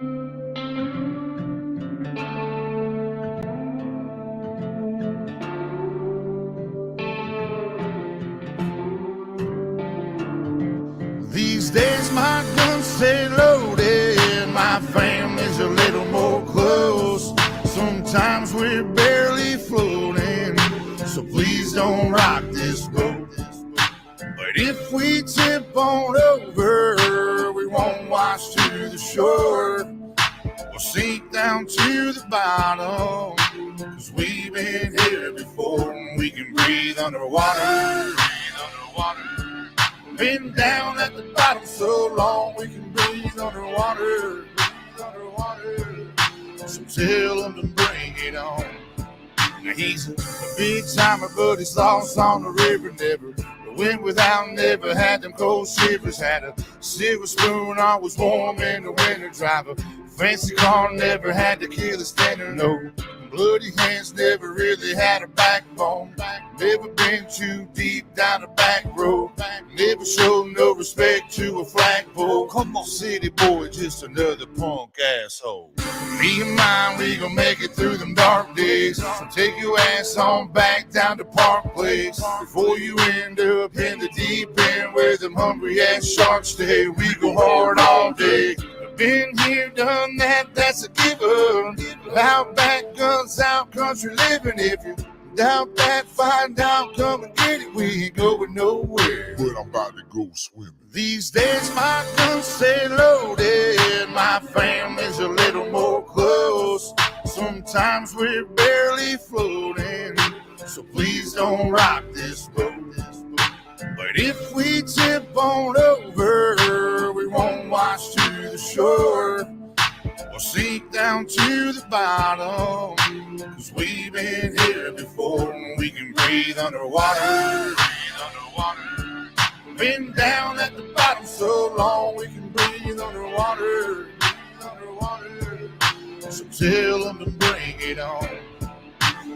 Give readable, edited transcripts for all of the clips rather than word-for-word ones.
These days my guns stay loaded, my family's a little more close. Sometimes we're barely floating, so please don't rock this boat. But if we tip on over, we won't wash to the shore. We'll sink down to the bottom, 'cause we've been here before and we can breathe underwater. Been down at the bottom so long we can breathe underwater. So tell them to bring it on. Now he's a big timer, but he's lost on the river. Never went without, never had them cold shivers. Had a silver spoon, always warm in the winter. Drive a fancy car, never had to kill a standard. No bloody hands, never really had a backbone. Never been too deep down the back road. Never showed no respect to a flagpole. Come on, city boy, just another punk asshole. Me and mine, we gon' make it through them dark days. So take your ass on back down to Park Place before you end up in the deep end where them hungry ass sharks stay. We go hard all day. Been here, done that, that's a given. Out back, guns out, country living. If you doubt that, find out, come and get it. We ain't going nowhere, but I'm about to go swimming. These days my guns stay loaded, my family's a little more close. Sometimes we're barely floating, so please don't rock this boat. But if we tip on over, we won't wash to the shore. We'll sink down to the bottom, 'cause we've been here before and we can breathe underwater. Been down at the bottom so long we can breathe underwater. So tell them to bring it on.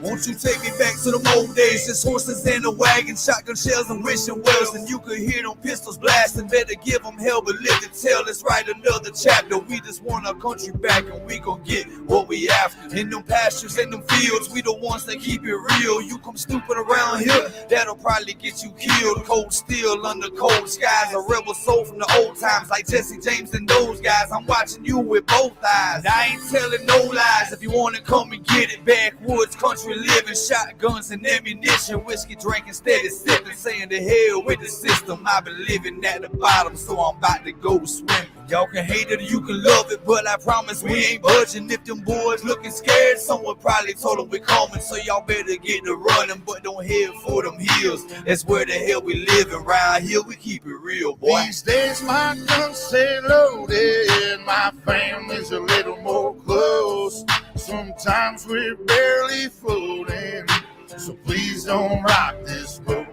Won't you take me back to the old days? Just horses in a wagon, shotgun shells and wishing wells. And you could hear them pistols blasting. Better give them hell, but live to tell. Let's write another chapter. We just want our country back and we gon' get what we after. In them pastures, in them fields, we the ones that keep it real. You come stupid around here, that'll probably get you killed. Cold steel under cold skies. A rebel soul from the old times like Jesse James and those guys. I'm watching you with both eyes. I ain't telling no lies. If you wanna come and get it, backwoods country living, shotguns and ammunition, whiskey drinking, steady sipping, saying to hell with the system. I've been living at the bottom, so I'm about to go swimming. Y'all can hate it or you can love it, but I promise we ain't budging. If them boys looking scared, someone probably told them we coming, so y'all better get to running, but don't head for them hills. That's where the hell we living. Round here we keep it real, boy. These days my guns stay loaded, my family's a little more close. Sometimes we're barely floating, so please don't rock this boat.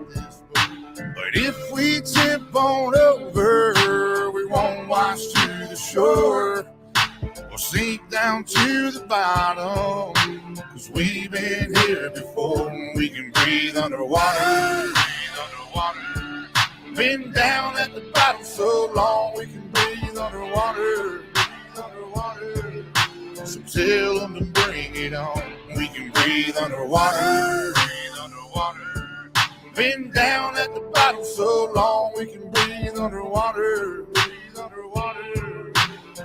But if we tip on over, we won't wash to the shore. We'll sink down to the bottom, 'cause we've been here before and we can breathe underwater. Been down at the bottom so long we can breathe underwater. So tell them to bring it on. We can breathe underwater. Been down at the bottom so long we can breathe underwater.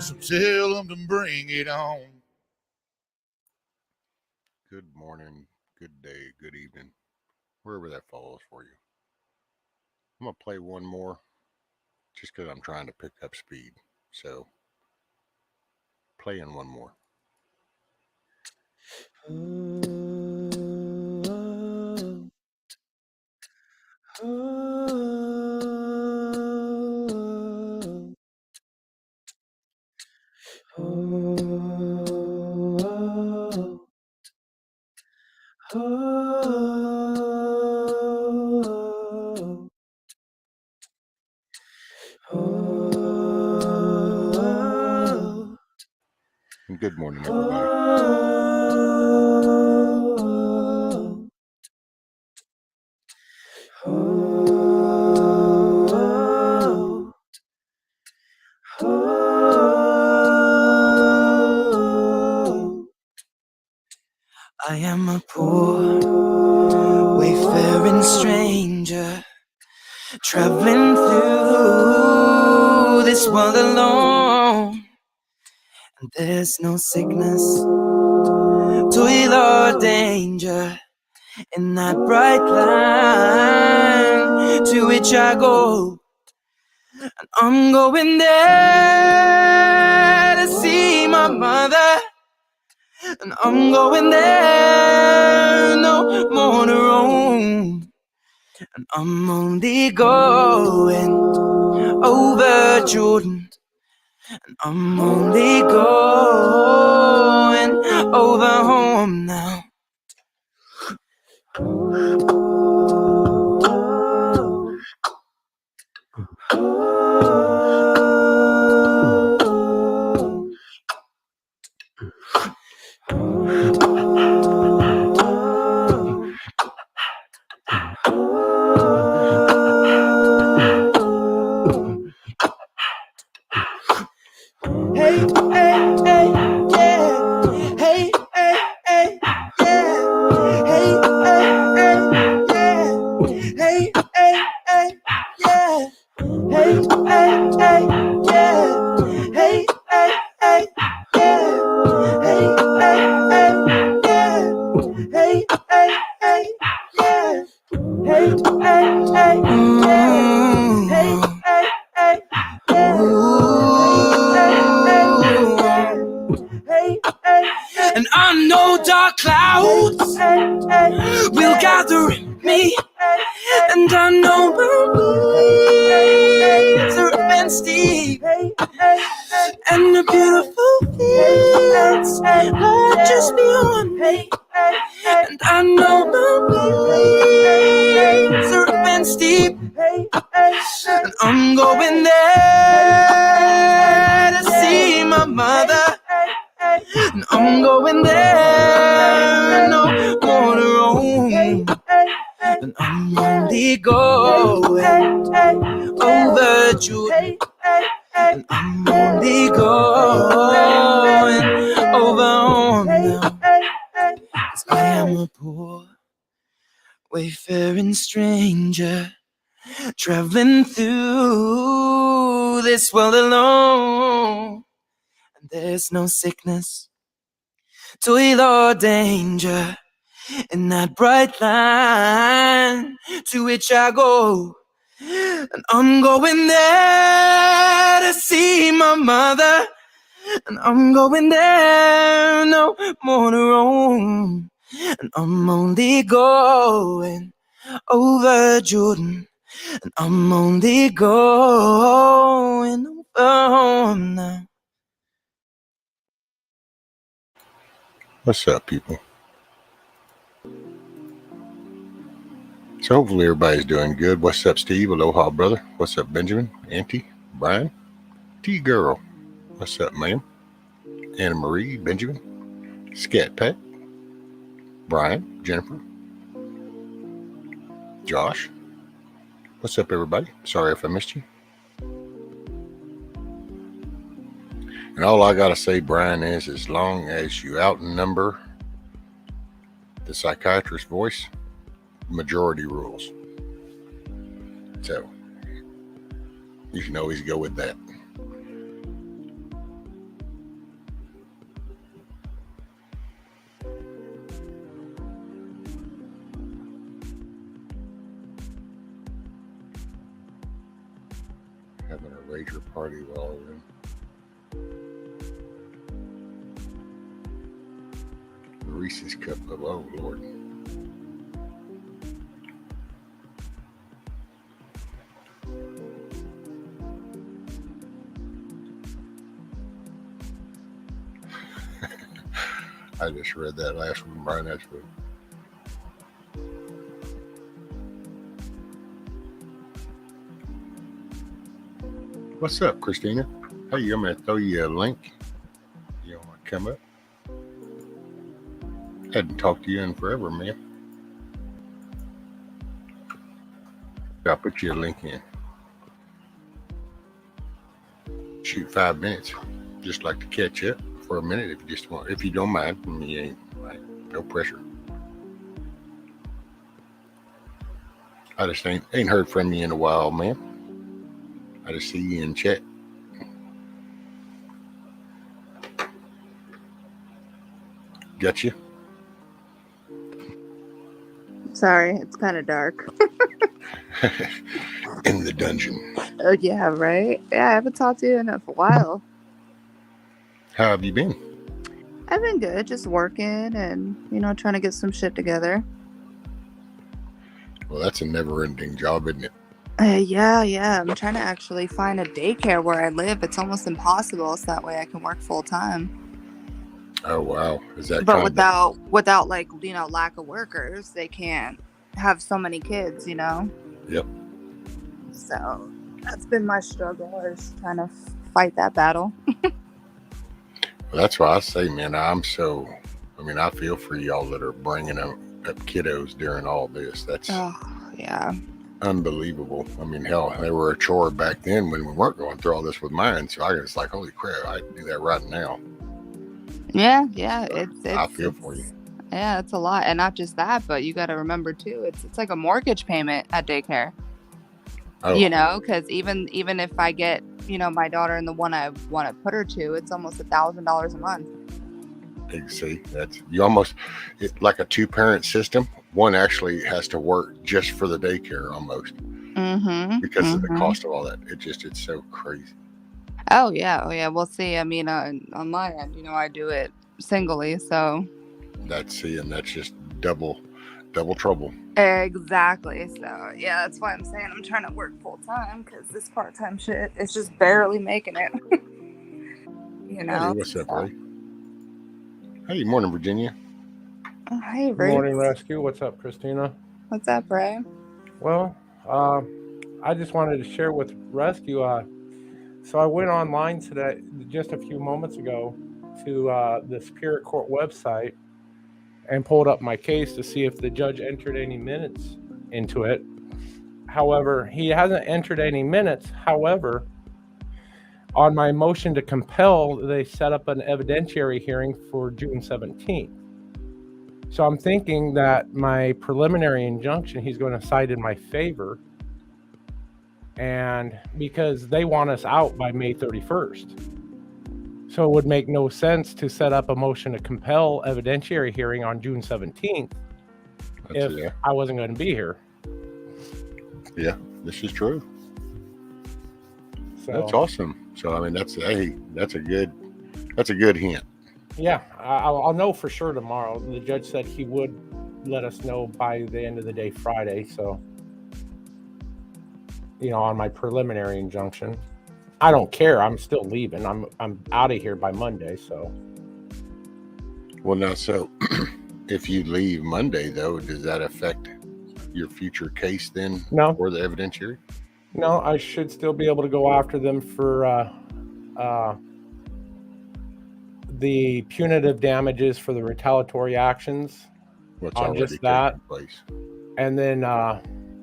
So tell them to bring it on. Good morning, good day, good evening, wherever that falls for you. I'm going to play one more just because I'm trying to pick up speed. So, playing one more. And good morning, everybody. traveling through this world alone. And there's no sickness, toil or danger in that bright line to which I go. And I'm going there to see my mother. And I'm going there no more to roam. And I'm only going over Jordan. And I'm only going over home now. Hey, hey, hey, yeah. Hey, hey, hey, yeah. Hey, hey, hey, yeah. Hey, hey, hey, yeah. Hey, hey, hey, yeah. Hey, hey, hey, yeah. Hey, hey, hey, yeah. Hey, hey, hey, yeah. Hey, hey, hey, yeah. Hey, hey, hey, yeah. And I know dark clouds will gather in me, and I know mountains are up and steep, and the beautiful fields lie just beyond me, and I know mountains are up and steep, and I'm going there to see my mother. And I'm going there no more to roam. And I'm only going over Jordan. And I'm only going over home now. 'Cause I am a poor wayfaring stranger, traveling through this world alone. And there's no sickness, toil or danger in that bright line to which I go. And I'm going there to see my mother. And I'm going there no more to roam. And I'm only going over Jordan. And I'm only going over home now. What's up, people? So hopefully everybody's doing good. What's up, Steve? Aloha, brother. What's up, Benjamin? Auntie? Brian? T-Girl. What's up, ma'am? Anna Marie? Benjamin? Scat Pat? Brian? Jennifer? Josh? What's up, everybody? Sorry if I missed you. And all I gotta say, Brian, is as long as you outnumber the psychiatrist's voice, majority rules. So you can always go with that. Having a rager party while we're in. Reese's cup of, oh Lord. I just read that last one, Brian. That's good. What's up, Christina? Hey, I'm going to throw you a link. You want to come up? Hadn't talked to you in forever, man. I'll put you a link in. Shoot 5 minutes. Just like to catch up for a minute if you just want, if you don't mind. I mean, you ain't like, no pressure. I just ain't heard from you in a while, man. I just see you in chat. Got you? Sorry, it's kind of dark. In the dungeon. Oh, yeah, right? Yeah, I haven't talked to you in a while. How have you been? I've been good, just working and, trying to get some shit together. Well, that's a never-ending job, isn't it? Yeah. I'm trying to actually find a daycare where I live. It's almost impossible, so that way I can work full time. Oh, wow. Is that But kind without like, lack of workers, they can't have so many kids, Yep. So that's been my struggle, is trying to fight that battle. Well, that's why I say, man, I feel for y'all that are bringing up kiddos during all this. That's Yeah. unbelievable. I mean, hell, they were a chore back then when we weren't going through all this with mine. So I was like, holy crap, I can do that right now. Yeah. I feel for you. Yeah, it's a lot. And not just that, but you got to remember too, it's like a mortgage payment at daycare. Oh. Because even if I get, my daughter and the one I want to put her to, it's almost $1,000 a month. See, that's like a 2-parent system. One actually has to work just for the daycare almost, because of the cost of all that. It's so crazy. Oh yeah. We'll see. I mean, on my end, I do it singly, so That's just double trouble. exactly. So yeah, that's why I'm saying I'm trying to work full time, because this part-time shit is just barely making it. Hey, what's up, Ray? Hey, morning, Virginia. Oh, hey, Ray. Morning, Rescue. What's up, Christina? What's up, Ray? Well, I just wanted to share with Rescue. So I went online today, just a few moments ago, to the Superior Court website and pulled up my case to see if the judge entered any minutes into it. However, he hasn't entered any minutes. However, on my motion to compel, they set up an evidentiary hearing for June 17th. So I'm thinking that my preliminary injunction, he's going to cite in my favor. And because they want us out by May 31st. So it would make no sense to set up a motion to compel evidentiary hearing on June 17th if I wasn't going to be here. Yeah, this is true. So, that's awesome. So I mean, that's a good hint. Yeah, I'll know for sure tomorrow. The judge said he would let us know by the end of the day Friday. So, on my preliminary injunction, I don't care. I'm still leaving. I'm out of here by Monday. So. Well, now, so if you leave Monday, though, does that affect your future case then? No. For the evidentiary? No, I should still be able to go after them for the punitive damages for the retaliatory actions. What's on already just that taken place. And then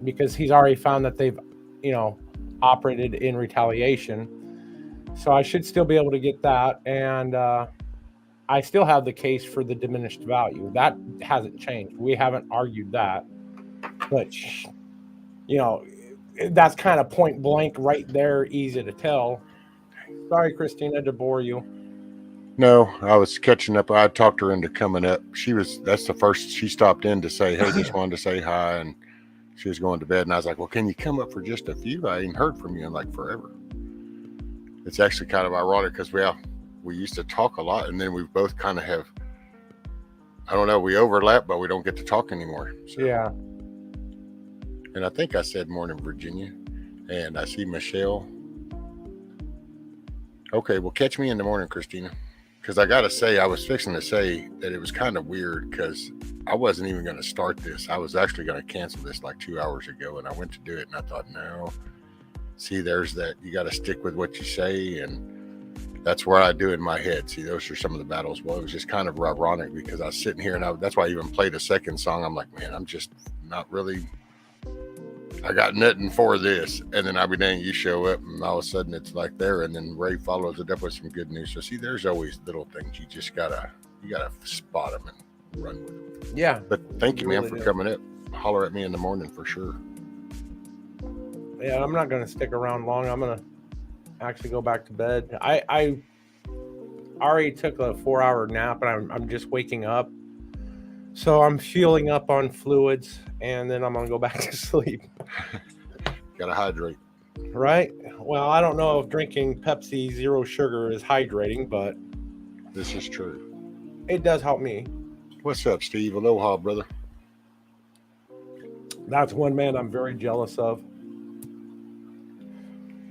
because he's already found that they've operated in retaliation, so I should still be able to get that. And I still have the case for the diminished value. That hasn't changed. We haven't argued that, but that's kind of point blank right there, easy to tell. Sorry, Christina, to bore you. No, I was catching up. I talked her into coming up. That's the first she stopped in to say, hey, just wanted to say hi, and she was going to bed. And I was like, well, can you come up for just a few? I ain't heard from you in like forever. It's actually kind of ironic because we used to talk a lot, and then we both kind of have, I don't know, we overlap, but we don't get to talk anymore. So. Yeah. And I think I said morning, Virginia, and I see Michelle. Okay, well, catch me in the morning, Christina. Because I got to say, I was fixing to say that it was kind of weird because I wasn't even going to start this. I was actually going to cancel this like 2 hours ago, and I went to do it, and I thought, no. See, there's that. You got to stick with what you say, and that's where I do in my head. See, those are some of the battles. Well, it was just kind of ironic because I was sitting here, and that's why I even played a second song. I'm like, man, I'm just not really... I got nothing for this. And then I'll be dang, you show up and all of a sudden it's like there. And then Ray follows it up with some good news. So see, there's always little things you just gotta spot them and run with them. Yeah. But thank you, man, for coming up. Holler at me in the morning for sure. Yeah, I'm not gonna stick around long. I'm gonna actually go back to bed. I already took a 4-hour nap, and I'm just waking up. So I'm fueling up on fluids, and then I'm gonna go back to sleep. Gotta hydrate. Right? Well, I don't know if drinking Pepsi Zero Sugar is hydrating, but This is true. it does help me. What's up, Steve? Aloha, brother. That's one man I'm very jealous of.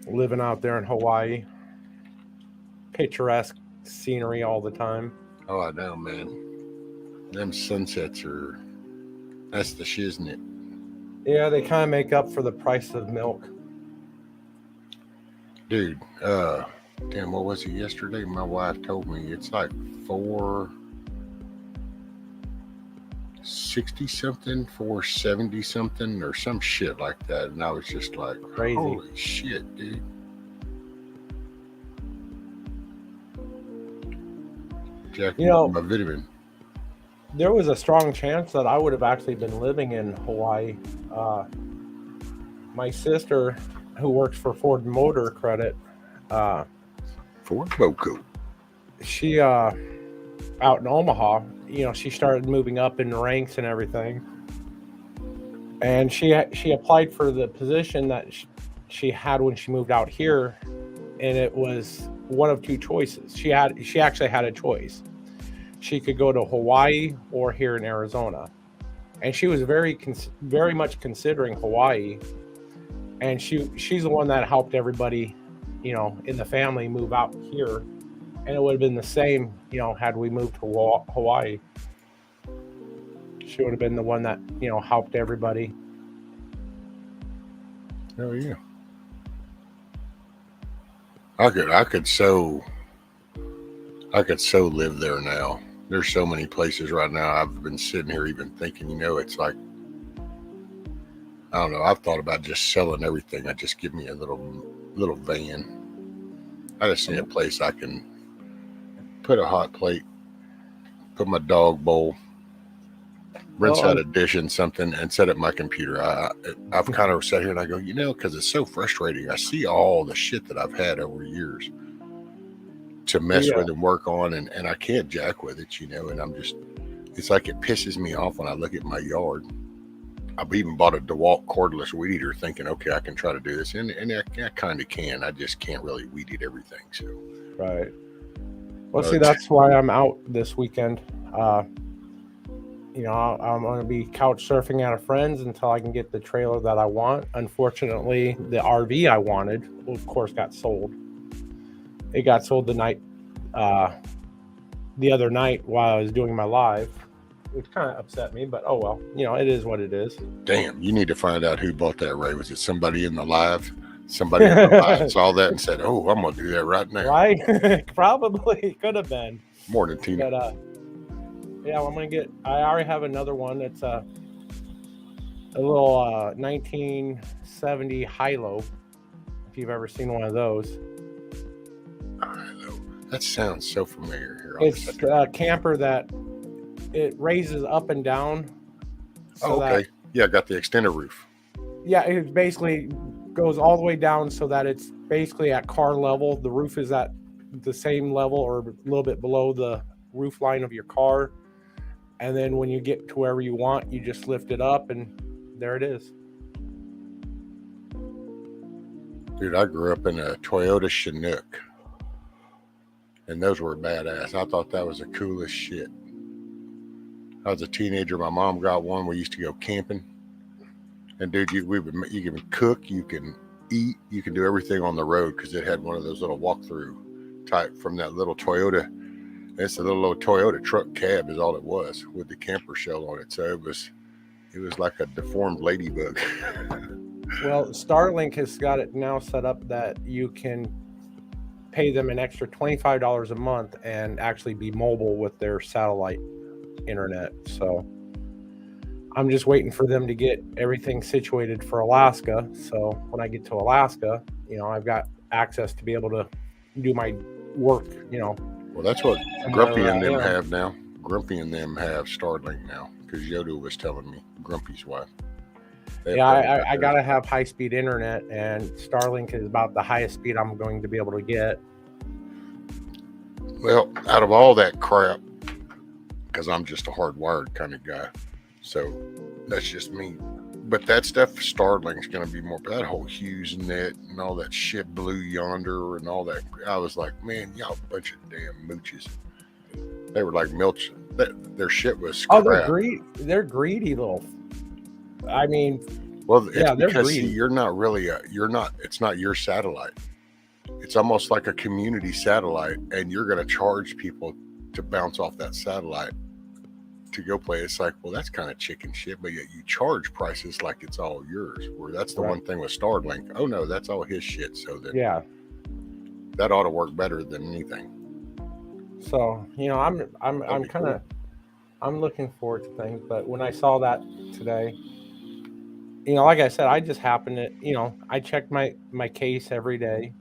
Living out there in Hawaii. Picturesque scenery all the time. Oh, I know, man. Them sunsets that's the shiznit. Yeah, they kind of make up for the price of milk. Dude, damn, what was it yesterday? My wife told me it's like 460 something, 470 something, or some shit like that. And I was just like, Crazy. Holy shit, dude. Jack, my vitamin. There was a strong chance that I would have actually been living in Hawaii. My sister, who works for Ford Motor Credit, Ford Boco. She out in Omaha, she started moving up in the ranks and everything, and she applied for the position that she had when she moved out here, and it was one of two choices. She actually had a choice. She could go to Hawaii or here in Arizona, and she was very much considering Hawaii. And she's the one that helped everybody, in the family move out here, and it would have been the same, had we moved to Hawaii. She would have been the one that helped everybody. Oh yeah. I could so live there now. There's so many places right now. I've been sitting here even thinking, it's like, I don't know. I've thought about just selling everything. I just give me a little van. I just need a place I can put a hot plate, put my dog bowl, rinse out a dish and something, and set up my computer. I've kind of sat here and I go, because it's so frustrating. I see all the shit that I've had over years to mess with and work on, and I can't jack with it, and I'm just, it's like it pisses me off when I look at my yard. I've even bought a DeWalt cordless weed eater thinking, okay, I can try to do this, and I kind of can. I just can't really weed eat everything. So right. Well, see, that's why I'm out this weekend. I'm going to be couch surfing at a friend's until I can get the trailer that I want. Unfortunately, the RV I wanted, of course, got sold. It got sold the other night while I was doing my live, which kind of upset me, but oh well, it is what it is. Damn, you need to find out who bought that, Ray. Was it somebody in the live? Somebody in the live saw that and said, oh, I'm going to do that right now. Right? Probably could have been. More than Tina. But, I already have another one that's a little 1970 high-low, if you've ever seen one of those. That sounds so familiar here. It's a camper that it raises up and down. So okay. Yeah, got the extended roof. Yeah, it basically goes all the way down so that it's basically at car level. The roof is at the same level or a little bit below the roof line of your car. And then when you get to wherever you want, you just lift it up and there it is. Dude, I grew up in a Toyota Chinook. And those were badass. I thought that was the coolest shit. I was a teenager. My mom got one. We used to go camping. And dude, you can cook, you can eat, you can do everything on the road because it had one of those little walk-through type from that little Toyota. It's a little Toyota truck cab is all it was with the camper shell on it. So it was like a deformed ladybug. Well, Starlink has got it now set up that you can pay them an extra $25 a month and actually be mobile with their satellite internet. So I'm just waiting for them to get everything situated for Alaska. So when I get to Alaska, I've got access to be able to do my work, Well, that's what Grumpy and them have now. Grumpy and them have Starlink now because Yoda was telling me, Grumpy's wife. They've Yeah, heard about I those. gotta have high speed internet, and Starlink is about the highest speed I'm going to be able to get. Well, out of all that crap, because I'm just a hardwired kind of guy, so that's just me. But that stuff, Starlink's going to be more. That whole HughesNet and all that shit, Blue Yonder and all that. I was like, man, y'all a bunch of damn mooches. They were like milch. Their shit was crap. Oh, they're greedy little. I mean, well, it's yeah, they're because greedy. see, you're not really it's not your satellite. It's almost like a community satellite, and you're going to charge people to bounce off that satellite to go play. It's like, well, that's kind of chicken shit, but yet you charge prices like it's all yours. Where that's the one thing with Starlink. Oh no, that's all his shit. So then, yeah, that ought to work better than anything. So I'm kind of I'm looking forward to things. But when I saw that today, like I said, I just happened to I check my case every day.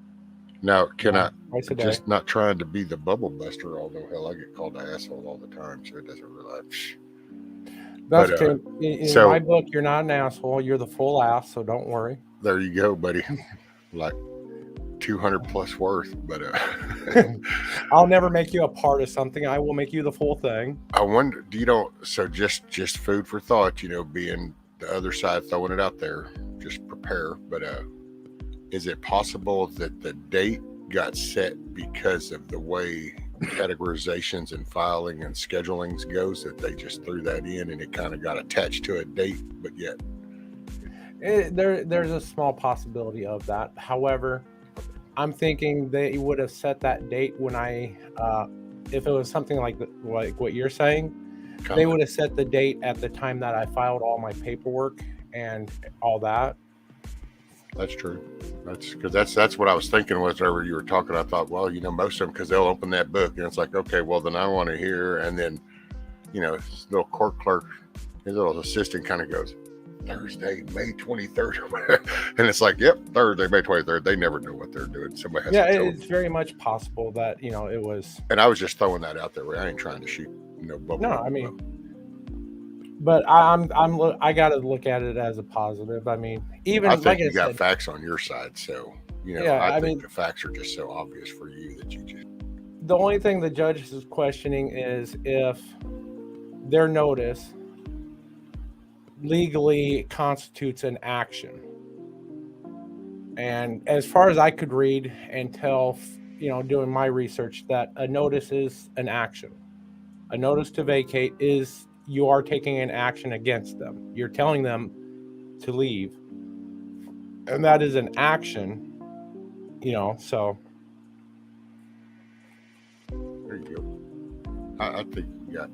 Now, can I twice a day. just not trying to be the bubble buster, although hell, I get called an asshole all the time, so it doesn't realize. That's okay. In my book, you're not an asshole. You're the full ass, so don't worry. There you go, buddy. Like 200 plus worth, but I'll never make you a part of something. I will make you the full thing. I wonder, so just food for thought, being the other side, throwing it out there, just prepare. But is it possible that the date got set because of the way categorizations and filing and schedulings goes, that they just threw that in and it kind of got attached to a date, but yet there's a small possibility of that. However, I'm thinking they would have set that date when if it was something like what you're saying, they would have set the date at the time that I filed all my paperwork and all that. That's true. That's what I was thinking whenever you were talking. I thought, well, most of them, because they'll open that book and it's like, okay, well then I want to hear, and then his little court clerk, his little assistant kind of goes, Thursday, May 23rd, and it's like, yep, Thursday, May 23rd. They never know what they're doing. Somebody has to tell it's very much possible that it was. And I was just throwing that out there. I ain't trying to shoot bubble. No, I mean, but I got to look at it as a positive. I mean, even I think like you I got said, facts on your side, so I think the facts are just so obvious for you that you just. The only thing the judge is questioning is if their notice legally constitutes an action. And as far as I could read and tell, doing my research, that a notice is an action. A notice to vacate is you are taking an action against them. You're telling them to leave. And that is an action, so. There you go. I think you got.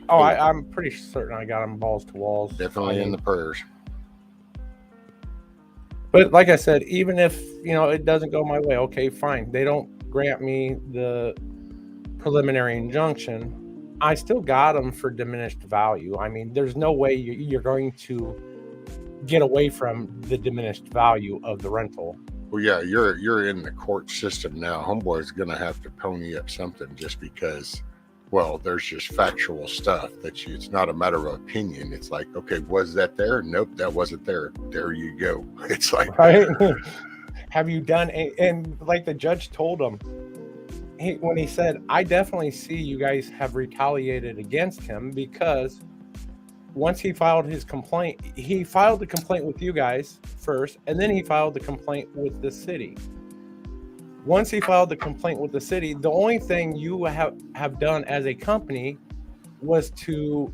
Oh, I'm pretty certain I got them balls to walls. Definitely in the prayers. But like I said, even if, it doesn't go my way, okay, fine. They don't grant me the preliminary injunction. I still got them for diminished value. I mean, there's no way you're going to get away from the diminished value of the rental. Well, yeah, you're in the court system now. Homeboy's going to have to pony up something just because, well, there's just factual stuff that it's not a matter of opinion. It's like, okay, was that there? Nope, that wasn't there. There you go. It's like, right? Have you done, and like the judge told him, when he said, I definitely see you guys have retaliated against him, because once he filed his complaint, he filed the complaint with you guys first, and then he filed the complaint with the city. Once he filed the complaint with the city, the only thing you have done as a company was to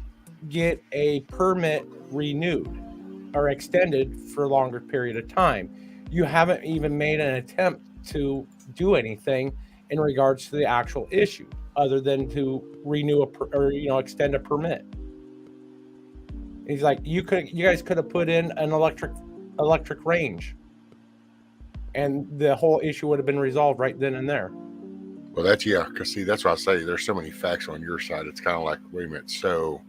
get a permit renewed or extended for a longer period of time. You haven't even made an attempt to do anything in regards to the actual issue, other than to renew extend a permit. He's like, you guys could have put in an electric range, and the whole issue would have been resolved right then and there. Well, because see, that's what I say. There's so many facts on your side. It's kind of like, wait a minute. So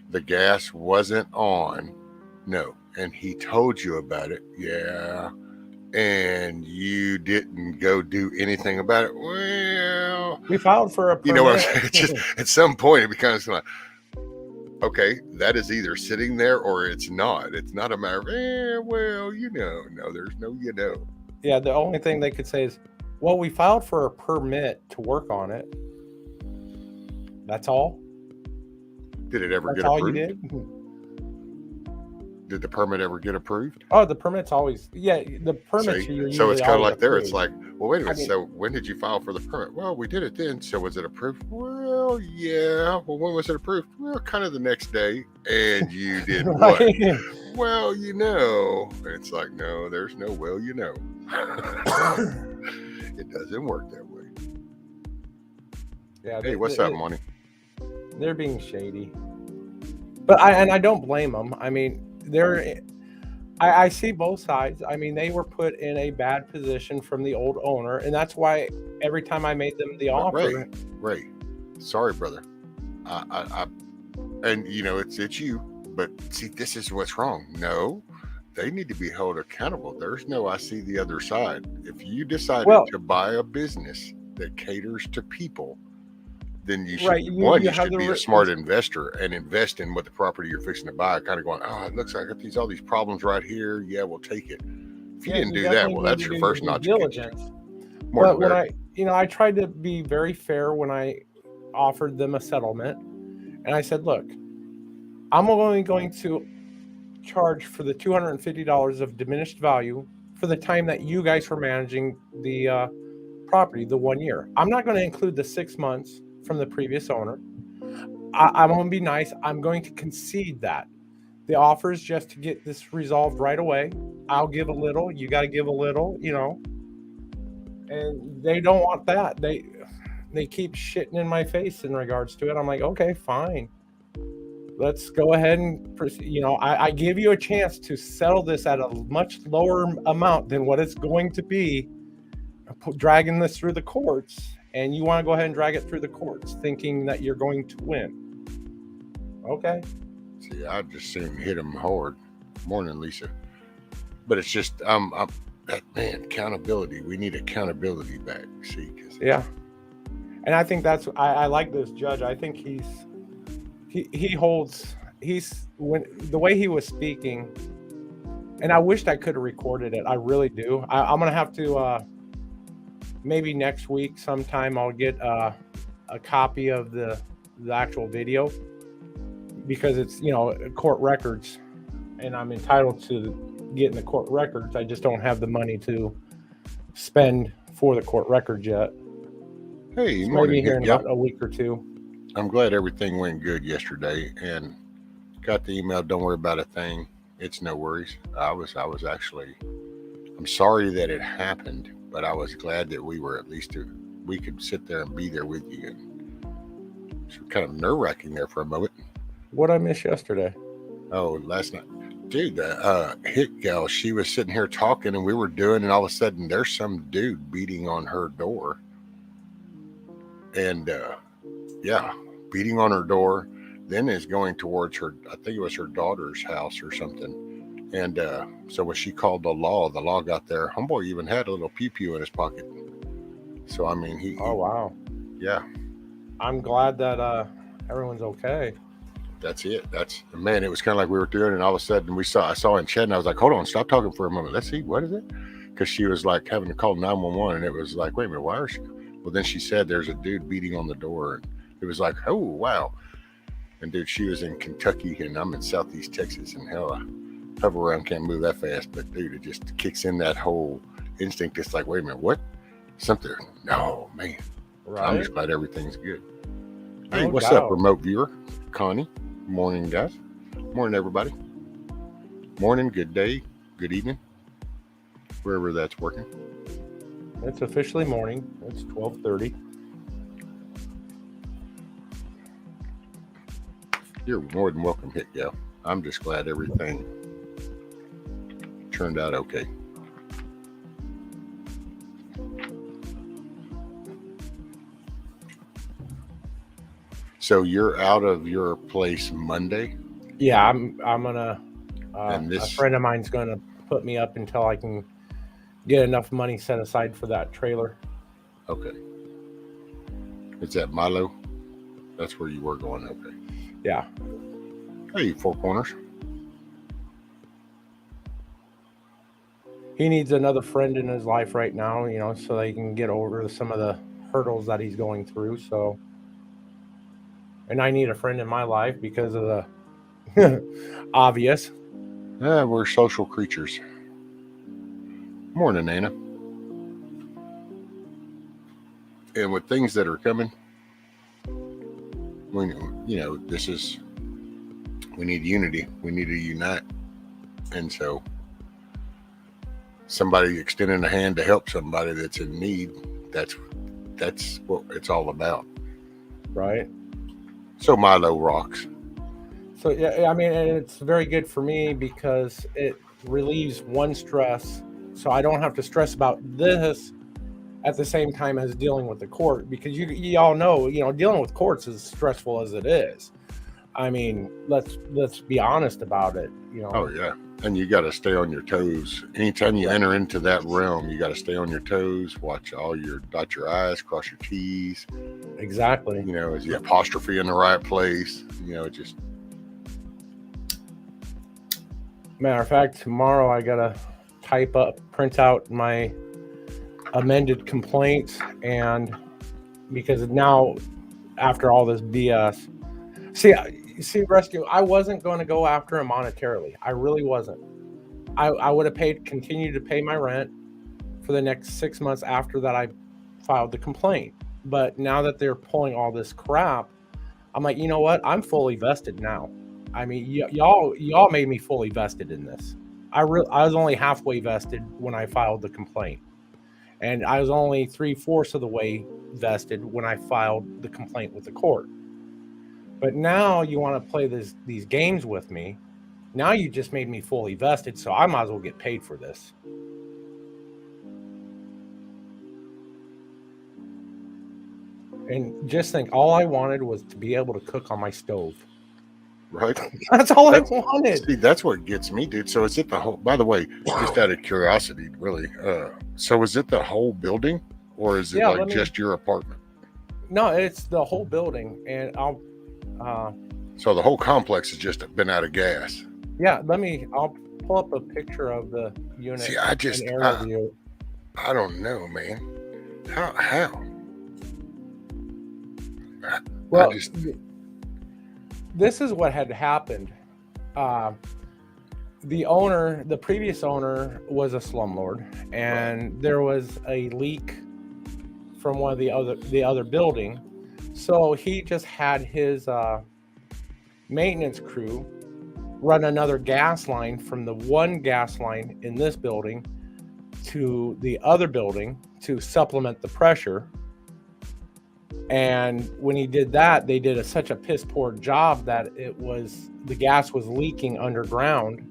the gas wasn't on. No. And he told you about it. Yeah. And you didn't go do anything about it. Well, we filed for a permit. What I'm saying? It's just at some point it becomes like, Okay, that is either sitting there or it's not. It's not a matter of, well, no, there's no, Yeah, the only thing they could say is, well, we filed for a permit to work on it. That's all. Did it ever That's get all approved? you did? Did the permit ever get approved? Oh, the permit's always, the permits See? are So it's usually kind of always like there. It's approved. like, well, wait a minute. I mean- So when did you file for the permit? Well, we did it then. So was it approved? Well, yeah. Well, when was it approved? Well, kind of the next day. And you did what? Right? Well, It's like, no, there's no well, It doesn't work that way. Yeah. Hey, what's up, Monty? They're being shady, but I don't blame them. I mean, I see both sides. I mean, they were put in a bad position from the old owner, and that's why every time I made them the offer. Ray, sorry, brother. And it's you. But see, this is what's wrong. No, they need to be held accountable. There's no, I see the other side. If you decided to buy a business that caters to people, then you should, you should be a smart investor and invest in what the property you're fixing to buy. Kind of going, oh, it looks like I got all these problems right here. Yeah, we'll take it. If you didn't do that, well, that's your first notch. Diligence. But when I tried to be very fair when I offered them a settlement, and I said, look, I'm only going to charge for the $250 of diminished value for the time that you guys were managing the property, the 1 year. I'm not going to include the 6 months from the previous owner. I'm going to be nice. I'm going to concede that. The offer is just to get this resolved right away. I'll give a little. You got to give a little, And they don't want that. They keep shitting in my face in regards to it. I'm like, okay, fine. Let's go ahead and proceed. I give you a chance to settle this at a much lower amount than what it's going to be, dragging this through the courts, and you want to go ahead and drag it through the courts thinking that you're going to win. Okay. See, I just soon hit him hard. Morning, Lisa. But it's just, accountability. We need accountability back. See? Yeah. And I think that's, I like this judge. I think the way he was speaking, and I wished I could have recorded it. I really do. I'm going to have to, maybe next week sometime I'll get a copy of the actual video, because it's, court records, and I'm entitled to getting the court records. I just don't have the money to spend for the court records yet. Hey, so morning. Maybe here in about a week or two. I'm glad everything went good yesterday, and got the email. Don't worry about a thing. It's no worries. I was actually, I'm sorry that it happened, but I was glad that we were at least we could sit there and be there with you. And it's kind of nerve-wracking there for a moment. What I missed yesterday? Oh, last night. Dude, the hit gal, she was sitting here talking, and we were doing, and all of a sudden there's some dude beating on her door. And beating on her door, then is going towards her, I think it was her daughter's house or something. And so when she called the law got there. Homeboy even had a little pew in his pocket. So, I mean, oh, wow. Yeah. I'm glad that everyone's okay. That's it. Man, it was kind of like we were doing it, and all of a sudden I saw in chat, and I was like, hold on, stop talking for a moment. Let's see, what is it? Because she was like having to call 911, and it was like, wait a minute, why is she? Well, then she said there's a dude beating on the door, and it was like, oh, wow. And dude, she was in Kentucky, and I'm in Southeast Texas, and hell, I hover around, can't move that fast, but dude, it just kicks in that whole instinct. It's like, wait a minute, what? Something? No, man. Right. I'm just glad everything's good. Hey, what's up, remote viewer? Connie. Morning, guys. Morning, everybody. Morning, good day, good evening, wherever that's working. It's officially morning. It's 12:30. You're more than welcome, Hit Gal. I'm just glad everything turned out okay. So you're out of your place Monday? Yeah, I'm gonna. A friend of mine's gonna put me up until I can get enough money set aside for that trailer. Okay. Is that Milo? That's where you were going. Okay. Yeah. Hey, Four Corners. He needs another friend in his life right now, so that he can get over some of the hurdles that he's going through. So, and I need a friend in my life because of the obvious. Yeah, we're social creatures. Morning, Nana. And with things that are coming, we need unity. We need to unite. And so somebody extending a hand to help somebody that's in need, that's what it's all about. Right. So Milo rocks. So yeah, I mean, and it's very good for me because it relieves one stress, so I don't have to stress about this at the same time as dealing with the court, because you all know, dealing with courts is stressful as it is. I mean, let's be honest about it. Oh yeah, and you got to stay on your toes. Anytime you enter into that realm, you got to stay on your toes. Dot your I's, cross your T's. Exactly. Is the apostrophe in the right place? Just. Matter of fact, tomorrow I gotta print out my amended complaints, and because now, after all this BS, see, Rescue, I wasn't going to go after him monetarily. I really wasn't. I would have continued to pay my rent for the next 6 months after that I filed the complaint. But now that they're pulling all this crap, I'm like, you know what? I'm fully vested now. I mean, y'all made me fully vested in this. I was only halfway vested when I filed the complaint, and I was only 3/4 of the way vested when I filed the complaint with the court. But now you want to play these games with me. Now you just made me fully vested, so I might as well get paid for this. And just think, all I wanted was to be able to cook on my stove. Right. That's all I wanted. See, that's what gets me, dude. So is it the whole, by the way, just out of curiosity, really, so is it the whole building, or is it just your apartment? No, it's the whole building. And so the whole complex has just been out of gas. Yeah, I'll pull up a picture of the unit. See, I don't know, man. How? Well, this is what had happened. The previous owner was a slumlord, and there was a leak from one of the other building. So he just had his maintenance crew run another gas line from the one gas line in this building to the other building to supplement the pressure. And when he did that, they did such a piss poor job that the gas was leaking underground.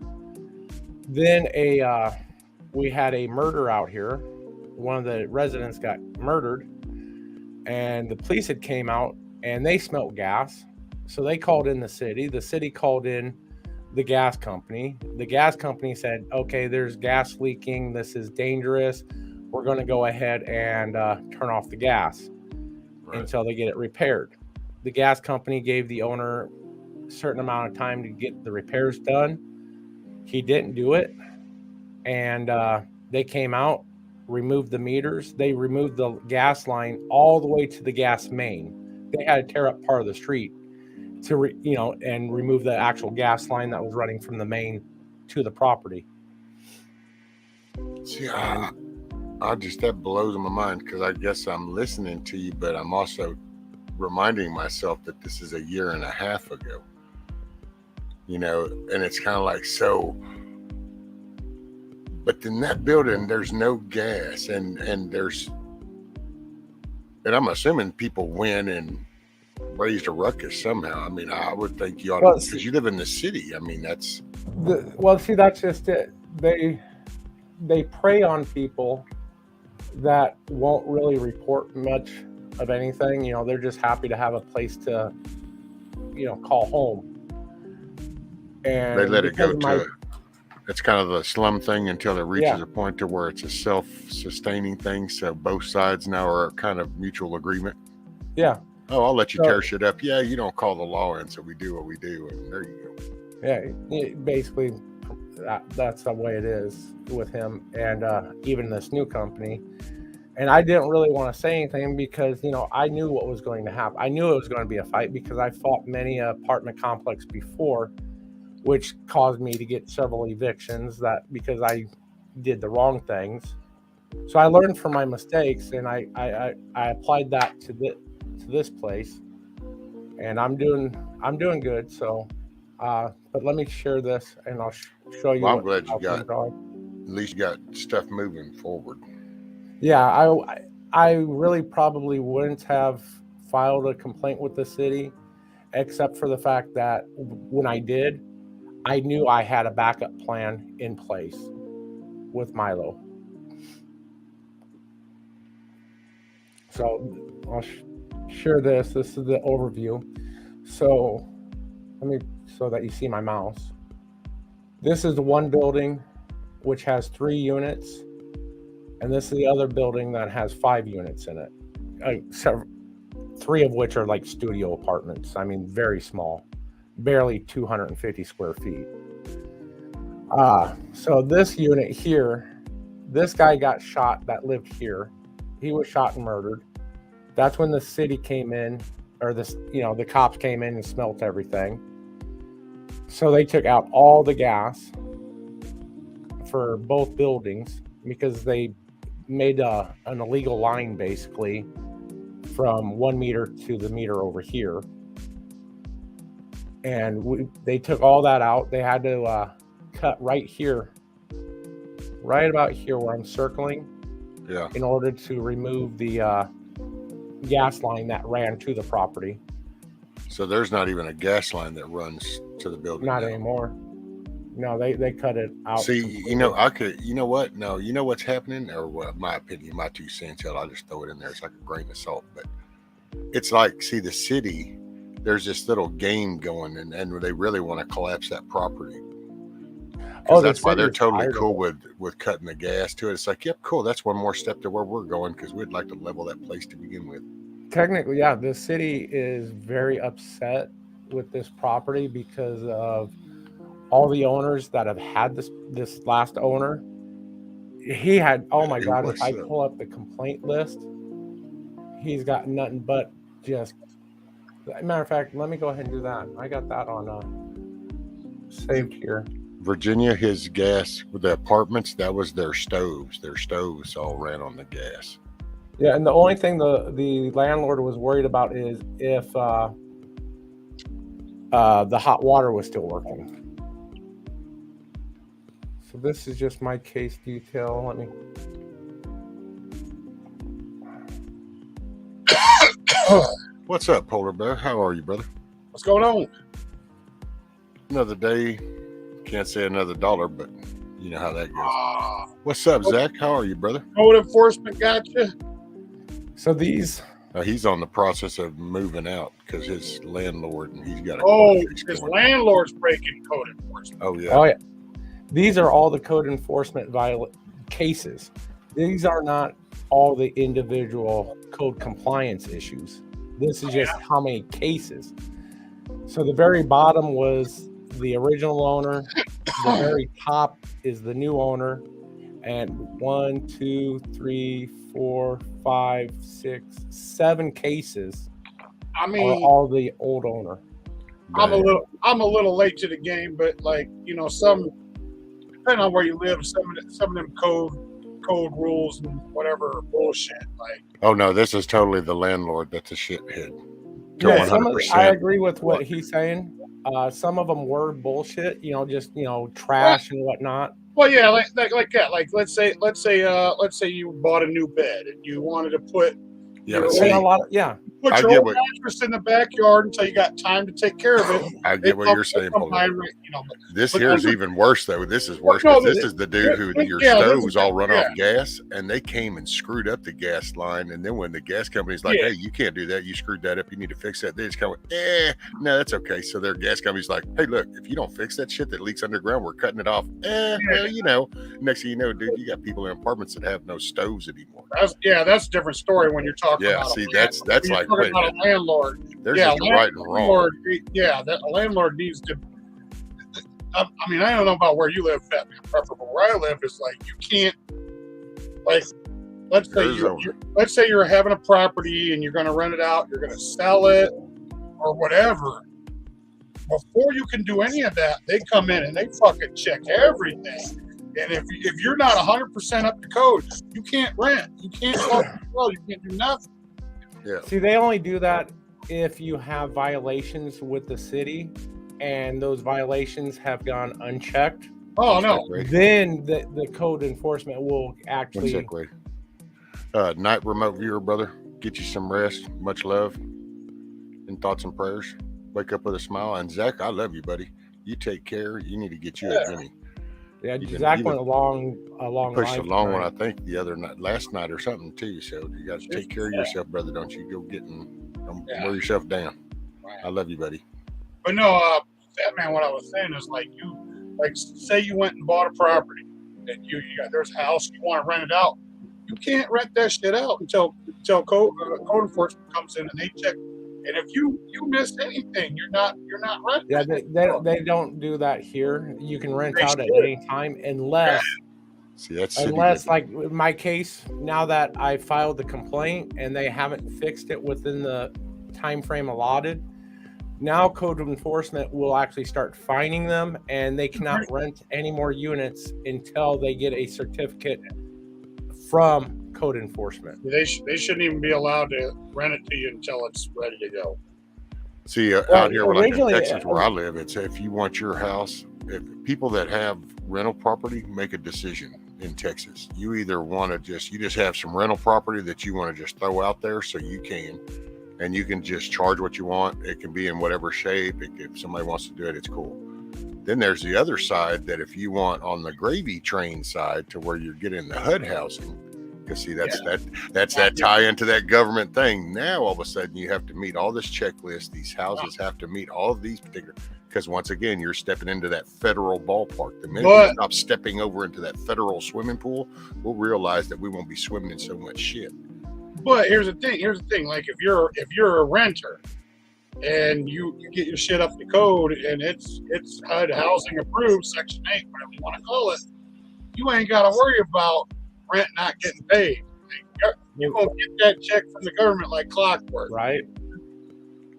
Then we had a murder out here. One of the residents got murdered, and the police had came out and they smelled gas. So they called in the city. The city called in the gas company. The gas company said, okay, there's gas leaking. This is dangerous. We're going to go ahead and turn off the gas until they get it repaired. The gas company gave the owner a certain amount of time to get the repairs done. He didn't do it. And they came out, removed the meters. They removed the gas line all the way to the gas main. They had to tear up part of the street to and remove the actual gas line that was running from the main to the property. See, that blows my mind, because I guess I'm listening to you, but I'm also reminding myself that this is a year and a half ago. And it's kind of like, so, but in that building, there's no gas, and I'm assuming people went and raised a ruckus somehow. I mean, I would think you ought to, because you live in the city. I mean, that's that's just it. They prey on people that won't really report much of anything. They're just happy to have a place to, call home. And they let it go to it's kind of the slum thing until it reaches a point to where it's a self-sustaining thing. So both sides now are kind of mutual agreement. Yeah. Oh, I'll let you So- tear shit up. Yeah, you don't call the law in, so we do what we do, and there you go. Yeah, basically, that's the way it is with him and even this new company. And I didn't really want to say anything because, I knew what was going to happen. I knew it was going to be a fight because I fought many apartment complex before, which caused me to get several evictions because I did the wrong things. So I learned from my mistakes, and I applied that to this place, and I'm doing good. So, but let me share this, and I'll show you. Well, I'm glad you how got. things are. At least you got stuff moving forward. Yeah, I really probably wouldn't have filed a complaint with the city, except for the fact that when I did, I knew I had a backup plan in place with Milo. So I'll share this. This is the overview. So so that you see my mouse. This is the one building which has 3 units, and this is the other building that has 5 units in it. 3 of which are like studio apartments. I mean, very small, barely 250 square feet. So this unit here, this guy got shot that lived here. He was shot and murdered. That's when the city came in, or the cops came in and smelt everything. So they took out all the gas for both buildings because they made an illegal line basically from 1 meter to the meter over here. And they took all that out. They had to cut right here, right about here where I'm circling, in order to remove the gas line that ran to the property. So there's not even a gas line that runs to the building. Not anymore. No, they cut it out. See, completely. you know what? No, you know what's happening, or what? My opinion, my 2 cents. I'll just throw it in there. It's like a grain of salt, but it's like, see, the city. There's this little game going, and they really want to collapse that property. That's why they're totally cool with cutting the gas to it. It's like, yep, cool. That's one more step to where we're going because we'd like to level that place to begin with. Technically, yeah, the city is very upset with this property because of all the owners that have had this last owner. He had, oh my God, if I pull up the complaint list, he's got nothing but just, matter of fact, let me go ahead and do that. I got that on saved here. Virginia, his gas with the apartments, that was their stoves. Their stoves all ran on the gas. Yeah, and the only thing the landlord was worried about is if the hot water was still working. So this is just my case detail. Let me. What's up, Polar Bear? How are you, brother? What's going on? Another day. Can't say another dollar, but you know how that goes. What's up, Zach? How are you, brother? Code enforcement got you? So these. He's on the process of moving out because his landlord, and he's got a. Oh, his landlord's breaking code enforcement. Oh, yeah. Oh, yeah. These are all the code enforcement cases. These are not all the individual code compliance issues. This is just how many cases. So the very bottom was the original owner. The very top is the new owner. And 1, 2, 3, 4, 5, 6, 7 cases. I mean, are all the old owner. I'm a little late to the game, but some, depending on where you live, some of them code rules and whatever are bullshit. Like, oh no, this is totally the landlord that's a shithead. Yeah, I agree with what he's saying. Some of them were bullshit, just trash and whatnot. Well, yeah, like that. Like let's say you bought a new bed and you wanted to put I your old mattress in the backyard until you got time to take care of it. I get what you're saying, This here is even worse, though. This is worse. This is the dude who your stoves all run off gas, and they came and screwed up the gas line. And then when the gas company's like, hey, you can't do that. You screwed that up. You need to fix that. They just come, no, that's okay. So their gas company's like, hey, look, if you don't fix that shit that leaks underground, we're cutting it off. Well, next thing you know, dude, you got people in apartments that have no stoves anymore. That's a different story when you're talking about. See, that's like talking about a landlord. There's Yeah, just a right and wrong. landlord. Yeah, that a landlord needs to. I mean, I don't know about where you live, Fat Man Prepper, but where I live is like you can't, like, let's say you're having a property and you're going to rent it out, you're going to sell it or whatever. Before you can do any of that, they come in and they fucking check everything. And if you're not 100% up to code, you can't rent, you can't you can't do nothing. Yeah. See, they only do that if you have violations with the city and those violations have gone unchecked. Oh no. Then the code enforcement will actually. Night remote viewer, brother. Get you some rest. Much love and thoughts and prayers. Wake up with a smile. And Zach, I love you, buddy. You take care. You need to get you a Jimmy. Yeah, Zach went a long pushed a long one, tonight. I think, the other night, last night or something too. So you got to take care of yourself, brother. Don't you go wear yourself down. I love you, buddy. But no, Fat Man, what I was saying is say you went and bought a property and there's a house, you want to rent it out. You can't rent that shit out until code enforcement comes in and they check. And if you miss anything, you're not renting. Yeah, they don't do that here. You can rent out at any time unless like in my case, now that I filed the complaint and they haven't fixed it within the time frame allotted, now code enforcement will actually start fining them and they cannot rent any more units until they get a certificate from code enforcement. They shouldn't even be allowed to rent it to you until it's ready to go. See, out here, like in Texas, where I live, it's if you want your house, if people that have rental property make a decision in Texas, you either want to just have some rental property that you want to just throw out there so you can, and you can just charge what you want. It can be in whatever shape. If somebody wants to do it, it's cool. Then there's the other side that if you want on the gravy train side to where you're getting the HUD housing, because see, that's that tie into that government thing. Now all of a sudden you have to meet all this checklist. These houses have to meet all of these particular, because once again you're stepping into that federal ballpark. The minute you stop stepping over into that federal swimming pool, we'll realize that we won't be swimming in so much shit. But here's the thing. Like if you're a renter and you get your shit up to code and it's HUD housing approved, Section 8, whatever you want to call it, you ain't got to worry about rent not getting paid. You're going to get that check from the government like clockwork. Right.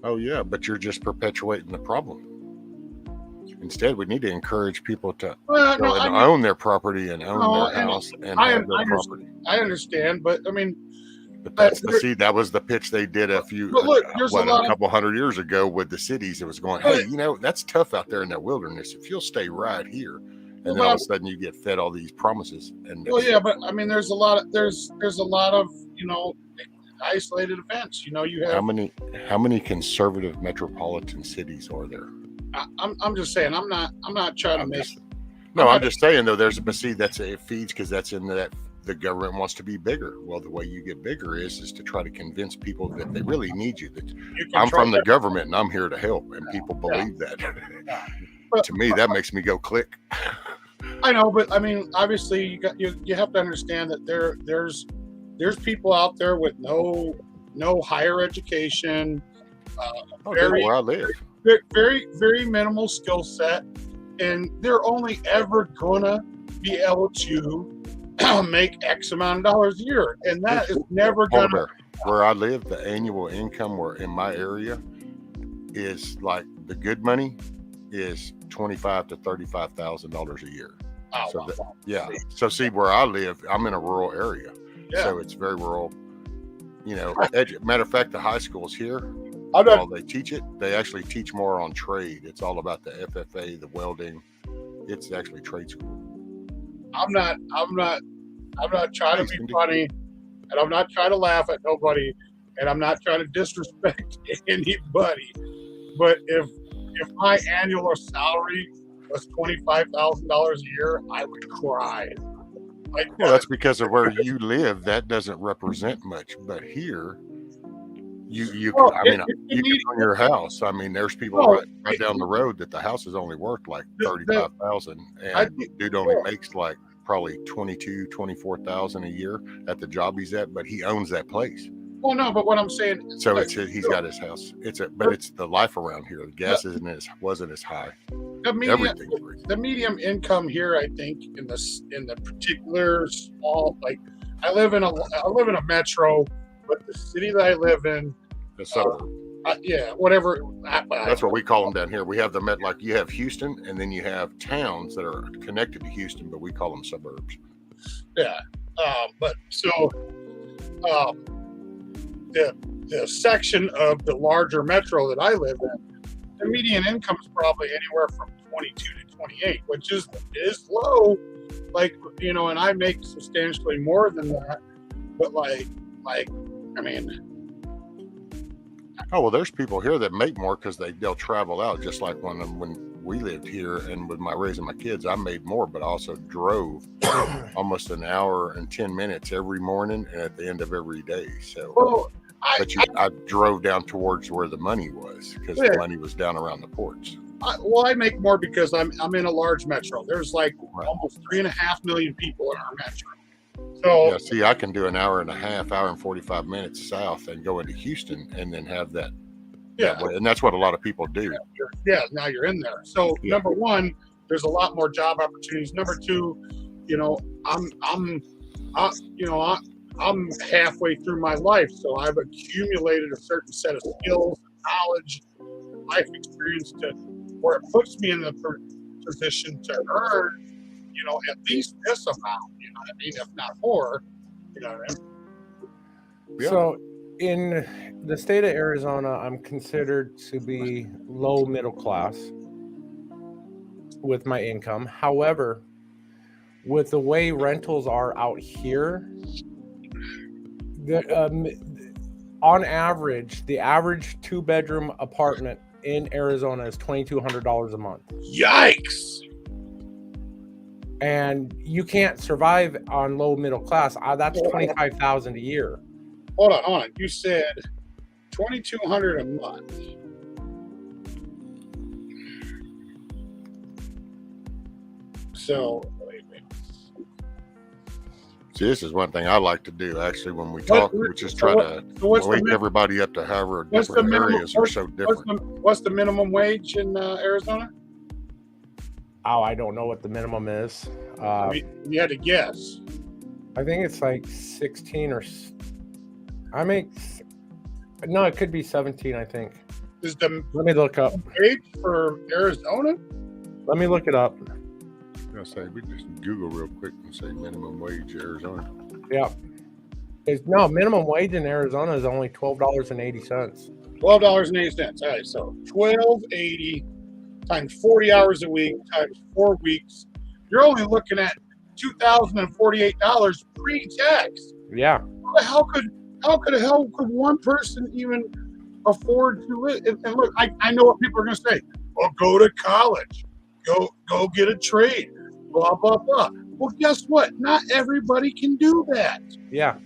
Oh, yeah, but you're just perpetuating the problem. Instead, we need to encourage people to own their property and own their house and have their property. I understand, but I mean, but that was the pitch they did a couple hundred years ago with the cities. It was going, hey, that's tough out there in that wilderness. If you'll stay right here, and then all of a sudden you get fed all these promises. And but I mean, there's a lot of isolated events. You have how many conservative metropolitan cities are there? I'm just saying. I'm not trying to make. I'm just saying though. It feeds because that's in that. The government wants to be bigger. Well, the way you get bigger is to try to convince people that they really need you. That I'm from the government and I'm here to help, and people believe that. But, to me, that makes me go click. I know, but I mean, obviously, you have to understand that there's people out there with no higher education, where I live, very very minimal skill set, and they're only ever gonna be able to make X amount of dollars a year, and that is never gonna. Where I live, the annual income in my area is like the good money is $25,000 to $35,000 a year. So see, where I live, I'm in a rural area, so it's very rural. Matter of fact, the high schools here, they teach it. They actually teach more on trade. It's all about the FFA, the welding. It's actually trade school. I'm not trying to be funny, and I'm not trying to laugh at nobody, and I'm not trying to disrespect anybody. But if my annual salary was $25,000 a year, I would cry. That's because of where you live. That doesn't represent much. But here, you can own your house. I mean, there's people right down the road that the house is only worth like $35,000, and dude only makes like probably $22,000, $24,000 a year at the job he's at, but he owns that place. Well, no, but what I'm saying. So he's got his house. But it's the life around here. The gas wasn't as high. The medium income here, I think, in the particular small, like I live in a metro, but the city that I live in, The suburb. whatever. That's what we call them down here. We have like you have Houston, and then you have towns that are connected to Houston, but we call them suburbs. Yeah, but so the section of the larger metro that I live in, the median income is probably anywhere from 22 to 28, which is low. Like, and I make substantially more than that. But like, I mean. Oh, well, there's people here that make more because they'll travel out. Just like when we lived here and with raising my kids, I made more, but I also drove almost an hour and 10 minutes every morning and at the end of every day. So, I drove down towards where the money was because the money was down around the ports. I make more because I'm in a large metro. There's like almost 3.5 million people in our metro. So yeah, see, I can do an hour and a half, hour and 45 minutes south and go into Houston and then have that. Yeah, that way. And that's what a lot of people do. Now you're in there. So number one, there's a lot more job opportunities. Number two, I'm halfway through my life, so I've accumulated a certain set of skills, knowledge, life experience to where it puts me in the position to earn, at least this amount. You know what I mean? If not more. You know what I mean? Yeah. So in the state of Arizona, I'm considered to be low middle class with my income. However, with the way rentals are out here, on average, the average 2-bedroom apartment in Arizona is $2,200 a month. Yikes! And you can't survive on low middle class. That's $25,000 a year. Hold on. You said $2,200 a month. So, see, this is one thing I like to do actually when we talk, which is try to wake everybody up to however different areas are so different. What's the minimum wage in Arizona? Oh, I don't know what the minimum is. I mean, you had to guess. I think it's like 16 or no, it could be 17, I think. Let me look up. Wage for Arizona? Let me look it up. I'll say we just Google real quick and say minimum wage Arizona. Yeah. Minimum wage in Arizona is only $12.80. $12.80. All right, so $12.80 times 40 hours a week times 4 weeks. You're only looking at $2,048 pre-tax. Yeah. How could one person even afford to live? And look, I know what people are going to say. Well, go to college. Go get a trade. Blah, blah, blah. Well, guess what? Not everybody can do that. Yeah.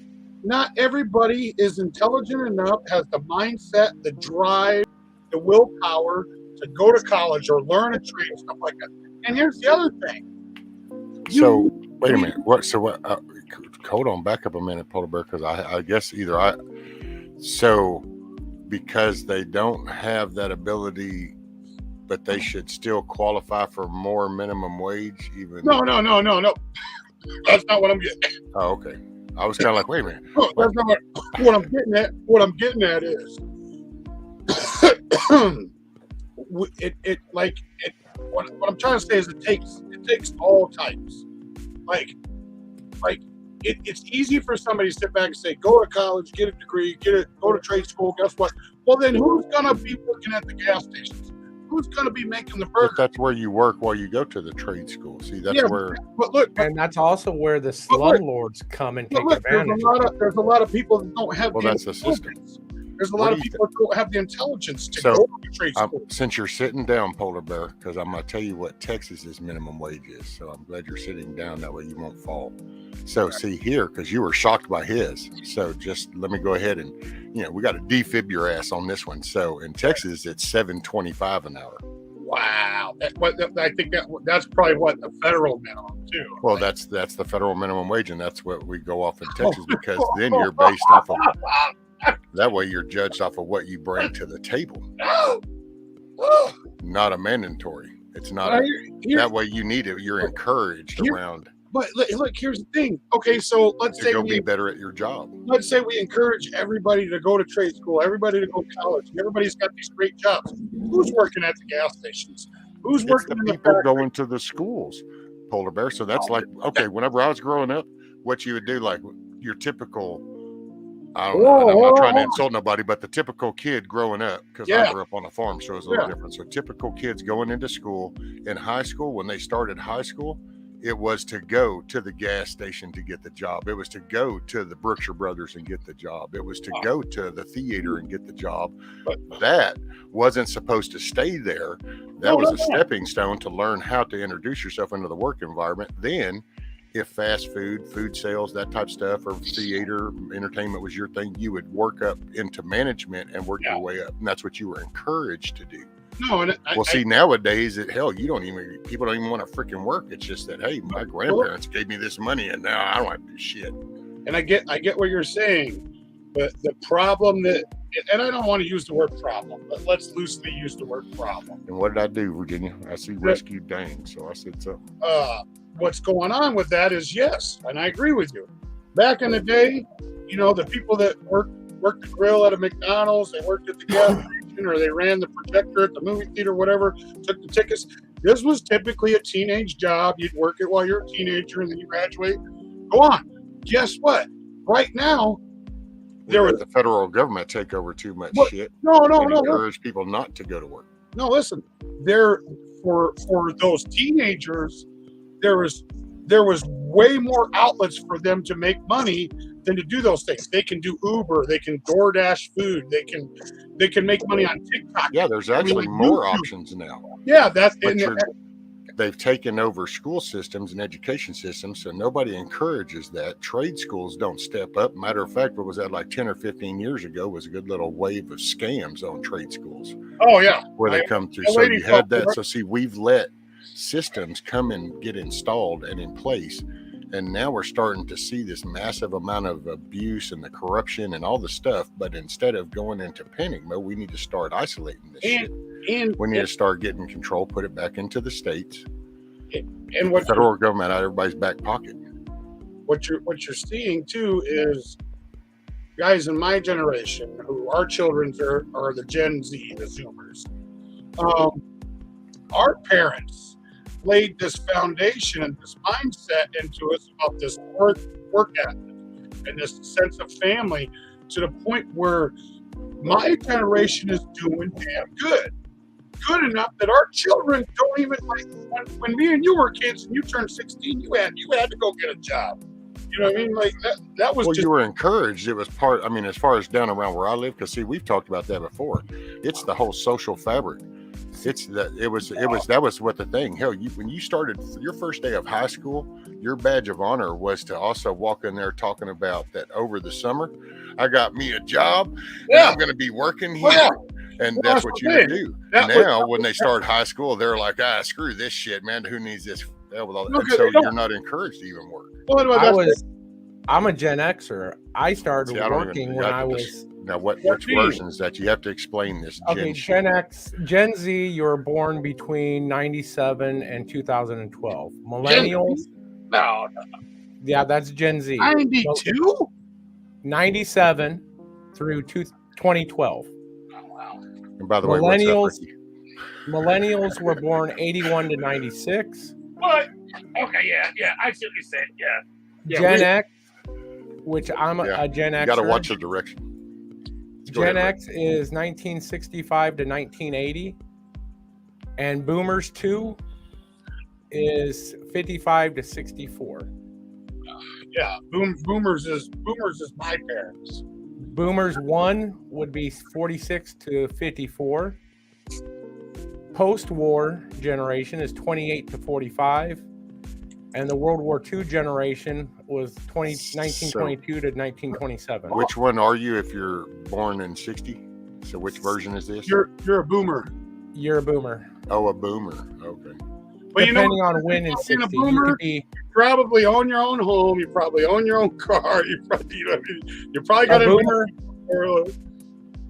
Not everybody is intelligent enough, has the mindset, the drive, the willpower to go to college or learn a trade, stuff like that. And here's the other thing. Wait a minute. What? Hold on. Back up a minute, Polar Bear, because I guess because they don't have that ability, but they should still qualify for more minimum wage, even. No. That's not what I'm getting at. Oh, okay. I was kind of like, wait a minute. No, that's not what I'm getting at. What I'm getting at is, what I'm trying to say is it takes all types. It's easy for somebody to sit back and say, go to college, get a degree, go to trade school. Guess what? Well, then who's gonna be working at the gas stations? Who's going to be making the burger? But that's where you work while you go to the trade school. See, that's where. But look, and that's also where the slumlords come and take advantage. There's a lot of people that don't have. Well, that's the system. There's a lot of people that don't have the intelligence to go to trade school. Since you're sitting down, Polar Bear, because I'm going to tell you what Texas's minimum wage is. So I'm glad you're sitting down. That way you won't fall. So see here, because you were shocked by his. So just let me go ahead and, we got to defib your ass on this one. So in Texas, it's $7.25 an hour. Wow. I think that's probably what the federal minimum too. Well, that's the federal minimum wage, and that's what we go off in Texas because then you're based off of. That way you're judged off of what you bring to the table, not a mandatory. It's not that way you need it. You're encouraged around. But look, here's the thing. Okay, so let's say go be better at your job. Let's say we encourage everybody to go to trade school, everybody to go to college. Everybody's got these great jobs. Who's working at the gas stations? Who's working the in the people factory? going to the schools, Polar Bear. So that's like, okay, whenever I was growing up, what you would do, like your typical, I don't know, I'm not trying to insult nobody, but the typical kid growing up, because I grew up on a farm, so it was a little different. So typical kids going into school, in high school, when they started high school, it was to go to the gas station to get the job. It was to go to the Brookshire Brothers and get the job. It was to go to the theater and get the job. But that wasn't supposed to stay there. That was a stepping stone to learn how to introduce yourself into the work environment. Then, if fast food, food sales, that type of stuff, or theater, entertainment was your thing, you would work up into management and work your way up. And that's what you were encouraged to do. No, and see, nowadays, people don't even want to freaking work. It's just that, hey, my grandparents gave me this money, and now I don't have to do shit. And I get what you're saying, but the problem and I don't want to use the word problem, but let's loosely use the word problem. And what did I do, Virginia? I see rescue dang, so I said so. What's going on with that is yes, and I agree with you. Back in the day, the people that worked the grill at a McDonald's, they worked at the gas station, or they ran the projector at the movie theater, whatever, took the tickets. This was typically a teenage job. You'd work it while you're a teenager, and then you graduate. Go on. Guess what? Right now, the federal government take over too much shit. No. Encourage people not to go to work. No, listen. For those teenagers, there was way more outlets for them to make money than to do those things. They can do Uber, they can DoorDash food, they can make money on TikTok. Yeah, there's actually more options now. Yeah, they've taken over school systems and education systems, so nobody encourages that. Trade schools don't step up. Matter of fact, what was that, like 10 or 15 years ago, was a good little wave of scams on trade schools. Oh yeah, where they come through. So you had that. So see, we've let systems come and get installed and in place, and now we're starting to see this massive amount of abuse and the corruption and all the stuff. But instead of going into panic mode, we need to start isolating this shit. We need to start getting control, put it back into the states, and what the federal government out of everybody's back pocket. What you're seeing too is guys in my generation, who our children are the Gen Z, the Zoomers. Our parents laid this foundation and this mindset into us about this work ethic and this sense of family, to the point where my generation is doing damn good enough that our children don't even, like, when me and you were kids and you turned 16, you had to go get a job. You know what I mean? Like that was you were encouraged. It was part, I mean, as far as down around where I live, because see, we've talked about that before. It's the whole social fabric. That was what the thing. Hell, when you started your first day of high school, your badge of honor was to also walk in there talking about that over the summer, I got me a job and I'm going to be working here. And that's what you do. Now, when they start high school, they're like, screw this shit, man. Who needs this? So you're not encouraged to even work. I'm a Gen Xer. I started working when I was. Now, which versions that you have to explain this? Okay, Gen X, Gen Z. You were born between 97 and 2012. Millennials. No. Yeah, that's Gen Z. 92. 97 through 2012. And by the way, millennials were born 81 to 96. What? Okay, yeah. I see what you said. Yeah. Gen X, which I'm a Gen X. You got to watch the direction. Gen X is 1965 to 1980, and Boomers 2 is 55 to 64. Yeah, Boomers is my parents. Boomers 1 would be 46 to 54. Post-war generation is 28 to 45. And the World War II generation was 1922 to 1927. Which one are you if you're born in 60? So which version is this? You're a boomer. You're a boomer. Oh, a boomer. Okay. But depending on when in 60, a boomer, you probably own your own home. You probably own your own car. You probably got a boomer.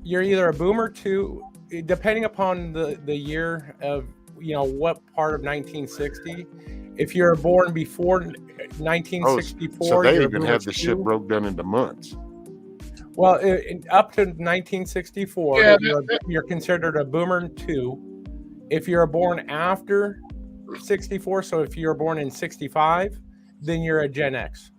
You're either a boomer two, depending upon the year of, what part of 1960. If you're born before 1964, so they you're even have the shit two. broke down into months. Well, up to 1964, Yeah, you're considered a boomer two. If you're born after 64, so if you're born in 65, then you're a Gen X.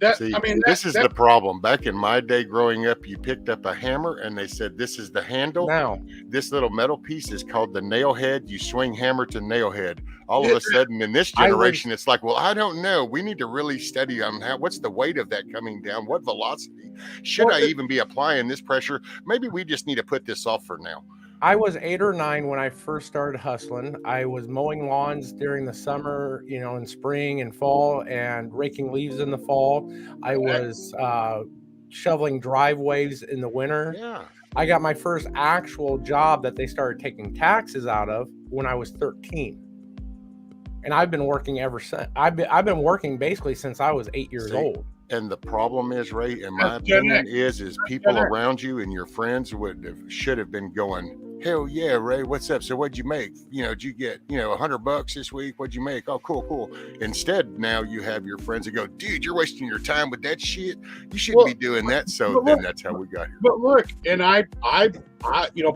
This is the problem. Back in my day growing up, you picked up a hammer and they said, this is the handle. Now, this little metal piece is called the nail head. You swing hammer to nail head. All of a sudden in this generation, it's like, well, I don't know. We need to really study on what's the weight of that coming down? What velocity? Should I even be applying this pressure? Maybe we just need to put this off for now. I was 8 or 9 when I first started hustling. I was mowing lawns during the summer, in spring and fall, and raking leaves in the fall. I was shoveling driveways in the winter. Yeah. I got my first actual job that they started taking taxes out of when I was 13. And I've been working ever since. I've been working basically since I was 8 years old. And the problem is, Ray, in my opinion, is people around you and your friends should have been going, hell yeah, Ray, what's up? So what'd you make? Did you get, $100 this week? What'd you make? Oh, cool. Instead, now you have your friends that go, dude, you're wasting your time with that shit. You shouldn't be doing that. So then that's how we got here. But look, and I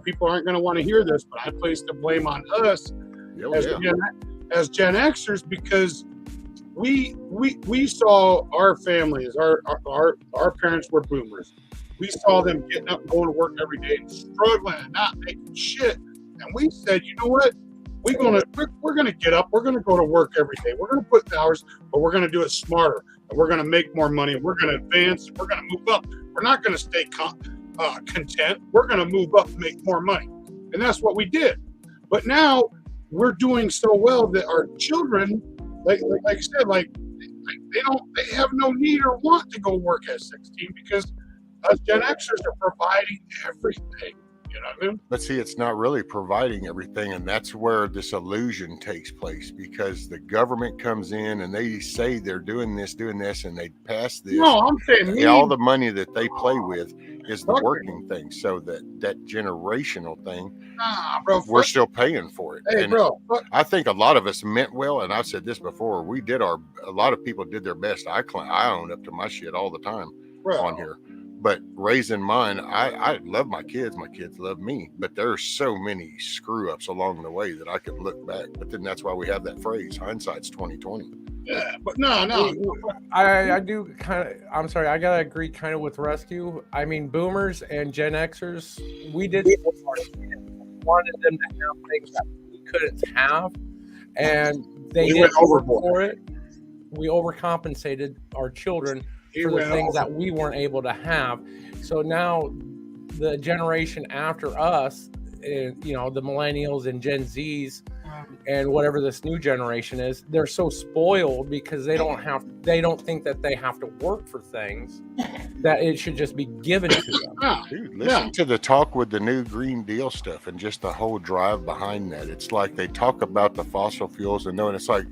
people aren't going to want to hear this, but I place the blame on us as Gen Xers, because we saw our families, our parents were boomers. We saw them getting up and going to work every day and struggling and not making shit. And we said, you know what? We're gonna get up. We're gonna go to work every day. We're gonna put the hours, but we're gonna do it smarter. And we're gonna make more money. We're gonna advance. We're gonna move up. We're not gonna stay content. We're gonna move up and make more money. And that's what we did. But now we're doing so well that our children, like I said, they have no need or want to go work at 16 because us Gen Xers are providing everything. You know what I mean? But see, it's not really providing everything, and that's where this illusion takes place, because the government comes in and they say they're doing this, and they pass this. No, I'm saying all the money that they play with is the working thing. So that generational thing, bro, we're still paying for it. Hey, and bro, I think a lot of us meant well, and I've said this before. A lot of people did their best. I own up to my shit all the time on here. But raising mine, I love my kids love me, but there are so many screw ups along the way that I can look back. But then that's why we have that phrase, hindsight's 20/20. Yeah, but no. I do I'm sorry, I gotta agree kind of with Rescue. I mean, boomers and Gen Xers, we did wanted them to have things that we couldn't have, and they went overboard for it. We overcompensated our children for the things that we weren't able to have. So now the generation after us, the millennials and Gen Zs and whatever this new generation is, they're so spoiled because they don't think that they have to work for things, that it should just be given to them. Dude, listen to the talk with the new Green Deal stuff and just the whole drive behind that. It's like they talk about the fossil fuels and it's like,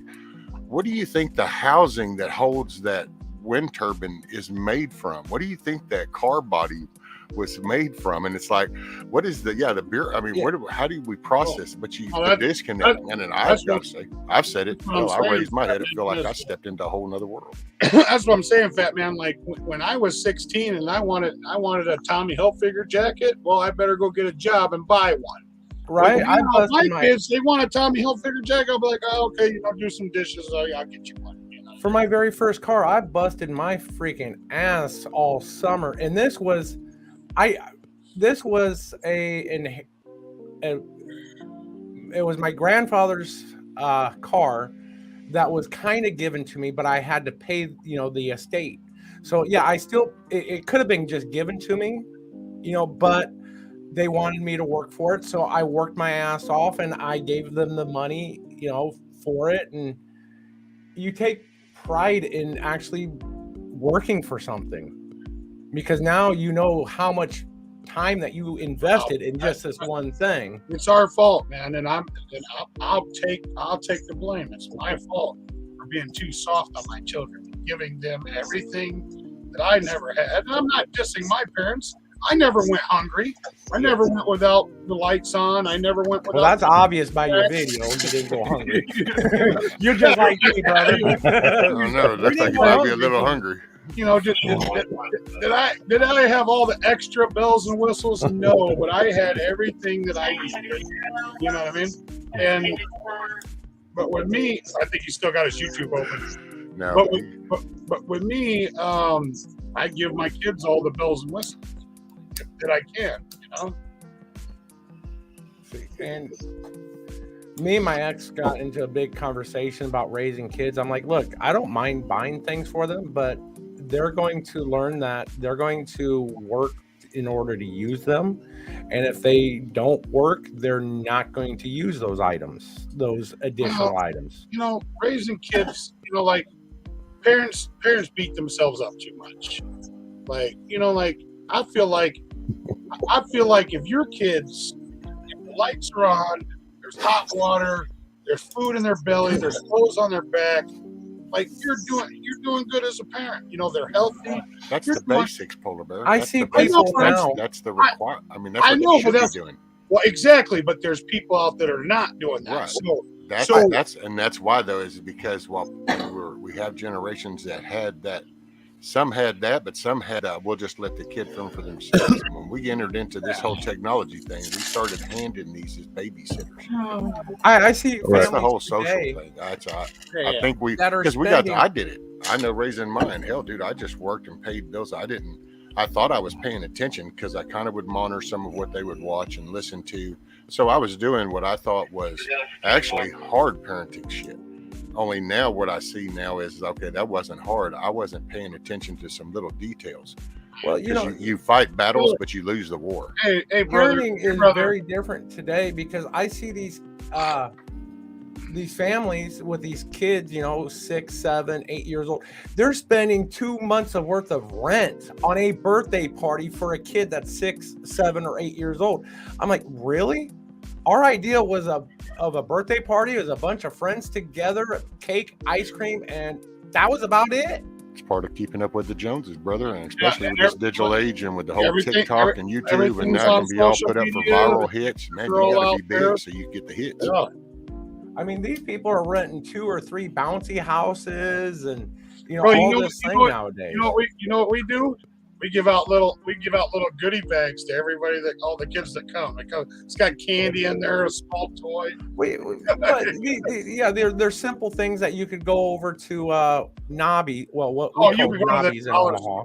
what do you think the housing that holds that wind turbine is made from? What do you think that car body was made from? And it's like, what is the beer? I mean, how do we process? But the disconnect. And then I've got to say, I've said it. I raised my head. I feel like I stepped into a whole nother world. That's what I'm saying, Fat Man. Like when I was 16 and I wanted a Tommy Hilfiger jacket, well, I better go get a job and buy one. Right. My kids, they want a Tommy Hilfiger jacket. I'll be like, oh, okay, do some dishes. I'll get you one. For my very first car, I busted my freaking ass all summer, and this was it was my grandfather's car that was kind of given to me, but I had to pay the estate. So yeah, it could have been just given to me, but they wanted me to work for it, so I worked my ass off and I gave them the money for it. And you take pride in actually working for something, because now how much time that you invested in just this one thing. It's our fault, man, and I'll take the blame. It's my fault for being too soft on my children, giving them everything that I never had. And I'm not dissing my parents. I never went hungry. I never went without the lights on. I never went without. Well, that's obvious by your video. You didn't go hungry. You're just like me, brother. I don't know. It looks like you might be a little hungry. You know, did I have all the extra bells and whistles? No, but I had everything that I needed. You know what I mean? But with me, I think he still got his YouTube open. No. But with me, I give my kids all the bells and whistles that I can. You know. And me and my ex got into a big conversation about raising kids. I'm like, look, I don't mind buying things for them, but they're going to learn that they're going to work in order to use them. And if they don't work, they're not going to use those items, those additional items. You know, raising kids, you know, like parents beat themselves up too much. Like, you know, like I feel like if your kids, if the lights are on, there's hot water, there's food in their belly, there's clothes on their back, like you're doing good as a parent. You know, they're healthy. That's the basics, Polar Bear. I see people now. That's the require. I mean, that's what they should be doing. Well, exactly, but there's people out that are not doing that. Right. That's why though, is because we have generations that had that. Some had that, but some had we'll just let the kid fend for themselves. And when we entered into this whole technology thing, we started handing these as babysitters. I see. That's the whole social thing. I think I did it. I know raising mine. Hell, dude, I just worked and paid bills. I thought I was paying attention because I kind of would monitor some of what they would watch and listen to. So I was doing what I thought was actually hard parenting shit. Only now what I see now is, okay, that wasn't hard. I wasn't paying attention to some little details. Well, you know, you fight battles, but you lose the war. Hey, brother, parenting is very different today because I see these families with these kids, you know, 6, 7, 8 years old. They're spending 2 months of worth of rent on a birthday party for a kid that's 6, 7, or 8 years old. I'm like, really? Our idea was of a birthday party. It was a bunch of friends together, cake, ice cream, and that was about it. It's part of keeping up with the Joneses, brother, and especially with this digital age and with the whole TikTok and YouTube, and now it can be all put up for viral hits. Man, you got to be big so you get the hits. Yeah. I mean, these people are renting 2 or 3 bouncy houses, and all this thing nowadays. You know what we do? We give out little goodie bags to everybody, all the kids that come. It's got candy in there, a small toy. They're simple things that you could go over to Nobby. Well, what we call Nobby's in Omaha.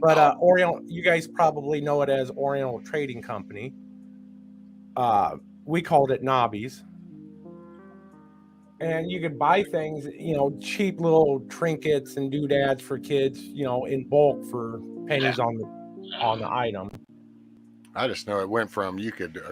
But Oriental, you guys probably know it as Oriental Trading Company. We called it Nobby's. And you could buy things, cheap little trinkets and doodads for kids, in bulk for pennies on the item. I just know it went from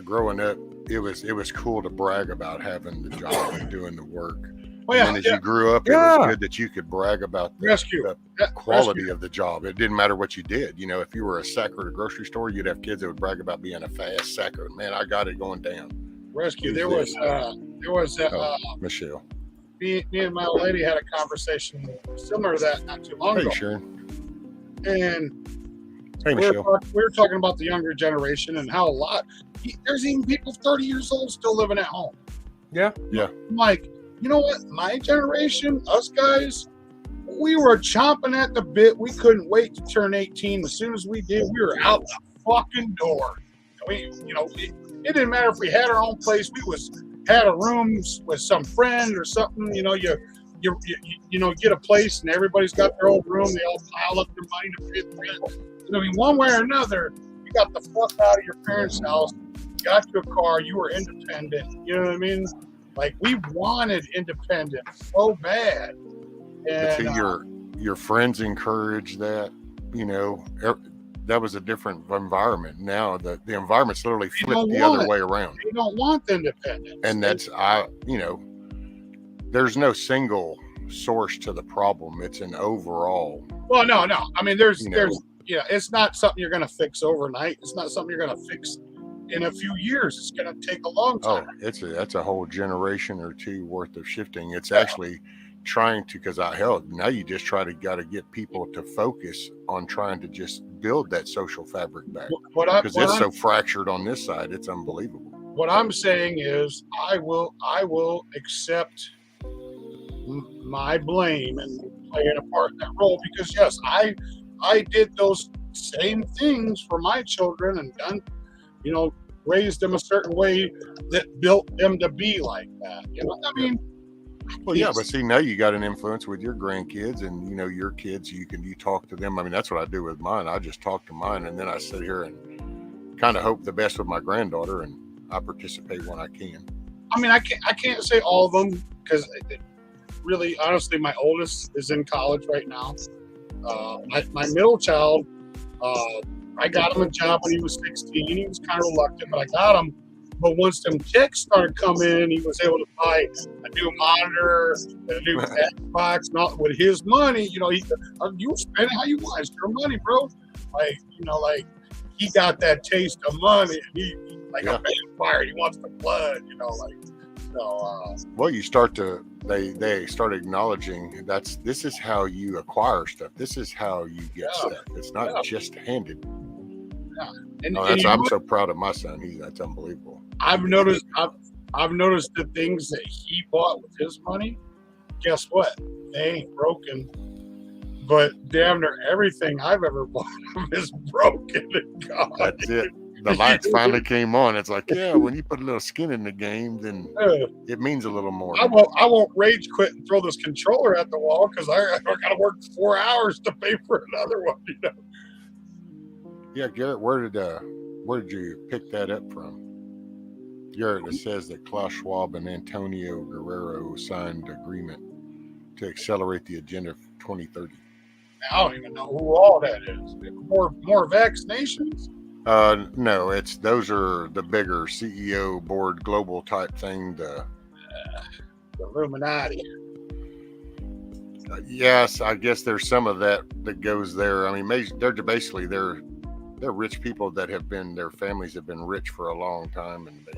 growing up, it was cool to brag about having the job and doing the work. And then as you grew up, it was good that you could brag about the quality of the job. It didn't matter what you did. If you were a sacker at a grocery store, you'd have kids that would brag about being a fast sacker. Man, I got it going down. Rescue. There was Michelle. Me and my old lady had a conversation similar to that not too long ago. Sharon. And hey, we were talking about the younger generation and how there's even people 30 years old still living at home. Yeah. I'm like, you know what? My generation, us guys, we were chomping at the bit. We couldn't wait to turn 18. As soon as we did, we were out the fucking door. It didn't matter if we had our own place. We had a room with some friend or something. You get a place and everybody's got their own room. They all pile up their money to pay the rent. One way or another, you got the fuck out of your parents' house, got your car, you were independent. You know what I mean? Like, we wanted independence so bad. And your friends encourage that. That was a different environment. Now the environment's literally flipped the other way around. They don't want independence. And that's there's no single source to the problem. It's an overall. Well, no. I mean, it's not something you're going to fix overnight. It's not something you're going to fix in a few years. It's going to take a long time. Oh, that's a whole generation or two worth of shifting. It's actually trying to, now you just got to get people to focus on trying to just build that social fabric back. Because it's so fractured on this side, it's unbelievable. What I'm saying is, I will accept my blame and playing a part in that role, because yes, I did those same things for my children and done, raised them a certain way that built them to be like that. You know what I mean? Well, yeah, but see, now you got an influence with your grandkids and, your kids, you talk to them. I mean, that's what I do with mine. I just talk to mine, and then I sit here and kind of hope the best with my granddaughter, and I participate when I can. I mean, I can't say all of them, because really, honestly, my oldest is in college right now. My middle child, I got him a job when he was 16. He was kind of reluctant, but I got him. But once them checks started coming in, he was able to buy a new monitor, a new Xbox, not with his money. You spend it how you want. It's your money, bro. Like he got that taste of money. He a vampire. He wants the blood. Well, you start to they start acknowledging this is how you acquire stuff. This is how you get stuff. It's not just handed. Yeah. I'm so proud of my son. That's unbelievable. I've noticed the things that he bought with his money. Guess what? They ain't broken. But damn near everything I've ever bought is broken. God. That's it. The lights finally came on. It's like, yeah, when you put a little skin in the game, then it means a little more. I won't rage quit and throw this controller at the wall, because I got to work 4 hours to pay for another one. Yeah, Garrett, where did you pick that up from? Garrett, it says that Klaus Schwab and Antonio Guerrero signed agreement to accelerate the agenda for 2030. I don't even know who all that is. More vaccinations? No, those are the bigger CEO board global type thing. The Illuminati. Yes, I guess there's some of that goes there. I mean, they're basically they're rich people that their families have been rich for a long time, and they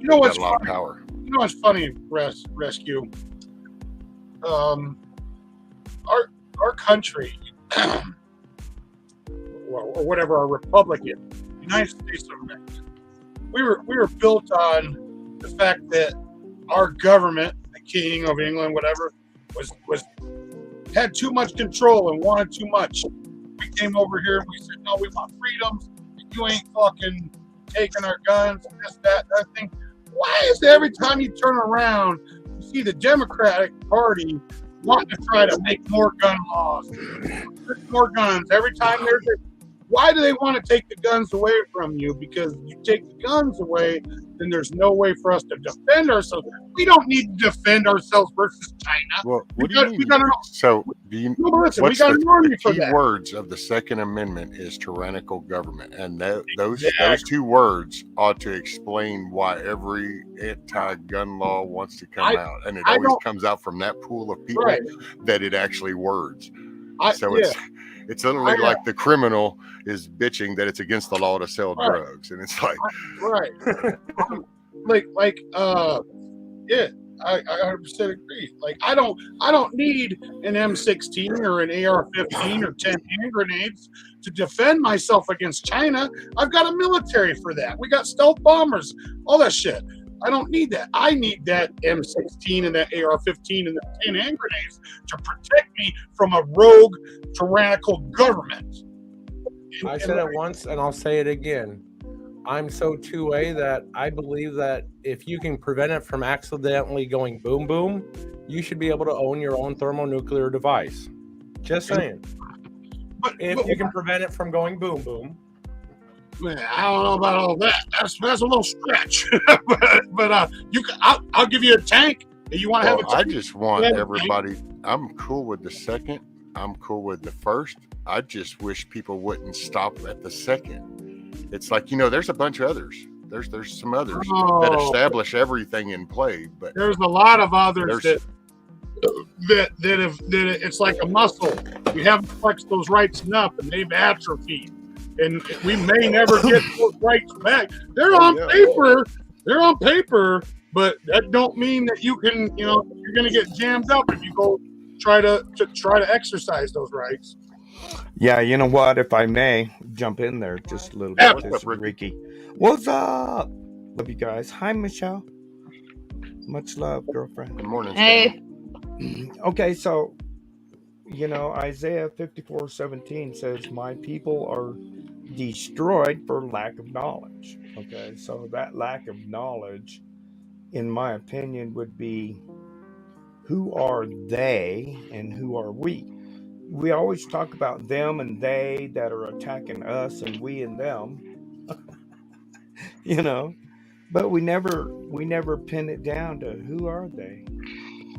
got a lot of power. You know what's funny, Rescue? Our country, or whatever our republic is, the United States of America, we were built on the fact that our government, the King of England, whatever, had too much control and wanted too much. We came over here and we said, no, we want freedoms. You ain't fucking taking our guns, this, that thing. Why is it every time you turn around, you see the Democratic Party wanting to try to make more gun laws, more guns? Every time why do they want to take the guns away from you? Because you take the guns away, then there's no way for us to defend ourselves. We don't need to defend ourselves versus China. Well, what do you mean? So, listen, we got an army for that. The key words of the Second Amendment is tyrannical government, and those two words ought to explain why every anti-gun law wants to come out, and it always comes out from that pool of people that it actually words. It's literally like the criminal is bitching that it's against the law to sell drugs, and it's like I 100% agree. Like I don't need an M16 or an AR-15 or 10 hand grenades to defend myself against China. I've got a military for that. We got stealth bombers, all that shit. I don't need that. I need that M16 and that AR-15 and the 10 hand grenades to protect me from a rogue, tyrannical government. I said it once and I'll say it again. I'm so 2A that I believe that if you can prevent it from accidentally going boom boom, you should be able to own your own thermonuclear device. Just saying. If you can prevent it from going boom boom. Man, I don't know about all that. That's a little stretch. but you can. I'll give you a tank. You want to have a tank? I just want everybody. I'm cool with the second. I'm cool with the first. I just wish people wouldn't stop at the second. It's like, there's a bunch of others. There's some others that establish everything in play, but there's a lot of others that have it's like a muscle. We haven't flexed those rights enough, and they've atrophied. And we may never get those rights back. They're on paper. They're on paper, but that don't mean that you can, you're going to get jammed up if you go try to exercise those rights. Yeah, you know what? If I may jump in there just a little Yeah. bit, What's this up, is Ricky? Ricky. What's up? Love you guys. Hi, Michelle. Much love, girlfriend. Good morning, Hey. Stan. Okay, so Isaiah 54:17 says, "My people are destroyed for lack of knowledge." Okay, so that lack of knowledge, in my opinion, would be who are they and who are we? We always talk about them and they that are attacking us and we and them, you know, but we never pin it down to who are they?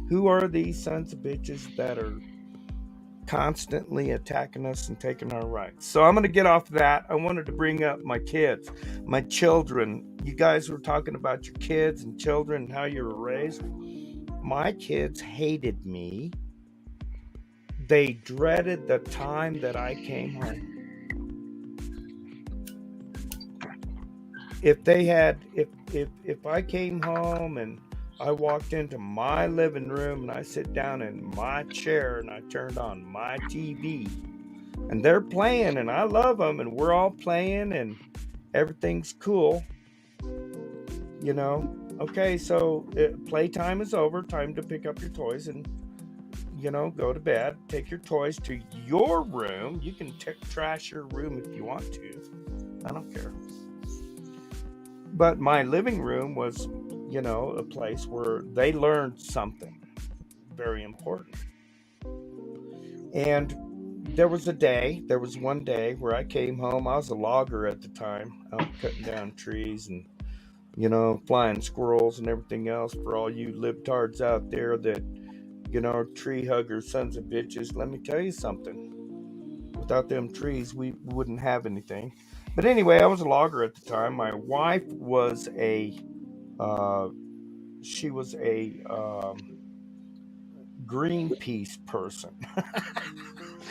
Who are these sons of bitches that are constantly attacking us and taking our rights? So I'm going to get off that. I wanted to bring up my kids, my children. You guys were talking about your kids and children and how you were raised. My kids hated me. They dreaded the time that I came home. If I came home and I walked into my living room and I sit down in my chair and I turned on my TV and they're playing and I love them and we're all playing and everything's cool, okay, so playtime is over, time to pick up your toys and go to bed, take your toys to your room. You can trash your room if you want to, I don't care. But my living room was, a place where they learned something very important. And there was one day where I came home. I was a logger at the time, out cutting down trees and, flying squirrels and everything else. For all you libtards out there that, tree huggers, sons of bitches, let me tell you something. Without them trees, we wouldn't have anything. But anyway, I was a logger at the time. My wife was a Greenpeace person.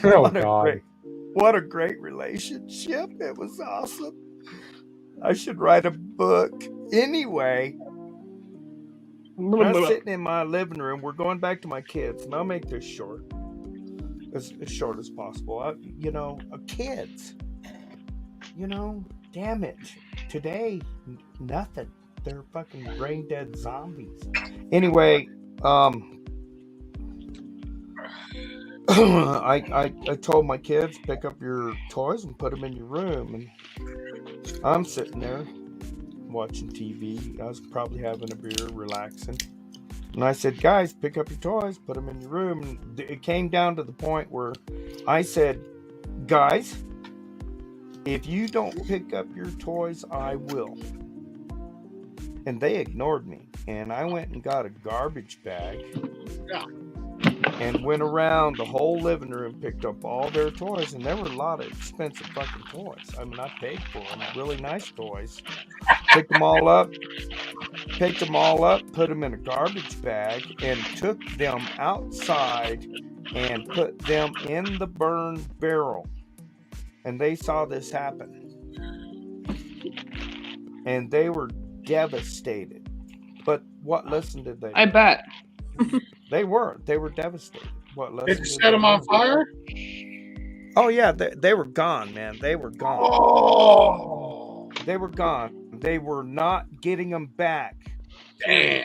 Oh God. What a great relationship. It was awesome. I should write a book. Anyway, I'm sitting in my living room. We're going back to my kids, and I'll make this short. As short as possible. Kids. Damn it. Today, nothing. They're fucking brain dead zombies. Anyway, I told my kids, pick up your toys and put them in your room. And I'm sitting there watching TV. I was probably having a beer, relaxing. And I said, guys, pick up your toys, put them in your room. And it came down to the point where I said, guys, if you don't pick up your toys, I will. And they ignored me. And I went and got a garbage bag and went around the whole living room, picked up all their toys. And there were a lot of expensive fucking toys. I mean, I paid for them. Really nice toys. Picked them all up, put them in a garbage bag, and took them outside and put them in the burn barrel. And they saw this happen. And they were devastated. But what lesson did they learn? I bet. They were devastated. What lesson Did you set them on fire? Oh yeah, they were gone, man. They were gone. Oh, they were gone. They were not getting them back. Damn.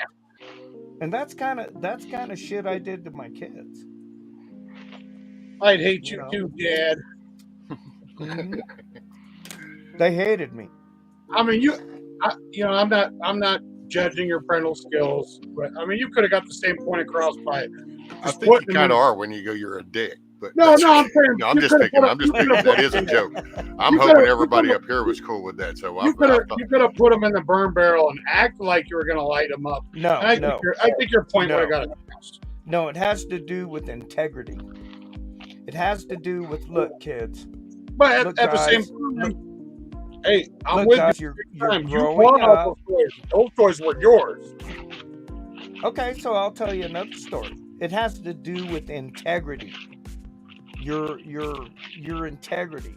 And that's kind of shit I did to my kids. I'd hate you too, Dad. Mm-hmm. They hated me. I mean, I'm not judging your parental skills, but I mean, you could have got the same point across by. I think you kind of are when you go, you're a dick. But no, I'm saying. No, I'm just picking. That is a joke. I'm hoping everybody up here was cool with that. So you could have put them in the burn barrel and act like you were going to light them up. No, I think your point would have got across. No, it has to do with integrity. It has to do with look, kids. But at the same time, hey, I'm with guys, you. You're you won all those toys. Those toys were yours. Okay, so I'll tell you another story. It has to do with integrity. Your integrity,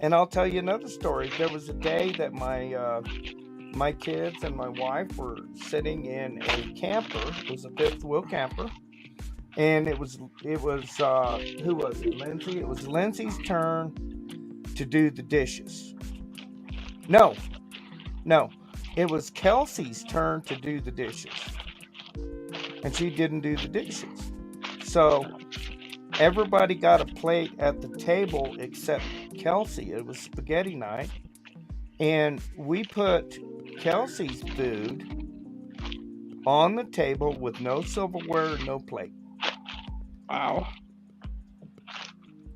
And I'll tell you another story. There was a day that my kids and my wife were sitting in a camper. It was a fifth wheel camper. and it was who was it? Lindsay. It was Lindsay's turn to do the dishes. No, it was Kelsey's turn to do the dishes, and she didn't do the dishes. So everybody got a plate at the table except Kelsey. It was spaghetti night, and we put Kelsey's food on the table with no silverware, no plate. Wow.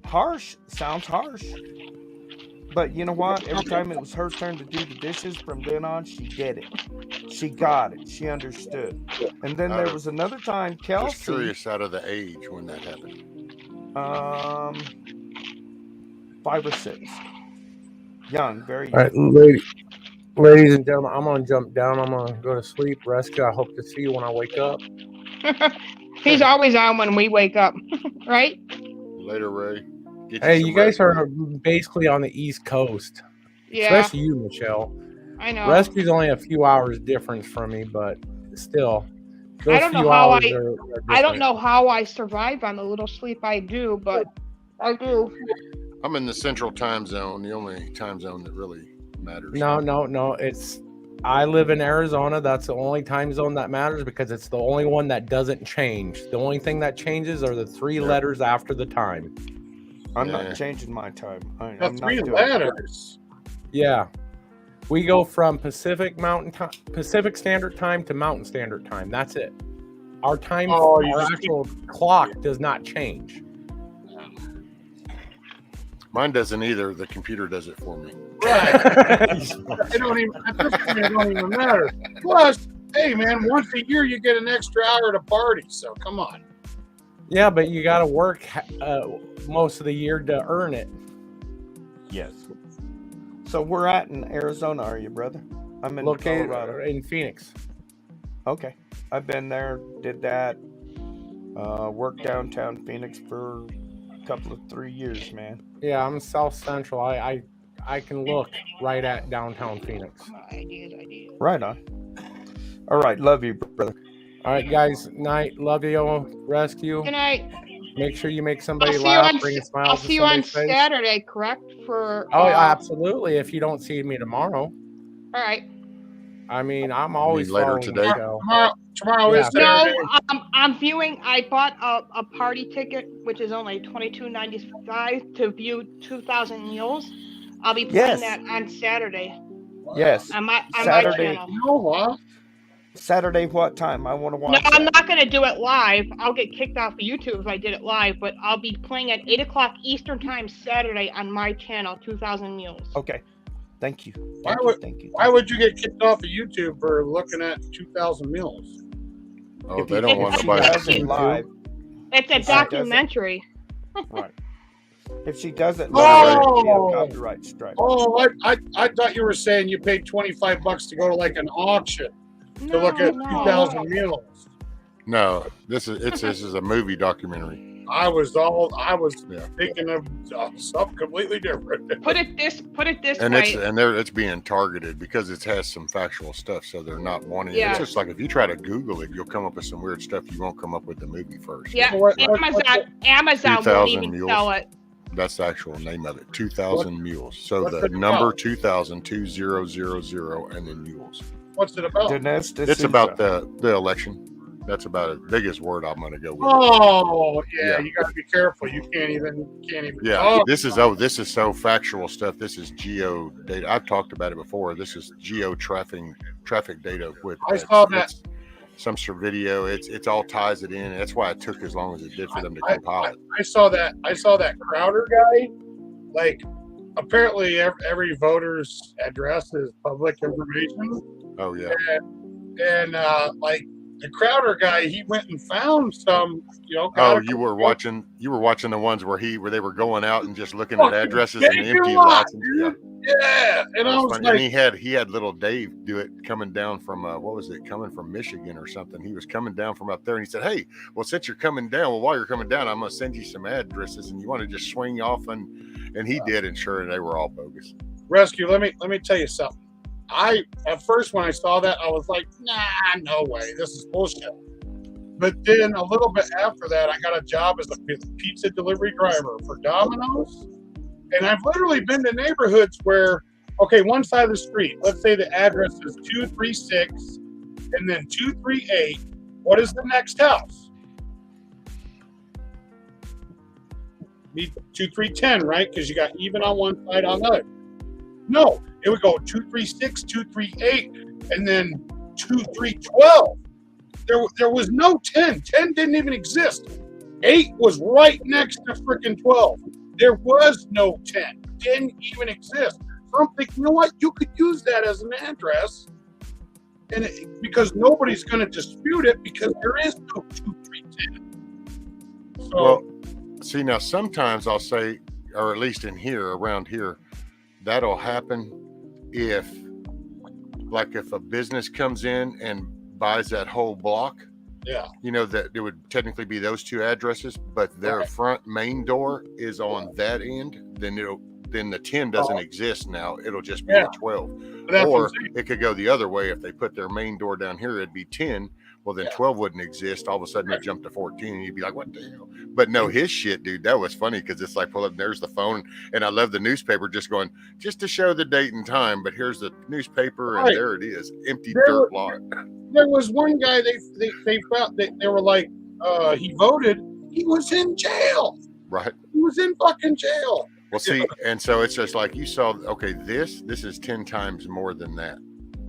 Harsh, sounds harsh. But you know what? Every time it was her turn to do the dishes from then on, she did it. She got it. She understood. And then there was another time Kelsey. Just curious out of the age when that happened. 5 or 6. Young, very young. All right, ladies and gentlemen, I'm going to jump down. I'm going to go to sleep. Rescue, I hope to see you when I wake up. He's always on when we wake up, right? Later, Ray. Hey, you guys are basically on the East Coast. Yeah. Especially you, Michelle. I know. Rescue's only a few hours difference from me, but still. I don't know how I don't know how I survive on the little sleep I do, but I do. I'm in the central time zone, the only time zone that really matters. No. I live in Arizona. That's the only time zone that matters because it's the only one that doesn't change. The only thing that changes are the 3 letters after the time. I'm not changing my time. I'm 3 letters. Yeah. We go from Pacific Standard Time to Mountain Standard Time. That's it. Our time, our actual clock does not change. Mine doesn't either. The computer does it for me. Right. It don't even matter. Plus, hey man, once a year you get an extra hour to party. So come on. Yeah, but you got to work most of the year to earn it. Yes. So where at in Arizona are you, brother? I'm in Colorado. In Phoenix. Okay. I've been there, did that. Worked downtown Phoenix for a couple of 3 years, man. Yeah, I'm South Central. I can look right at downtown Phoenix. Right on. All right, love you, brother. All right, guys. Night. Love you. Rescue. Good night. Make sure you make somebody laugh. Bring a smile. I'll see you on Saturday, correct? Absolutely. If you don't see me tomorrow. All right. I mean, I'm always later today. Tomorrow is Saturday. No, I'm viewing. I bought a party ticket, which is only $22.95 to view 2,000 Mules. I'll be playing that on Saturday. Yes. On my Saturday. channel. Saturday, what time? I want to watch. No, I'm not going to do it live. I'll get kicked off of YouTube if I did it live, but I'll be playing at 8 o'clock Eastern Time Saturday on my channel, 2,000 Mules. Okay. Thank you. Thank you. Why would you get kicked off of YouTube for looking at 2,000 Mules? Oh, they don't want nobody to see live. It's a documentary. Right. If she does it live, it'll be a copyright strike. Oh, I thought you were saying you paid $25 to go to like an auction to look at 2,000 Mules. No, this is a movie documentary. I was thinking of something completely different. Put it this and way. It's being targeted because it has some factual stuff, so they're not wanting it. It's just like if you try to Google it, you'll come up with some weird stuff. You won't come up with the movie first. Yeah, Amazon won't even sell it. That's the actual name of it. 2,000 Mules. So the number 2,000, 2000, and then Mules. What's it about? It's about the election. That's about the biggest word I'm going to go with. Oh, yeah. You got to be careful. You can't even. Yeah, this is so factual stuff. This is geo data. I've talked about it before. This is geo traffic data with. I saw that. Some sort of video. It's all ties it in. That's why it took as long as it did for them to compile it. I saw that Crowder guy. Like, apparently every voter's address is public information. Oh yeah. And like. The Crowder guy, he went and found some, you were watching the ones where they were going out and just looking at addresses and empty lots. Yeah, and I was like, and he had little Dave do it coming down from coming from Michigan or something. He was coming down from up there, and he said, "Hey, well, since you're coming down, while you're coming down, I'm gonna send you some addresses, and you want to just swing off." And he did, and sure, they were all bogus. Rescue, let me tell you something. At first when I saw that, I was like, nah, no way, this is bullshit. But then a little bit after that, I got a job as a pizza delivery driver for Domino's. And I've literally been to neighborhoods where, okay, one side of the street, let's say the address is 236 and then 238. What is the next house? Be 2310, right? Because you got even on one side, on the other. No, it would go 236, 238, and then 2312. There was no 10. 10 didn't even exist. 8 was right next to freaking 12. There was no 10. Didn't even exist. So I'm thinking, you know what? You could use that as an address, and because nobody's going to dispute it because there is no 2310. So, well, see, now sometimes I'll say, or at least around here, that'll happen if a business comes in and buys that whole block. Yeah. You know, that it would technically be those two addresses, but their front main door is on that end, then the 10 doesn't exist now. It'll just be a 12. Or it could go the other way. If they put their main door down here, it'd be 10. Well, then 12 wouldn't exist. All of a sudden it jumped to 14 and you'd be like, what the hell? But no, his shit, dude, that was funny because it's like, well, there's the phone. And I love the newspaper just to show the date and time. But here's the newspaper and there it is. Empty dirt lot. There was one guy they found they were like, he voted. He was in jail. Right. He was in fucking jail. Well, see, and so it's just like you saw, okay, this is 10 times more than that.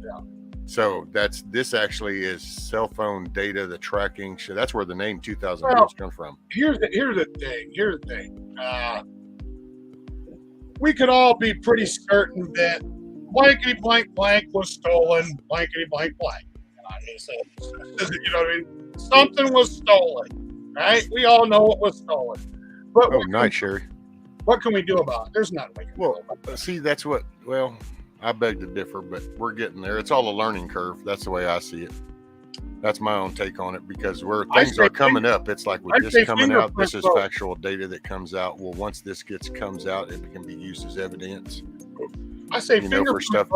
Yeah. So this actually is cell phone data, the tracking. So that's where the name 2000 bills come from. Here's the thing. We could all be pretty certain that blankety blank blank was stolen, blankety blank blank. You know what I mean? Something was stolen, right? We all know it was stolen. But nice, Sherry. What can we do about it? There's nothing we can do about it. See, that's what, I beg to differ, but we're getting there. It's all a learning curve. That's the way I see it. That's my own take on it because where things are coming up, it's like with this coming out, this is factual data that comes out. Well, once this comes out, it can be used as evidence. I say for stuff.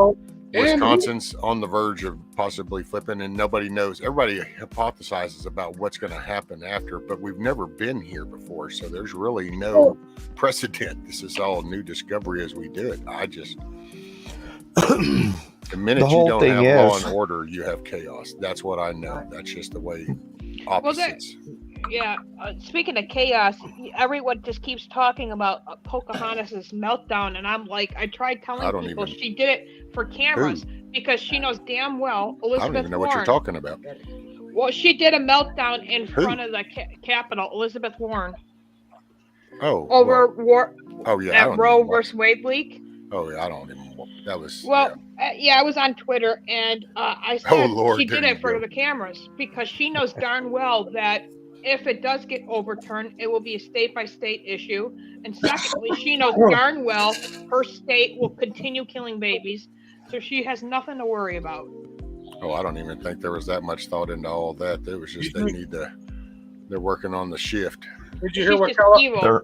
Wisconsin's on the verge of possibly flipping and nobody knows. Everybody hypothesizes about what's going to happen after, but we've never been here before. So there's really no precedent. This is all new discovery as we do it. The minute you don't have law and order, you have chaos. That's what I know. That's just the way opposites. Speaking of chaos, everyone just keeps talking about Pocahontas' meltdown, and I'm like, I tried telling people she did it for cameras because she knows damn well Elizabeth I don't even know Warren. what you're talking about. Well, she did a meltdown in front of the Capitol, Elizabeth Warren. Oh. That Roe versus Wade leak. Oh yeah, I don't even. That was. Well, I was on Twitter and I said she did it for the cameras because she knows darn well that if it does get overturned, it will be a state-by-state issue. And secondly, she knows darn well her state will continue killing babies, so she has nothing to worry about. Oh, I don't even think there was that much thought into all that. It was just they're working on the shift. Did you hear what California?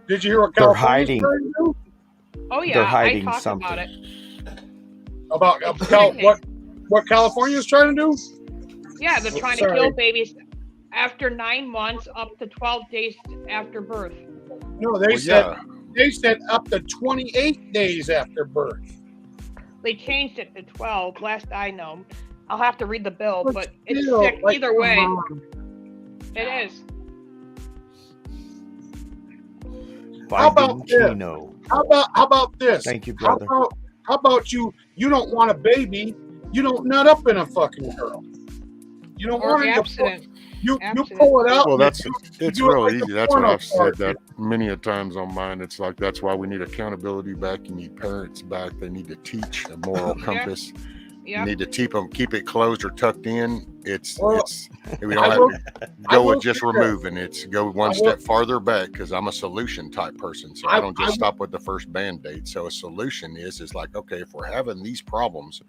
They're hiding. Oh yeah, they're hiding I talked something. about it. About what California is trying to do? Yeah, they're trying to kill babies after 9 months, up to 12 days after birth. No, they said up to 28 days after birth. They changed it to 12. Last I know, I'll have to read the bill, but it's sick either way. It is. How about this? How about this? Thank you, brother. How about you? You don't want a baby. You don't nut up in a fucking girl. You don't want it to. You pull it out. Well, it's real easy. That's what I've said that many a times on mine. It's like that's why we need accountability back. You need parents back. They need to teach a moral compass. You need to keep it closed or tucked in. We don't have to go with just removing. It's go one step farther back because I'm a solution type person. So I don't just stop with the first Band-Aid. So a solution is like, okay, if we're having these problems,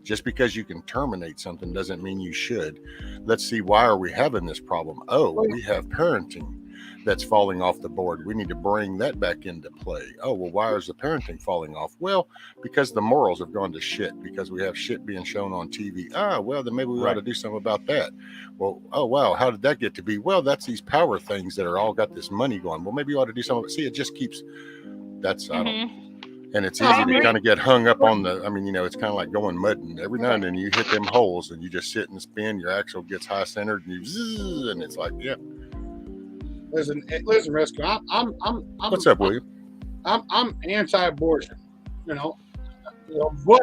just because you can terminate something doesn't mean you should. Let's see, why are we having this problem? Oh, we have parenting. that's falling off the board. We need to bring that back into play. Oh, well, why is the parenting falling off? Well, because the morals have gone to shit, because we have shit being shown on TV. Well, then maybe we ought to do something about that. Well, oh, wow, how did that get to be? Well, that's these power things that are all got this money going. Well, maybe you ought to do something. See, it just keeps, I don't. And it's easy to kind of get hung up on the, it's kind of like going mudding. Every now and then you hit them holes and you just sit and spin, your axle gets high centered and you zzz, and it's like, yeah. Listen, Rescue, I'm What's up, William? I'm anti-abortion, but well,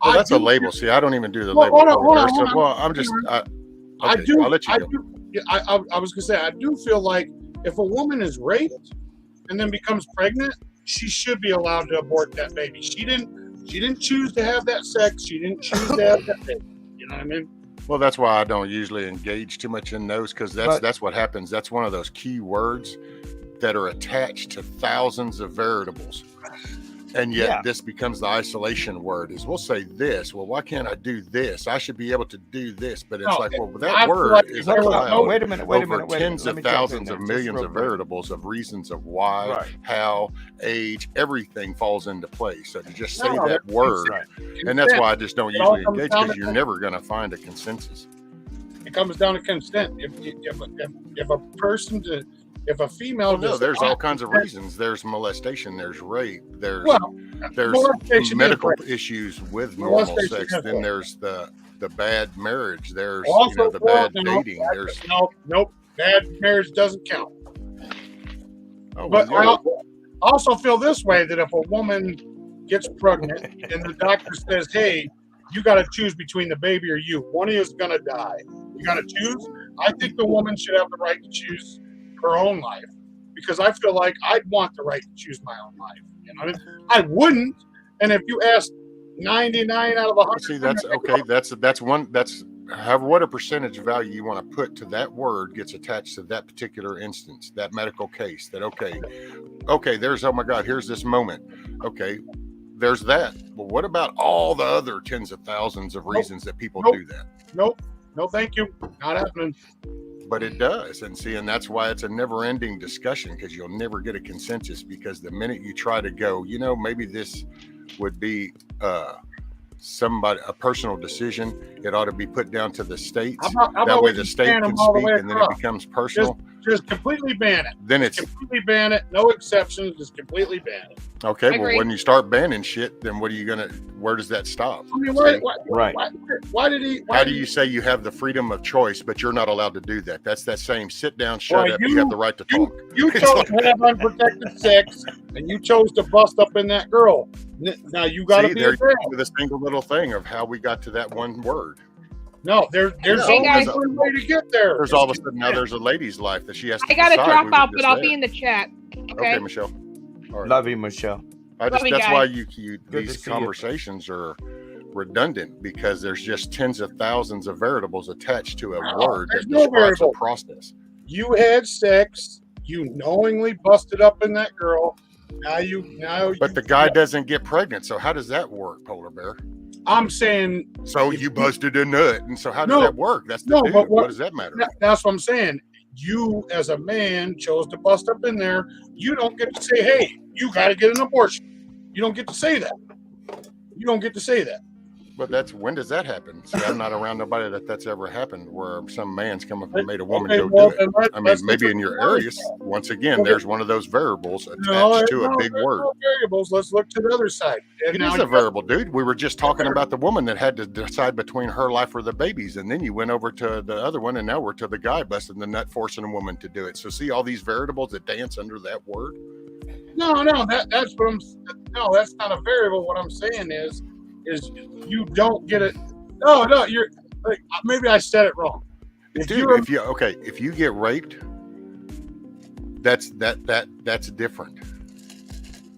that's a label. See, I don't even do the label. Hold on. Well, I'm just, I'll let you go. I was gonna say, I do feel like if a woman is raped and then becomes pregnant, she should be allowed to abort that baby. She didn't choose to have that sex. She didn't choose to have that baby. You know what I mean? Well, that's why I don't usually engage too much in those, because that's what happens. That's one of those key words that are attached to thousands of variables. And yet this becomes the isolation word. Is we'll say this. Well, why can't I do this? I should be able to do this. But it's that word is wait a minute. Tens of thousands of millions of variables of reasons of why, how, age, everything falls into place. So to just say that word, and that's why I just don't usually engage, because you're never going to find a consensus. It comes down to consent. If a person if a female there's all kinds of reasons. There's molestation, there's rape, there's medical issues with normal sex, then there's the bad marriage, there's the bad dating, there's nope, bad marriage doesn't count. But I also feel this way, that if a woman gets pregnant and the doctor says, hey, you got to choose between the baby or you, one of you is going to die, you got to choose, I think the woman should have the right to choose her own life, because I feel like I'd want the right to choose my own life. You know, I wouldn't. And if you ask 99 out of 100, see, that's okay. That's one. That's what a percentage value you want to put to that word gets attached to that particular instance, that medical case. That okay. There's, oh my God, here's this moment. Okay, there's that. Well, what about all the other tens of thousands of reasons that people do that? Nope. No, thank you. Not happening. But it does. And that's why it's a never-ending discussion, because you'll never get a consensus, because the minute you try to go, maybe this would be a personal decision, it ought to be put down to the states. That way the state can speak, and then it becomes personal. Just completely ban it. Then it's completely ban it. No exceptions. Just completely ban it. Okay. Well, when you start banning shit, then where does that stop? I mean, why did he? How do you say you have the freedom of choice, but you're not allowed to do that? That's that same sit down, shut up. You have the right to talk. You chose to have unprotected sex, and you chose to bust up in that girl. Now you got to be with a single little thing of how we got to that one word. No, there's always one way to get there. There's all of a sudden now there's a lady's life that she has to decide. I gotta drop out, but I'll be in the chat. Okay, Michelle. All right. Love you, Michelle. That's why these conversations are redundant, because there's just tens of thousands of variables attached to a word that describes a process. You had sex. You knowingly busted up in that girl. But the guy doesn't get pregnant. So how does that work, Polar Bear? I'm saying. So you busted a nut, and so how does that work? That's the dude. But what does that matter? That's what I'm saying. You, as a man, chose to bust up in there. You don't get to say, "Hey, you got to get an abortion." You don't get to say that. You don't get to say that. But when does that happen? See, I'm not around nobody that's ever happened where some man's come up and made a woman go do it. I mean, maybe in your areas, once again, there's one of those variables attached to a big word. Variables. Let's look to the other side. It is a variable, dude. We were just talking about the woman that had to decide between her life or the babies, and then you went over to the other one, and now we're to the guy busting the nut, forcing a woman to do it. So see all these variables that dance under that word? No, that's what I'm. No, that's not a variable. What I'm saying is you don't get it. No, you're like, maybe I said it wrong. If you get raped, that's different.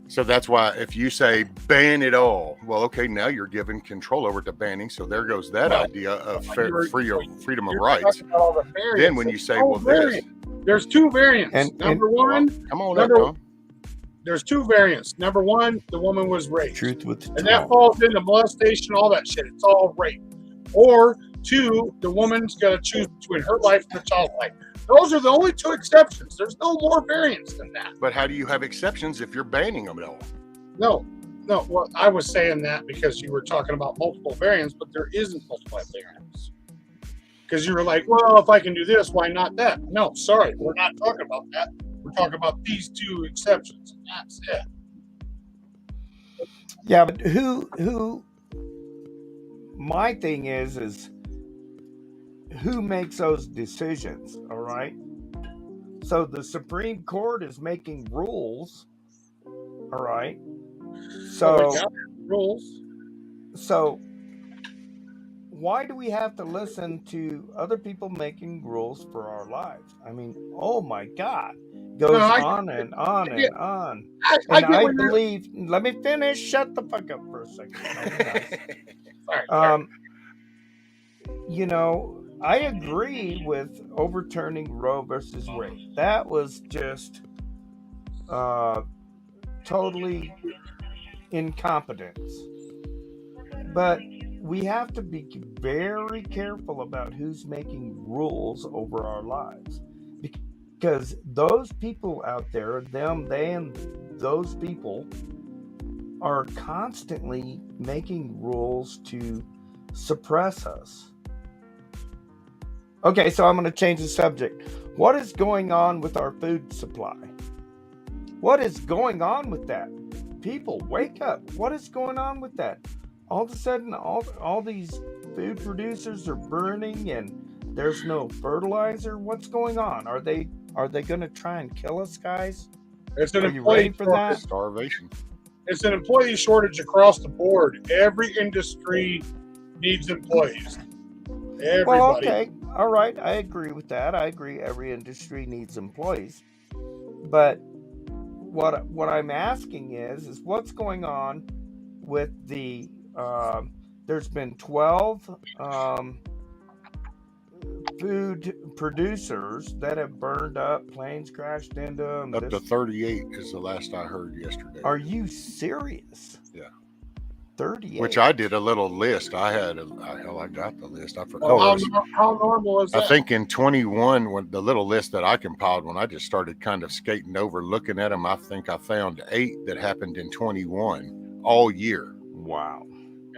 So that's why if you say ban it all, well, okay, now you're giving control over to banning. So there goes that idea of freedom of rights. Then when you say, there's two variants. Number one, come on up, Tom. There's two variants. Number one, the woman was raped. Truth with the and that falls into molestation, all that shit. It's all rape. Or two, the woman's got to choose between her life and her child's life. Those are the only two exceptions. There's no more variants than that. But how do you have exceptions if you're banning them at all? No. Well, I was saying that because you were talking about multiple variants, but there isn't multiple variants. Because you were like, well, if I can do this, why not that? No, sorry, we're not talking about that. We're talking about these two exceptions. And that's it. Yeah, but who? My thing is who makes those decisions? All right. So the Supreme Court is making rules. All right. So rules. So why do we have to listen to other people making rules for our lives? I mean, oh my God. Goes on and on and on. And I believe, let me finish. Shut the fuck up for a second. Sorry. You know, I agree with overturning Roe versus Wade. That was just totally incompetence. But we have to be very careful about who's making rules over our lives. Because those people out there, they and those people are constantly making rules to suppress us. Okay, so I'm going to change the subject. What is going on with our food supply? What is going on with that? People, wake up. What is going on with that? All of a sudden, all these food producers are burning and there's no fertilizer. What's going on? Are they going to try and kill us, guys? Are you ready for that? Starvation. It's an employee shortage across the board. Every industry needs employees. Everybody. Well, okay. All right. I agree with that. I agree every industry needs employees. But what I'm asking is what's going on with the there's been 12 food producers that have burned up, planes crashed into them. Up to 38 is the last I heard yesterday. Are you serious? Yeah. 38. Which I did a little list. I got the list. I forgot. Well, how normal is that? I think in 21, when the little list that I compiled, when I just started kind of skating over, looking at them, I think I found 8 that happened in 21 all year. Wow.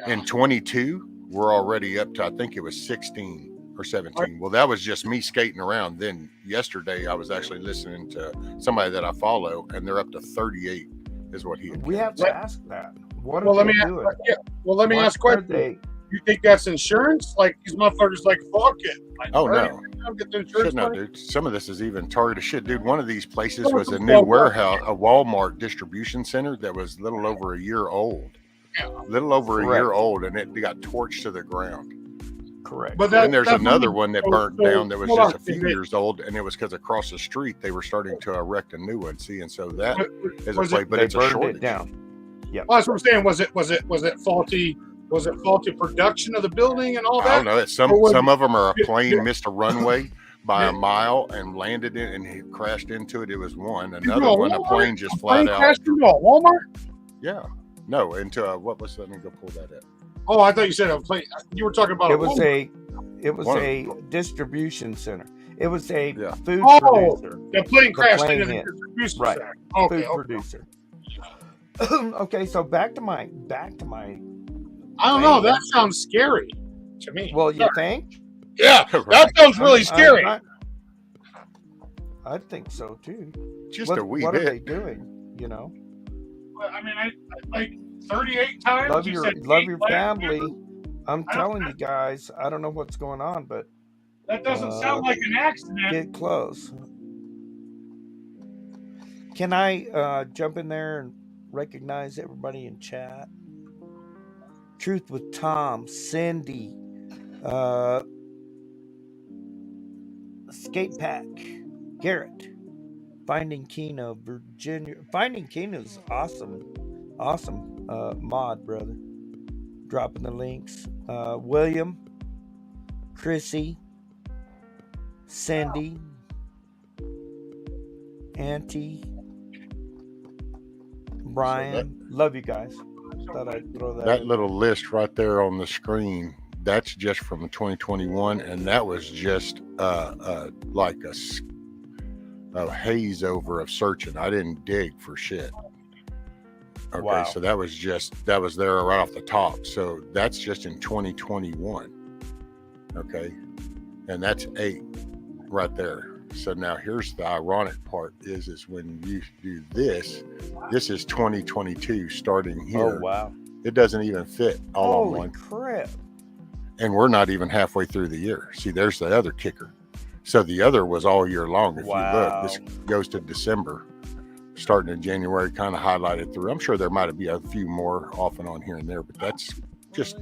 In 22, we're already up to, I think it was 16 or 17. Well, that was just me skating around. Then yesterday, I was actually listening to somebody that I follow, and they're up to 38 is what he had. We have to ask that. What well, are they doing? Let me ask a question. You think that's insurance? Like, these motherfuckers like, fuck it. Like, oh, no. Get the insurance no, dude. Some of this is even targeted shit. Dude, one of these places was a new warehouse, a Walmart distribution center that was a little over a year old. Little over a year old, and it got torched to the ground. Correct. But then there's another one that burnt down that was just a few years old, and it was because across the street they were starting to erect a new one. See, and so that is a place, but it's a shortage. It down. Yeah. Well, that's what I'm saying. Was it faulty? Was it faulty production of the building and all that? I don't know. Some of them are a plane missed a runway by a mile and landed in and he crashed into it. It was one. Another one, a plane just flat out. Crashed into a Walmart? Yeah. No, into what was? Let me go pull that up. Oh, I thought you said a plane. You were talking about it was a distribution center. It was a food producer. The plane crashed into the distribution center. Okay, food producer. Okay, so back to my. I don't know. That sounds scary to me. Well, you think? Yeah, that sounds really scary. I think so too. Just a wee bit. What are they doing? You know. Well, I mean, I like 38 times. Love your family. I'm telling you guys, I don't know what's going on, but that doesn't sound like an accident. Get close. Can I jump in there and recognize everybody in chat? Truth with Tom, Cindy, Skate Pack, Garrett, Finding Keno, Virginia. Finding Keno's awesome mod, brother. Dropping the links. William, Chrissy, Cindy, Auntie, Brian. Love you guys. Thought I'd throw that little list right there on the screen that's just from 2021, and that was just like a haze over of searching. I didn't dig for shit. Okay, Wow. so that was there right off the top. So that's just in 2021. Okay, and that's 8 right there. So now here's the ironic part is when you do this is 2022 starting here. Oh, wow. It doesn't even fit all on Holy one. crap. And we're not even halfway through the year. See, there's the other kicker. So the other was all year long. If you look, this goes to December, starting in January, kind of highlighted through. I'm sure there might be a few more off and on here and there, but that's just,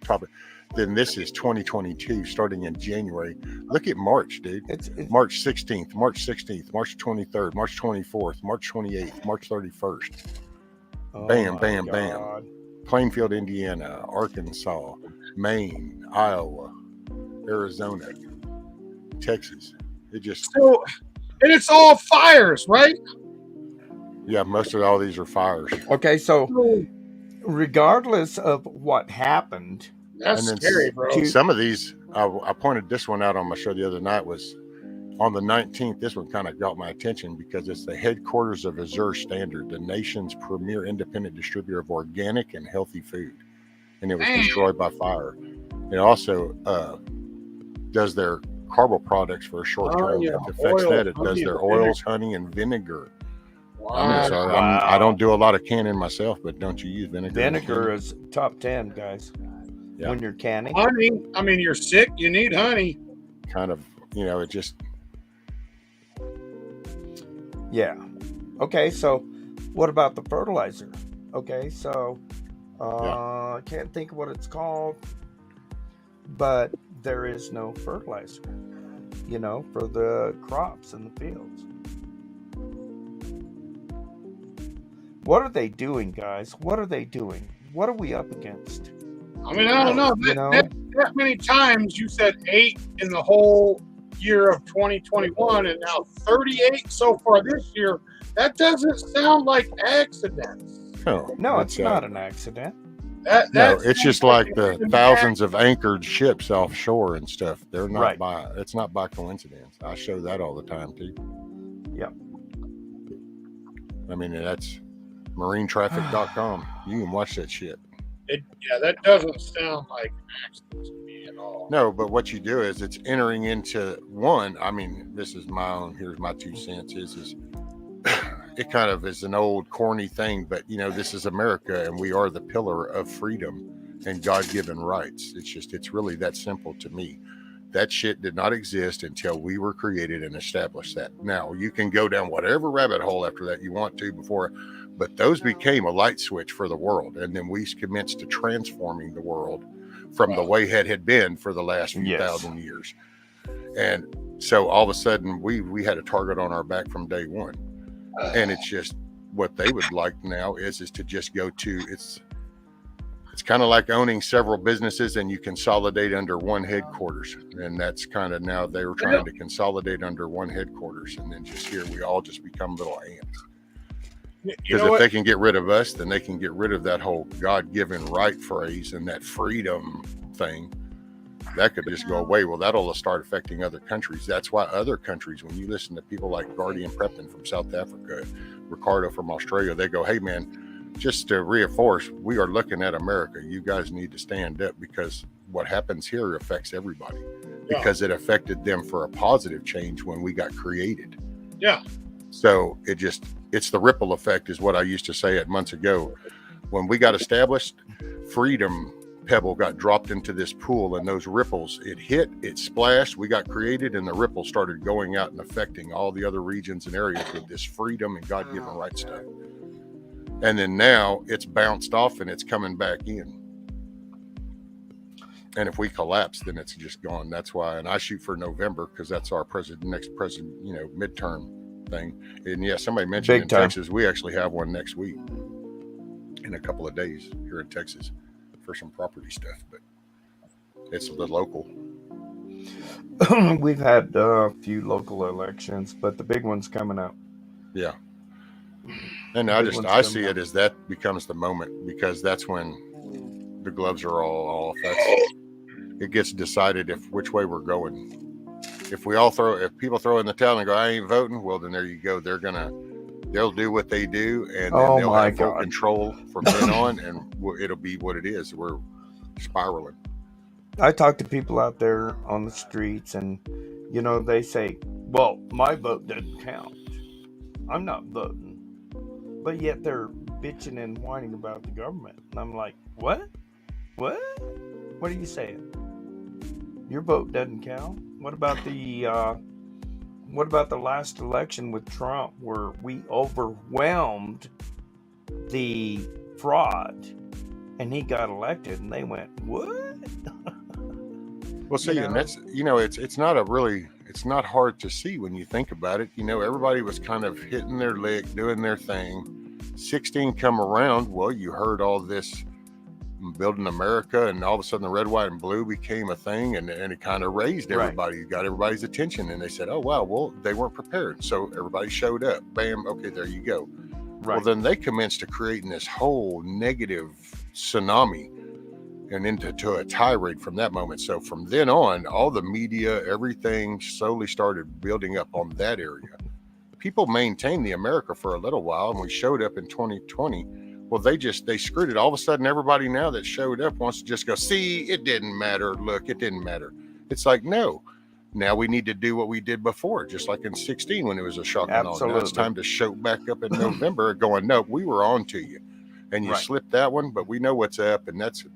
topic. Then this is 2022 starting in January. Look at March, dude. It's March 16th, March 23rd, March 24th, March 28th, March 31st. Bam, bam, bam. Plainfield, Indiana, Arkansas, Maine, Iowa, Arizona, Texas. It just and it's all fires, right? Yeah, most of all these are fires. Okay, so regardless of what happened, that's scary, bro. Some of these, I pointed this one out on my show the other night, was on the 19th. This one kind of got my attention because it's the headquarters of Azure Standard, the nation's premier independent distributor of organic and healthy food. And it was destroyed by fire. It also does their carbo products for a short term. It affects that. It does their oils, honey, and vinegar. Wow. I'm sorry, I don't do a lot of canning myself, but don't you use vinegar? Vinegar is top 10, guys. Yeah. When you're canning. Honey, I mean, you're sick, you need honey. Kind of, it just. Yeah. Okay, so what about the fertilizer? Okay, so I can't think of what it's called, but there is no fertilizer, for the crops in the fields. What are they doing, guys? What are they doing? What are we up against? I mean, I don't know. That many times you said 8 in the whole year of 2021 and now 38 so far this year. That doesn't sound like accidents. No, it's not an accident. No, it's just like the thousands of anchored ships offshore and stuff. They're not it's not by coincidence. I show that all the time too. Yep. I mean, that's marinetraffic.com. You can watch that shit. That doesn't sound like an accident to me at all. No, but what you do is it's entering into one. I mean, this is my own. Here's my 2 cents. Is it kind of is an old corny thing, but this is America, and we are the pillar of freedom and God-given rights. It's really that simple to me. That shit did not exist until we were created and established that. Now you can go down whatever rabbit hole after that you want to but those became a light switch for the world. And then we commenced to transforming the world from the way it had been for the last few thousand years. And so all of a sudden we had a target on our back from day one. And it's just what they would like now is to just go to, it's kind of like owning several businesses and you consolidate under one headquarters. And that's kind of now they were trying to consolidate under one headquarters. And then just here we all just become little ants. Because if they can get rid of us, then they can get rid of that whole God-given right phrase and that freedom thing. That could just go away. Well, that'll start affecting other countries. That's why other countries, when you listen to people like Guardian Prepton from South Africa, Ricardo from Australia, they go, hey, man, just to reinforce, we are looking at America. You guys need to stand up because what happens here affects everybody because it affected them for a positive change when we got created. Yeah. So it's the ripple effect is what I used to say months ago. When we got established, freedom pebble got dropped into this pool and those ripples, it hit, it splashed, we got created, and the ripple started going out and affecting all the other regions and areas with this freedom and God-given right stuff. And then now it's bounced off and it's coming back in. And if we collapse, then it's just gone. That's why, and I shoot for November because that's our next president, midterm thing. And somebody mentioned in Texas, we actually have one next week in a couple of days here in Texas for some property stuff, but it's the local. We've had a few local elections, but the big one's coming up. Yeah. And I see it as that becomes the moment because that's when the gloves are all off. it gets decided which way we're going. If people throw in the towel and go, I ain't voting, well, then there you go. They'll do what they do, and then they'll have full control from then on, and it'll be what it is. We're spiraling. I talk to people out there on the streets, and they say, well, my vote doesn't count. I'm not voting. But yet they're bitching and whining about the government. And I'm like, what? What are you saying? Your vote doesn't count? What about the last election with Trump, where we overwhelmed the fraud and he got elected, and they went, what? Well, see, and that's, it's not hard to see when you think about it. Everybody was kind of hitting their lick, doing their thing. 16 come around. Well, you heard all this building America, and all of a sudden the red, white, and blue became a thing, and it kind of raised everybody, got everybody's attention, and they said, oh, wow, well, they weren't prepared. So everybody showed up. Bam. Okay, there you go. Right. Well, then they commenced to creating this whole negative tsunami and into a tirade from that moment. So from then on, all the media, everything slowly started building up on that area. People maintained the America for a little while, and we showed up in 2020. Well, they screwed it. All of a sudden, everybody now that showed up wants to just go, see, it didn't matter. Look, it didn't matter. It's like, no, now we need to do what we did before, just like in 16 when it was a shock and all. Now it's time to show back up in November going, no, we were on to you. And you slipped that one, but we know what's up, and that's it.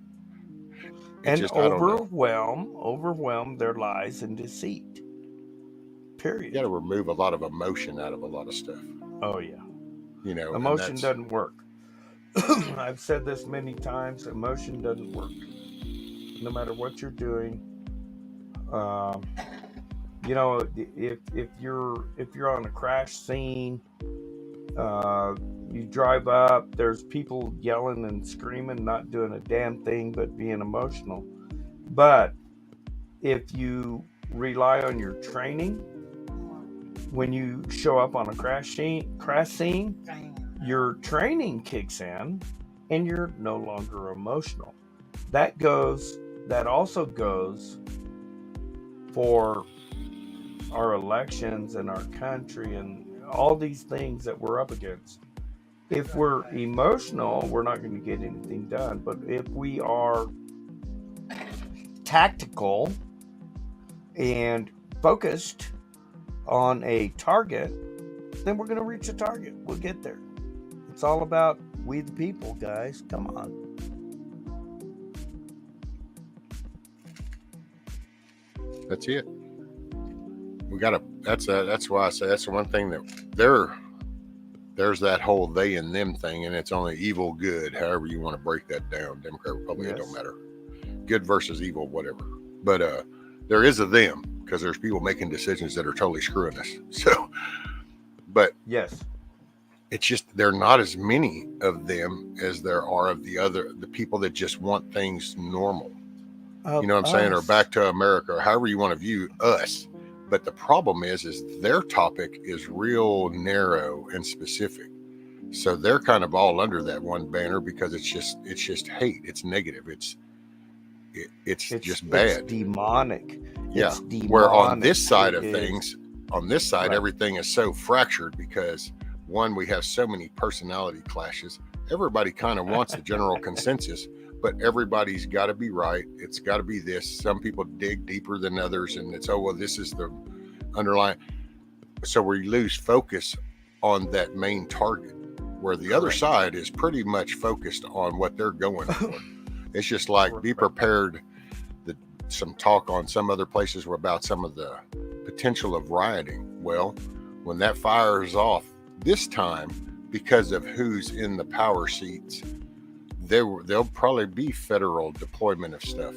And just, overwhelm their lies and deceit. Period. You got to remove a lot of emotion out of a lot of stuff. Oh, yeah. Emotion doesn't work. I've said this many times. Emotion doesn't work. No matter what you're doing. If you're on a crash scene, you drive up, there's people yelling and screaming, not doing a damn thing but being emotional. But if you rely on your training, when you show up on a crash scene, your training kicks in and you're no longer emotional. That also goes for our elections and our country and all these things that we're up against. If we're emotional, we're not going to get anything done. But if we are tactical and focused on a target, then we're going to reach a target. We'll get there. It's all about we the people, guys. Come on. That's it. We gotta. That's why I say that's the one thing that there's that whole they and them thing, and it's only evil, good, however you want to break that down. Democrat, Republican, it don't matter. Good versus evil, whatever. But there is a them, because there's people making decisions that are totally screwing us. So, but yes, it's just there are not as many of them as there are of the people that just want things normal. You know what I'm saying? Or back to America, or however you want to view us. But the problem is their topic is real narrow and specific. So they're kind of all under that one banner because it's just hate. It's negative. It's just bad. It's demonic. Yeah. It's demonic. Where on this side of things, everything is so fractured because one, we have so many personality clashes. Everybody kind of wants the general consensus, but everybody's got to be right. It's got to be this. Some people dig deeper than others, and it's, this is the underlying. So we lose focus on that main target, where the other side is pretty much focused on what they're going for. It's just like, be prepared. Some talk on some other places about some of the potential of rioting. Well, when that fires off this time, because of who's in the power seats, there'll probably be federal deployment of stuff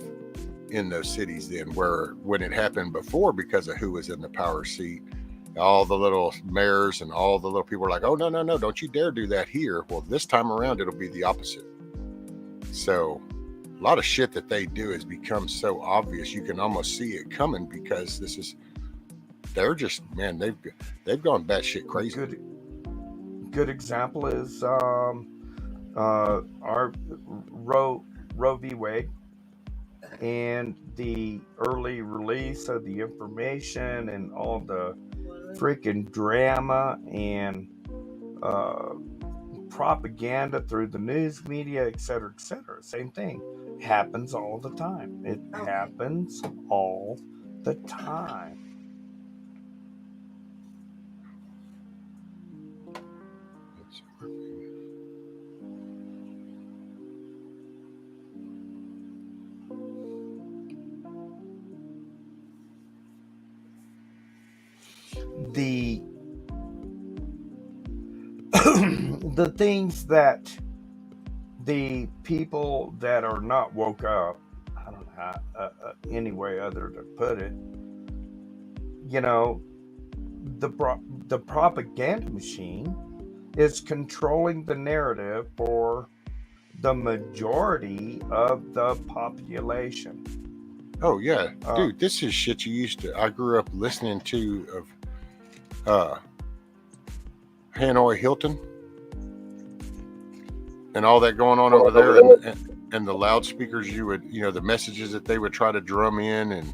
in those cities then, where when it happened before, because of who was in the power seat, all the little mayors and all the little people were like, oh, no, don't you dare do that here. Well, this time around, it'll be the opposite. So a lot of shit that they do has become so obvious, you can almost see it coming, because they're just, man, they've gone batshit crazy. Good example is our Roe v. Wade. and the early release of the information and all the freaking drama and propaganda through the news media, etc., etc. Same thing happens all the time. It happens all the time. The the things that the people that are not woke up, I don't know how, any way other to put it, you know, the propaganda machine is controlling the narrative for the majority of the population. Oh yeah, dude, this is shit you used to. I grew up listening to of Hanoi Hilton and all that going on over there, and the loudspeakers you would, the messages that they would try to drum in, and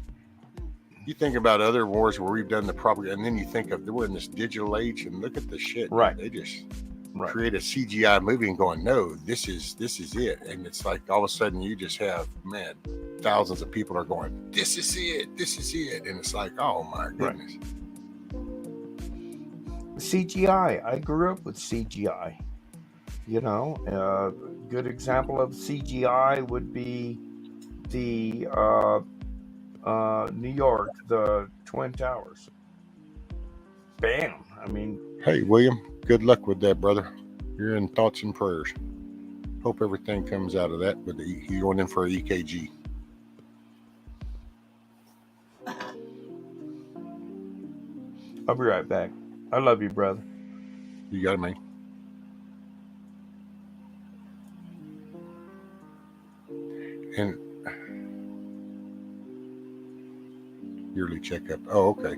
you think about other wars where we've done the propaganda, and then you think of we're in this digital age, and look at the shit. Right. They just create a CGI movie and going, no, this is it, and it's like all of a sudden you just have, man, thousands of people are going, this is it, and it's like, oh my goodness. Right. CGI. I grew up with CGI. A good example of CGI would be the New York, the Twin Towers. Bam. I mean, hey, William, good luck with that, brother. You're in thoughts and prayers. Hope everything comes out of that. But you're going in for an EKG. I'll be right back. I love you, brother. You got it, man. And yearly checkup. Oh, okay.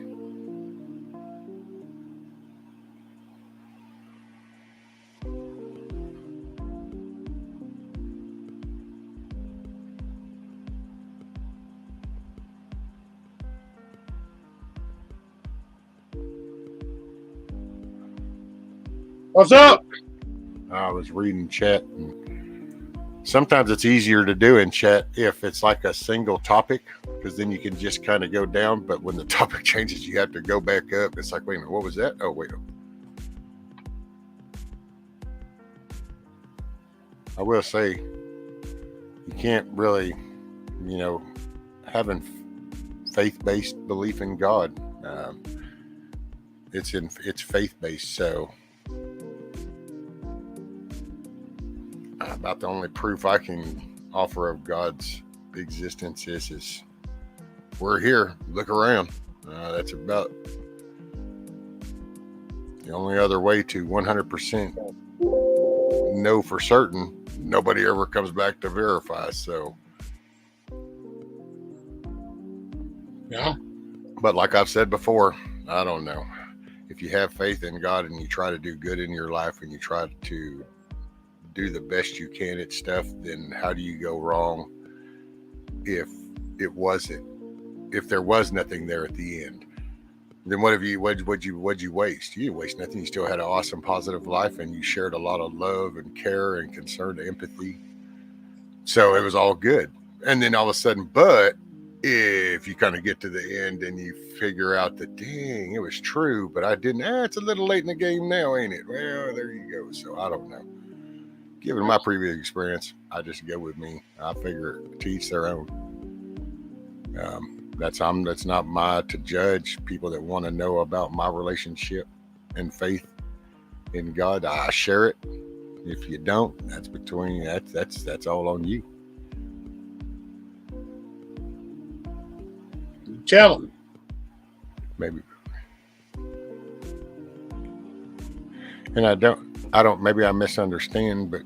What's up? I was reading chat, and sometimes it's easier to do in chat if it's like a single topic, because then you can just kind of go down. But when the topic changes, you have to go back up. It's like, wait a minute, what was that? Oh, wait. I will say, you can't really, having faith-based belief in God. It's faith-based, so. About the only proof I can offer of God's existence is we're here. Look around. That's about the only other way to 100% know for certain. Nobody ever comes back to verify. So, yeah. But like I've said before, I don't know. If you have faith in God and you try to do good in your life and you try to do the best you can at stuff, then how do you go wrong if there was nothing there at the end? Then what'd you waste? You didn't waste nothing. You still had an awesome, positive life, and you shared a lot of love and care and concern, empathy. So it was all good. And then all of a sudden, but if you kind of get to the end and you figure out that, dang, it was true, but I didn't, it's a little late in the game now, ain't it? Well, there you go. So I don't know. Given my previous experience, I just go with me. I figure to each their own. That's not my to judge people that want to know about my relationship and faith in God. I share it. If you don't, that's between that's all on you. Tell them. Maybe. And I don't. Maybe I misunderstand, but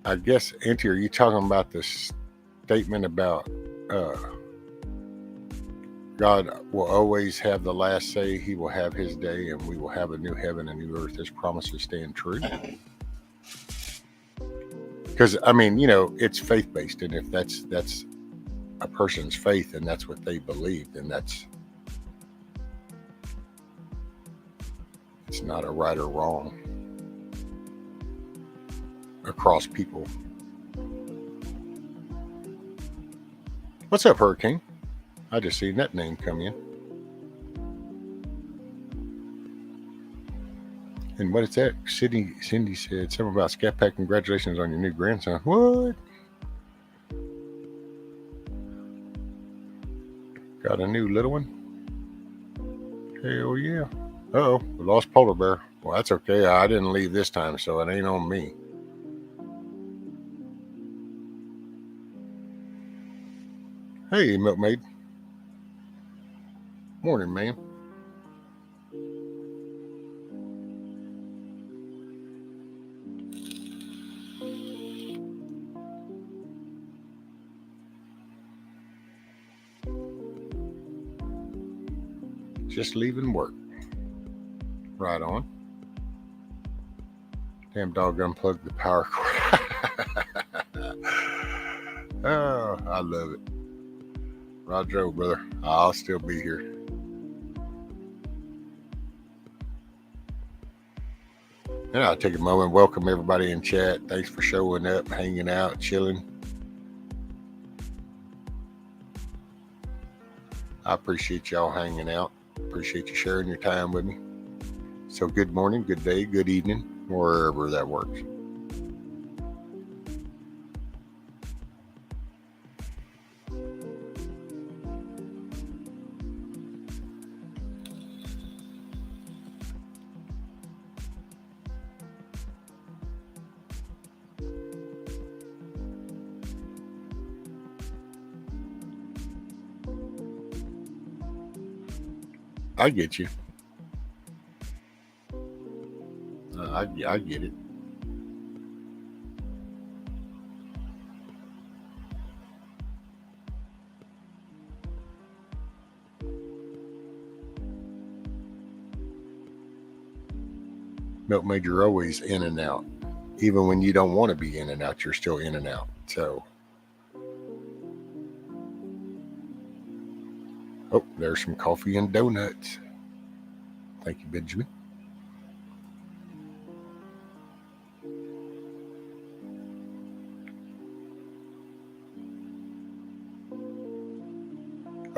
I guess, Auntie, are you talking about this statement about God will always have the last say? He will have his day, and we will have a new heaven and new earth. His promises stand true. Because, I mean, you know, it's faith-based, and if that's a person's faith and that's what they believe, then it's not a right or wrong across people. What's up, Hurricane? I just seen that name come in. And what is that? Cindy said something about Scat Pack. Congratulations on your new grandson. What? Got a new little one? Hell yeah. Uh-oh, we lost Polar Bear. Well, that's okay. I didn't leave this time, so it ain't on me. Hey, Milkmaid. Morning, man. Just leaving work. Right on. Damn dog unplugged the power cord. Oh, I love it. Roger, brother. I'll still be here. And I'll take a moment. Welcome everybody in chat. Thanks for showing up, hanging out, chilling. I appreciate y'all hanging out. Appreciate you sharing your time with me. So good morning, good day, good evening, wherever that works. I get you. I get it. Milkmaid, you're always in and out. Even when you don't want to be in and out, you're still in and out. So, oh, there's some coffee and donuts. Thank you, Benjamin.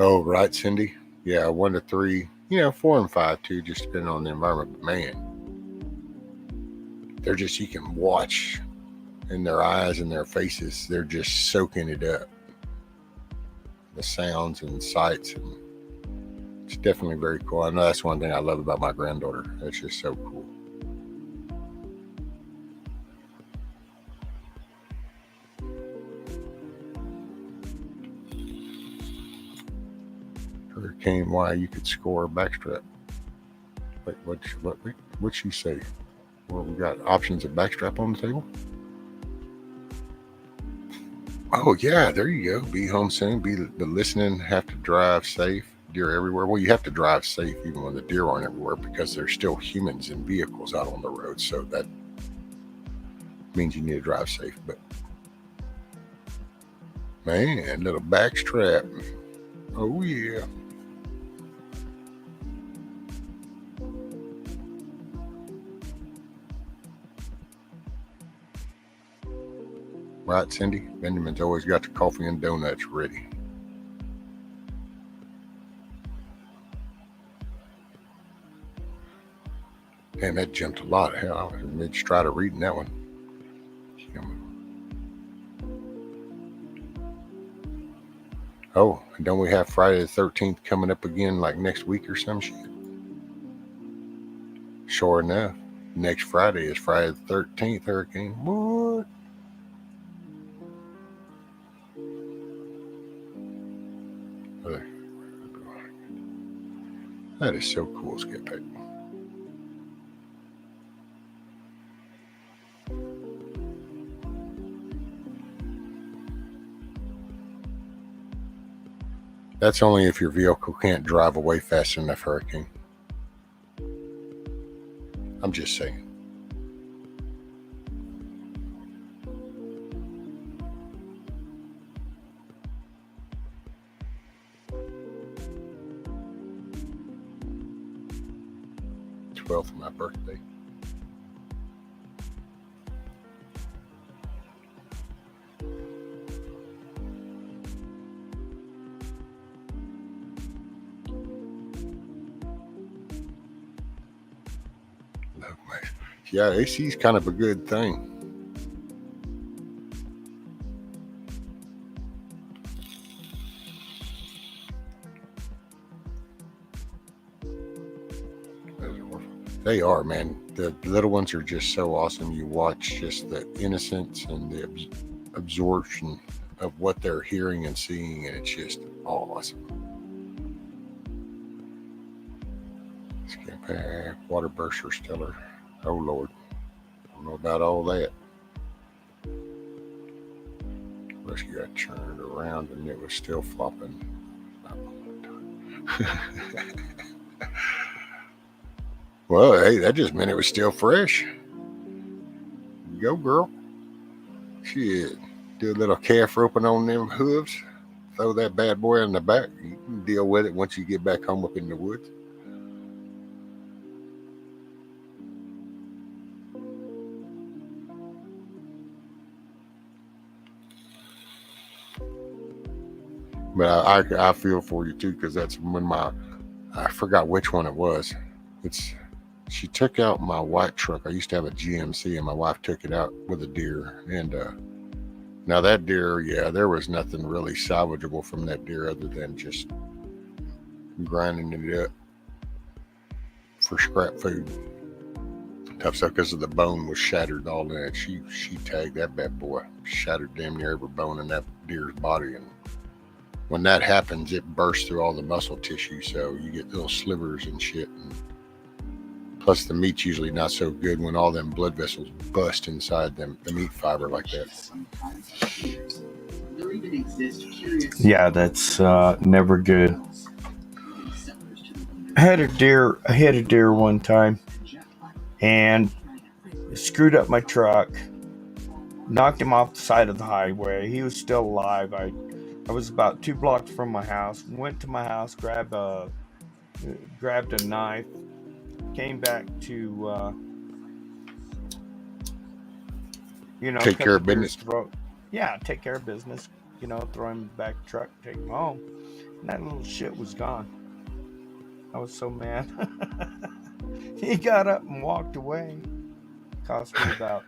Oh, right, Cindy. Yeah, 1 to 3. 4 and 5 too, just depending on the environment. But man, they're just, you can watch in their eyes and their faces. They're just soaking it up. The sounds and sights, and it's definitely very cool. I know that's one thing I love about my granddaughter. It's just so cool. Hurricane, why you could score a backstrap. Wait, what'd she say? Well, we got options of backstrap on the table. Oh yeah, there you go. Be home soon. Be listening. Have to drive safe. Deer everywhere. Well, you have to drive safe even when the deer aren't everywhere, because there's still humans and vehicles out on the road. So that means you need to drive safe. But man, little backstrap. Oh yeah. Right, Cindy? Benjamin's always got the coffee and donuts ready. Damn, that jumped a lot. Hell, I was mid-stride of reading that one. Oh, and don't we have Friday the 13th coming up again like next week or some shit? Sure enough, next Friday is Friday the 13th, Hurricane. What? That is so cool, Skip Pack. That's only if your vehicle can't drive away fast enough, Hurricane. I'm just saying. birthday. Yeah, AC is kind of a good thing. They are, man. The little ones are just so awesome. You watch just the innocence and the absorption of what they're hearing and seeing, and it's just awesome. Water burster stellar. Oh Lord, I don't know about all that. Rescue got turned around and it was still flopping. Well, hey, that just meant it was still fresh. You go, girl. Shit. Do a little calf roping on them hooves. Throw that bad boy in the back. You can deal with it once you get back home up in the woods. But I feel for you too, because that's when I forgot which one it was. She took out my white truck. I used to have a GMC, and my wife took it out with a deer. And now that deer, yeah, there was nothing really salvageable from that deer other than just grinding it up for scrap food. Tough stuff because of the bone was shattered all in it. She tagged that bad boy, shattered damn near every bone in that deer's body. And when that happens, it bursts through all the muscle tissue, so you get little slivers and shit. And plus, the meat's usually not so good when all them blood vessels bust inside the meat fiber like that. Yeah, that's never good. I had a deer one time, and screwed up my truck, knocked him off the side of the highway. He was still alive. I was about 2 blocks from my house. Went to my house, grabbed a knife, came back to take care of business. Take care of business. Throw him back in the truck, take him home, and that little shit was gone. I was so mad. He got up and walked away. Cost me about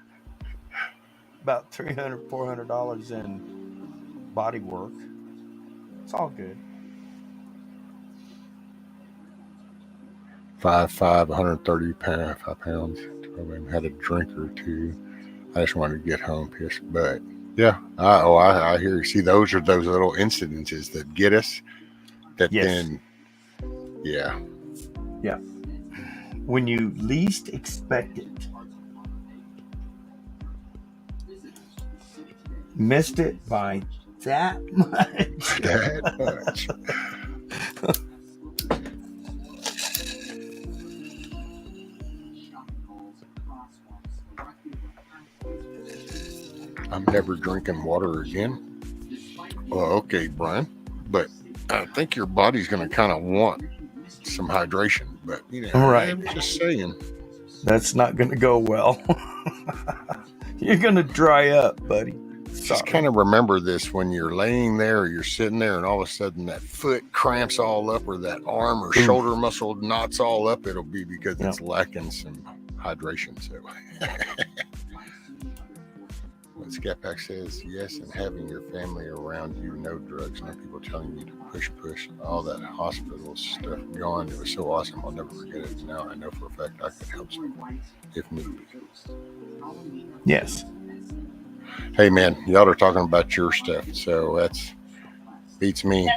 $300, $400 in body work. It's all good. 5'5", 135 pounds. Had a drink or two. I just wanted to get home pissed. But yeah, I hear you. See, those are those little incidences that get us. That Yes. Then, yeah. Yeah. When you least expect it. Missed it by that much. That much. I'm never drinking water again. Well, okay, Brian, but I think your body's going to kind of want some hydration. But right. I'm just saying, that's not going to go well. You're going to dry up, buddy. Just kind of remember this when you're laying there or you're sitting there and all of a sudden that foot cramps all up or that arm or shoulder muscle knots all up. It'll be because it's lacking some hydration. So what Scatpack says, yes, and having your family around you, no drugs, no people telling you to push, all that hospital stuff gone. It was so awesome. I'll never forget it. Now I know for a fact I could help someone if need be. Yes. Hey man, y'all are talking about your stuff, so that's beats me.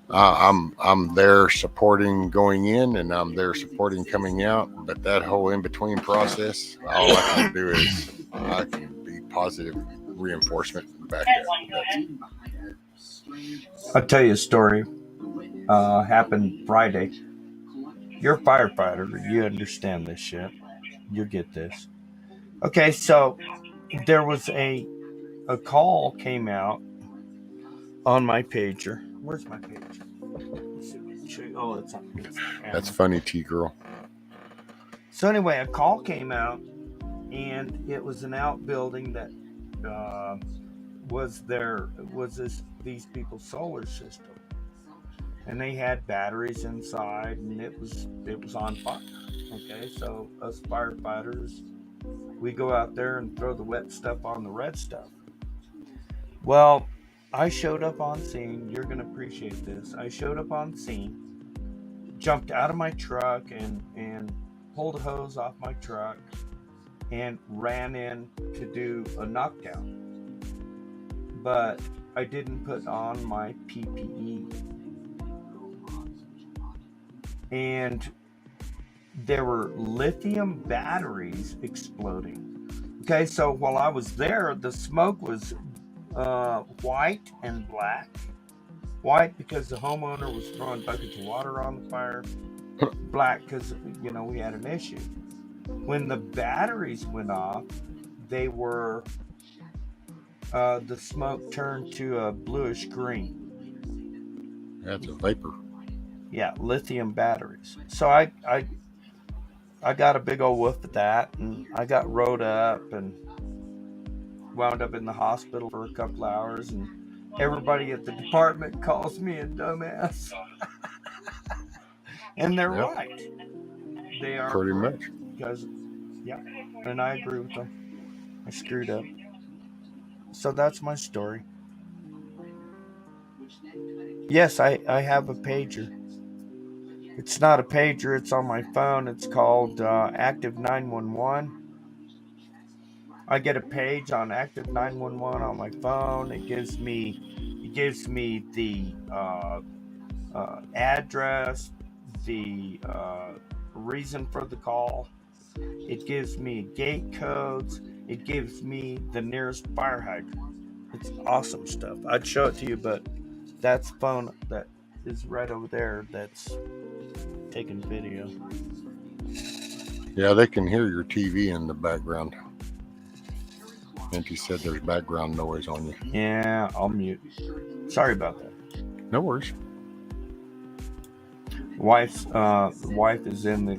I'm there supporting going in, and I'm there supporting coming out. But that whole in between process, all I can do is I can be positive reinforcement back there. I'll tell you a story. Happened Friday. You're a firefighter. You understand this shit. You get this. Okay, so there was a call came out on my pager. Where's my pager? Oh, it's on. That's funny, T-girl. So anyway, a call came out, and it was an outbuilding that was these people's solar system, and they had batteries inside, and it was on fire. Okay, so us firefighters, we go out there and throw the wet stuff on the red stuff. Well, I showed up on scene. You're gonna appreciate this. I showed up on scene, jumped out of my truck, and pulled a hose off my truck, and ran in to do a knockdown. But I didn't put on my PPE. And there were lithium batteries exploding. Okay, so while I was there, the smoke was white and black. White because the homeowner was throwing buckets of water on the fire. Black because, we had an issue. When the batteries went off, they were, the smoke turned to a bluish green. That's a vapor. Yeah, lithium batteries. So I got a big old whiff of that, and I got rode up and wound up in the hospital for a couple hours, and everybody at the department calls me a dumbass. And they're right. They are pretty much. Because, and I agree with them. I screwed up. So that's my story. Yes, I have a pager. It's not a pager, it's on my phone. It's called Active 911. I get a page on Active 911 on my phone. It gives me the address, the reason for the call. It gives me gate codes. It gives me the nearest fire hydrant. It's awesome stuff. I'd show it to you, but that's phone that is right over there that's taking video. Yeah, they can hear your TV in the background. And he said there's background noise on you. Yeah, I'll mute. Sorry about that. No worries. The wife is in the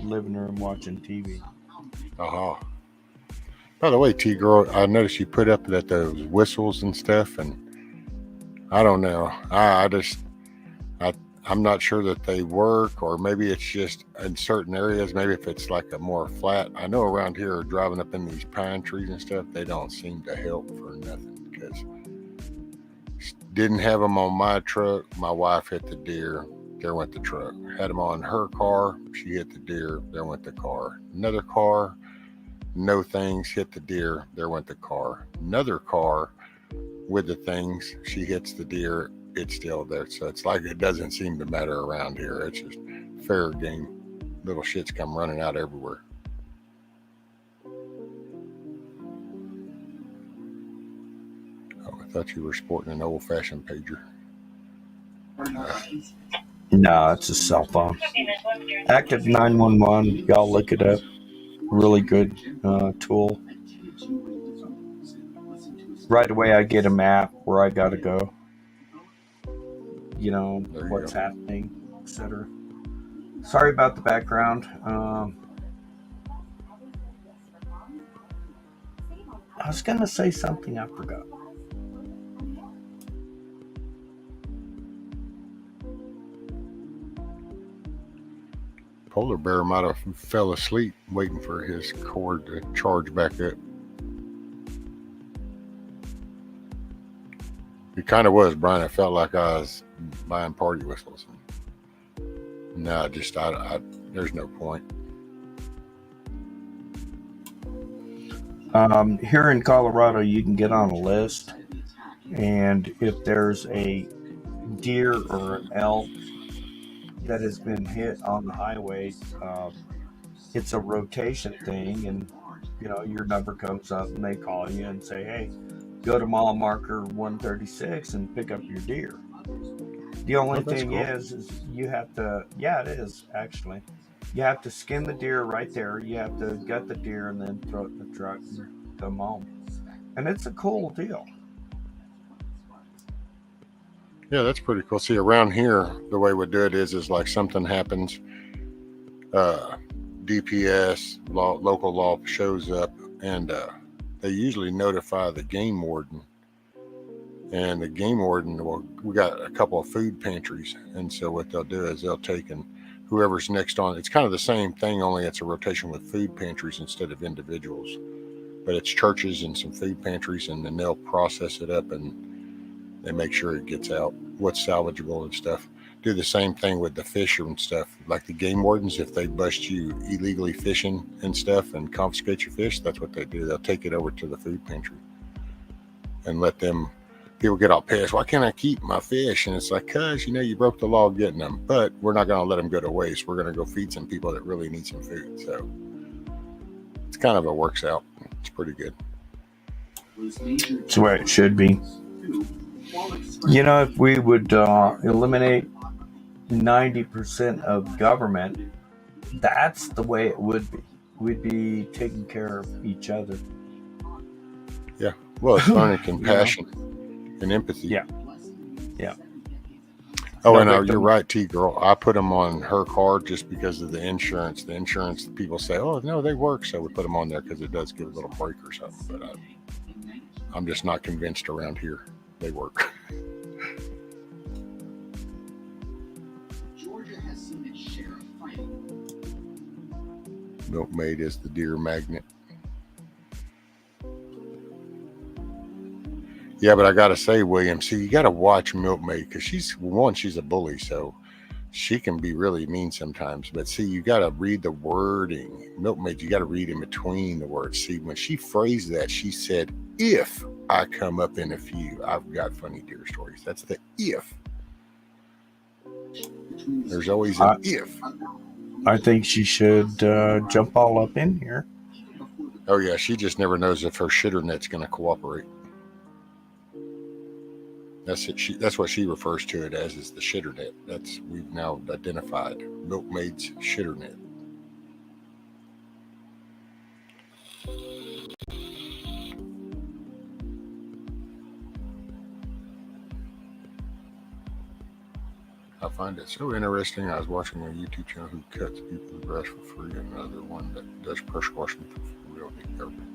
living room watching TV. Uh-huh. By the way, T-Girl, I noticed you put up that those whistles and stuff, and I don't know. I'm not sure that they work, or maybe it's just in certain areas. Maybe if it's like a more flat. I know around here, driving up in these pine trees and stuff, they don't seem to help for nothing, because didn't have them on my truck. My wife hit the deer. There went the truck. Had them on her car. She hit the deer. There went the car. Another car. No things. Hit the deer. There went the car. Another car with the things. She hits the deer. It's still there. So it's like it doesn't seem to matter around here. It's just fair game. Little shits come running out everywhere. Oh, I thought you were sporting an old-fashioned pager. No, it's a cell phone. Active 911. Y'all look it up. Really good tool. Right away, I get a map where I gotta go. What's happening, etc. Sorry about the background. I was gonna say something, I forgot. Polar bear might have fell asleep waiting for his cord to charge back up. It kind of was, Brian. I felt like I was buying party whistles. No, there's no point. Here in Colorado, you can get on a list, and if there's a deer or an elk that has been hit on the highway, it's a rotation thing, and your number comes up and they call you and say, hey, go to mile marker 136 and pick up your deer. The only thing cool. is you have to, it is actually, you have to skin the deer right there. You have to gut the deer and then throw it in the truck and come home. And it's a cool deal. Yeah, that's pretty cool. See, around here, the way we do it is like something happens. DPS, local law shows up, and they usually notify the game warden. And the game warden, well, we got a couple of food pantries, and so what they'll do is they'll take and whoever's next on, it's kind of the same thing, only it's a rotation with food pantries instead of individuals. But it's churches and some food pantries, and then they'll process it up and they make sure it gets out, what's salvageable and stuff. Do the same thing with the fisher and stuff. Like the game wardens, if they bust you illegally fishing and stuff and confiscate your fish, that's what they do. They'll take it over to the food pantry and let them. People get all pissed. Why can't I keep my fish? And it's like, cause you broke the law getting them. But we're not going to let them go to waste. We're going to go feed some people that really need some food. So it's kind of works out. It's pretty good. That's the way it should be. If we would eliminate 90% of government, that's the way it would be. We'd be taking care of each other. Yeah. Well, it's learning compassion and empathy. Yeah. Oh, and you're right, T-Girl. I put them on her card just because of the insurance. The insurance people say, oh, no, they work. So we put them on there because it does give a little break or something. But I'm just not convinced around here they work. Georgia has seen its share of fighting. Milkmaid is the deer magnet. Yeah, but I got to say, William, see, you got to watch Milkmaid because she's a bully, so she can be really mean sometimes. But see, you got to read the wording. Milkmaid, you got to read in between the words. See, when she phrased that, she said, if I come up in a few, I've got funny deer stories. That's the if. There's always an if. I think she should jump all up in here. Oh, yeah, she just never knows if her shitter net's going to cooperate. That's it. That's what she refers to it as, is the shitter net. We've now identified Milkmaid's shitter net. I find it so interesting. I was watching a YouTube channel who cuts people's grass for free, and another one that does pressure washing for real government.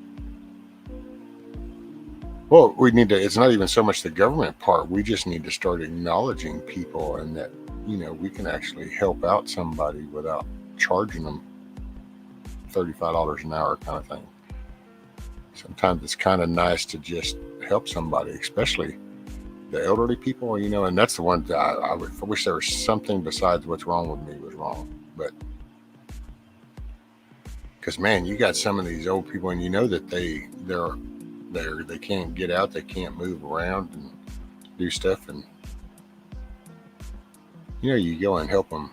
Well, it's not even so much the government part. We just need to start acknowledging people and that, we can actually help out somebody without charging them $35 an hour kind of thing. Sometimes it's kind of nice to just help somebody, especially the elderly people, and that's the one that I wish there was something besides what's wrong with me was wrong. But because, man, you got some of these old people and that they can't get out, they can't move around and do stuff, and you go and help them.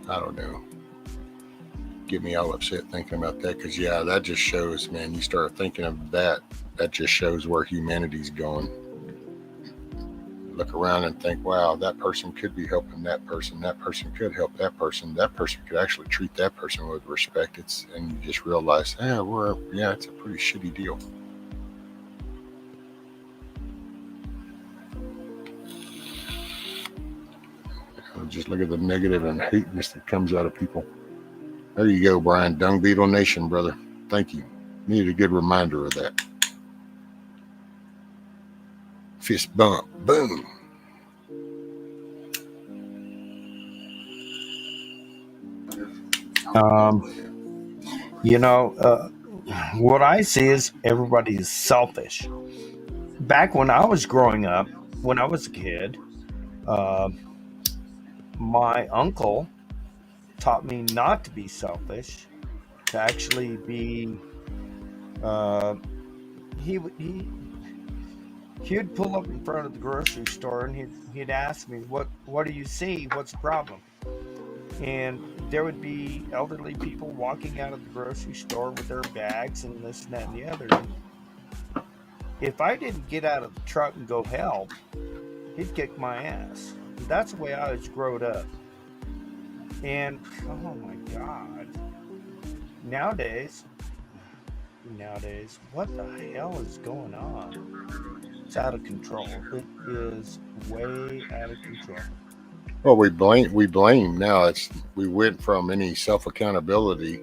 I don't know, get me all upset thinking about that, because that just shows, man, you start thinking of that just shows where humanity's going. Look around and think, wow, that person could be helping that person could help that person could actually treat that person with respect. And you just realize, it's a pretty shitty deal. Just look at the negative and hateness that comes out of people. There you go, Brian. Dung Beetle Nation, brother. Thank you. Needed a good reminder of that. Fist bump. Boom. What I see is everybody is selfish. Back when I was growing up, when I was a kid, my uncle taught me not to be selfish, to actually be, he'd pull up in front of the grocery store and he'd ask me, what do you see? What's the problem? And there would be elderly people walking out of the grocery store with their bags and this and that and the other. And if I didn't get out of the truck and go help, he'd kick my ass. That's the way I was growing up. And oh my God, nowadays, what the hell is going on? It's out of control. It is way out of control. Well, we blame now. We went from any self accountability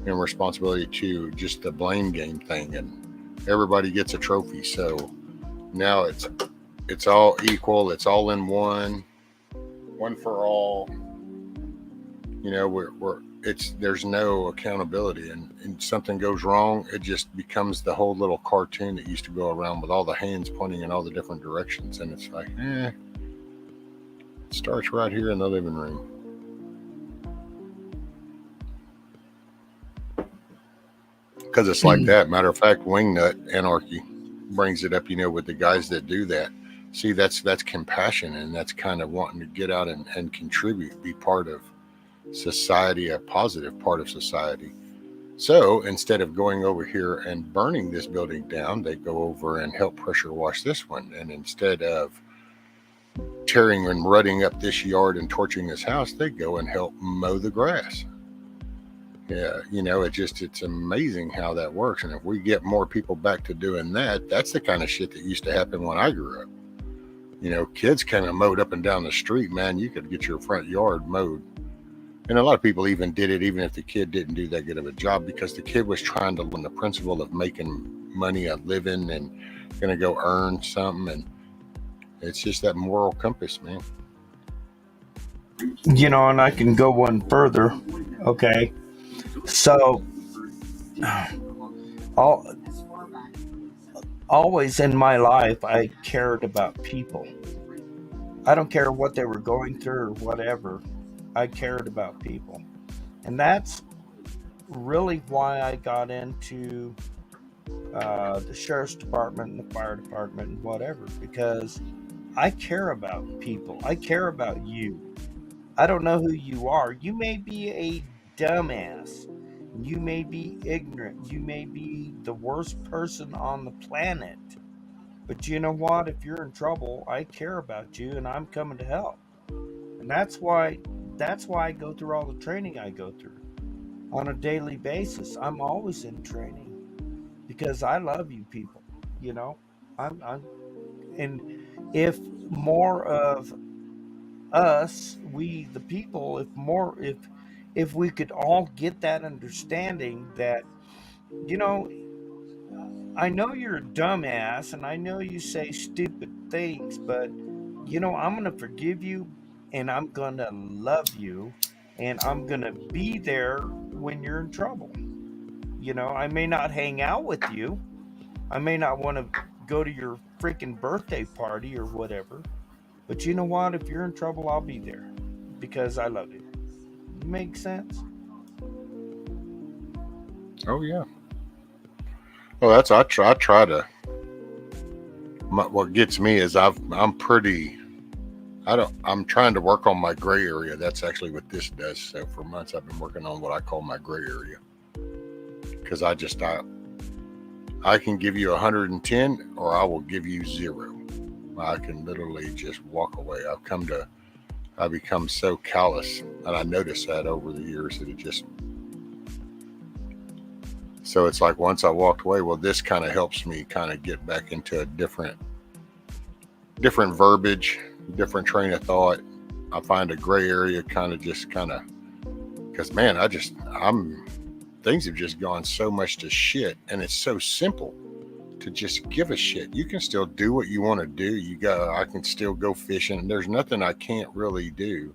and responsibility to just the blame game thing, and everybody gets a trophy. So now it's all equal. It's all in one for all. We're it's there's no accountability, and something goes wrong, it just becomes the whole little cartoon that used to go around with all the hands pointing in all the different directions, and it's like, it starts right here in the living room. Because it's like that. Matter of fact, Wingnut Anarchy brings it up, with the guys that do that. See, that's compassion, and that's kind of wanting to get out and contribute, be part of society, a positive part of society. So instead of going over here and burning this building down, they go over and help pressure wash this one. And instead of tearing and rutting up this yard and torching this house, they go and help mow the grass. Yeah, it's amazing how that works. And if we get more people back to doing that, that's the kind of shit that used to happen when I grew up. Kids came and mowed up and down the street, man. You could get your front yard mowed. And a lot of people even did it, even if the kid didn't do that good of a job, because the kid was trying to learn the principle of making money, a living, and going to go earn something. And it's just that moral compass, man. And I can go one further. Okay. So, always in my life, I cared about people. I don't care what they were going through or whatever. I cared about people. And that's really why I got into the sheriff's department and the fire department and whatever, because I care about people. I care about you. I don't know who you are. You may be a dumbass. You may be ignorant. You may be the worst person on the planet. But you know what? If you're in trouble, I care about you and I'm coming to help. And that's why I go through all the training I go through on a daily basis. I'm always in training because I love you people. And if more of us, we the people, if we could all get that understanding that, I know you're a dumbass and I know you say stupid things, but I'm going to forgive you and I'm going to love you and I'm going to be there when you're in trouble. I may not hang out with you. I may not want to go to your freaking birthday party or whatever. But you know what? If you're in trouble, I'll be there because I love you. Makes sense? Oh, yeah. Well, I try to. What gets me is I'm trying to work on my gray area. That's actually what this does. So for months I've been working on what I call my gray area. Because I can give you 110 or I will give you 0. I can literally just walk away. I become so callous, and I noticed that over the years that so it's like once I walked away, well, this kind of helps me kind of get back into a different verbiage, different train of thought. I find a gray area because man, things have just gone so much to shit, and it's so simple to just give a shit. You can still do what you want to do. I can still go fishing, and there's nothing I can't really do.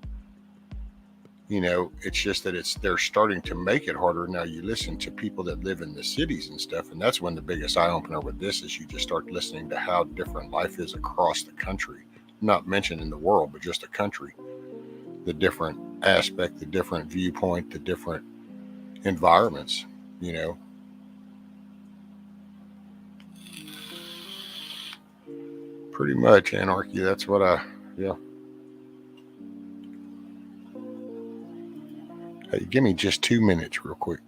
It's just that they're starting to make it harder. Now you listen to people that live in the cities and stuff, and that's when the biggest eye opener with this is you just start listening to how different life is across the country. Not mentioned in the world, but just the country. The different aspect, the different viewpoint, the different environments, Pretty much anarchy. That's what yeah. Hey, give me just 2 minutes real quick.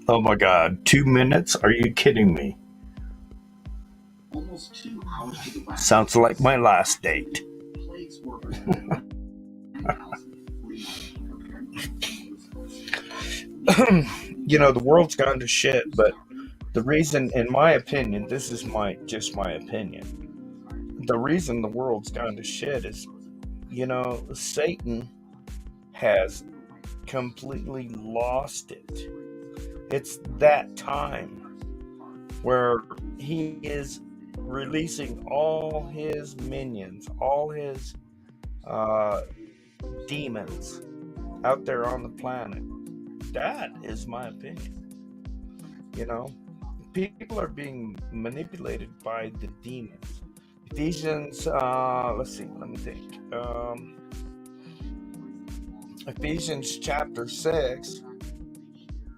Oh my God, 2 minutes? Are you kidding me? Almost 2 hours to the west. Sounds like my last date. The world's gone to shit, but The reason, in my opinion, this is just my opinion. The reason the world's gone to shit is, Satan has completely lost it. It's that time where he is releasing all his minions, all his demons out there on the planet. That is my opinion. People are being manipulated by the demons. Ephesians, let's see, let me think. Ephesians chapter 6,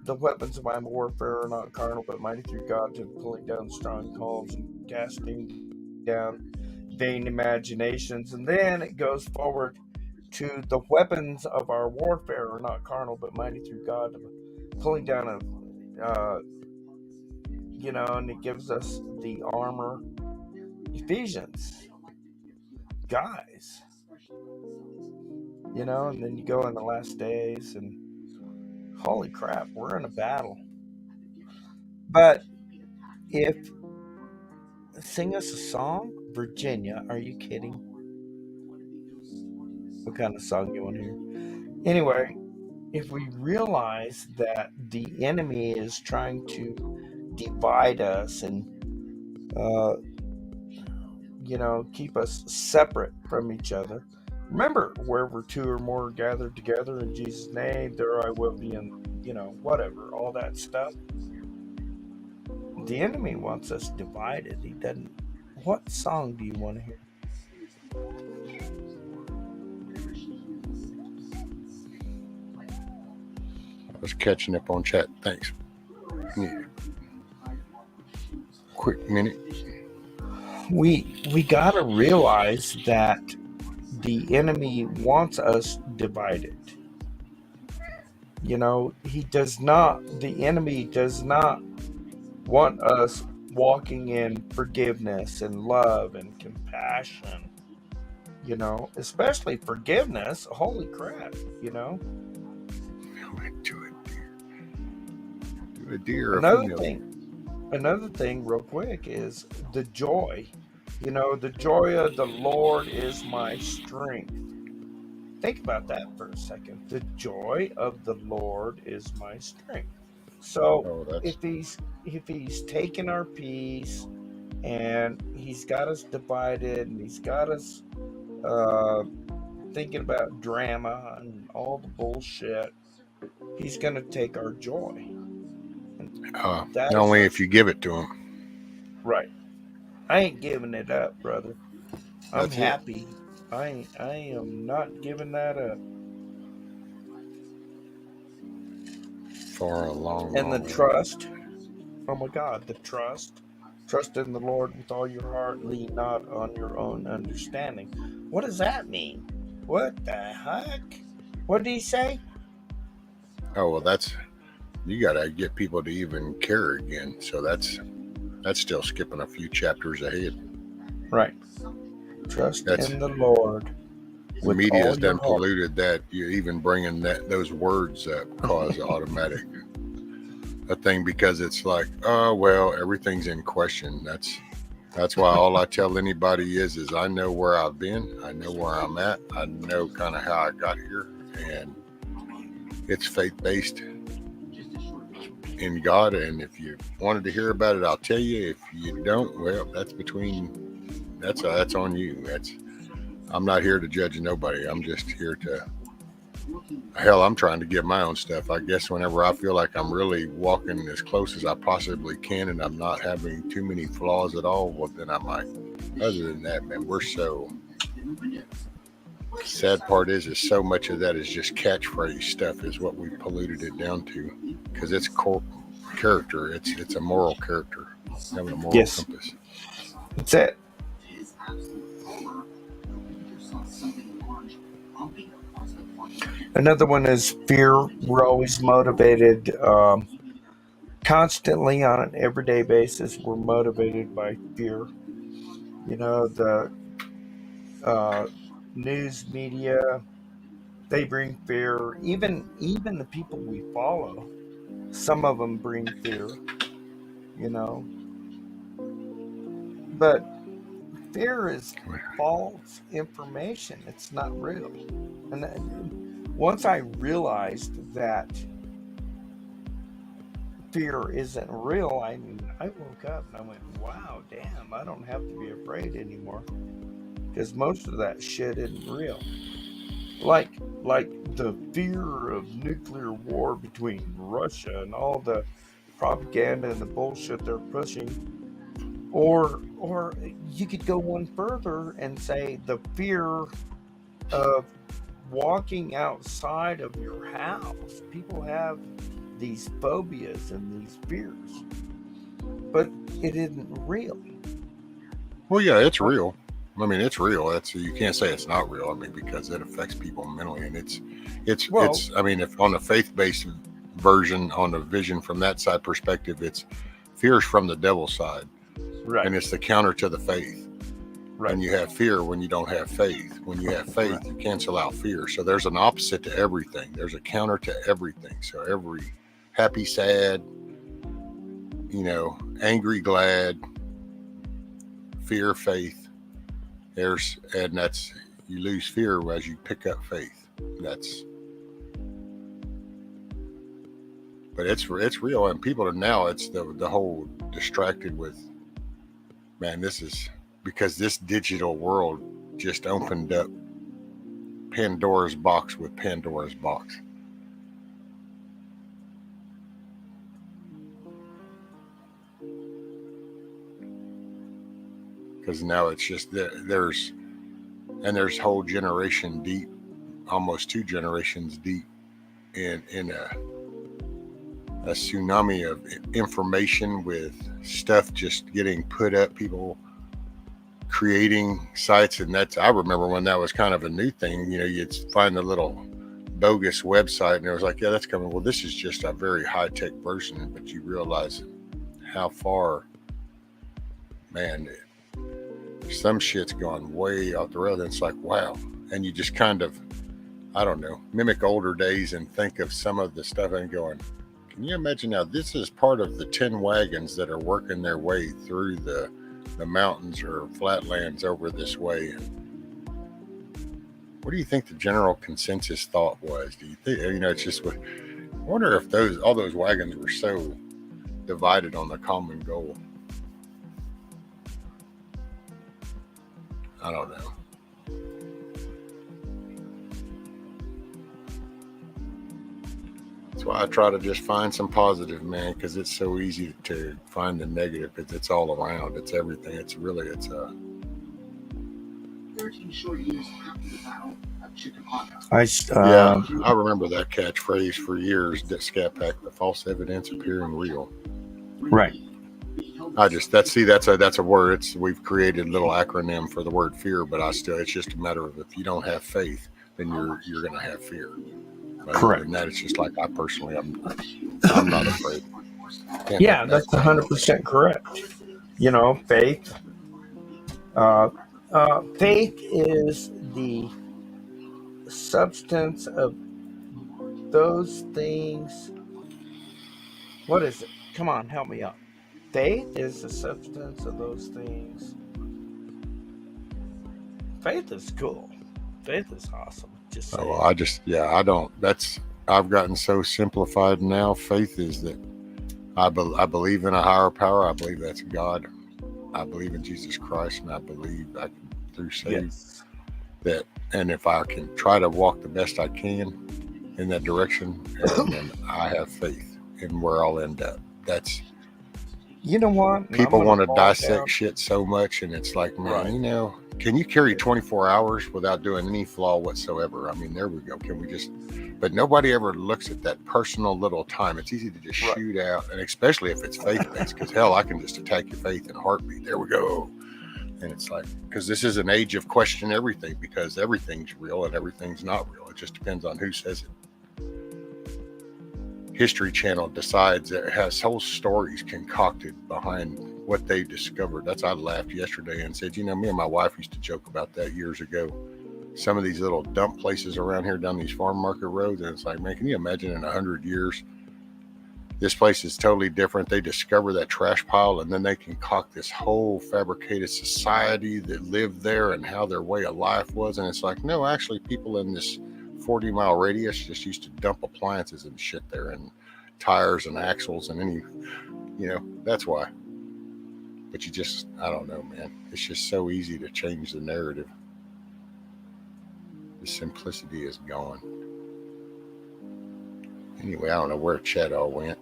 the weapons of my warfare are not carnal, but mighty through God to pulling down strongholds and casting down vain imaginations. And then it goes forward to the weapons of our warfare are not carnal, but mighty through God to pulling down and it gives us the armor. Ephesians, guys, and then you go in the last days and holy crap, we're in a battle. But if sing us a song, Virginia, are you kidding? What kind of song you want to hear? Anyway, if we realize that the enemy is trying to divide us and keep us separate from each other, remember, wherever two or more are gathered together in Jesus' name, there I will be, in whatever, all that stuff. The enemy wants us divided. He doesn't. What song do you want to hear? I was catching up on chat. Thanks. Yeah. Quick minute. We got to realize that the enemy wants us divided. The enemy does not want us walking in forgiveness and love and compassion, especially forgiveness. Holy crap, Do a deer. Another thing real quick is the joy. The joy of the Lord is my strength. Think about that for a second. The joy of the Lord is my strength. So if he's taken our peace and he's got us divided and he's got us thinking about drama and all the bullshit, he's going to take our joy. Only if you give it to him. Right. I ain't giving it up, brother. I'm happy. I am not giving that up. For a long And the trust. Oh my God, the trust. Trust in the Lord with all your heart. Lean not on your own understanding. What does that mean? What the heck? What did he say? Oh, well, you got to get people to even care again. So that's still skipping a few chapters ahead. Right. Trust in the Lord. The media's done polluted that. You even bringing those words up cause automatic a thing, because it's like, oh well, everything's in question. That's why all I tell anybody is I know where I've been, I know where I'm at, I know kind of how I got here, and it's faith-based in God. And if you wanted to hear about it, I'll tell you. If you don't, well, that's on you. I'm not here to judge nobody. I'm just here to, I'm trying to get my own stuff. I guess whenever I feel like I'm really walking as close as I possibly can and I'm not having too many flaws at all, well, then I might. Other than that, man, sad part is so much of that is just catchphrase stuff is what we polluted it down to, because it's character. It's a moral character, having a moral compass. That's it. Another one is fear. We're always motivated constantly on an everyday basis. We're motivated by fear. The news media, they bring fear. Even the people we follow, some of them bring fear. you know. But fear is false information. It's not real. And once I realized that fear isn't real, I woke up and I went, wow, damn, I don't have to be afraid anymore. Because most of that shit isn't real. Like the fear of nuclear war between Russia and all the propaganda and the bullshit they're pushing. Or you could go one further and say the fear of walking outside of your house. People have these phobias and these fears, but it isn't real. Well, yeah, it's real. I mean, it's real. You can't say it's not real. I mean, because it affects people mentally, and it's. I mean, if on the faith-based version, on the vision from that side perspective, it's fears from the devil's side, right? And it's the counter to the faith. Right. And you have fear when you don't have faith. When you have faith, you cancel out fear. So there's an opposite to everything. There's a counter to everything. So every happy, sad, angry, glad, fear, faith. And that's, you lose fear as you pick up faith. But it's real, and people are now, it's the whole distracted with, man, this is because this digital world just opened up Pandora's box with Pandora's box. Because now it's just there's whole generation deep, almost 2 generations deep in a tsunami of information with stuff just getting put up, people creating sites. And I remember when that was kind of a new thing, you'd find the little bogus website and it was like, yeah, that's coming. Well, this is just a very high-tech version, but you realize how far, man, some shit's gone way off the road. And it's like, wow. And you just kind of, I don't know, mimic older days and think of some of the stuff and going, can you imagine now, this is part of the 10 wagons that are working their way through the mountains or flatlands over this way. What do you think the general consensus thought was? Do you think, it's just, I wonder if all those wagons were so divided on the common goal. I don't know. That's why I try to just find some positive, man, because it's so easy to find the negative. It's all around. It's everything. It's 13 short years after the battle of Chickamauga. I remember that catchphrase for years. That Scat Pack, the false evidence appearing real. Right. That's a word. We've created a little acronym for the word fear, but it's just a matter of, if you don't have faith, then you're going to have fear. But correct. And that it's just like, I'm not afraid. Yeah, that's 100% correct. Faith. Faith is the substance of those things. What is it? Come on, help me out. Faith is the substance of those things. Faith is cool. Faith is awesome. Just I've gotten so simplified now. Faith is that I believe in a higher power. I believe that's God. I believe in Jesus Christ, and I believe I can, through saved, that, and if I can try to walk the best I can in that direction, and then I have faith in where I'll end up. That's, you know what? People want to dissect shit so much, and it's like, man, can you carry 24 hours without doing any flaw whatsoever? I mean, there we go. Can we just, but nobody ever looks at that personal little time. It's easy to just shoot out, and especially if it's faith-based, because hell, I can just attack your faith in a heartbeat. There we go. And it's like, because this is an age of question everything, because everything's real and everything's not real. It just depends on who says it. History Channel decides that it has whole stories concocted behind what they discovered. I laughed yesterday and said, me and my wife used to joke about that years ago. Some of these little dump places around here down these farm market roads, and it's like, man, can you imagine in 100 years This place is totally different. They discover that trash pile, and then they concoct this whole fabricated society that lived there and how their way of life was. And it's like, no, actually, people in this 40-mile radius just used to dump appliances and shit there, and tires and axles and any, that's why. But you just, I don't know, man. It's just so easy to change the narrative. The simplicity is gone. Anyway, I don't know where chat all went.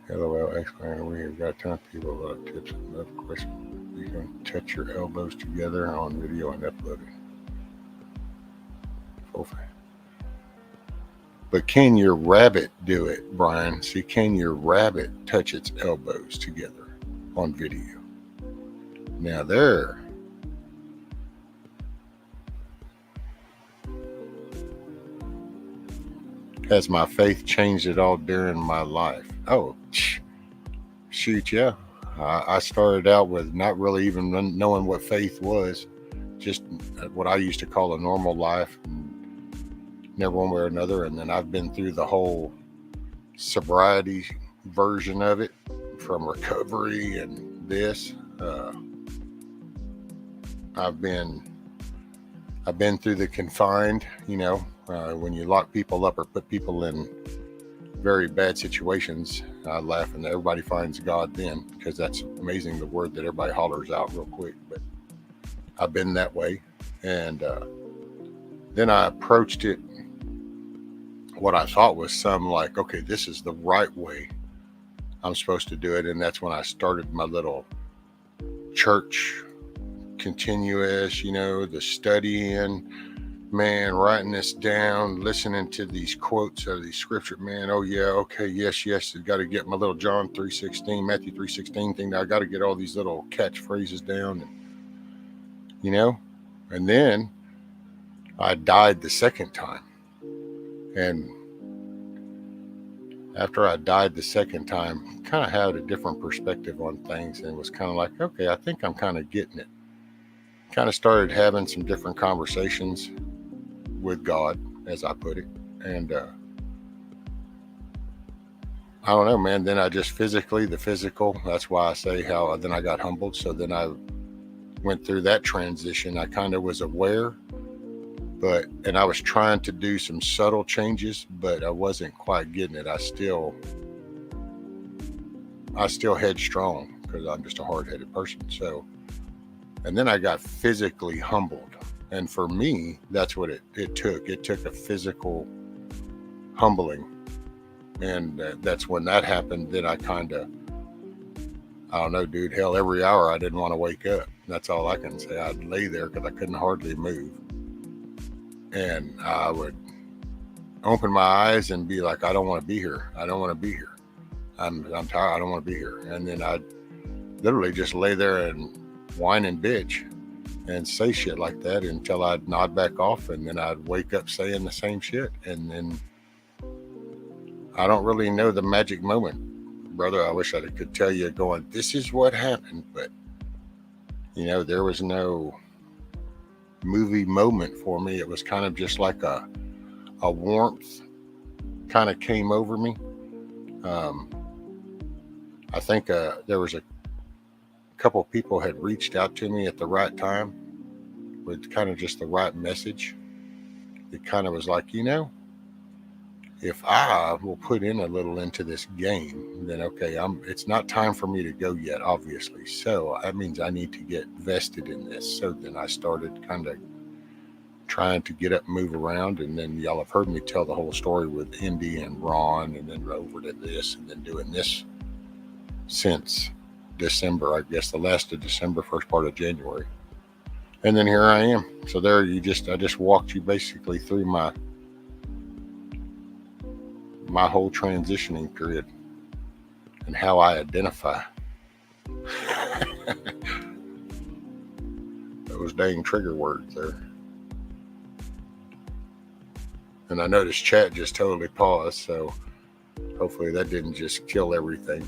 LOL, exclaimer, we have got a ton of people, a lot of tips and love questions. You can touch your elbows together on video and upload it. But can your rabbit do it, Brian? See, can your rabbit touch its elbows together on video? Now there. Has my faith changed at all during my life? Oh, shoot, yeah. I started out with not really even knowing what faith was, just what I used to call a normal life, never one way or another. And then I've been through the whole sobriety version of it, from recovery and this. I've been through the confined, when you lock people up or put people in very bad situations. I laugh, and everybody finds God then, because that's amazing, the word that everybody hollers out real quick. But I've been that way. And then I approached it, what I thought was okay, this is the right way I'm supposed to do it. And that's when I started my little church continuous, the studying, man, writing this down, listening to these quotes of these scripture, man. Oh yeah, okay, yes, I got to get my little John 3:16, Matthew 3:16 thing. I got to get all these little catchphrases down, and then I died the second time. And after I died the second time, kind of had a different perspective on things, and was kind of like, okay, I think I'm kind of getting it. Kind of started having some different conversations with God, as I put it. And I don't know, man. Then I just the physical, that's why I say how then I got humbled. So then I went through that transition. I kind of was aware, and I was trying to do some subtle changes, but I wasn't quite getting it. I still headstrong, because I'm just a hard-headed person. So, and then I got physically humbled. And for me, that's what it took. It took a physical humbling. And that's when that happened. Then I kind of, I don't know, dude, hell, every hour I didn't want to wake up. That's all I can say. I'd lay there because I couldn't hardly move. And I would open my eyes and be like, I don't want to be here. I don't want to be here. I'm tired. I don't want to be here. And then I'd literally just lay there and whine and bitch and say shit like that until I'd nod back off, and then I'd wake up saying the same shit. And then I don't really know the magic moment, brother. I wish I could tell you going, this is what happened, but there was no movie moment for me. It was kind of just like a warmth kind of came over me. I think there was a couple of people had reached out to me at the right time with kind of just the right message. It kind of was like, if I will put in a little into this game, then okay, it's not time for me to go yet, obviously. So that means I need to get vested in this. So then I started kind of trying to get up and move around. And then y'all have heard me tell the whole story with Indy and Ron, and then over to this, and then doing this since December, I guess the last of December, first part of January. And then here I am. So there I just walked you basically through my whole transitioning period and how I identify. Those dang trigger words there. And I noticed chat just totally paused, so hopefully that didn't just kill everything.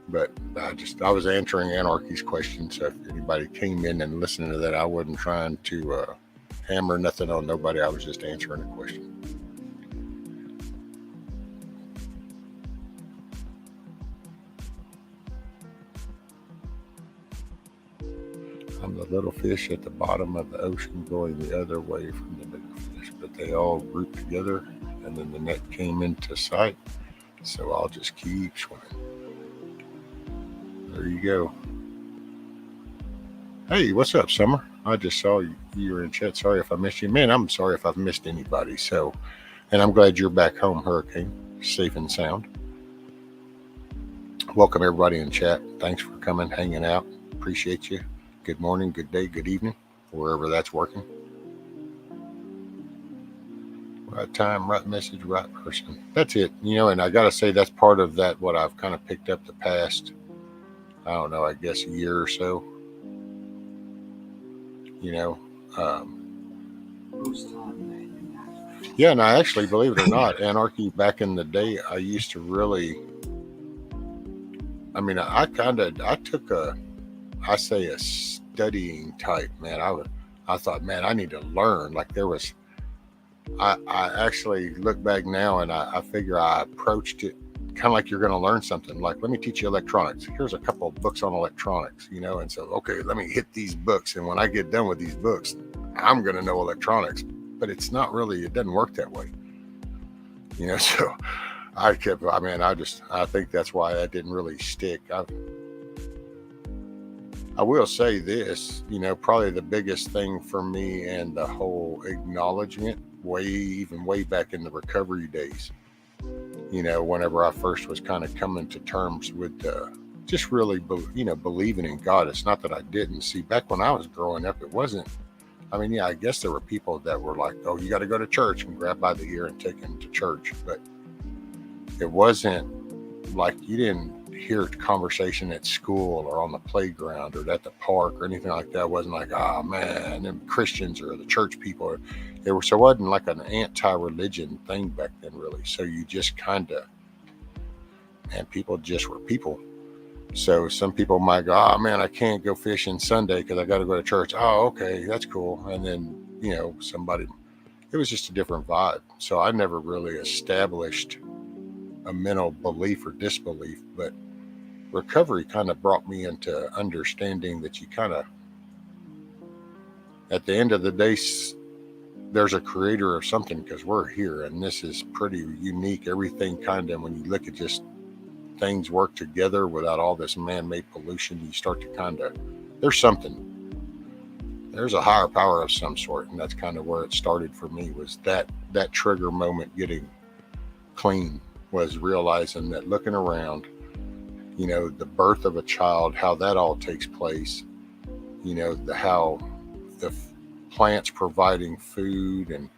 But I was answering Anarchy's question, so if anybody came in and listened to that, I wasn't trying to hammer nothing on nobody. I was just answering a question. I'm the little fish at the bottom of the ocean going the other way from the big fish, but they all grouped together and then the net came into sight. So I'll just keep swimming. There you go. Hey, what's up, Summer? I just saw you were in chat. Sorry if I missed you. Man, I'm sorry if I've missed anybody. So, and I'm glad you're back home, Hurricane, safe and sound. Welcome everybody in chat. Thanks for coming, hanging out. Appreciate you. Good morning, good day, good evening, wherever that's working. Right time, right message, right person. That's it. You know, and I got to say that's part of that, what I've kind of picked up the past, I don't know, I guess a year or so. You know, yeah, and I actually, believe it or not, anarchy back in the day, I used to really, I mean, I took a studying type, man. I thought, man, I need to learn. Like there was, I actually look back now and I figure I approached it kind of like you're going to learn something. Like, let me teach you electronics. Here's a couple of books on electronics, you know? And so, okay, let me hit these books. And when I get done with these books, I'm going to know electronics, but it's not really, it doesn't work that way. You know, so I think that's why that didn't really stick. I will say this, you know, probably the biggest thing for me and the whole acknowledgement way back in the recovery days, you know, whenever I first was kind of coming to terms with just really, believing in God. It's not that I didn't. See, back when I was growing up, it wasn't, I mean, yeah, I guess there were people that were like, oh, you got to go to church and grab by the ear and take him to church. But it wasn't like you didn't hear conversation at school or on the playground or at the park or anything like that. It wasn't like, oh man, them Christians or the church people. So it wasn't like an anti-religion thing back then, really. So you just kind of, man, people just were people. So some people might go, oh man, I can't go fishing Sunday because I got to go to church. Oh, okay, that's cool. And then, you know, it was just a different vibe. So I never really established a mental belief or disbelief, but recovery kind of brought me into understanding that you kind of, at the end of the day, there's a creator of something because we're here and this is pretty unique. Everything kind of, when you look at just things work together without all this man-made pollution, you start to kind of, there's a higher power of some sort. And that's kind of where it started for me, was that trigger moment getting clean, was realizing that looking around, you know, the birth of a child, how that all takes place, you know, how the plants providing food, and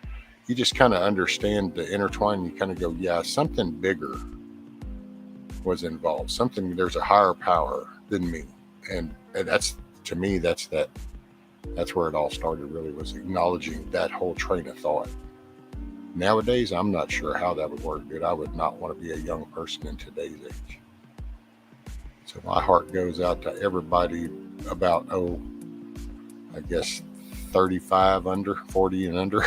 you just kind of understand the intertwine. You kind of go, yeah, something bigger was involved. There's a higher power than me. And that's, to me, that's where it all started, really, was acknowledging that whole train of thought. Nowadays, I'm not sure how that would work, dude. I would not want to be a young person in today's age. So my heart goes out to everybody about, I guess 35 under, 40 and under.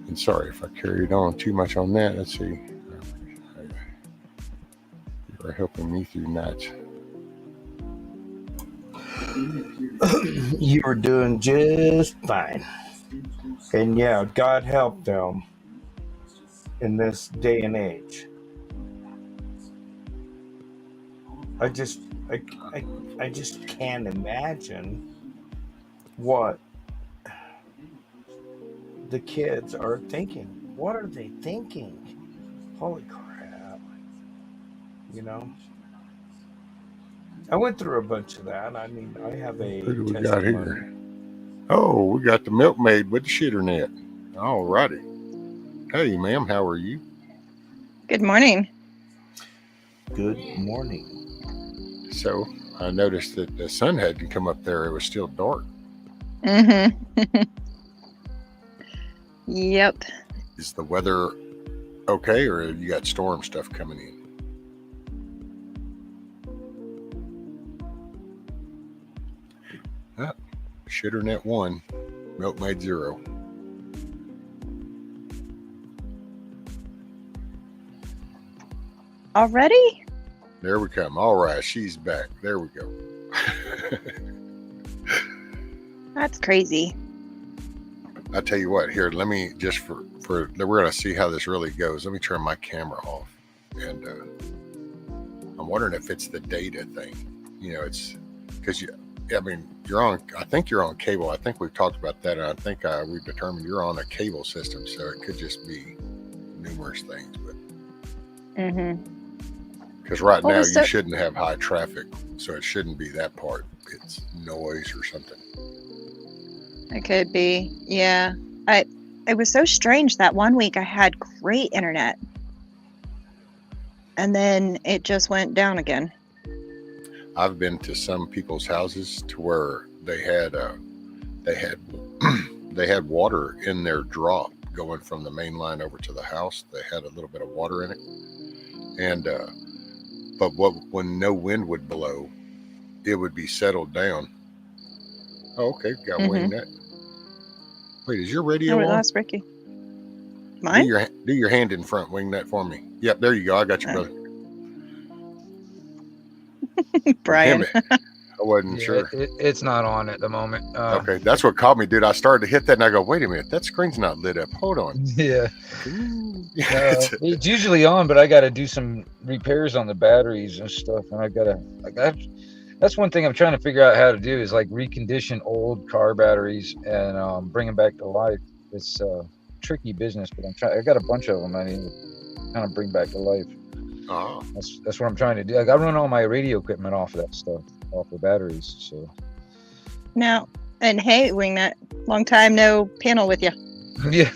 And sorry if I carried on too much on that. Let's see. You are helping me through nights. You were doing just fine. And yeah, God help them in this day and age. I just can't imagine what the kids are thinking. What are they thinking? Holy crap. You know? I went through a bunch of that. I mean, I have a Who do we testimony. got here? Oh, we got the milkmaid with the shitter net. All righty. Hey, ma'am, how are you? Good morning. Good morning. So I noticed that the sun hadn't come up there. It was still dark. Mm-hmm. Yep. Is the weather okay, or you got storm stuff coming in? Shitternet 1, Milkmaid 0. Already? There we come. All right, she's back. There we go. That's crazy. I tell you what, here, let me just for we're going to see how this really goes. Let me turn my camera off. And I'm wondering if it's the data thing. You know, it's because I think you're on cable. I think we've talked about that. And I think we've determined you're on a cable system. So it could just be numerous things. But because right now you shouldn't have high traffic. So it shouldn't be that part. It's noise or something. It could be. Yeah. It was so strange that one week I had great internet. And then it just went down again. I've been to some people's houses to where they had they had water in their drop going from the main line over to the house. They had a little bit of water in it, and but when no wind would blow, it would be settled down. Oh, okay, got Wingnet. Wait, is your radio we on? lost Ricky. Mine? Do your hand in front, Wingnet, for me. Yep, there you go. I got you, brother. Brian. I wasn't sure. It's not on at the moment. Okay, that's what caught me, dude. I started to hit that and I go, wait a minute, that screen's not lit up. Hold on. Yeah. It's usually on, but I got to do some repairs on the batteries and stuff. And that's one thing I'm trying to figure out how to do is like recondition old car batteries and bring them back to life. It's tricky business, but I got a bunch of them I need to kind of bring back to life. Oh. That's what I'm trying to do. Like I run all my radio equipment off of that stuff, off the batteries. So Now, and hey, Wingnet, long time no panel with you. yeah.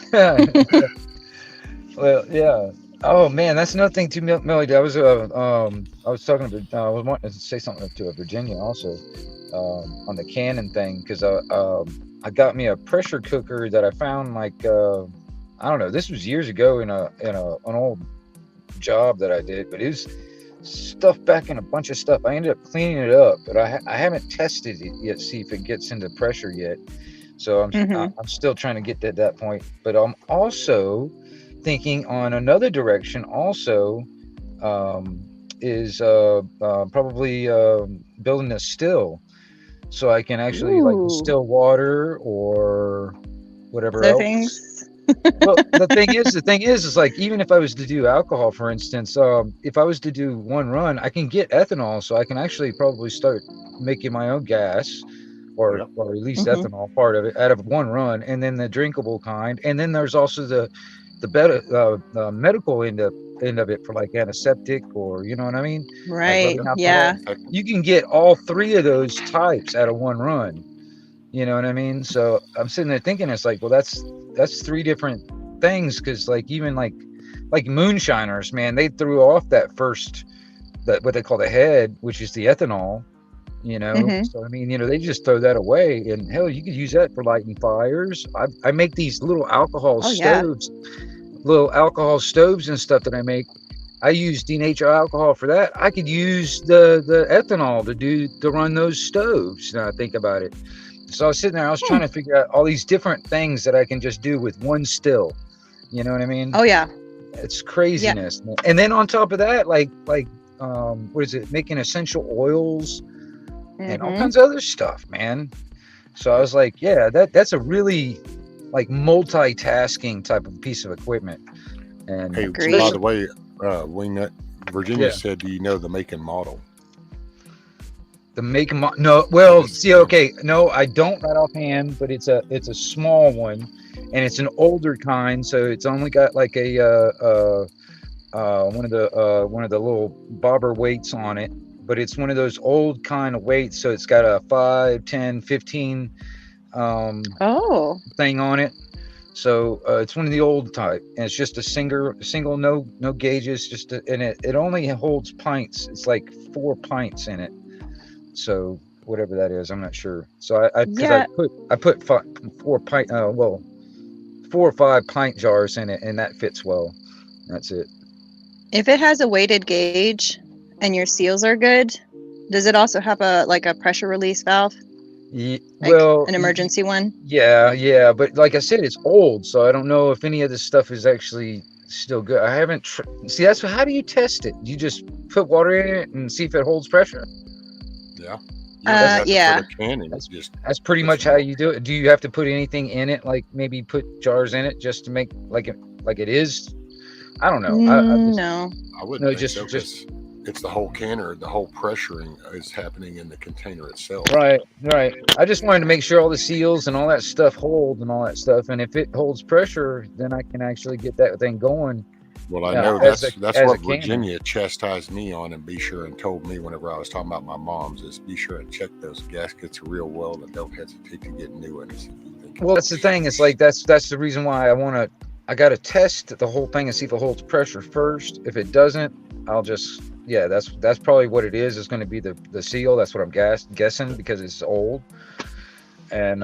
Well, yeah. Oh man, that's another thing too, Melody. I was talking to, I was wanting to say something to Virginia also on the Canon thing because I got me a pressure cooker that I found like I don't know. This was years ago in an old job that I did, but it was stuffed back in a bunch of stuff. I ended up cleaning it up, but I haven't tested it yet, see if it gets into pressure yet. So I'm still trying to get to that point. But I'm also thinking on another direction also is probably building a still so I can actually like distill water or whatever else. Things. Well, the thing is like even if I was to do alcohol, for instance, if I was to do one run, I can get ethanol, so I can actually probably start making my own gas, or at least ethanol part of it out of one run, and then the drinkable kind, and then there's also the better medical end of it for like antiseptic, or you know what I mean? Right. Like yeah. You can get all three of those types out of one run. You know what I mean? So I'm sitting there thinking, it's like, well, that's three different things, because like even like moonshiners, man, they threw off that first, that what they call the head, which is the ethanol. You know, so I mean, you know, they just throw that away, and hell, you could use that for lighting fires. I make these little alcohol stoves, little alcohol stoves and stuff that I make. I use denatured alcohol for that. I could use the ethanol to run those stoves. Now I think about it. So I was sitting there, I was trying to figure out all these different things that I can just do with one still. You know what I mean? Oh yeah. It's craziness. Yeah. And then on top of that, like what is it? Making essential oils and all kinds of other stuff, man. So I was like, yeah, that's a really like multitasking type of piece of equipment. And hey, by the way, Wingnut, Virginia said, do you know the make and model? The make and model? No, well, see, okay, no, I don't right offhand, but it's a small one, and it's an older kind, so it's only got like a one of the little bobber weights on it, but it's one of those old kind of weights, so it's got a 5, 10, 15 thing on it. So it's one of the old type, and it's just a single, no gauges, and it only holds pints. It's like 4 pints in it. So whatever that is, I'm not sure. So I put 4 or 5 pint jars in it, and that fits well. That's it. If it has a weighted gauge and your seals are good, does it also have a pressure release valve? Well, an emergency one. yeah, but like I said, it's old, so I don't know if any of this stuff is actually still good. I haven't see. That's how do you test it? You just put water in it and see if it holds pressure. Yeah. Yeah. That's pretty much how you do it. Do you have to put anything in it, like maybe put jars in it just to make like it is? I don't know. No. I wouldn't think so, because it's the whole canner. The whole pressuring is happening in the container itself. Right. I just wanted to make sure all the seals and all that stuff hold and all that stuff, and if it holds pressure, then I can actually get that thing going. Well, I know that's what Virginia chastised me on, and be sure and told me whenever I was talking about my mom's is be sure and check those gaskets real well and don't hesitate to get new ones. Well, that's the thing. It's like that's the reason why I got to test the whole thing and see if it holds pressure first. If it doesn't, I'll just that's probably what it is. It's going to be the seal. That's what I'm guessing because it's old. And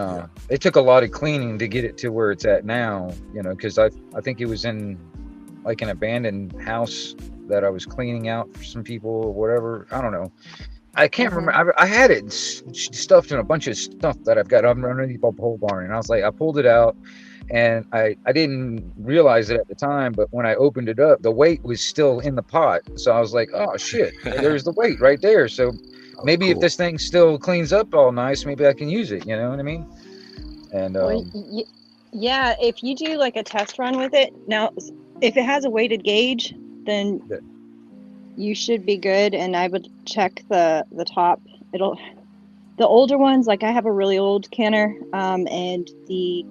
it took a lot of cleaning to get it to where it's at now. You know, because I think it was in like an abandoned house that I was cleaning out for some people or whatever. I don't know. I can't remember. I had it stuffed in a bunch of stuff that I've got underneath a pole barn, and I was like, I pulled it out, and I didn't realize it at the time, but when I opened it up, the weight was still in the pot. So I was like, oh shit, there's the weight right there. So maybe if this thing still cleans up all nice, maybe I can use it. You know what I mean? And yeah, if you do like a test run with it now. If it has a weighted gauge, then you should be good. And I would check the top. The older ones, like I have a really old canner, and the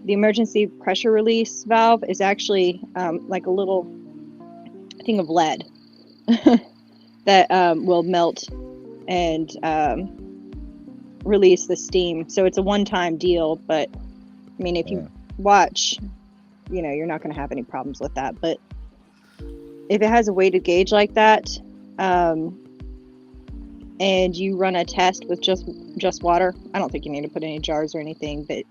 emergency pressure release valve is actually like a little thing of lead that will melt and release the steam. So it's a one-time deal, but I mean, if you watch, you know, you're not going to have any problems with that. But if it has a weighted gauge like that, and you run a test with just water, I don't think you need to put any jars or anything, but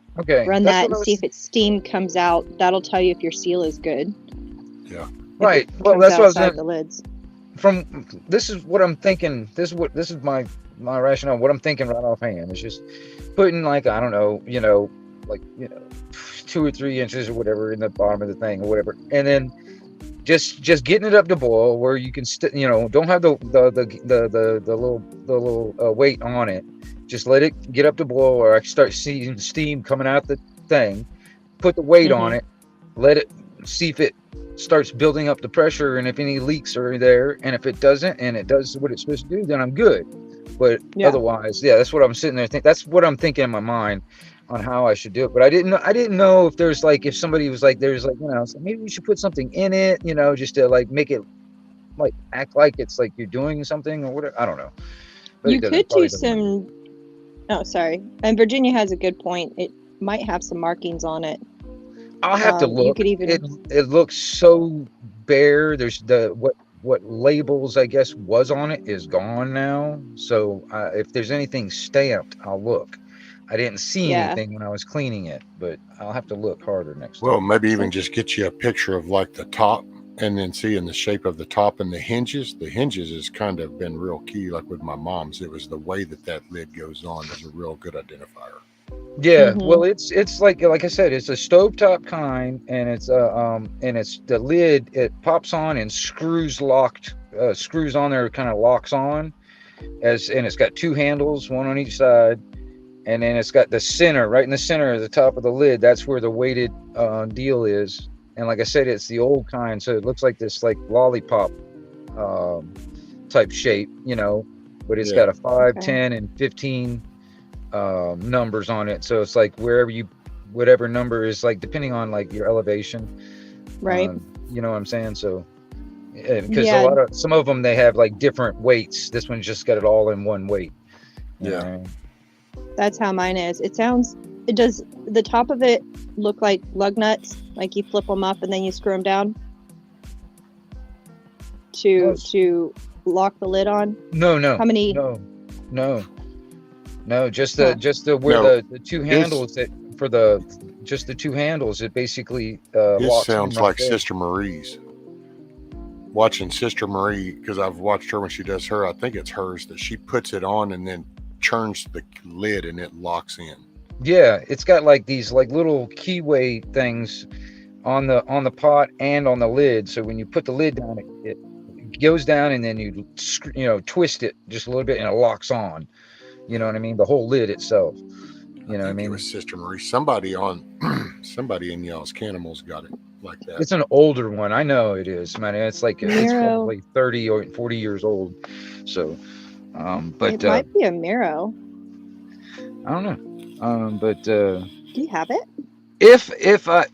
run that and see if its steam comes out. That'll tell you if your seal is good. Yeah. Right. Well, that's what I was saying. The lids. This is what I'm thinking. This is my rationale. What I'm thinking right offhand is just putting like, I don't know, like 2 or 3 inches or whatever in the bottom of the thing or whatever, and then just getting it up to boil where you can don't have the little weight on it. Just let it get up to boil where I start seeing steam coming out the thing. Put the weight on it. Let it see if it starts building up the pressure and if any leaks are there. And if it doesn't and it does what it's supposed to do, then I'm good. But otherwise, that's what I'm sitting there thinking. That's what I'm thinking in my mind on how I should do it. But I didn't know if there's like, if somebody was like, there's like, so maybe we should put something in it, just to like make it like act like it's like you're doing something or whatever. I don't know. But you could do some. Oh, sorry. And Virginia has a good point. It might have some markings on it. I'll have to look. You could even. It looks so bare. There's what labels I guess was on it is gone now. So if there's anything stamped, I'll look. I didn't see anything when I was cleaning it, but I'll have to look harder next time. Well, maybe even just get you a picture of like the top and then seeing the shape of the top and the hinges. The hinges has kind of been real key. Like with my mom's, it was the way that lid goes on is a real good identifier. Yeah, well, it's like I said, it's a stovetop kind, and it's the lid. It pops on and screws on there, kind of locks on, and it's got 2 handles, one on each side. And then it's got the center, right in the center of the top of the lid. That's where the weighted deal is. And like I said, it's the old kind. So it looks like this like lollipop type shape, but it's got a 5, 10, and 15 numbers on it. So it's like whatever number is like, depending on like your elevation. Right. You know what I'm saying? So, because some of them, they have like different weights. This one's just got it all in one weight. That's how mine is. It does the top of it look like lug nuts? Like you flip them up and then you screw them down to lock the lid on? No. How many? No. Just the 2 handles just the 2 handles. It basically this sounds like Sister Marie's. Watching Sister Marie, because I've watched her when she does her. I think it's hers that she puts it on and then churns the lid and it locks in. Yeah, it's got like these like little keyway things on the pot and on the lid. So when you put the lid down, it goes down, and then you twist it just a little bit, and it locks on. You know what I mean? The whole lid itself. You know what I mean? It was Sister Marie. Somebody in y'all's Canimals got it like that. It's an older one. I know it is, man. It's like it's probably 30 or 40 years old. So, but it might be a Miro. I don't know. But do you have it? If I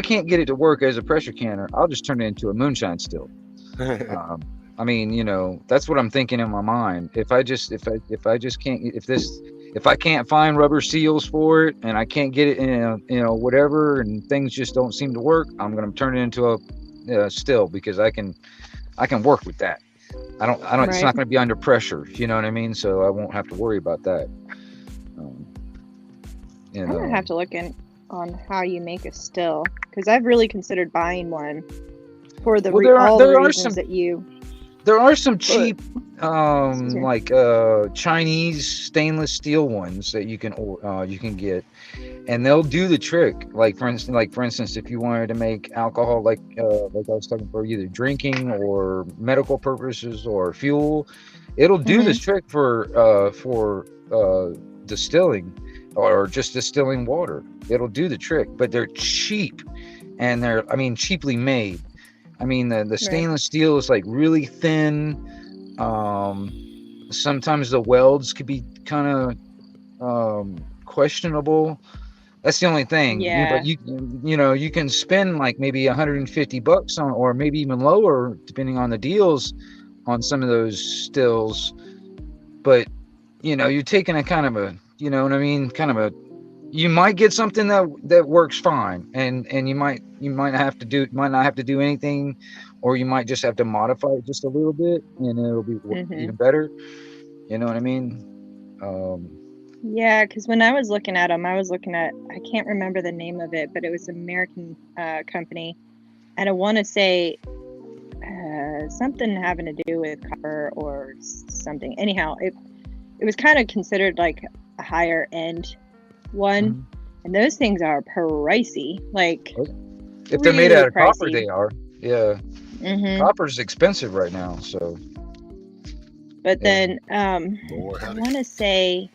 can't get it to work as a pressure canner, I'll just turn it into a moonshine still. I mean, that's what I'm thinking in my mind. If I can't find rubber seals for it, and I can't get it in whatever, and things just don't seem to work, I'm going to turn it into a still, because I can work with that. I don't. Right. It's not going to be under pressure. You know what I mean? So I won't have to worry about that. I'm going to have to look on how you make a still, because I've really considered buying one for the reasons that you. There are some cheap, Chinese stainless steel ones that you can get, and they'll do the trick. Like for instance, if you wanted to make alcohol, like I was talking, for either drinking or medical purposes or fuel, it'll do this trick for distilling or just distilling water. It'll do the trick, but they're cheap, and they're cheaply made. I mean, the stainless steel is like really thin. Sometimes the welds could be kind of questionable. That's the only thing. Yeah. But you can spend like maybe $150 on, or maybe even lower, depending on the deals on some of those stills. But you're taking a kind of a, you might get something that works fine, and you might not have to do anything, or you might just have to modify it just a little bit, and it'll be even better. You know what I mean? Yeah, because when I was looking at them, I can't remember the name of it, but it was an American company, and I want to say something having to do with copper or something. Anyhow, it was kind of considered like a higher end one, and those things are pricey. Like, if they're made out of copper, they are. Yeah. Copper's expensive right now, so. But then I want to say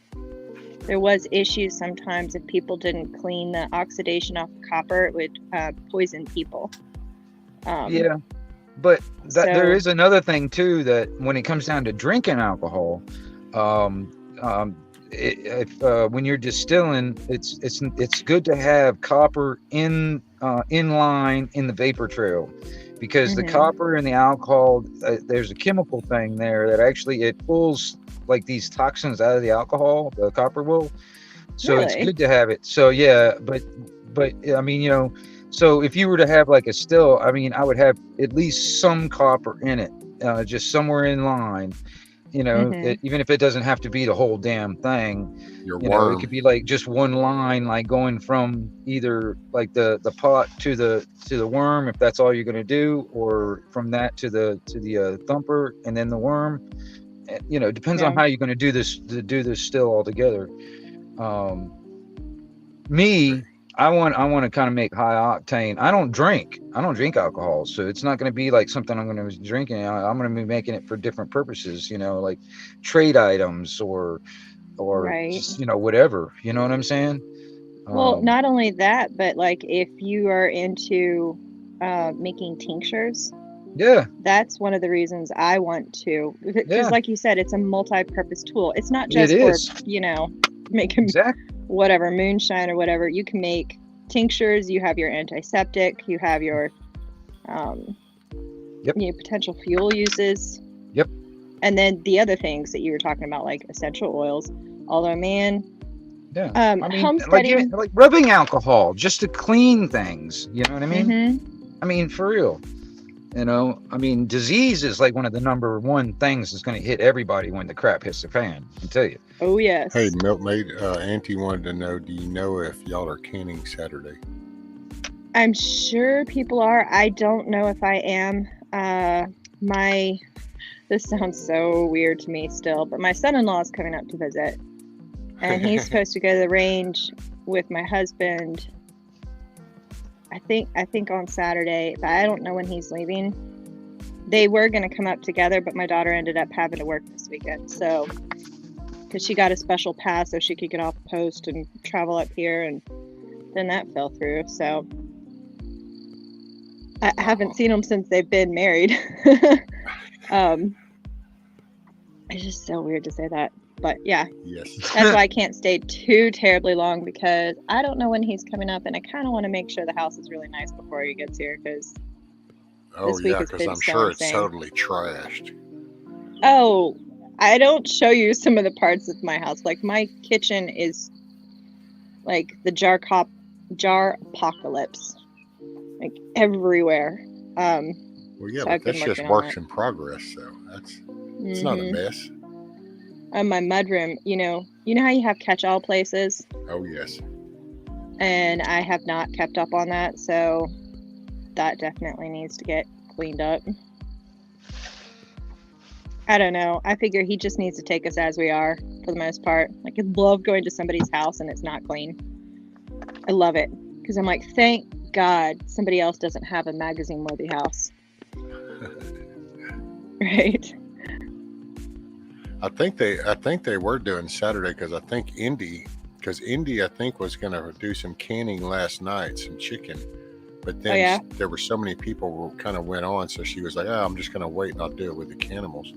there was issues sometimes if people didn't clean the oxidation off the copper, it would poison people. Yeah, but there is another thing too, that when it comes down to drinking alcohol, when you're distilling, it's good to have copper in line in the vapor trail, because the copper and the alcohol, there's a chemical thing there that actually it pulls like these toxins out of the alcohol, the copper will. So it's good to have it. So yeah, but I mean, so if you were to have like a still, I mean, I would have at least some copper in it, just somewhere in line. Even if it doesn't have to be the whole damn thing, it could be like just one line, like going from either like the pot to the worm, if that's all you're going to do, or from that to the thumper and then the worm. Depends on how you're going to do this still altogether. I want to kind of make high octane. I don't drink alcohol, so it's not going to be like something I'm going to be drinking. I'm going to be making it for different purposes, like trade items or just, whatever. You know what I'm saying? Well, not only that, but like if you are into making tinctures, that's one of the reasons I want to. Because, like you said, it's a multi-purpose tool. It's not just for making whatever moonshine or whatever. You can make tinctures. You have your antiseptic. You have your potential fuel uses. Yep. And then the other things that you were talking about, like essential oils. Although, man, I mean, homesteading, like rubbing alcohol just to clean things. You know what I mean? I mean, for real. I mean, disease is like one of the number one things that's going to hit everybody when the crap hits the fan. I can tell you. Oh, yes. Hey, Milkmaid, Auntie wanted to know, do you know if y'all are canning Saturday? I'm sure people are. I don't know if I am. This sounds so weird to me still, but my son-in-law is coming up to visit, and he's supposed to go to the range with my husband. I think on Saturday, but I don't know when he's leaving. They were going to come up together, but my daughter ended up having to work this weekend, so because she got a special pass so she could get off post and travel up here, and then that fell through. So I haven't seen them since they've been married. It's just so weird to say that, but yeah. Yes. That's why I can't stay too terribly long, because I don't know when he's coming up, and I kind of want to make sure the house is really nice before he gets here, because Oh yeah, because I'm sure it's totally trashed. Oh, I don't show you some of the parts of my house. Like, my kitchen is like the jar apocalypse, like everywhere. Well, yeah, so but I've been that's just working on works that. in progress, so it's not a mess. My mudroom, you know how you have catch-all places? Oh yes. And I have not kept up on that, so that definitely needs to get cleaned up. I don't know. I figure he just needs to take us as we are for the most part. Like, I love going to somebody's house and it's not clean. I love it, because I'm like, thank God somebody else doesn't have a magazine-worthy house. Right. I think they were doing Saturday, because I think Indy I think was going to do some canning last night, some chicken, but then there were so many people who kind of went on, so she was like, "Oh, I'm just going to wait and I'll do it with the cannibals."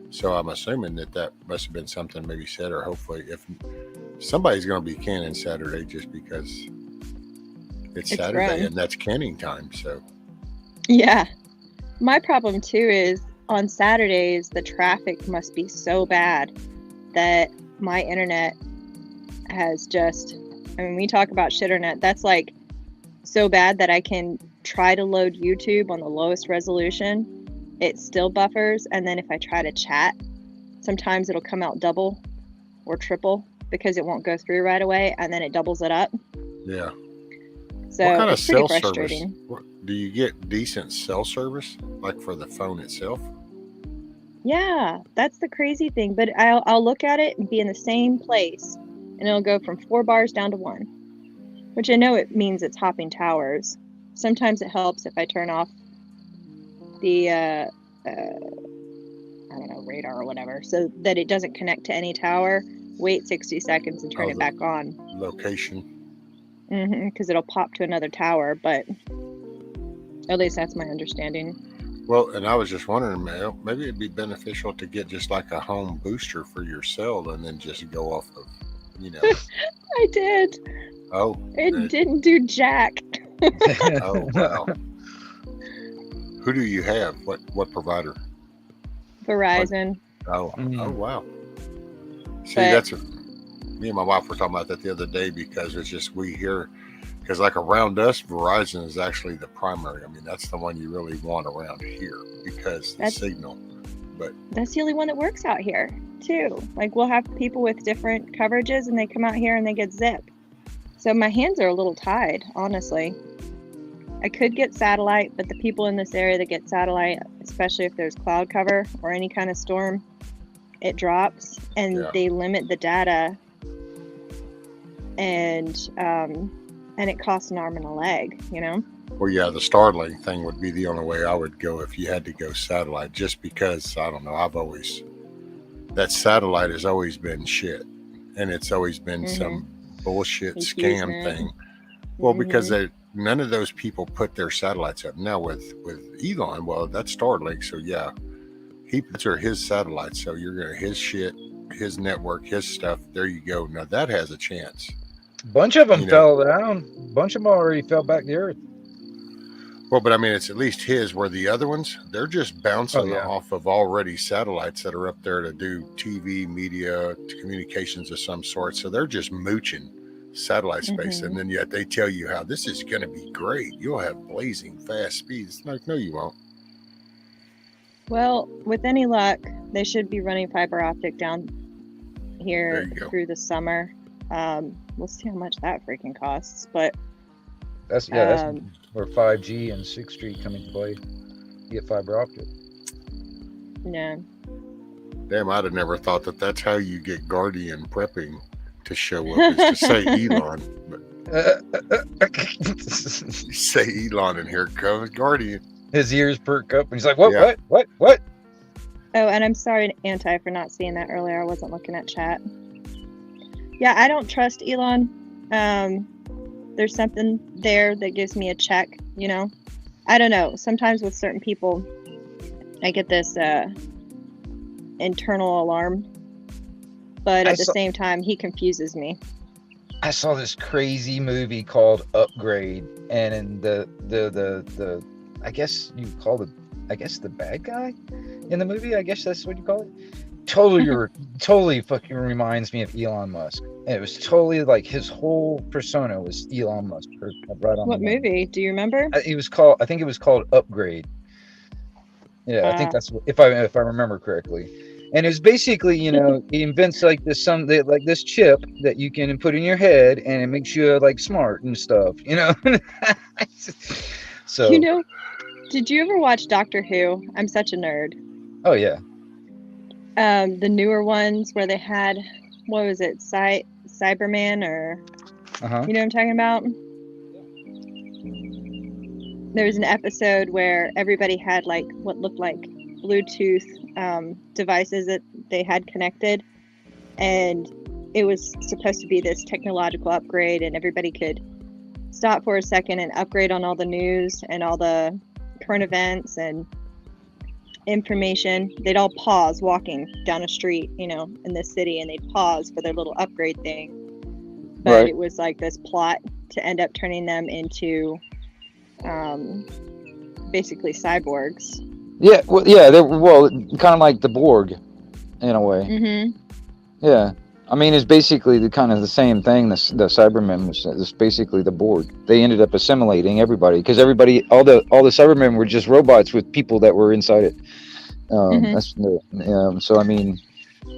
So I'm assuming that must have been something maybe said, or hopefully if somebody's going to be canning Saturday, just because it's Saturday run. and that's canning time. So yeah, my problem too is on Saturdays the traffic must be so bad that my internet has just, I mean, we talk about shitternet, that's like so bad that I can try to load YouTube on the lowest resolution, it still buffers, and then if I try to chat, sometimes it'll come out double or triple because it won't go through right away, and then it doubles it up. Yeah. So what kind it's of pretty cell frustrating. service? Do you get decent cell service, like for the phone itself? Yeah, that's the crazy thing. But I'll look at it and be in the same place, and it'll go from 4 bars down to 1, which I know it means it's hopping towers. Sometimes it helps if I turn off the I don't know, radar or whatever, so that it doesn't connect to any tower. Wait 60 seconds and turn it back on. Location. Because it'll pop to another tower, but at least that's my understanding. Well, and I was just wondering, maybe it'd be beneficial to get just like a home booster for your cell, and then just go off of, I did. Oh. It didn't do jack. Oh wow. Who do you have? What provider? Verizon. Oh wow. See, that's me and my wife were talking about that the other day, because it's just we hear, because like around us, Verizon is actually the primary. I mean, that's the one you really want around here because the signal. But that's the only one that works out here too. Like, we'll have people with different coverages, and they come out here and they get zip. So my hands are a little tied, honestly. I could get satellite, but the people in this area that get satellite, especially if there's cloud cover or any kind of storm, it drops, and they limit the data, and it costs an arm and a leg, Well, yeah, the Starlink thing would be the only way I would go if you had to go satellite, just because, I don't know, that satellite has always been shit, and it's always been some bullshit scam thing. Well, because none of those people put their satellites up. Now with Elon, well, that's Starlink, so yeah, he puts his satellites, so you're gonna his shit, his network, his stuff. There you go. Now that has a chance. Bunch of them fell down. Bunch of them already fell back to earth. Well, but I mean, it's at least his. Where the other ones, they're just bouncing off of already satellites that are up there to do TV, media, communications of some sort. So they're just mooching satellite space, and then yet they tell you how this is going to be great. You'll have blazing fast speeds. Like, no, you won't. Well, with any luck, they should be running fiber optic down here through the summer. We'll see how much that freaking costs, but that's where 5G and 6th Street come into play. You get fiber optic. Yeah. Damn, I'd have never thought that that's how you get Guardian prepping to show up, is to say Elon. But you say Elon, and here comes Guardian. His ears perk up, and he's like, what? Oh, and I'm sorry, Anti, for not seeing that earlier. I wasn't looking at chat. Yeah, I don't trust Elon. There's something there that gives me a check, you know? I don't know. Sometimes with certain people, I get this internal alarm. But at the same time, he confuses me. I saw this crazy movie called Upgrade, and in the I guess you call it, I guess the bad guy in the movie, I guess that's what you call it. Totally fucking reminds me of Elon Musk. And it was totally like his whole persona was Elon Musk. Right on. What movie? Do you remember? I think it was called Upgrade. Yeah, I think that's if I remember correctly. And it's basically, you know, he invents like this chip that you can put in your head, and it makes you like smart and stuff, you know. So, you know, did you ever watch Doctor Who? I'm such a nerd. Oh yeah. The newer ones where they had, what was it, Cyberman, or you know what I'm talking about? There was an episode where everybody had like what looked like Bluetooth devices that they had connected, and it was supposed to be this technological upgrade, and everybody could stop for a second and upgrade on all the news and all the current events and information. They'd all pause walking down a street, you know, in this city, and they'd pause for their little upgrade thing. But it was like this plot to end up turning them into basically cyborgs. Yeah, well, yeah, they're kind of like the Borg in a way. Mm-hmm. Yeah, I mean, it's basically the kind of the same thing. The Cybermen was basically the Borg. They ended up assimilating everybody because all the Cybermen were just robots with people that were inside it. So I mean,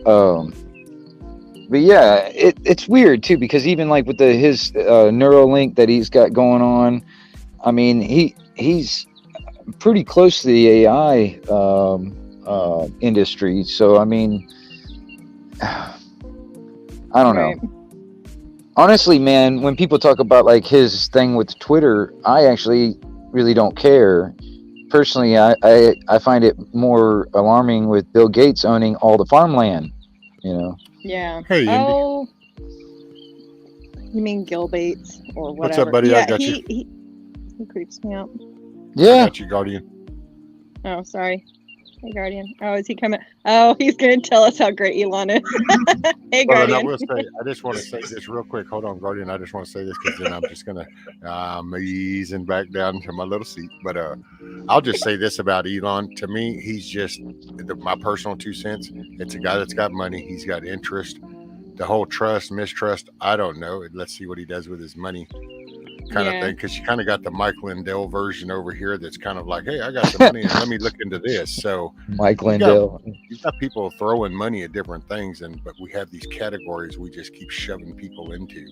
but yeah, it's weird too, because even like with his Neuralink that he's got going on, I mean, he's pretty close to the AI industry. So I mean, I don't know. Honestly, man, when people talk about like his thing with Twitter, I actually really don't care. Personally, I find it more alarming with Bill Gates owning all the farmland, you know? Yeah. Hey, oh, you mean Gil Bates or whatever? What's up, buddy? Yeah, I got you. He creeps me out. Yeah. I got you, Guardian. Oh, sorry. Hey, Guardian. Oh, is he coming? Oh, he's going to tell us how great Elon is. Hey, Guardian. I will say, I just want to say this real quick. Hold on, Guardian. I just want to say this because then I'm just going to easing back down to my little seat. But I'll just say this about Elon. To me, he's just my personal 2 cents. It's a guy that's got money. He's got interest. The whole trust, mistrust, I don't know. Let's see what he does with his money. Kind of thing, because you kind of got the Mike Lindell version over here that's kind of like, hey, I got some money and let me look into this. So Mike Lindell, you've got people throwing money at different things, but we have these categories we just keep shoving people into.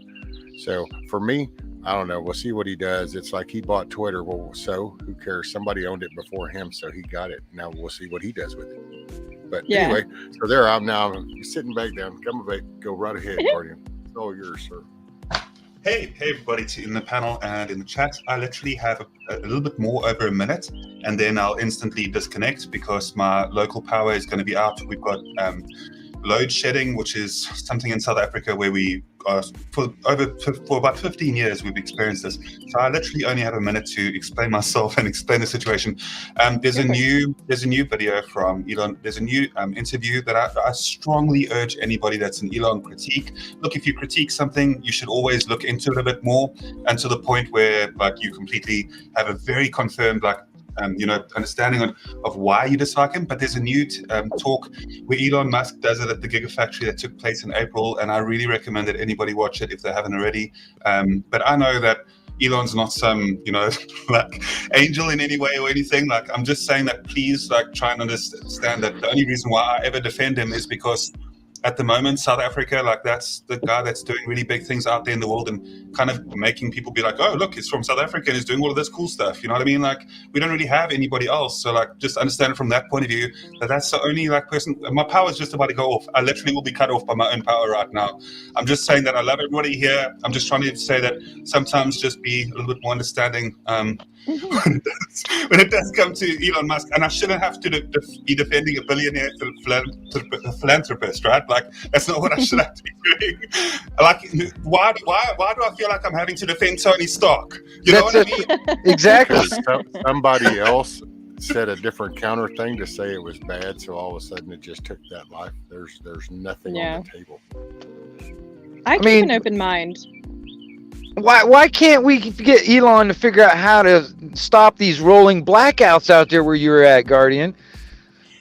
So for me, I don't know. We'll see what he does. It's like he bought Twitter. Well, so who cares? Somebody owned it before him, so he got it. Now we'll see what he does with it. But anyway, so there I'm now. I'm sitting back down. Come away. Go right ahead, Guardian. It's all yours, sir. Hey everybody in the panel and in the chat. I literally have a little bit more over a minute, and then I'll instantly disconnect because my local power is going to be out. We've got load shedding, which is something in South Africa where we for about 15 years we've experienced this. So I literally only have a minute to explain myself and explain the situation. There's a new video from Elon. There's a new interview that I strongly urge anybody that's an Elon critique. Look, if you critique something, you should always look into it a bit more, and to the point where like you completely have a very confirmed understanding of why you dislike him. But there's a new talk where Elon Musk does it at the Gigafactory that took place in April, and I really recommend that anybody watch it if they haven't already. But I know that Elon's not some, like angel in any way or anything. Like, I'm just saying that please, like, try and understand that the only reason why I ever defend him is because at the moment, South Africa, like that's the guy that's doing really big things out there in the world and kind of making people be like, oh, look, he's from South Africa and he's doing all of this cool stuff. You know what I mean? Like, we don't really have anybody else. So like, just understand it from that point of view, that's the only like person. My power is just about to go off. I literally will be cut off by my own power right now. I'm just saying that I love everybody here. I'm just trying to say that sometimes just be a little bit more understanding when it does come to Elon Musk. And I shouldn't have to be defending a billionaire philanthropist, right? Like, that's not what I should have to be doing. Like, why do I feel like I'm having to defend Tony Stark? You know what I mean? Exactly. Somebody else said a different counter thing to say it was bad, so all of a sudden it just took that life. There's nothing on the table. I keep an open mind. Why can't we get Elon to figure out how to stop these rolling blackouts out there where you're at, Guardian?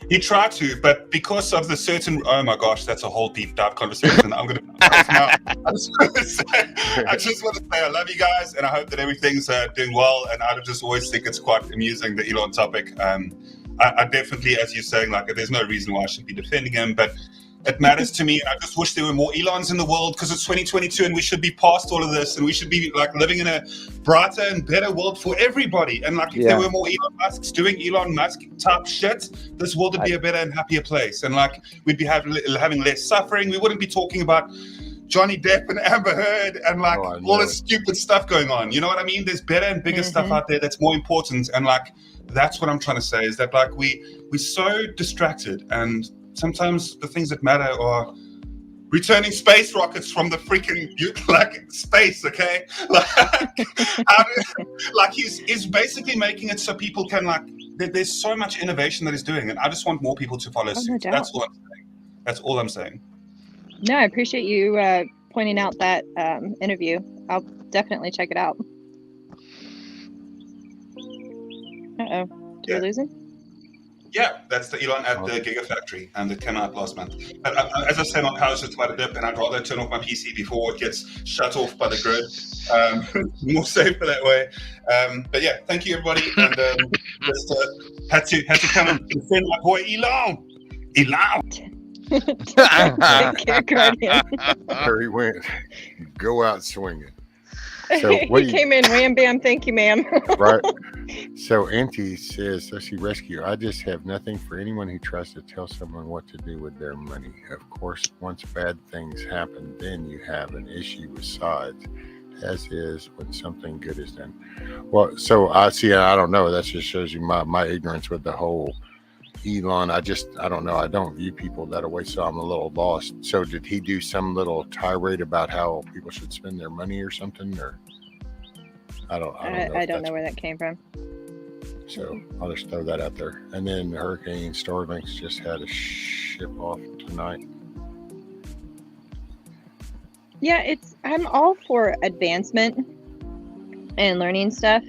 He tried to, but because of the certain, oh my gosh, that's a whole deep dive conversation. I'm going to now. I just want to say I love you guys, and I hope that everything's doing well. And I just always think it's quite amusing, the Elon topic. I definitely, as you're saying, like, there's no reason why I should be defending him, but it matters to me. And I just wish there were more Elons in the world, because it's 2022 and we should be past all of this, and we should be like living in a brighter and better world for everybody. And like, if there were more Elon Musks doing Elon Musk type shit, this world would be a better and happier place. And like, we'd be having less suffering. We wouldn't be talking about Johnny Depp and Amber Heard and like all this stupid stuff going on. You know what I mean? There's better and bigger stuff out there that's more important. And like, that's what I'm trying to say, is that like we're so distracted, and sometimes the things that matter are returning space rockets from the freaking like space, okay? Like he's basically making it so people can like. There's so much innovation that he's doing, and I just want more people to follow suit. No That's all I'm saying. That's all I'm saying. No, I appreciate you pointing out that interview. I'll definitely check it out. Did we lose him? Yeah, that's the Elon at the Gigafactory, and it came out last month. But as I say, my power's just about to dip, and I'd rather turn off my PC before it gets shut off by the grid. More safer that way. But yeah, thank you, everybody. And just had to come and defend my boy Elon. Take care, Guardian. There he went. Go out swinging. So he came in, wham, bam, thank you, ma'am. Right. So Auntie says, so she rescue. I just have nothing for anyone who tries to tell someone what to do with their money. Of course, once bad things happen, then you have an issue with sides, as is when something good is done. Well, so I see. I don't know. That just shows you my ignorance with the whole Elon. I don't know. I don't view people that way, so I'm a little lost. So did he do some little tirade about how people should spend their money or something, or I don't know where that came from. So I'll just throw that out there. And then Hurricane Starlinks just had a ship off tonight. Yeah, I'm all for advancement and learning stuff,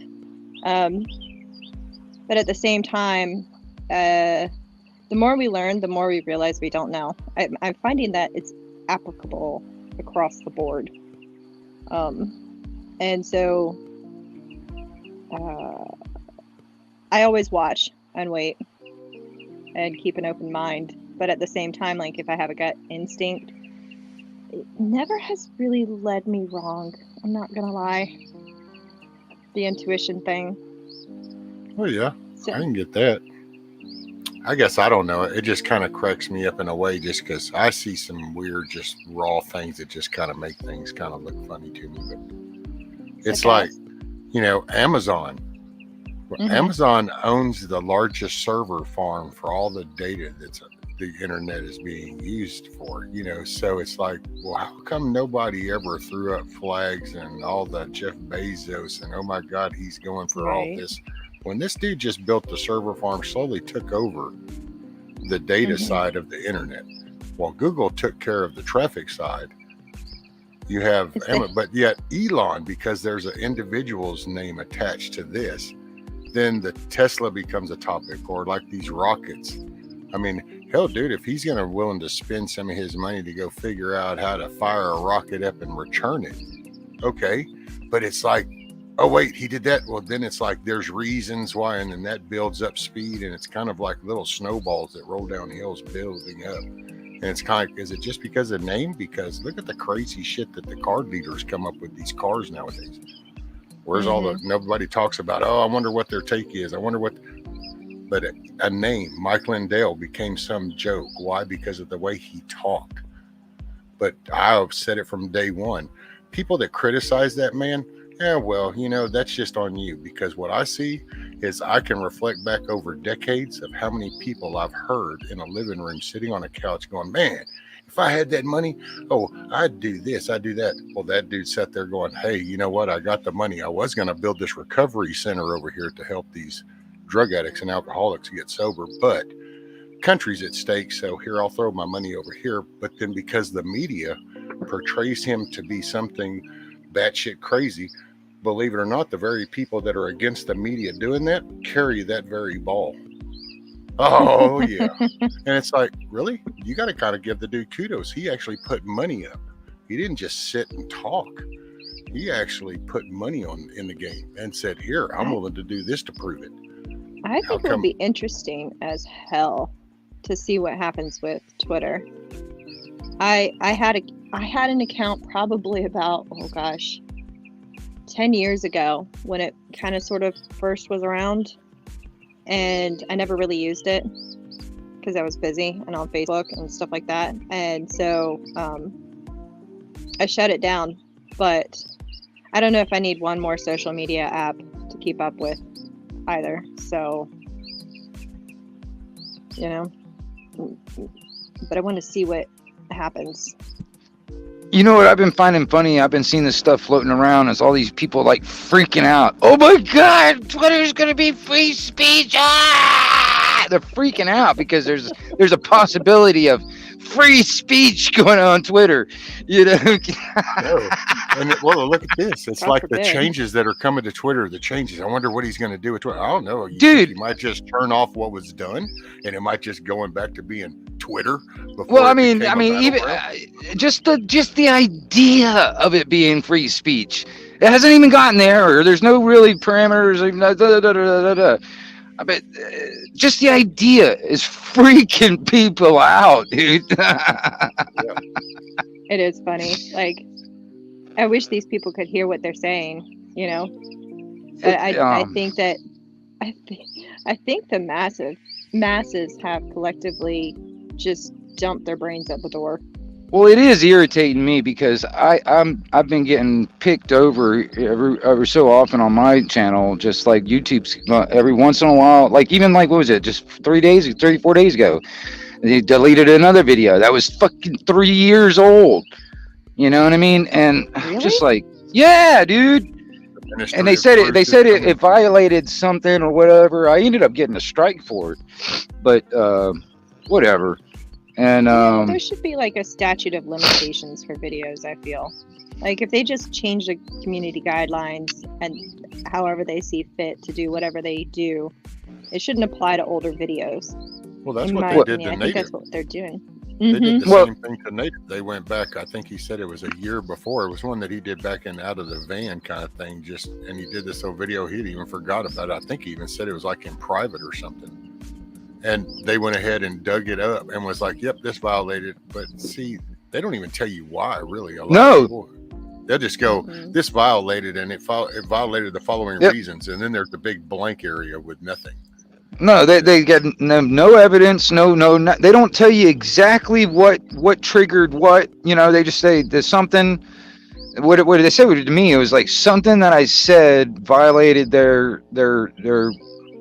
but at the same time, the more we learn, the more we realize we don't know. I'm finding that it's applicable across the board. And so I always watch and wait and keep an open mind. But at the same time, like if I have a gut instinct, it never has really led me wrong. I'm not going to lie. The intuition thing. Oh, yeah. So, I can get that. I guess I don't know. It just kind of cracks me up in a way just because I see some weird, just raw things that just kind of make things kind of look funny to me. But it's like, Amazon. Mm-hmm. Amazon owns the largest server farm for all the data that's the internet is being used for, so it's like, well, how come nobody ever threw up flags and all the Jeff Bezos and, oh my God, he's going for all this. When this dude just built the server farm, slowly took over the data side of the internet, while Google took care of the traffic side. You have, but yet Elon, because there's an individual's name attached to this, then the Tesla becomes a topic, or like these rockets. I mean, hell, dude, if he's willing to spend some of his money to go figure out how to fire a rocket up and return it, okay. But it's like, oh wait, he did that. Well, then it's like there's reasons why, and then that builds up speed, and it's kind of like little snowballs that roll down hills building up. And it's kind of, is it just because of name? Because look at the crazy shit that the car dealers come up with these cars nowadays. Where's all the, nobody talks about, oh, I wonder what their take is. I wonder what, but a name, Mike Lindell, became some joke. Why? Because of the way he talked. But I've said it from day one. People that criticize that man, yeah, well, you know, that's just on you. Because what I see is I can reflect back over decades of how many people I've heard in a living room sitting on a couch going, man, if I had that money, oh, I'd do this, I'd do that. Well, that dude sat there going, hey, you know what? I got the money. I was going to build this recovery center over here to help these drug addicts and alcoholics get sober, but country's at stake. So here, I'll throw my money over here. But then because the media portrays him to be something batshit crazy, believe it or not, the very people that are against the media doing that carry that very ball. Oh, yeah. And it's like, really? You got to kind of give the dude kudos. He actually put money up. He didn't just sit and talk. He actually put money in the game and said, here, I'm willing to do this to prove it. I think it would be interesting as hell to see what happens with Twitter. I had an account probably about, 10 years ago when it kind of sort of first was around, and I never really used it because I was busy and on Facebook and stuff like that, and so I shut it down. But I don't know if I need one more social media app to keep up with either, so you know, but I want to see what happens. You know what I've been finding funny? I've been seeing this stuff floating around. It's all these people like freaking out. Oh my God, Twitter's gonna be free speech! Ah! They're freaking out because there's a possibility of free speech going on Twitter. You know. And well, look at this. It's like the changes that are coming to Twitter. The changes. I wonder what he's going to do with Twitter. I don't know. Dude, he might just turn off what was done, and it might just going back to being Twitter. Well, I mean, even just the idea of it being free speech, it hasn't even gotten there, or there's no really parameters. But just the idea is freaking people out, dude. It is funny. Like, I wish these people could hear what they're saying. You know, I think that I think the masses have collectively just dumped their brains out the door. Well, it is irritating me because I've been getting picked over every so often on my channel, just like YouTube's every once in a while. Like even like, what was it? Just 4 days ago, they deleted another video that was fucking 3 years old. You know what I mean? And really? Just like, yeah, dude. And they said it violated something or whatever. I ended up getting a strike for it, but whatever. And there should be like a statute of limitations for videos. I feel like if they just change the community guidelines and however they see fit to do whatever they do, it shouldn't apply to older videos. Well, that's what they did to Native. I think that's what they're doing. They did the same thing to Native. They went back. I think he said it was a year before. It was one that he did back in Out of the Van kind of thing. And he did this whole video. He'd even forgot about it. I think he even said it was like in private or something. And they went ahead and dug it up and was like, yep, this violated. But see, they don't even tell you why, really. A lot of people, they'll just go, this violated, and it violated the following reasons. And then there's the big blank area with nothing. No, they get no evidence. No, they don't tell you exactly what triggered what. You know, they just say there's something. What did they say to me? It was like something that I said violated their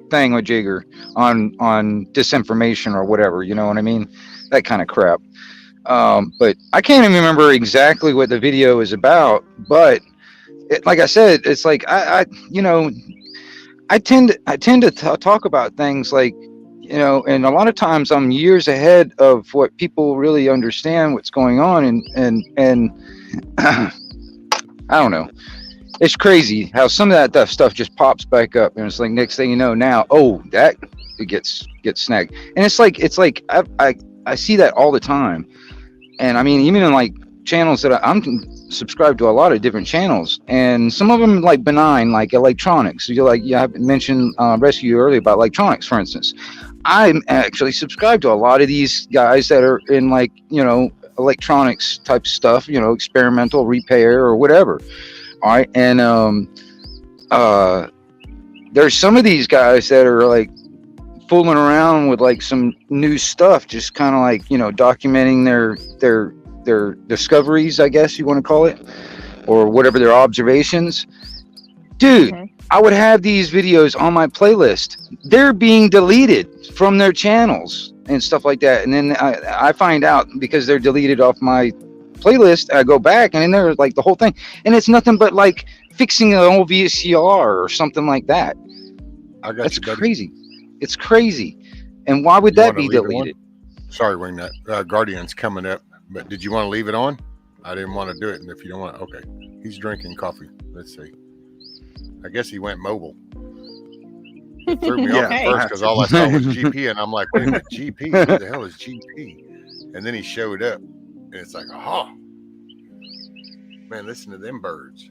thing with Jigger on disinformation or whatever, you know what I mean? That kind of crap. But I can't even remember exactly what the video is about, but like I said, it's like I tend to talk about things like, you know, and a lot of times I'm years ahead of what people really understand what's going on, and I don't know. It's crazy how some of that stuff just pops back up, and it's like next thing you know, now, that it gets snagged, and it's like I see that all the time, and I mean even in like channels that I'm subscribed to a lot of different channels, and some of them like benign, like electronics. So I mentioned Rescue earlier about electronics, for instance. I'm actually subscribed to a lot of these guys that are in like, you know, electronics type stuff, you know, experimental repair or whatever. All right. And there's some of these guys that are like fooling around with like some new stuff, just kind of like, you know, documenting their discoveries, I guess you want to call it, or whatever, their observations. Dude, I would have these videos on my playlist. They're being deleted from their channels and stuff like that. And then I find out because they're deleted off my playlist, I go back and then they're like the whole thing. And it's nothing but like fixing an old VCR or something like that. That's crazy. It's crazy. And why would that be deleted? Sorry, Wing, that Guardian's coming up. But did you want to leave it on? I didn't want to do it. And if you don't want to, okay. He's drinking coffee. Let's see. I guess he went mobile. It threw me off at first because all I saw was GP, and I'm like, wait a minute, GP? Who the hell is GP? And then he showed up, and it's like, oh, man, listen to them birds.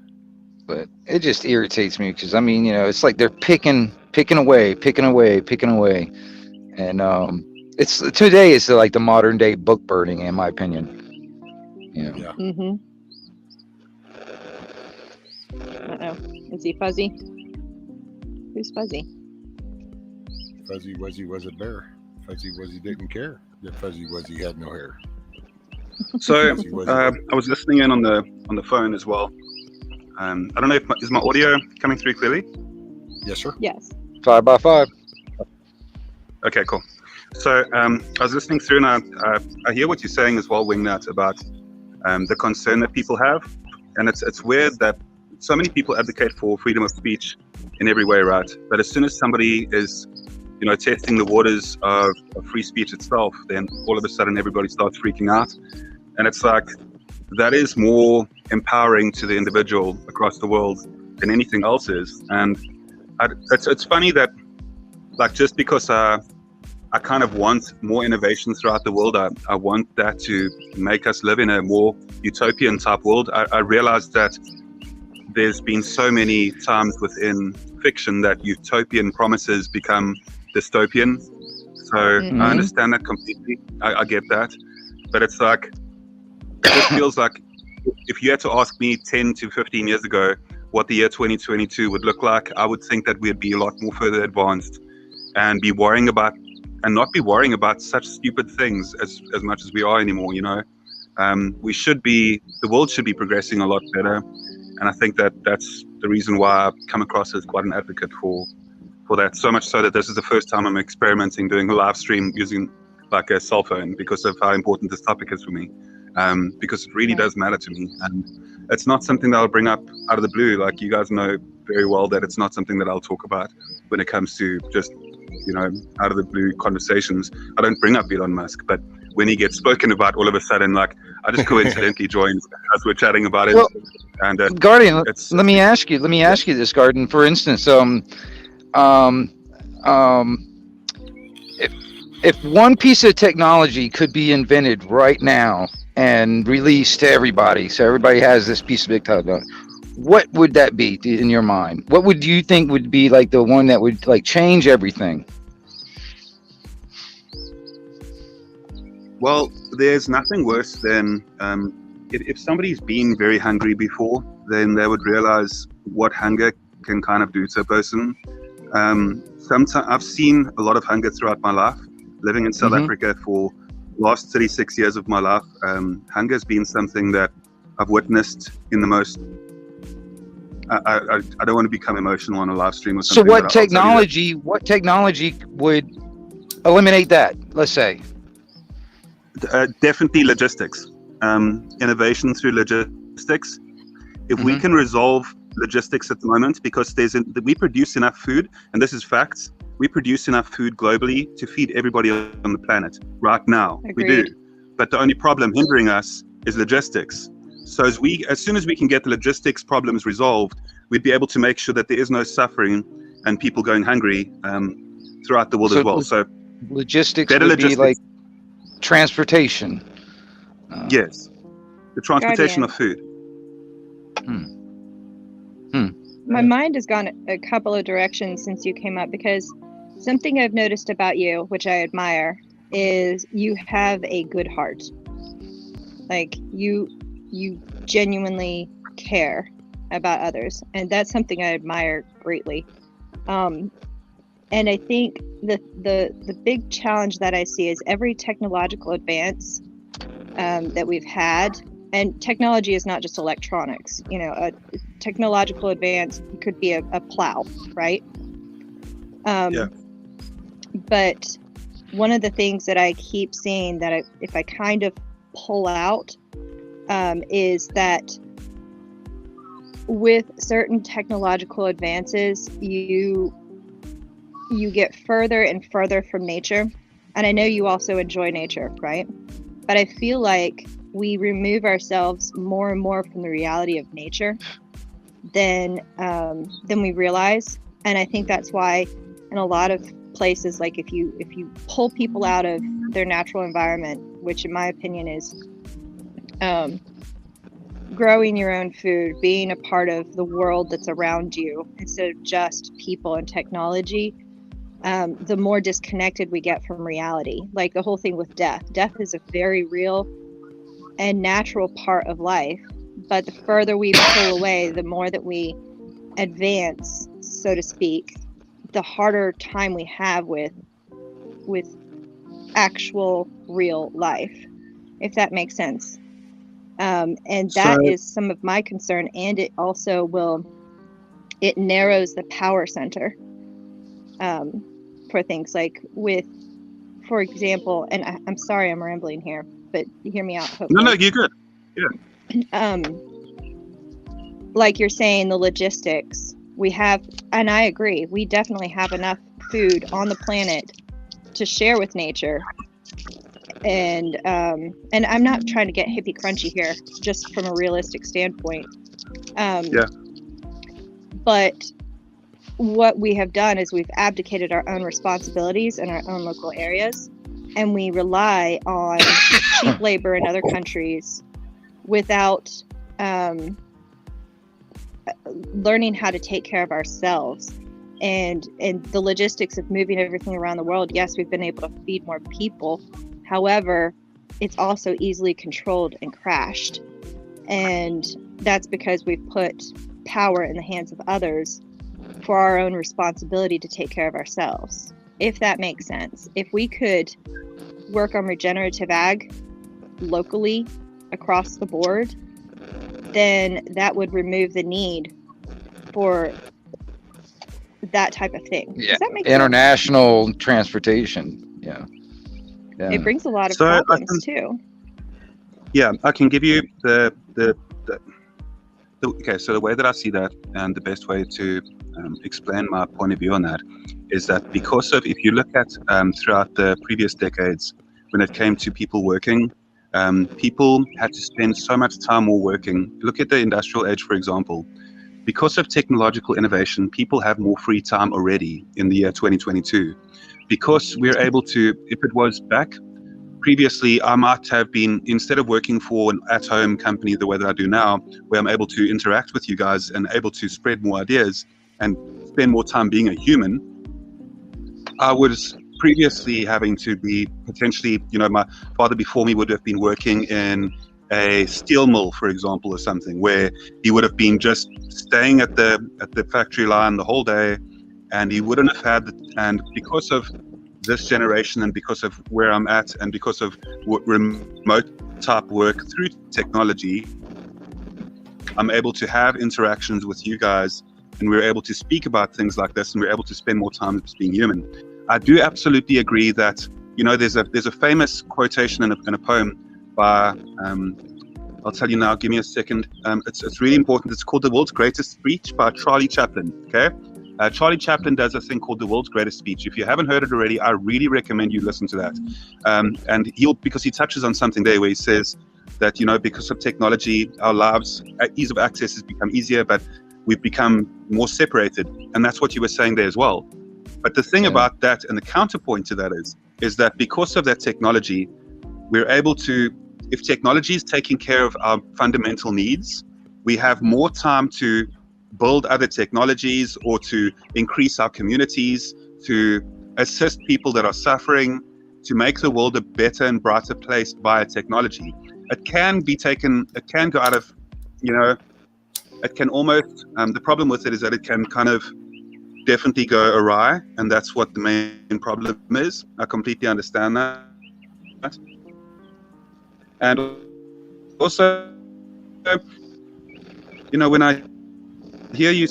But it just irritates me because, I mean, you know, it's like they're picking away. And it's today is like the modern day book burning, in my opinion. You know. Yeah. Uh-oh. Is he fuzzy? Who's fuzzy? Fuzzy Wuzzy was a bear. Fuzzy Wuzzy didn't care. The Fuzzy Wuzzy had no hair. So I was listening in on the phone as well. I don't know if is my audio coming through clearly? Yes, sir. Yes. 5 by 5. Okay, cool. So I was listening through, and I hear what you're saying as well, Wingnut, about the concern that people have, and it's weird that so many people advocate for freedom of speech in every way, right? But as soon as somebody is, you know, testing the waters of free speech itself, then all of a sudden everybody starts freaking out, and it's like that is more empowering to the individual across the world than anything else is. And it's funny that, like, just because I kind of want more innovation throughout the world, I want that to make us live in a more utopian type world. I realized that there's been so many times within fiction that utopian promises become dystopian. So I understand that completely. I get that. But it's like, it just feels like if you had to ask me 10 to 15 years ago what the year 2022 would look like, I would think that we'd be a lot more further advanced and be worrying about, and not be worrying about such stupid things as much as we are anymore, you know. The world should be progressing a lot better. And I think that that's the reason why I've come across as quite an advocate for that. So much so that this is the first time I'm experimenting doing a live stream using like a cell phone because of how important this topic is for me. Because it really does matter to me. And it's not something that I'll bring up out of the blue. Like, you guys know very well that it's not something that I'll talk about when it comes to just, you know, out of the blue conversations. I don't bring up Elon Musk, but when he gets spoken about, all of a sudden, like, I just coincidentally joined as we're chatting about it. Well, and Guardian, let me ask you this, Garden. For instance, if one piece of technology could be invented right now and released to everybody, so everybody has this piece of technology, what would that be in your mind? What would you think would be like the one that would like change everything? Well, there's nothing worse than if somebody's been very hungry before, then they would realize what hunger can kind of do to a person. Sometimes I've seen a lot of hunger throughout my life. Living in South Africa for the last 36 years of my life, hunger has been something that I've witnessed in the most. I don't want to become emotional on a live stream or something. So what technology would eliminate that, let's say? Definitely logistics. Innovation through logistics. If we can resolve logistics at the moment, because we produce enough food, and this is facts, we produce enough food globally to feed everybody on the planet right now. Agreed. We do. But the only problem hindering us is logistics. So as soon as we can get the logistics problems resolved, we'd be able to make sure that there is no suffering and people going hungry throughout the world as well. So logistics would be like transportation. Yes, the transportation of food. My mind has gone a couple of directions since you came up, because Something I've noticed about you, which I admire, is you have a good heart. Like you genuinely care about others, and that's something I admire greatly. And I think the big challenge that I see is every technological advance that we've had, and technology is not just electronics. You know, a technological advance could be a plow, right? Yeah. But one of the things that I keep seeing that if I kind of pull out is that with certain technological advances, you get further and further from nature. And I know you also enjoy nature, right? But I feel like we remove ourselves more and more from the reality of nature than we realize. And I think that's why in a lot of places, like if you pull people out of their natural environment, which in my opinion is growing your own food, being a part of the world that's around you instead of just people and technology, the more disconnected we get from reality. Like the whole thing with death. Death is a very real and natural part of life, but the further we pull away, the more that we advance, so to speak, the harder time we have with actual real life, if that makes sense. And that is some of my concern, and it also it narrows the power center for things like for example, and I'm sorry I'm rambling here, but hear me out, hopefully. No, you're good. Yeah. Like you're saying, the logistics we have, and I agree, we definitely have enough food on the planet to share with nature. And I'm not trying to get hippie crunchy here, just from a realistic standpoint. Yeah. But what we have done is we've abdicated our own responsibilities in our own local areas, and we rely on cheap labor in other countries without learning how to take care of ourselves. And the logistics of moving everything around the world, yes, we've been able to feed more people. However, it's also easily controlled and crashed. And that's because we've put power in the hands of others for our own responsibility to take care of ourselves, if that makes sense. If we could work on regenerative ag locally across the board, then that would remove the need for that type of thing. Yeah. Does that make International transportation. Yeah. sense? It brings a lot of So I problems too. Yeah, I can give you the okay. So the way that I see that, and the best way to explain my point of view on that, is that because of, if you look at throughout the previous decades, when it came to people working, people had to spend so much time more working. Look at the industrial age, for example. Because of technological innovation, people have more free time already in the year 2022. Because we're able to, if it was back previously, I might have been, instead of working for an at-home company the way that I do now, where I'm able to interact with you guys and able to spread more ideas and spend more time being a human, I was previously having to be potentially, my father before me would have been working in a steel mill, for example, or something, where he would have been just staying at the factory line the whole day, and he wouldn't have had and because of this generation, and because of where I'm at, and because of remote type work through technology, I'm able to have interactions with you guys, and we're able to speak about things like this, and we're able to spend more time just being human. I do absolutely agree that, there's a famous quotation in a poem by, I'll tell you now, give me a second. It's really important. It's called The World's Greatest Speech by Charlie Chaplin, okay? Charlie Chaplin does a thing called The World's Greatest Speech. If you haven't heard it already, I really recommend you listen to that. And because he touches on something there where he says that, because of technology, our lives, ease of access has become easier, but we've become more separated. And that's what you were saying there as well. But the thing about that, and the counterpoint to that is that because of that technology, we're able to, if technology is taking care of our fundamental needs, we have more time to build other technologies or to increase our communities, to assist people that are suffering, to make the world a better and brighter place via technology. It can be taken, it can go out of, it can almost, the problem with it is that it can kind of definitely go awry, and that's what the main problem is. I completely understand that. And also, when I hear you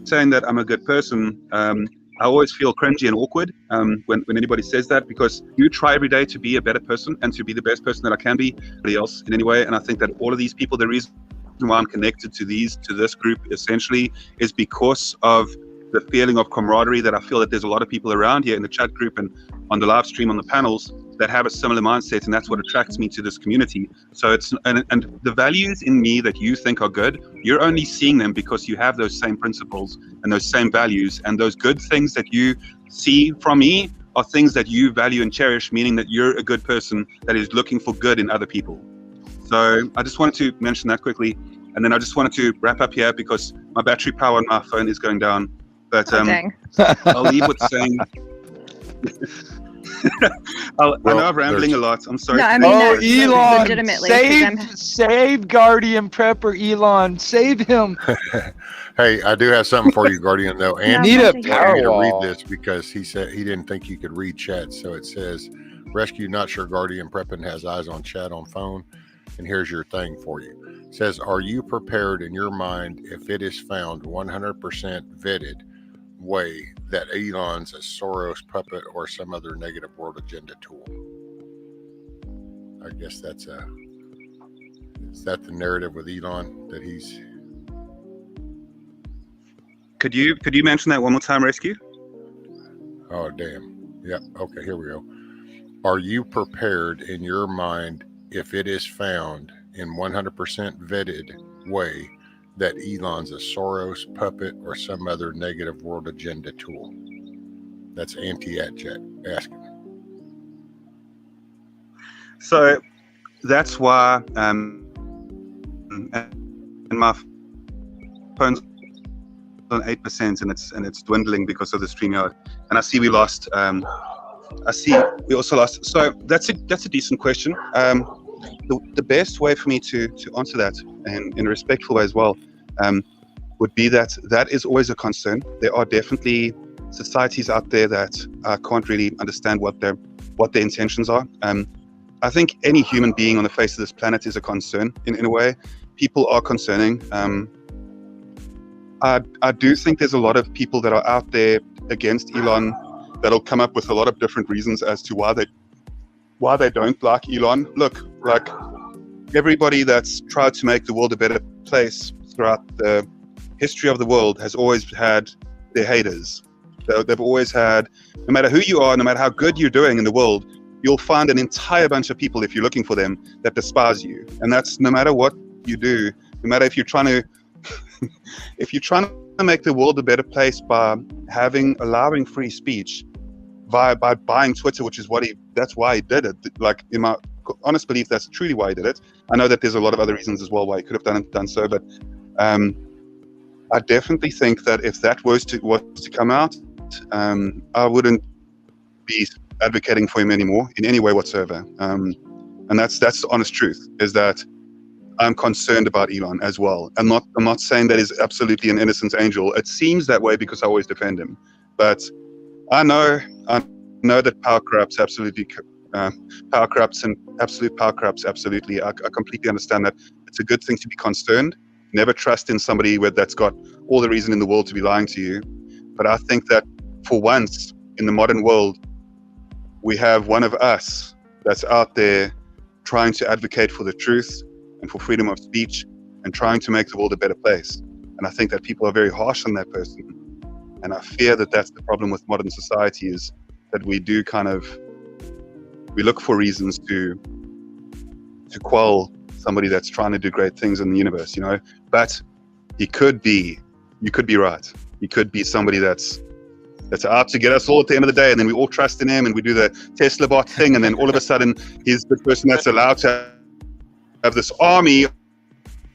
saying that I'm a good person, I always feel cringy and awkward when anybody says that, because you try every day to be a better person and to be the best person that I can be, anybody else in any way. And I think that all of these people, the reason why I'm connected to this group essentially is because of the feeling of camaraderie that I feel that there's a lot of people around here in the chat group and on the live stream, on the panels, that have a similar mindset, and that's what attracts me to this community. So it's and the values in me that you think are good, you're only seeing them because you have those same principles and those same values, and those good things that you see from me are things that you value and cherish, meaning that you're a good person that is looking for good in other people. So I just wanted to mention that quickly, and then I just wanted to wrap up here because my battery power on my phone is going down. But I'll leave with saying I know I'm rambling a lot. I'm sorry. No, I mean, Elon, legitimately, save Guardian Prepper Elon, save him. Hey, I do have something for you, Guardian, though. And need a power to read wall. this because he said he didn't think you could read chat. So it says, "Rescue, not sure Guardian Prepping has eyes on chat on phone." And here's your thing for you. It says, "Are you prepared in your mind if it is found 100% vetted way that Elon's a Soros puppet or some other negative world agenda tool?" I guess is that the narrative with Elon that he's... Could you mention that one more time, Rescue? Oh, damn. Yep. Okay, here we go. Are you prepared in your mind if it is found in 100% vetted way that Elon's a Soros puppet or some other negative world agenda tool? That's anti-at-chat asking. So that's why, and my phone's on 8%, and it's dwindling because of the StreamYard. And I see we lost. I see we also lost. So that's a decent question. The best way for me to answer that, and in a respectful way as well, would be that is always a concern. There are definitely societies out there that can't really understand what their intentions are. I think any human being on the face of this planet is a concern in a way. People are concerning. I do think there's a lot of people that are out there against Elon that'll come up with a lot of different reasons as to why they don't like Elon. Look, like everybody that's tried to make the world a better place throughout the history of the world has always had their haters. They've always had, no matter who you are, no matter how good you're doing in the world, you'll find an entire bunch of people, if you're looking for them, that despise you. And that's no matter what you do, no matter if you're trying to make the world a better place by allowing free speech, by buying Twitter, which is that's why he did it. Like, in my honest belief, that's truly why he did it. I know that there's a lot of other reasons as well why he could have done so, but I definitely think that if that was to come out, I wouldn't be advocating for him anymore in any way whatsoever. And that's the honest truth, is that I'm concerned about Elon as well. I'm not saying that he's absolutely an innocent angel. It seems that way because I always defend him, but I know that power corrupts absolutely. Power corrupts, and absolute power corrupts absolutely. I completely understand that. It's a good thing to be concerned. Never trust in somebody that's got all the reason in the world to be lying to you. But I think that for once in the modern world, we have one of us that's out there trying to advocate for the truth and for freedom of speech and trying to make the world a better place. And I think that people are very harsh on that person. And I fear that that's the problem with modern society, is that we do we look for reasons to quell somebody that's trying to do great things in the universe, But you could be right. He could be somebody that's out to get us all at the end of the day, and then we all trust in him and we do the Tesla bot thing, and then all of a sudden he's the person that's allowed to have this army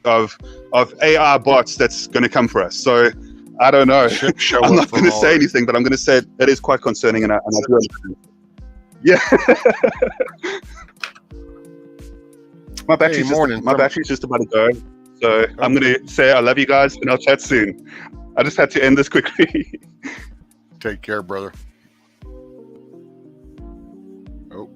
of AI bots that's going to come for us. So I don't know. Show I'm up not for going to say more. anything, but I'm going to say it is quite concerning, and I do understand. Yeah. My battery's just about to go, so I'm going to say I love you guys, and I'll chat soon. I just had to end this quickly. Take care, brother. Oh.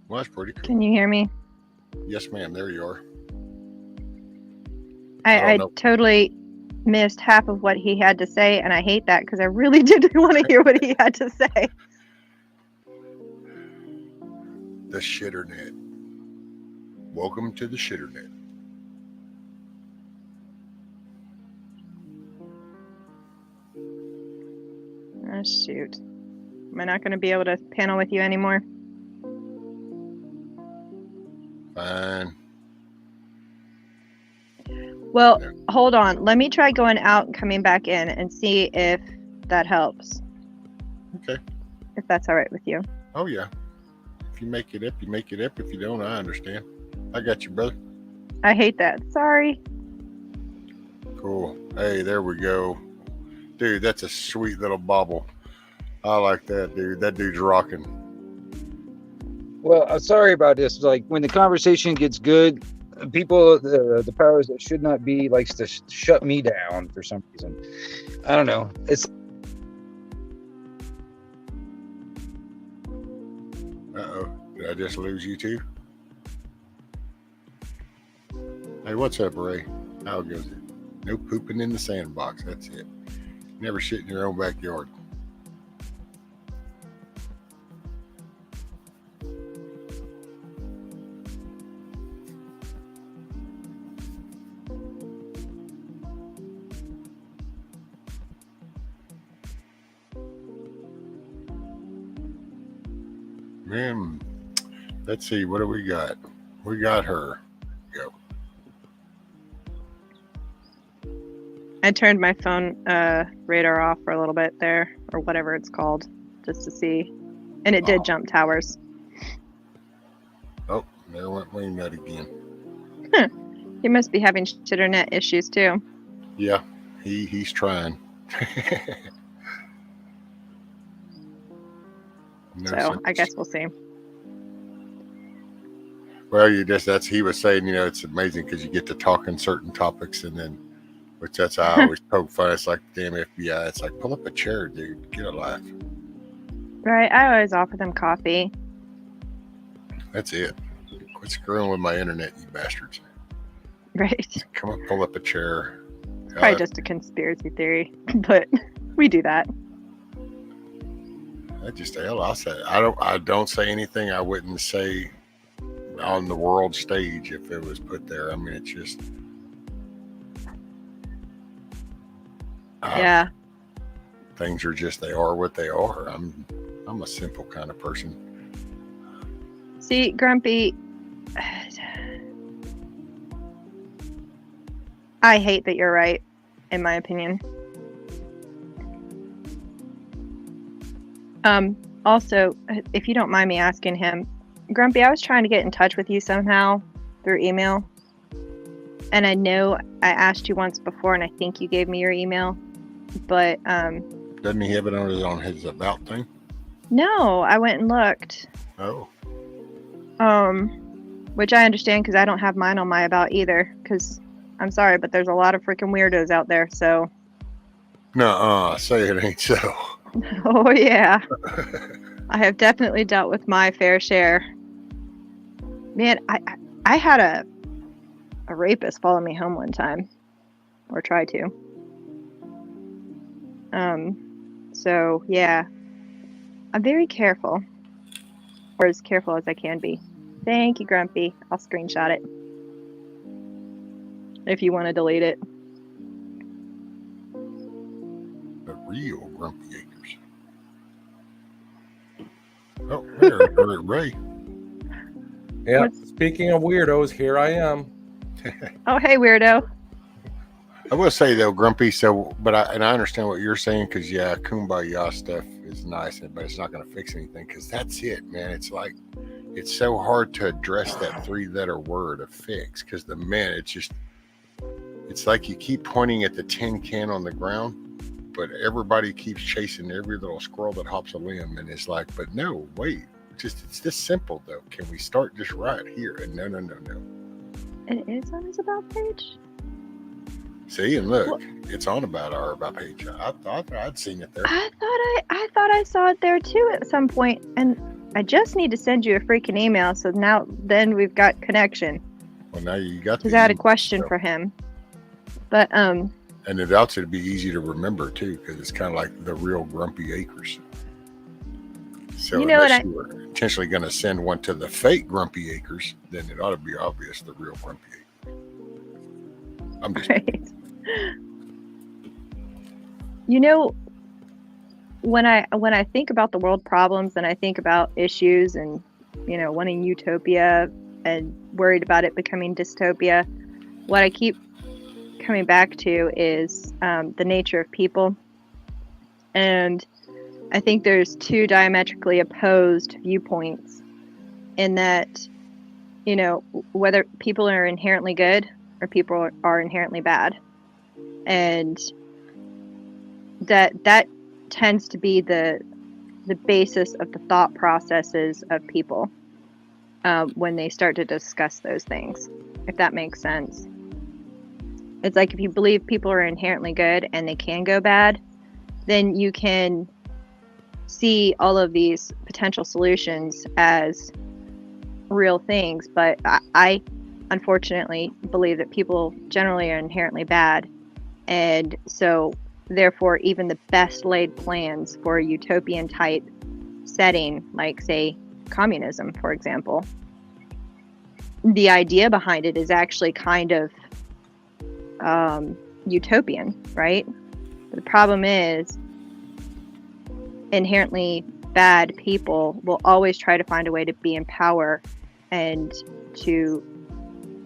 Well, that's pretty cool. Can you hear me? Yes, ma'am. There you are. I totally missed half of what he had to say, and I hate that because I really did want to hear what he had to say. The shitternet. Welcome to the shitternet. Oh, shoot. Am I not going to be able to panel with you anymore? Fine. Well, hold on. Let me try going out and coming back in and see if that helps. Okay. If that's all right with you. Oh, yeah. If you make it up, you make it up. If you don't, I understand. I got you, brother. I hate that. Sorry. Cool. Hey, there we go. Dude, that's a sweet little bobble. I like that, dude. That dude's rocking. Well, I'm sorry about this. Like, when the conversation gets good, people, the powers that should not be, likes to shut me down for some reason. I don't know. It's. Uh-oh. Did I just lose you too? Hey, what's up, Ray? How goes it? No pooping in the sandbox. That's it. Never shit in your own backyard. Man, let's see. What do we got? We got her. Go. I turned my phone radar off for a little bit there, or whatever it's called, just to see. And it did jump towers. Oh, there went Wingnut again. Huh. He must be having shitternet issues too. Yeah, he's trying. So I guess we'll see. Well, he was saying, it's amazing because you get to talking certain topics, and then, which that's how I always poke fun. It's like damn FBI. It's like, pull up a chair, dude. Get a life. Right. I always offer them coffee. That's it. Quit screwing with my internet, you bastards. Right. Come on, pull up a chair. Probably just a conspiracy theory, but we do that. I'll say I don't say anything I wouldn't say on the world stage if it was put there. I mean, it's just yeah. Things are just, they are what they are. I'm a simple kind of person. See, Grumpy, I hate that you're right, in my opinion. Also, if you don't mind me asking him, Grumpy, I was trying to get in touch with you somehow through email. And I know I asked you once before, and I think you gave me your email. But, doesn't he have it on his about thing? No, I went and looked. Oh. Which I understand because I don't have mine on my about either. Because, I'm sorry, but there's a lot of freaking weirdos out there, so. Nuh-uh, say it ain't so. Oh, yeah. I have definitely dealt with my fair share. Man, I had a rapist follow me home one time. Or try to. So, yeah. I'm very careful. Or as careful as I can be. Thank you, Grumpy. I'll screenshot it. If you want to delete it. The real Grumpy Acres. Oh, there's Ray. Yeah, speaking of weirdos, here I am. Oh, hey, weirdo. I will say, though, Grumpy, but I understand what you're saying, because, yeah, kumbaya stuff is nice, but it's not going to fix anything, because that's it, man. It's like, it's so hard to address that 3-letter word of fix, because the man, it's like you keep pointing at the tin can on the ground, but everybody keeps chasing every little squirrel that hops a limb, and it's like, but no, wait, it's this simple though. Can we start just right here? And no. It is on his about page. See, and look, it's on our about page. I thought I'd seen it there. I thought I saw it there too at some point, and I just need to send you a freaking email. So then we've got connection. Well, now you got. Because I had a question for him, but And it ought to be easy to remember too, because it's kind of like the real Grumpy Acres. So you know unless you were intentionally going to send one to the fake Grumpy Acres, then it ought to be obvious the real Grumpy Acres. I'm just. Right. You know, when I think about the world problems and I think about issues and, you know, wanting utopia and worried about it becoming dystopia, what I keep coming back to is the nature of people. And I think there's two diametrically opposed viewpoints in that, you know, whether people are inherently good or people are inherently bad. And that tends to be the basis of the thought processes of people when they start to discuss those things, if that makes sense. It's like if you believe people are inherently good and they can go bad, then you can see all of these potential solutions as real things. But I unfortunately believe that people generally are inherently bad. And so therefore, even the best laid plans for a utopian type setting, like say communism, for example, the idea behind it is actually kind of utopian, right? But the problem is inherently bad people will always try to find a way to be in power and to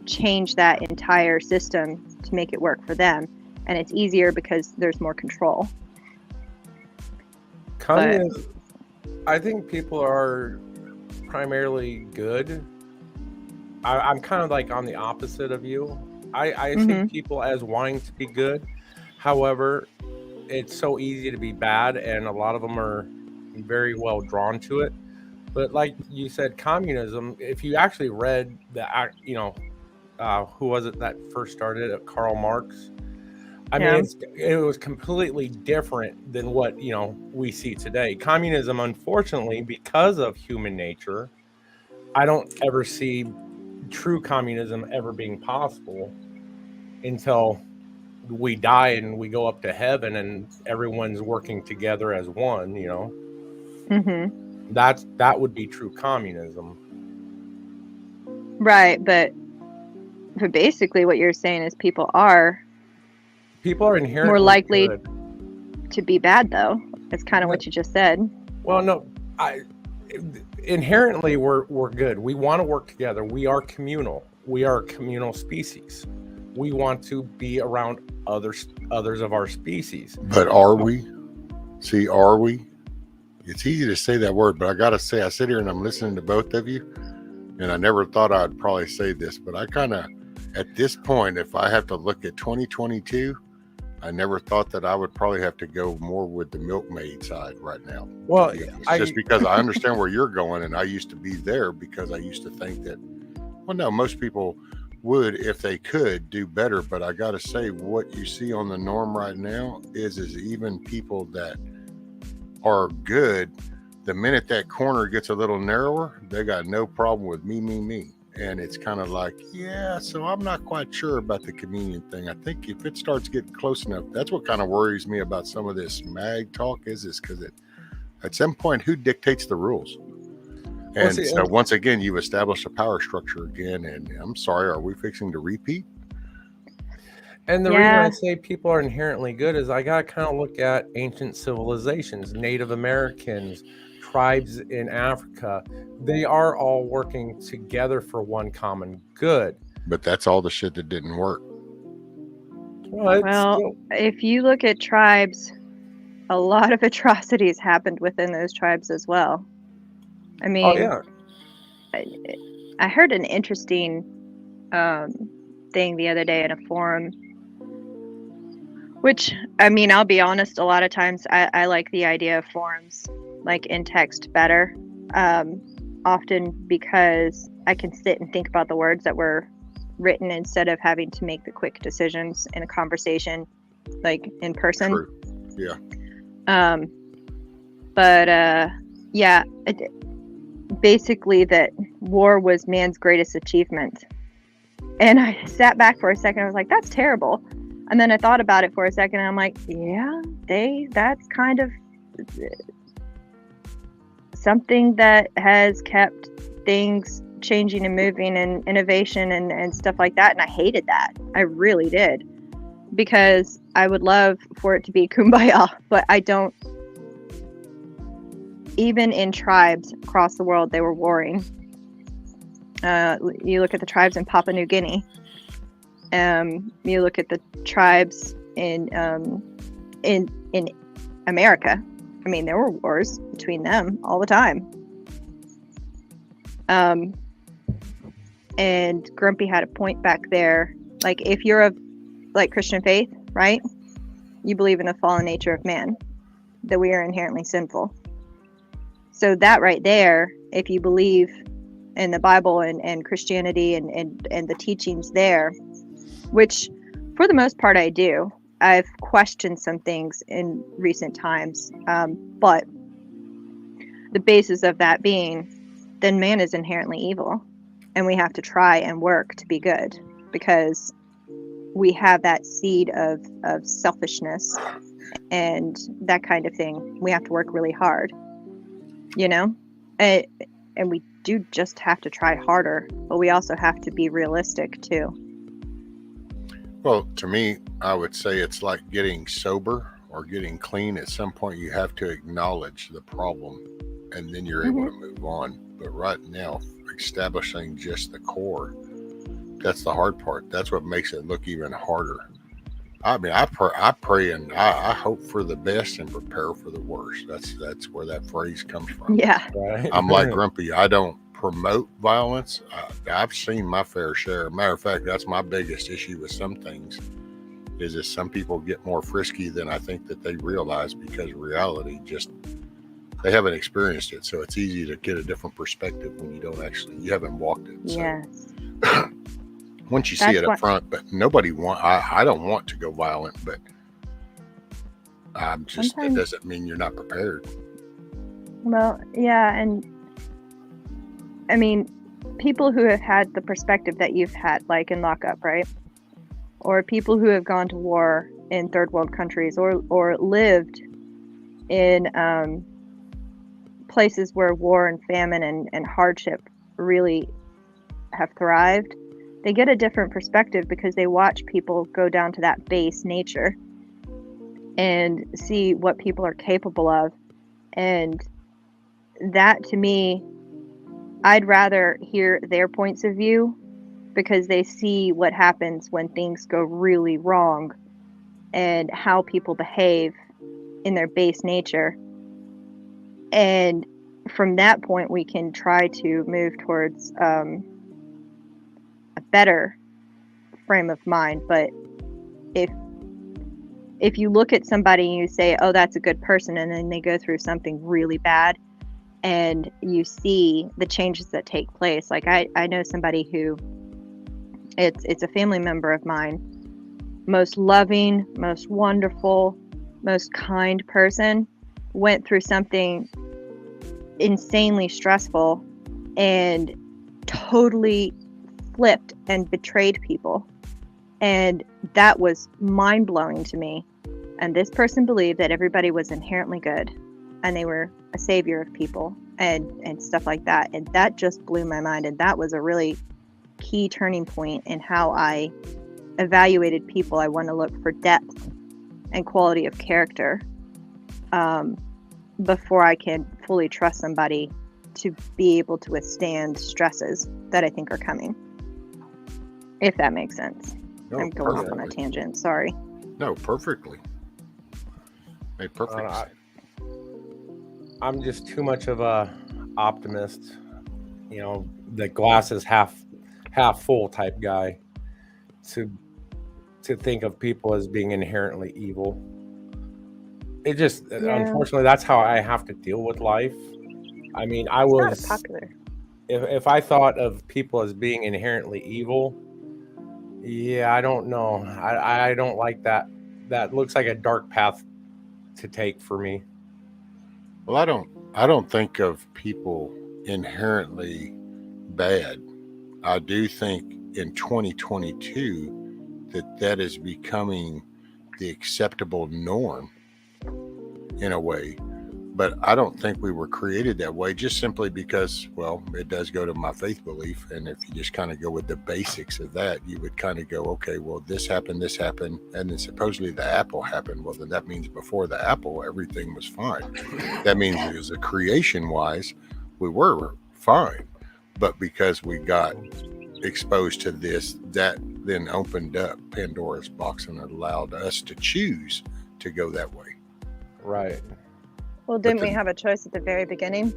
change that entire system to make it work for them. And it's easier because there's more control. I think people are primarily good. I'm kind of like on the opposite of you. I see people as wanting to be good. However, it's so easy to be bad, and a lot of them are very well drawn to it. But like you said, communism, if you actually read who was it that first started it? Karl Marx. I mean, it was completely different than what, we see today. Communism, unfortunately, because of human nature, I don't ever see true communism ever being possible until we die and we go up to heaven and everyone's working together as one, That would be true communism. Right, but basically what you're saying is people are inherently more likely good to be bad, though. That's kind of what you just said. Well, no, inherently we're good. We want to work together. We are communal. We are a communal species. We want to be around others of our species. But are we? See, are we? It's easy to say that word, but I gotta say, I sit here and I'm listening to both of you, and I never thought I'd probably say this, but I kind of, at this point, if I have to look at 2022, I never thought that I would probably have to go more with the milkmaid side right now. Well, just because I understand where you're going, and I used to be there because I used to think that, well, no, most people would, if they could, do better. But I got to say, what you see on the norm right now is even people that are good, the minute that corner gets a little narrower, they got no problem with me. And it's kind of like, yeah, so I'm not quite sure about the communion thing. I think if it starts getting close enough, that's what kind of worries me about some of this mag talk is because at some point, who dictates the rules? And so once again, you've established a power structure again. And I'm sorry, are we fixing to repeat? And the reason I say people are inherently good is I got to kind of look at ancient civilizations, Native Americans, tribes in Africa. They are all working together for one common good. But that's all the shit that didn't work. Well, if you look at tribes, a lot of atrocities happened within those tribes as well. I mean, I heard an interesting thing the other day in a forum, which, I mean, I'll be honest, a lot of times I like the idea of forums like in text better, often because I can sit and think about the words that were written instead of having to make the quick decisions in a conversation like in person. True. Yeah. Yeah, basically that war was man's greatest achievement. And I sat back for a second. I was like, that's terrible. And then I thought about it for a second and I'm like, yeah, that's kind of something that has kept things changing and moving and innovation and stuff like that. And I hated that. I really did. Because I would love for it to be kumbaya, but I don't. Even in tribes across the world, they were warring. You look at the tribes in Papua New Guinea. You look at the tribes in America. I mean, there were wars between them all the time. And Grumpy had a point back there. Like, if you're of like Christian faith, right? You believe in the fallen nature of man, that we are inherently sinful. So that right there, if you believe in the Bible and Christianity and the teachings there, which for the most part I do. I've questioned some things in recent times, but the basis of that being, then man is inherently evil, and we have to try and work to be good because we have that seed of selfishness and that kind of thing. We have to work really hard, you know, and we do just have to try harder, but we also have to be realistic too. Well, to me, I would say it's like getting sober or getting clean. At some point, you have to acknowledge the problem, and then you're able to move on. But right now, establishing just the core, that's the hard part. That's what makes it look even harder. I mean, I pray and I hope for the best and prepare for the worst. That's where that phrase comes from. Yeah. Right. I'm like Grumpy. I don't promote violence. I've seen my fair share. Matter of fact, that's my biggest issue with some things, is that some people get more frisky than I think that they realize, because reality just, they haven't experienced it. So it's easy to get a different perspective when you haven't walked it. So. Yes. Once you see it up front, but I don't want to go violent, but that doesn't mean you're not prepared. Well, yeah, and I mean, people who have had the perspective that you've had, like in lockup, right? Or people who have gone to war in third world countries or lived in places where war and famine and hardship really have thrived. They get a different perspective because they watch people go down to that base nature and see what people are capable of. And that, to me, I'd rather hear their points of view because they see what happens when things go really wrong and how people behave in their base nature. And from that point, we can try to move towards a better frame of mind. But if you look at somebody and you say, oh, that's a good person, and then they go through something really bad, and you see the changes that take place. Like I know somebody who, it's a family member of mine, most loving, most wonderful, most kind person, went through something insanely stressful and totally flipped and betrayed people. And that was mind-blowing to me. And this person believed that everybody was inherently good and they were a savior of people and stuff like that. And that just blew my mind. And that was a really key turning point in how I evaluated people. I want to look for depth and quality of character before I can fully trust somebody to be able to withstand stresses that I think are coming. If that makes sense. No, I'm going off on a tangent. Sorry. No, perfectly. Made perfect sense. I'm just too much of a optimist you know, the glass is half full type guy, to think of people as being inherently evil. It just, unfortunately, that's how I have to deal with life. I mean, I was not popular. If I thought of people as being inherently evil, yeah, I don't know. I don't like that. That looks like a dark path to take for me. Well, I don't think of people inherently bad. I do think in 2022 that is becoming the acceptable norm in a way. But I don't think we were created that way, just simply because, well, it does go to my faith belief. And if you just kind of go with the basics of that, you would kind of go, okay, well, this happened, and then supposedly the apple happened. Well, then that means before the apple, everything was fine. That means it was a creation-wise, we were fine. But because we got exposed to this, that then opened up Pandora's box and allowed us to choose to go that way. Right. Well, didn't we have a choice at the very beginning?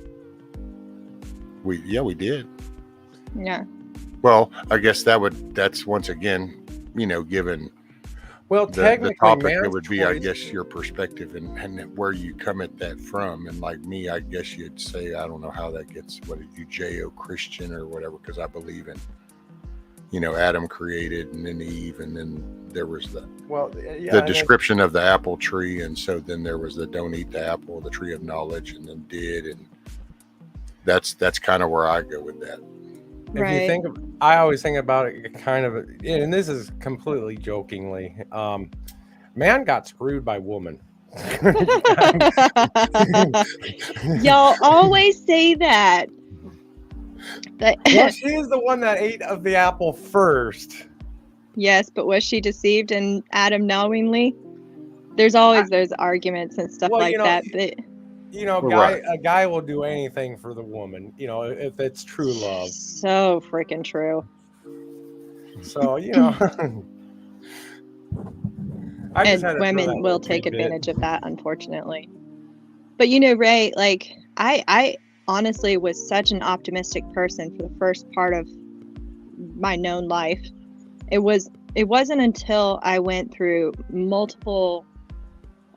We did. Yeah. Well, I guess that's once again, you know, given technically the topic, it would be, I guess, your perspective and where you come at that from. And like me, I guess you'd say, I don't know how that gets, what are you, Judeo-Christian or whatever, because I believe in, you know, Adam created and then Eve, and then there was the description of the apple tree, and so then there was the don't eat the apple, the tree of knowledge, and then did, and that's kind of where I go with that. If you think of, I always think about it kind of, and this is completely jokingly, man got screwed by woman. Y'all always say that. Well, she is the one that ate of the apple first. Yes, but was she deceived and Adam knowingly? There's always those arguments and stuff that. But you know, a guy will do anything for the woman, you know, if it's true love. So freaking true. So, you know, and women will take advantage of that, unfortunately. But you know, Ray, like I honestly was such an optimistic person for the first part of my known life. It wasn't until I went through multiple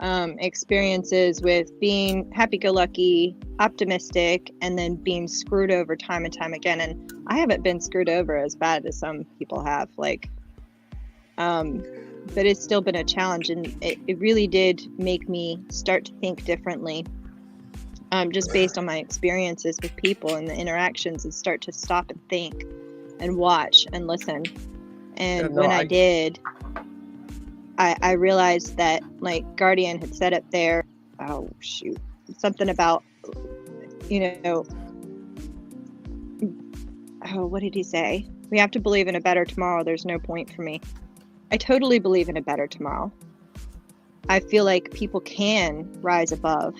experiences with being happy-go-lucky, optimistic, and then being screwed over time and time again. And I haven't been screwed over as bad as some people have, but it's still been a challenge, and it really did make me start to think differently. Just based on my experiences with people and the interactions, and start to stop and think and watch and listen. And when I did, I realized that, like Guardian had said up there, something about, you know, what did he say? We have to believe in a better tomorrow. There's no point for me. I totally believe in a better tomorrow. I feel like people can rise above.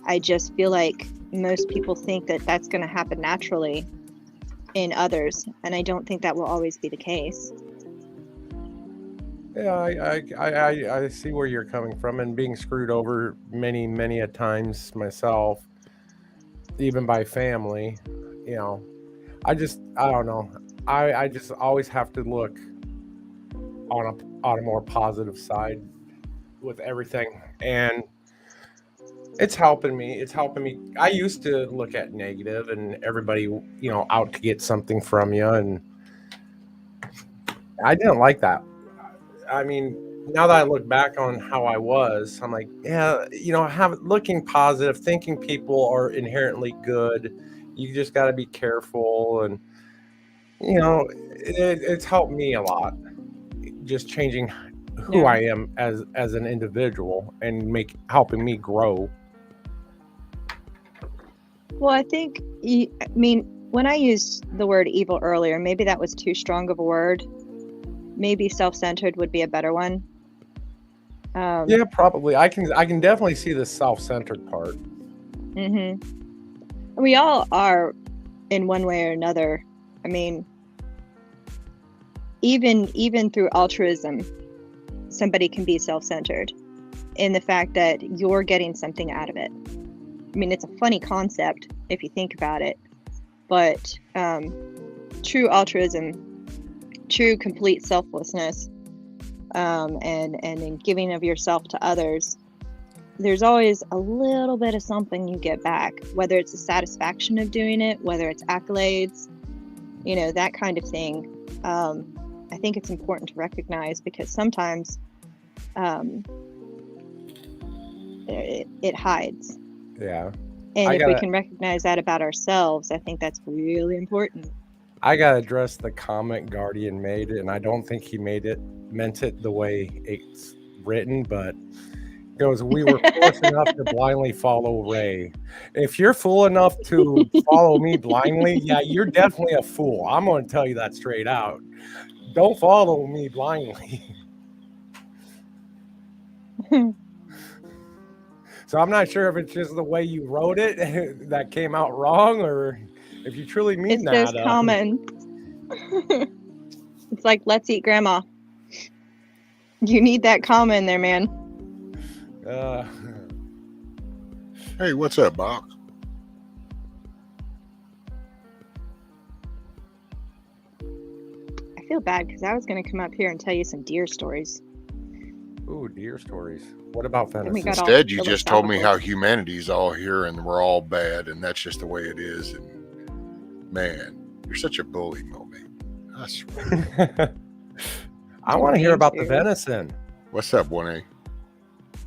I just feel like most people think that that's going to happen naturally in others, and I don't think that will always be the case. Yeah, I see where you're coming from, and being screwed over many a times myself, even by family, you know, I don't know. I just always have to look on a more positive side with everything, and it's helping me. I used to look at negative and everybody, you know, out to get something from you, and I didn't like that. I mean, now that I look back on how I was, I'm like, yeah, you know, looking positive, thinking people are inherently good. You just got to be careful, and you know, it's helped me a lot, just changing who I am as an individual and helping me grow. Well, I think, when I used the word evil earlier, maybe that was too strong of a word. Maybe self-centered would be a better one. Yeah, probably. I can definitely see the self-centered part. Mm-hmm. We all are, in one way or another. I mean, even through altruism, somebody can be self-centered in the fact that you're getting something out of it. I mean, it's a funny concept if you think about it, but true altruism, true complete selflessness, and in giving of yourself to others, there's always a little bit of something you get back, whether it's the satisfaction of doing it, whether it's accolades, you know, that kind of thing. I think it's important to recognize, because sometimes it hides. Yeah. And if we can recognize that about ourselves, I think that's really important. I gotta address the comment Guardian made, and I don't think he meant it the way it's written, but it goes, we were foolish enough to blindly follow Ray. If you're fool enough to follow me blindly, yeah, you're definitely a fool. I'm gonna tell you that straight out. Don't follow me blindly. So I'm not sure if it's just the way you wrote it that came out wrong, or if you truly mean it's that. It's those comments. It's like, let's eat grandma. You need that comma in there, man. Hey, what's up, Box? I feel bad because I was going to come up here and tell you some deer stories. Ooh, deer stories. What about venison? Instead, you just told me how humanity's all here and we're all bad, and that's just the way it is. And man, you're such a bully, Moby. I swear. I want to hear about the venison. What's up, 1A?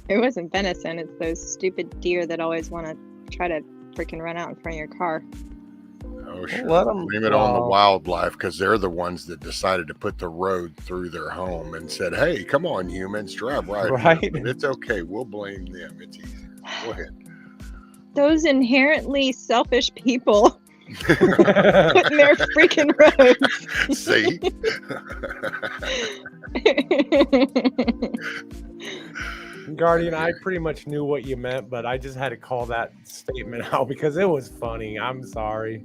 It wasn't venison. It's those stupid deer that always want to try to freaking run out in front of your car. Oh, sure. Blame it on the wildlife, because they're the ones that decided to put the road through their home and said, hey, come on, humans, drive right here. But it's okay. We'll blame them. It's easy. Go ahead. Those inherently selfish people putting their freaking roads. See? Guardian, I pretty much knew what you meant, but I just had to call that statement out because it was funny. I'm sorry.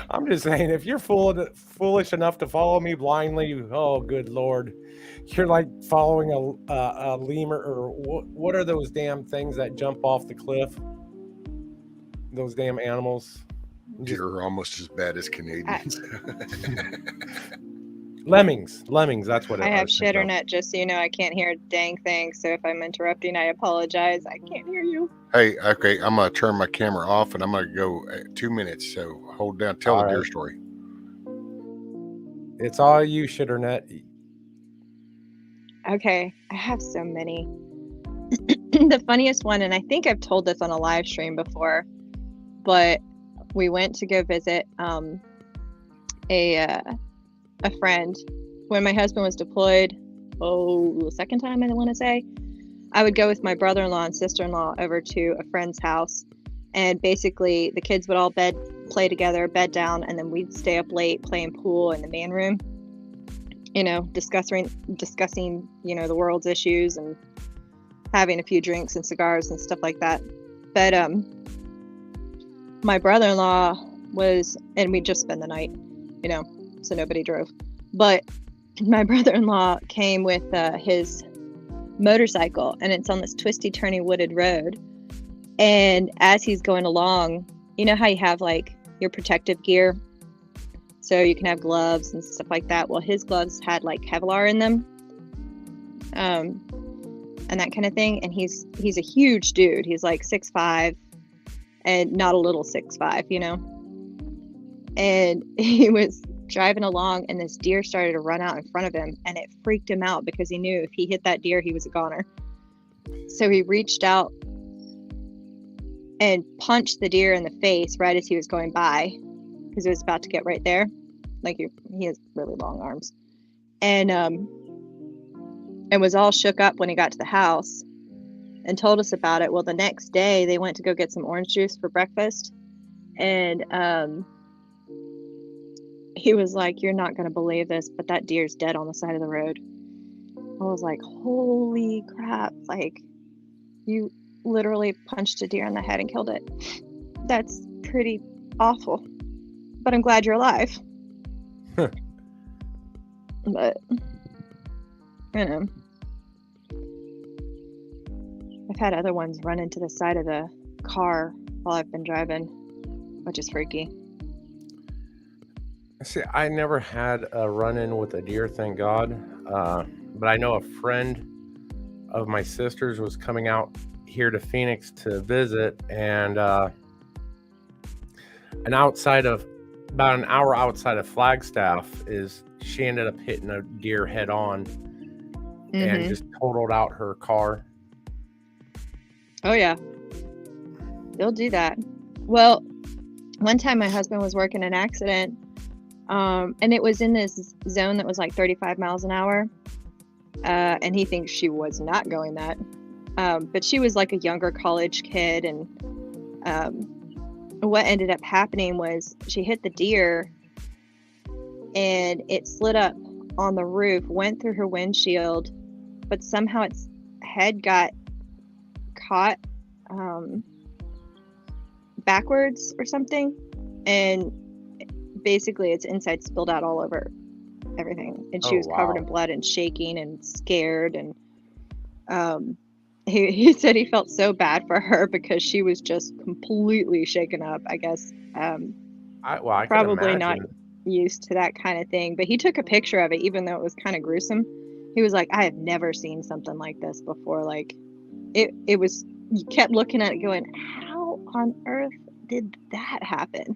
I'm just saying, if you're foolish enough to follow me blindly, oh good lord, you're like following a lemur, or what are those damn things that jump off the cliff? Those damn animals. You're almost as bad as Canadians. Lemmings, that's what it is. I have shitternet, just so you know. I can't hear a dang thing, so if I'm interrupting, I apologize. I can't hear you. Hey, okay, I'm going to turn my camera off, and I'm going to go 2 minutes, so hold down. Tell the deer story. It's all you, shitternet. Okay, I have so many. The funniest one, and I think I've told this on a live stream before, but we went to go visit a friend when my husband was deployed. The second time, I want to say. I would go with my brother-in-law and sister-in-law over to a friend's house, and basically the kids would all play together, bed down, and then we'd stay up late playing pool in the man room, you know, discussing, you know, the world's issues and having a few drinks and cigars and stuff like that. But my brother-in-law and we'd just spend the night, you know, so nobody drove. But my brother-in-law came with his motorcycle, and it's on this twisty turny wooded road, and as he's going along, you know how you have like your protective gear, so you can have gloves and stuff like that. Well, his gloves had like Kevlar in them, and that kind of thing. And he's a huge dude. He's like 6'5", and not a little 6'5", you know. And he was driving along, and this deer started to run out in front of him, and it freaked him out because he knew if he hit that deer, he was a goner. So he reached out and punched the deer in the face right as he was going by, because it was about to get right there. Like he has really long arms, and was all shook up when he got to the house and told us about it. Well, the next day they went to go get some orange juice for breakfast, and he was like, you're not going to believe this, but that deer's dead on the side of the road. I was like, holy crap. Like, you literally punched a deer in the head and killed it. That's pretty awful. But I'm glad you're alive. But, you know. I've had other ones run into the side of the car while I've been driving, which is freaky. See, I never had a run-in with a deer, thank God. But I know a friend of my sister's was coming out here to Phoenix to visit, and about an hour outside of Flagstaff she ended up hitting a deer head on and just totaled out her car. Oh yeah, they'll do that. Well, one time my husband was working an accident, and it was in this zone that was like 35 miles an hour, and he thinks she was not going that, but she was like a younger college kid, and what ended up happening was she hit the deer and it slid up on the roof, went through her windshield, but somehow its head got caught backwards or something, and basically its inside spilled out all over everything, and she was covered in blood and shaking and scared, and he said he felt so bad for her because she was just completely shaken up, I guess. I probably not used to that kind of thing, but he took a picture of it, even though it was kind of gruesome. He was like, I have never seen something like this before. Like it was, you kept looking at it going, how on earth did that happen?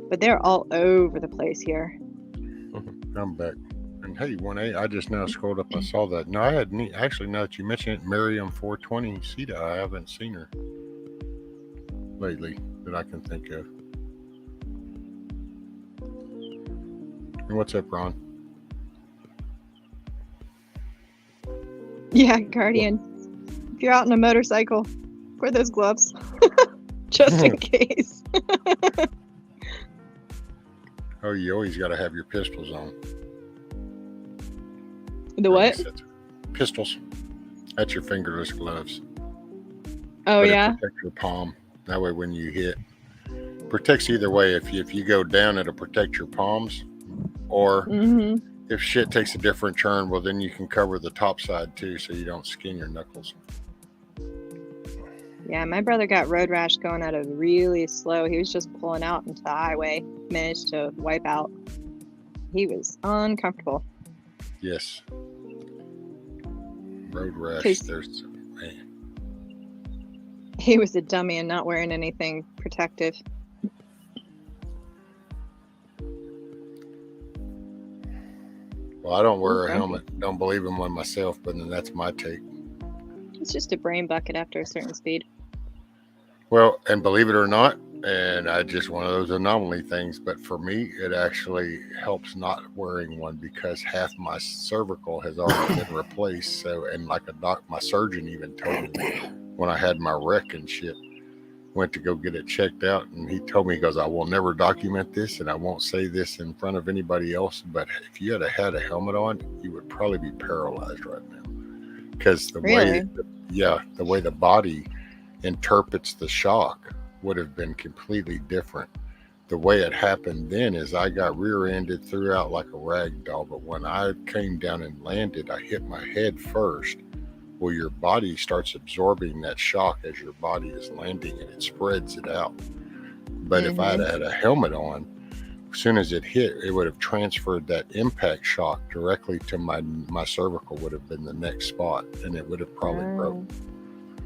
But they're all over the place here. I'm back. And hey, 1A, I just now scrolled up. I saw that. No, I hadn't. Actually, now that you mention it, Miriam 420 Sita, I haven't seen her lately that I can think of. And what's up, Ron? Yeah, Guardian. If you're out on a motorcycle, wear those gloves. Just in case. Oh, you always got to have your pistols on. The what? Pistols. That's your fingerless gloves. Oh, but yeah? It protects your palm. That way when you hit, protects either way. If you go down, it'll protect your palms. Or if shit takes a different turn, well, then you can cover the top side too, so you don't skin your knuckles. Yeah, my brother got road rash going at a really slow. He was just pulling out into the highway, managed to wipe out. He was uncomfortable. Yes. Road rash. There's man. He was a dummy and not wearing anything protective. Well, I don't wear a helmet. Don't believe in one myself, but then that's my take. It's just a brain bucket after a certain speed. Well, and believe it or not, and I just one of those anomaly things, but for me, it actually helps not wearing one because half my cervical has already been replaced. So, and like my surgeon even told me when I had my wreck and shit, went to go get it checked out, and he told me, he goes, I will never document this, and I won't say this in front of anybody else, but if you had a helmet on, you would probably be paralyzed right now. Because the way the body interprets the shock would have been completely different. The way it happened then is I got rear-ended, threw out like a rag doll, but when I came down and landed, I hit my head first. Well, your body starts absorbing that shock as your body is landing, and it spreads it out. But if I had a helmet on, as soon as it hit, it would have transferred that impact shock directly to my cervical would have been the next spot, and it would have probably broke.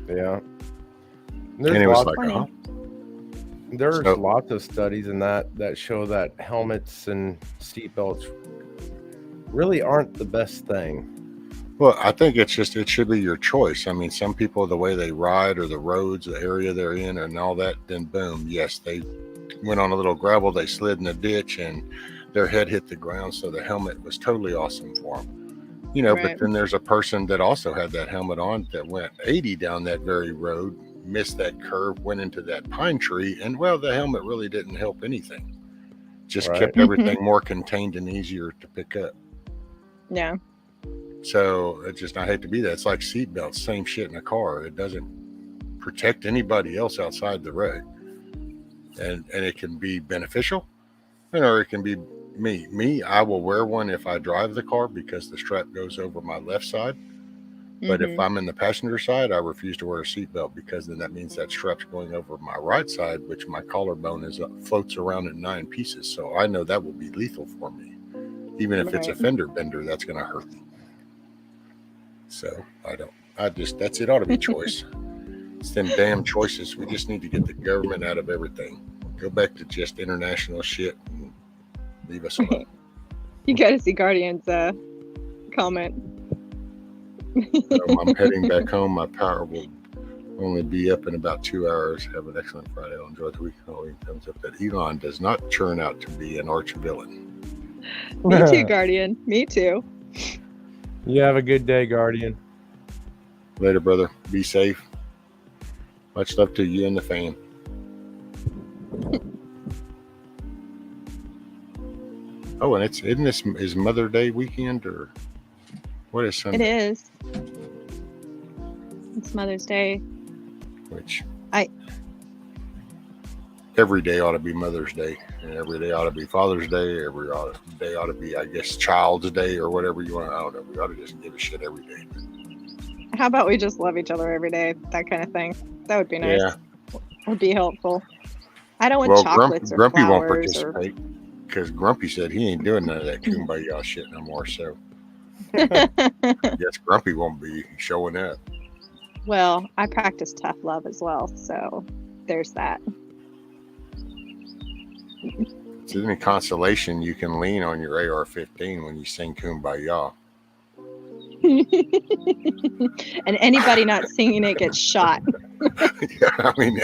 Yeah. And it was like, There's lots of studies in that show that helmets and seatbelts really aren't the best thing. Well, I think it should be your choice. I mean, some people, the way they ride or the roads, the area they're in and all that, then boom, yes, they went on a little gravel, they slid in a ditch and their head hit the ground. So the helmet was totally awesome for them. You know, But then there's a person that also had that helmet on that went 80 down that very road, missed that curve, went into that pine tree, and well, the helmet really didn't help anything. Just kept everything more contained and easier to pick up. Yeah. So I hate to be that. It's like seatbelts, same shit in a car. It doesn't protect anybody else outside the road. And it can be beneficial, or it can be me. I will wear one if I drive the car because the strap goes over my left side. But if I'm in the passenger side, I refuse to wear a seatbelt, because then that means that strap's going over my right side, which my collarbone floats around in 9 pieces. So I know that will be lethal for me. Even if it's a fender bender, that's going to hurt me. So that's it ought to be choice. It's them damn choices. We just need to get the government out of everything. Go back to just international shit and leave us alone. You got to see Guardian's comment. I'm heading back home. My power will only be up in about 2 hours. Have an excellent Friday. I'll enjoy the week. Only comes up that Elon does not turn out to be an arch villain. Me too, Guardian. Me too. You have a good day, Guardian. Later, brother. Be safe. Much love to you and the fam. Oh, and isn't this is Mother Day weekend, or what is Sunday? It is. It's Mother's Day. Which every day ought to be Mother's Day, and every day ought to be Father's Day. Every day ought to be, I guess, Child's Day, or whatever you want. I don't know. We ought to just give a shit every day. How about we just love each other every day? That kind of thing. That would be nice. Yeah. Would be helpful. I don't want chocolates or Grumpy won't flowers participate because Grumpy said he ain't doing none of that kumbaya shit no more. So I guess Grumpy won't be showing up. Well, I practice tough love as well, so there's that. If there's any consolation, you can lean on your AR-15 when you sing Kumbaya. And anybody not singing it gets shot. Yeah, I mean,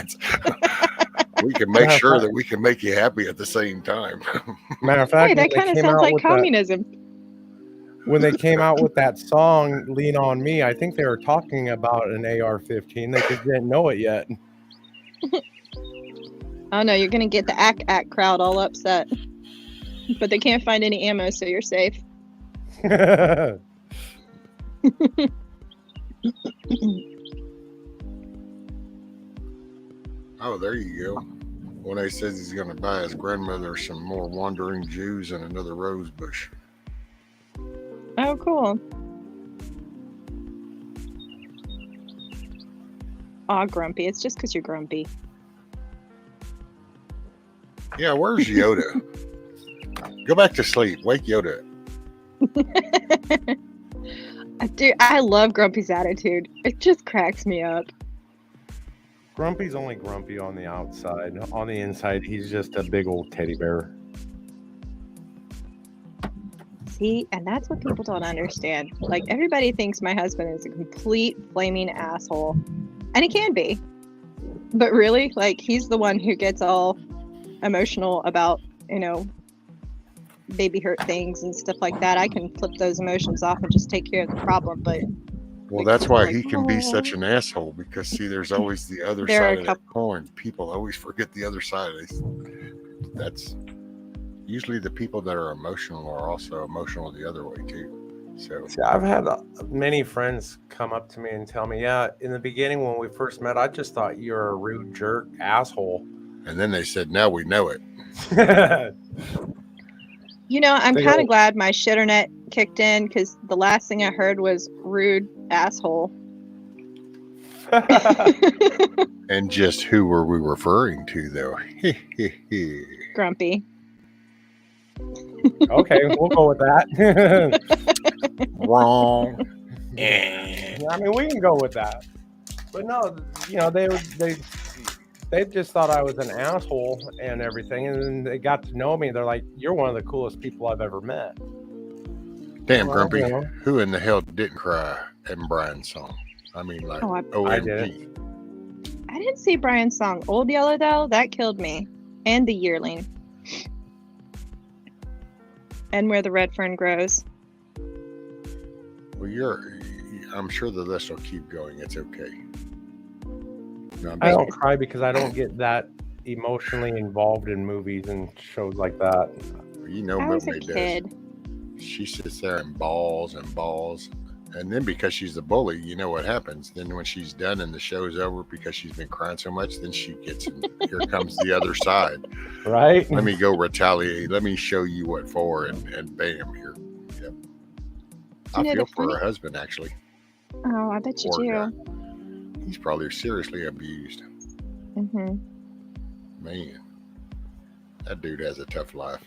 we can make sure that we can make you happy at the same time. Matter of fact, Hey, that kind of sounds like communism. When they came out with that song, Lean On Me, I think they were talking about an AR-15. They just didn't know it yet. Oh no, you're going to get the ACT crowd all upset. But they can't find any ammo, so you're safe. Oh, there you go. One day says he's going to buy his grandmother some more wandering Jews and another rose bush. Oh, cool. Aw, Grumpy. It's just because you're grumpy. Yeah, where's Yoda? Go back to sleep. Wake Yoda up. Dude, I love Grumpy's attitude. It just cracks me up. Grumpy's only grumpy on the outside. On the inside, he's just a big old teddy bear. See, and that's what people don't understand. Like, everybody thinks my husband is a complete flaming asshole. And he can be. But really, like, he's the one who gets all emotional about, baby hurt things and stuff like that. I can flip those emotions off and just take care of the problem. But well, that's why he can be such an asshole, because see, there's always the other side of that coin. People always forget the other side. That's usually the people that are emotional are also emotional the other way too. So see, I've had many friends come up to me and tell me, yeah, in the beginning when we first met, I just thought you were a rude jerk asshole. And then they said, now we know it. I'm kind of glad my shitternet kicked in, because the last thing I heard was rude asshole. And just who were we referring to, though? Grumpy. Okay, we'll go with that. Wrong. I mean, we can go with that. But no, they just thought I was an asshole and everything, and then they got to know me. They're like, "You're one of the coolest people I've ever met." Damn, Grumpy. Who in the hell didn't cry at Brian's song? I mean, like, OMG. I didn't see Brian's song. Old Yeller, though, that killed me. And The Yearling. And Where the Red Fern Grows. Well, I'm sure the list will keep going. It's okay. No, I don't cry because I don't get that emotionally involved in movies and shows like that. Mobley does. She sits there and bawls and bawls. And then because she's the bully, you know what happens. Then when she's done and the show's over, because she's been crying so much, then she gets, here comes the other side. Right? Let me go retaliate. Let me show you what for. And bam, here. Yep. I feel for her husband, actually. Oh, I bet you Poor do. guy. He's probably seriously abused. Mm-hmm. Man, that dude has a tough life.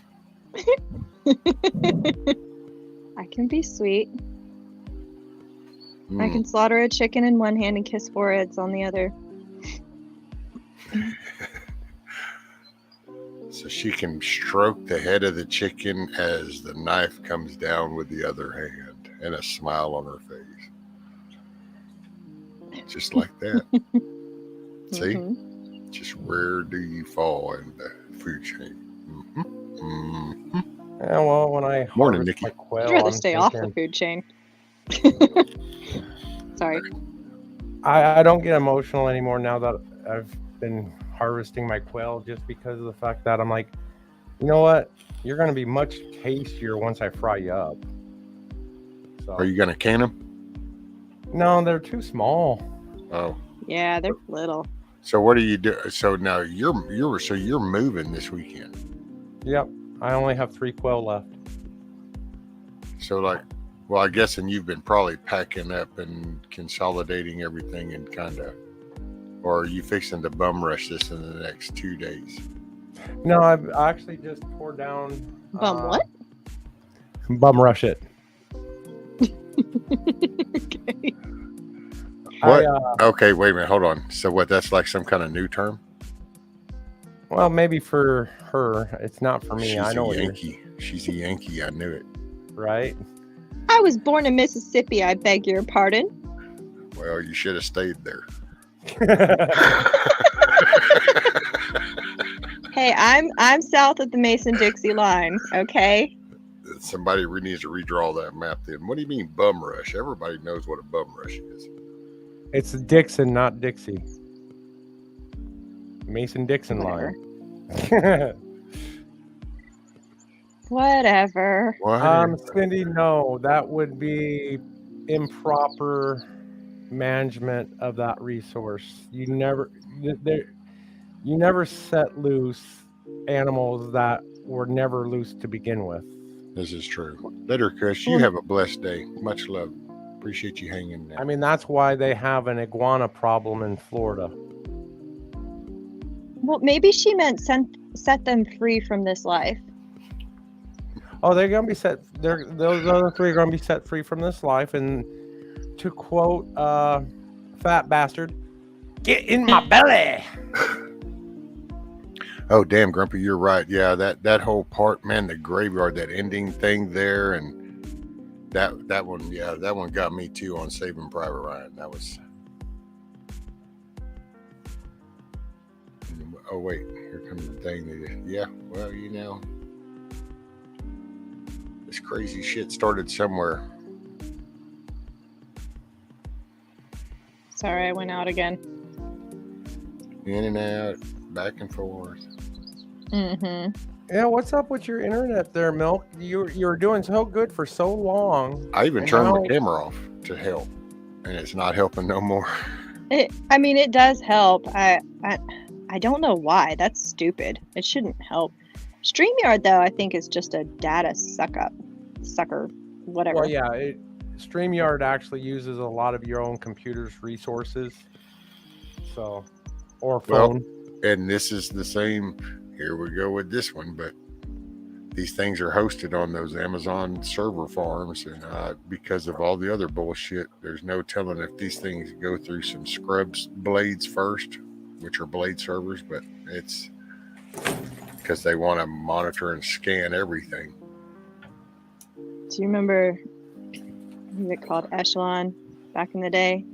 I can be sweet. I can slaughter a chicken in one hand and kiss foreheads on the other. So she can stroke the head of the chicken as the knife comes down with the other hand and a smile on her face. Just like that. See? Mm-hmm. Just where do you fall in the food chain? Yeah, well, when I Morning, harvest Nikki. my quail, I'd rather I'm stay off the thinking, food chain. Sorry. I don't get emotional anymore now that I've been harvesting my quail, just because of the fact that I'm like, you know what? You're going to be much tastier once I fry you up. So. Are you going to can them? No, they're too small. Oh. Yeah, they're little. So what do you do? So now you're moving this weekend. Yep. I only have 3 quail left. So like, well, I guess, and you've been probably packing up and consolidating everything and kind of, or are you fixing to bum rush this in the next 2 days? No, I've actually just tore down. What? Bum rush it. Okay. What? Okay, wait a minute. Hold on. So what? That's like some kind of new term? Well, maybe for her. It's not for me. She's I know a Yankee. She's a Yankee. I knew it. Right? I was born in Mississippi. I beg your pardon. Well, you should have stayed there. Hey, I'm south of the Mason-Dixie line. Okay. Somebody needs to redraw that map. Then, what do you mean bum rush? Everybody knows what a bum rush is. It's Dixon, not Dixie. Mason-Dixon line. Whatever. Cindy, no, that would be improper management of that resource. You never set loose animals that were never loose to begin with. This is true. Later, Kush, you have a blessed day. Much love. Appreciate you hanging there. I mean, that's why they have an iguana problem in Florida. Well, maybe she meant set them free from this life. Oh, they're gonna be set. Those other 3 are gonna be set free from this life. And to quote "Fat Bastard," "Get in my belly." Oh, damn, Grumpy, you're right. Yeah, that whole part, man, the graveyard, that ending thing there, and that one, yeah, that one got me too on Saving Private Ryan. That was. Oh wait, here comes the thing. Yeah, well, you know, this crazy shit started somewhere. Sorry, I went out again. In and out, back and forth. Mm-hmm. Yeah, what's up with your internet there, Milk? You were doing so good for so long. I even turned my camera off to help, and it's not helping no more. It does help. I don't know why. That's stupid. It shouldn't help. StreamYard, though, I think is just a data sucker, whatever. Well, yeah, StreamYard actually uses a lot of your own computer's resources. So, or phone. Well, and this is the same. Here we go with this one, but these things are hosted on those Amazon server farms, and because of all the other bullshit, there's no telling if these things go through some scrubs blades first, which are blade servers, but it's because they want to monitor and scan everything. Do you remember what was it called, Echelon, back in the day?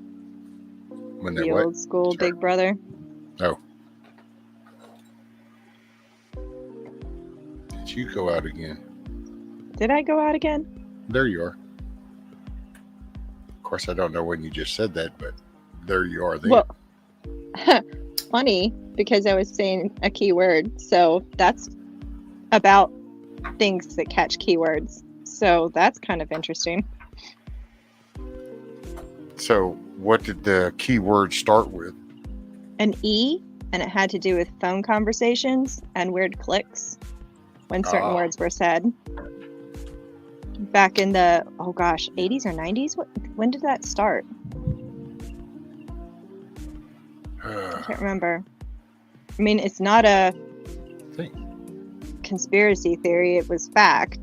When the old school Big Brother. Oh. Did you go out again? Did I go out again? There you are. Of course, I don't know when you just said that, but there you are. Well, funny, because I was saying a keyword. So that's about things that catch keywords. So that's kind of interesting. So what did the keyword start with? An E, and it had to do with phone conversations and weird clicks when certain words were said. Back in the, 80s or 90s? When did that start? I can't remember. I mean, it's not a conspiracy theory. It was fact.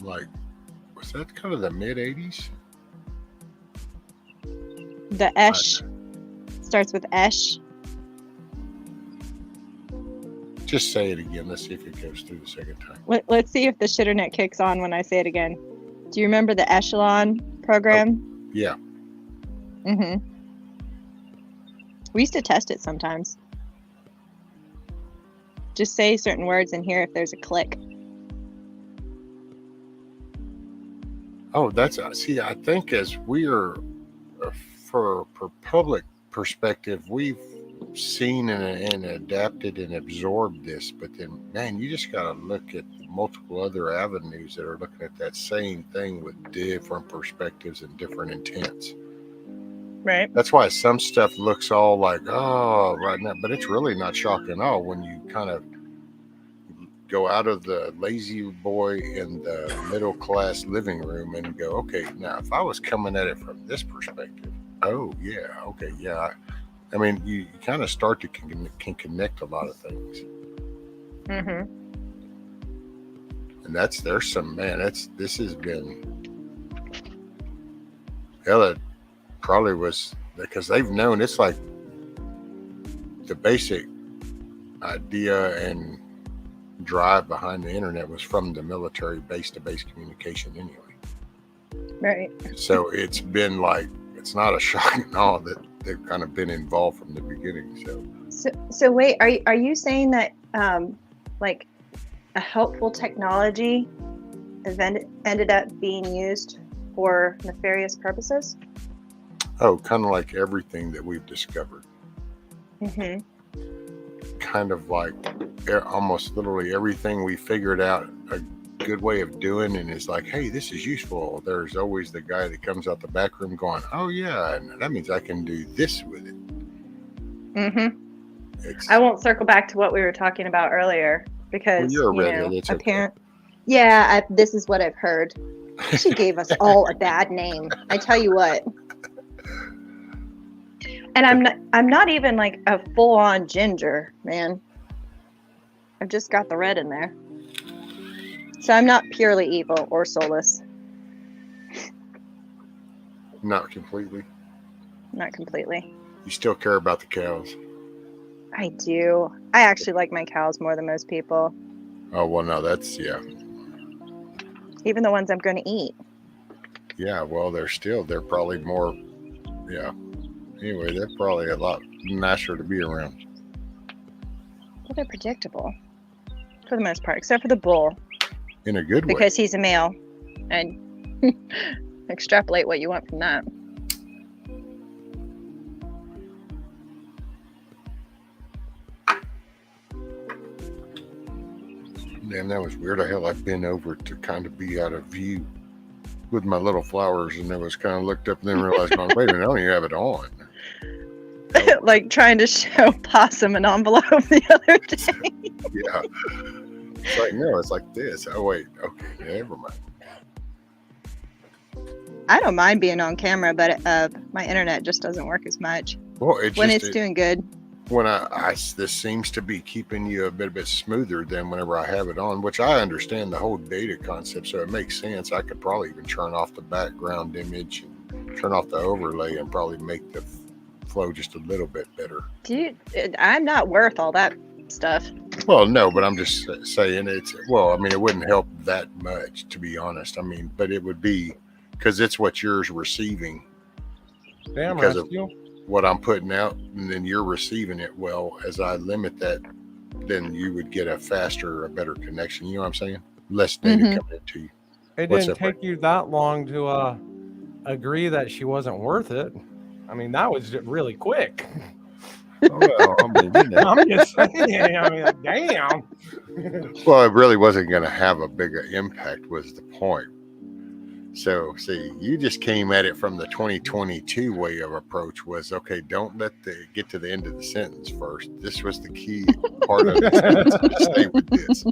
Like, was that kind of the mid 80s? The Esh starts with Esh. Just say it again. Let's see if it goes through the second time. Let's see if the shitternet kicks on when I say it again. Do you remember the Echelon program? Oh, yeah. Mm-hmm. We used to test it sometimes. Just say certain words and hear if there's a click. Oh, that's, see, I think as we're, for public perspective, we've seen and adapted and absorbed this, but then, man, you just got to look at multiple other avenues that are looking at that same thing with different perspectives and different intents. Right. That's why some stuff looks all like, oh, right now, but it's really not shocking at all when you kind of go out of the lazy boy in the middle class living room and go, okay, now if I was coming at it from this perspective, oh yeah, okay, yeah. I mean, you kind of start to can connect a lot of things. Mm-hmm. And there's some, man, this has been, hell, it probably was, because they've known, it's like the basic idea and drive behind the internet was from the military base-to-base communication anyway. Right. So it's been like, it's not a shock at all that they've kind of been involved from the beginning. So wait, are you saying that like a helpful technology ended up being used for nefarious purposes? Oh, kind of like everything that we've discovered. Mm-hmm. Kind of like almost literally everything we figured out a good way of doing and is like, hey, this is useful. There's always the guy that comes out the back room going, oh yeah, and that means I can do this with it. Mm-hmm. I won't circle back to what we were talking about earlier because this is what I've heard. She gave us all a bad name. I tell you what. And I'm not even like a full-on ginger, man. I've just got the red in there. So I'm not purely evil or soulless. Not completely. Not completely. You still care about the cows. I do. I actually like my cows more than most people. Oh, well, no, that's, yeah. Even the ones I'm going to eat. Yeah, well, they're probably more, yeah. Anyway, they're probably a lot nicer to be around. Well, they're predictable. For the most part, except for the bull. In a good way. Because he's a male. And extrapolate what you want from that. Damn, that was weird. Hell, I've been over to kind of be out of view with my little flowers, and I was kind of looked up and then realized, wait a minute, I don't even have it on. Like trying to show Possum an envelope the other day. Yeah. It's like, no, it's like this. Oh, wait. Okay, never mind. I don't mind being on camera, but my internet just doesn't work as much. Well, when it's doing good. When this seems to be keeping you a bit smoother than whenever I have it on, which I understand the whole data concept, so it makes sense. I could probably even turn off the background image and turn off the overlay and probably make the flow just a little bit better. Dude, I'm not worth all that stuff. Well, no, but I'm just saying it wouldn't help that much, to be honest. I mean, but it would be, because it's what you're receiving. Damn, because of what I'm putting out, and then you're receiving it. Well, as I limit that, then you would get a better connection. You know what I'm saying? Less data coming into you. It didn't take you that long to agree that she wasn't worth it. I mean, that was really quick. Well, I mean, I'm just saying. I mean, like, damn. Well, it really wasn't going to have a bigger impact, was the point. So, see, you just came at it from the 2022 way of approach was, okay, don't let get to the end of the sentence first. This was the key part of the sentence. Stay with this.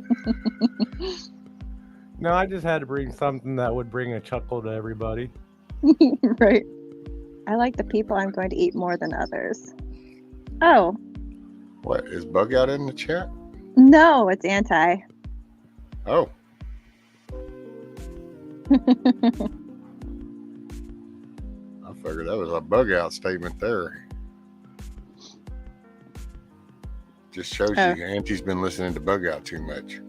No, I just had to bring something that would bring a chuckle to everybody. Right. I like the people I'm going to eat more than others. Oh. What, is Bug Out in the chat? No, it's anti. Oh. I figured that was a Bug Out statement there. Just shows you Auntie's been listening to Bug Out too much.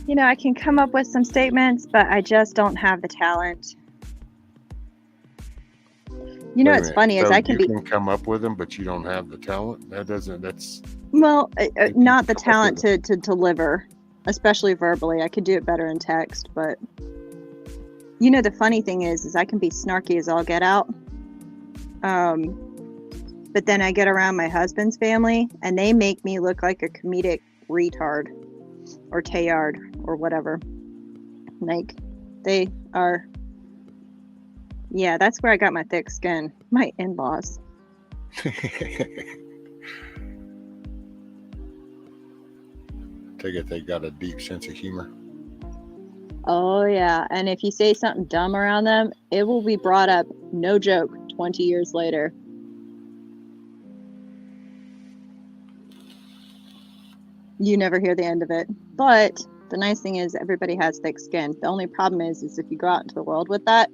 You know, I can come up with some statements, but I just don't have the talent. You know, what's funny is I can come up with them, but you don't have the talent. That's well, not the talent to deliver, especially verbally. I could do it better in text, but you know, the funny thing is I can be snarky as all get out. But then I get around my husband's family, and they make me look like a comedic retard or Tayard or whatever. Like, they are. Yeah, that's where I got my thick skin. My in-laws. Take it they got a deep sense of humor. Oh, yeah. And if you say something dumb around them, it will be brought up, no joke, 20 years later. You never hear the end of it. But the nice thing is everybody has thick skin. The only problem is if you go out into the world with that,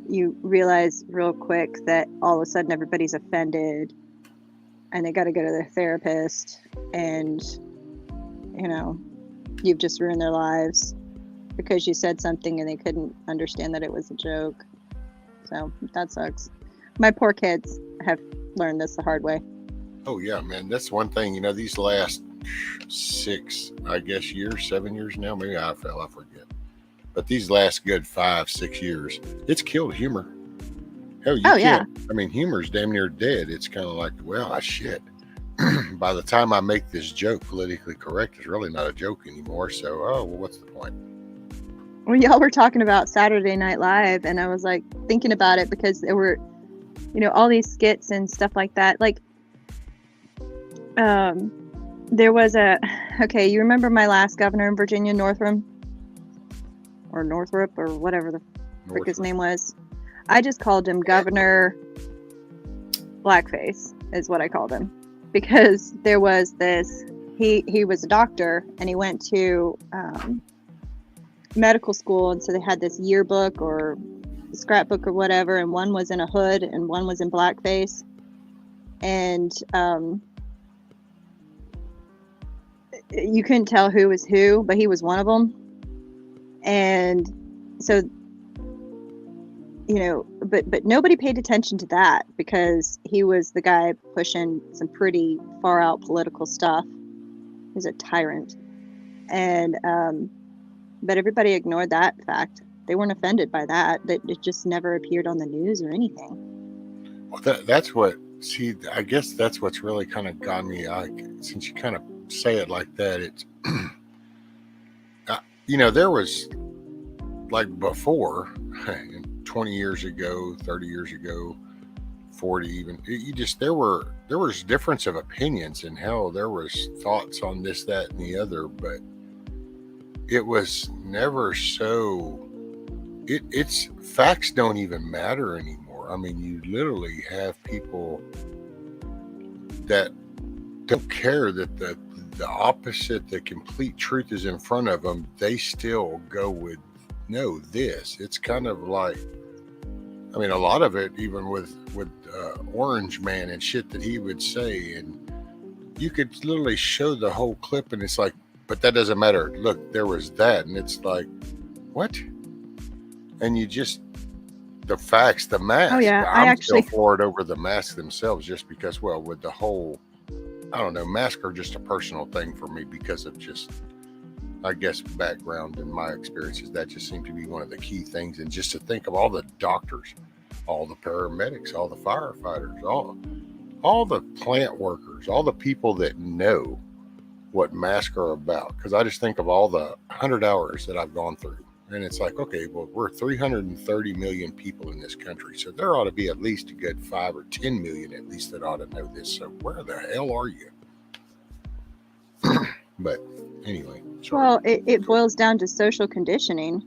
you realize real quick that all of a sudden everybody's offended and they got to go to their therapist, and you know, you've just ruined their lives because you said something and they couldn't understand that it was a joke. So that sucks. My poor kids have learned this the hard way. Oh yeah, man, that's one thing. You know, these last 6, I guess, years, 7 years now, maybe I forget. But these last good 5-6 years, it's killed humor. Hell, you can't. Yeah. I mean, humor's damn near dead. It's kind of like, well, shit. By the time I make this joke politically correct, it's really not a joke anymore. So, well, what's the point? Well, y'all were talking about Saturday Night Live, and I was like thinking about it because there were, you know, all these skits and stuff like that. Like, there was okay, you remember my last governor in Virginia, Northrup or whatever the frick his name was. I just called him Governor Blackface is what I called him, because there was this, he was a doctor and he went to medical school, and so they had this yearbook or scrapbook or whatever, and one was in a hood and one was in blackface, and you couldn't tell who was who, but he was one of them. And so, you know, but nobody paid attention to that because he was the guy pushing some pretty far out political stuff. He was a tyrant. And but everybody ignored that fact. They weren't offended by that. That it just never appeared on the news or anything. Well, that's what, see, I guess that's what's really kind of got me, since you kind of say it like that, it's you know, there was, like, before 20 years ago, 30 years ago, 40 even, you just, there was difference of opinions, and hell, there was thoughts on this, that, and the other, but it was never so, it's facts don't even matter anymore. I mean, you literally have people that don't care that the opposite, the complete truth is in front of them. They still go with, no, this. It's kind of like, I mean, a lot of it, even with Orange Man and shit that he would say, and you could literally show the whole clip, and it's like, but that doesn't matter. Look, there was that, and it's like, what? And you just, the facts, the mask. Oh yeah, I'm still floored over the masks themselves, just because, well, with the whole, I don't know, masks are just a personal thing for me because of just, I guess, background and my experiences. That just seemed to be one of the key things. And just to think of all the doctors, all the paramedics, all the firefighters, all the plant workers, all the people that know what masks are about. Because I just think of all the 100 hours that I've gone through. And it's like, okay, well, we're 330 million people in this country. So there ought to be at least a good 5 or 10 million at least that ought to know this. So where the hell are you? But anyway. Sorry. Well, it boils down to social conditioning.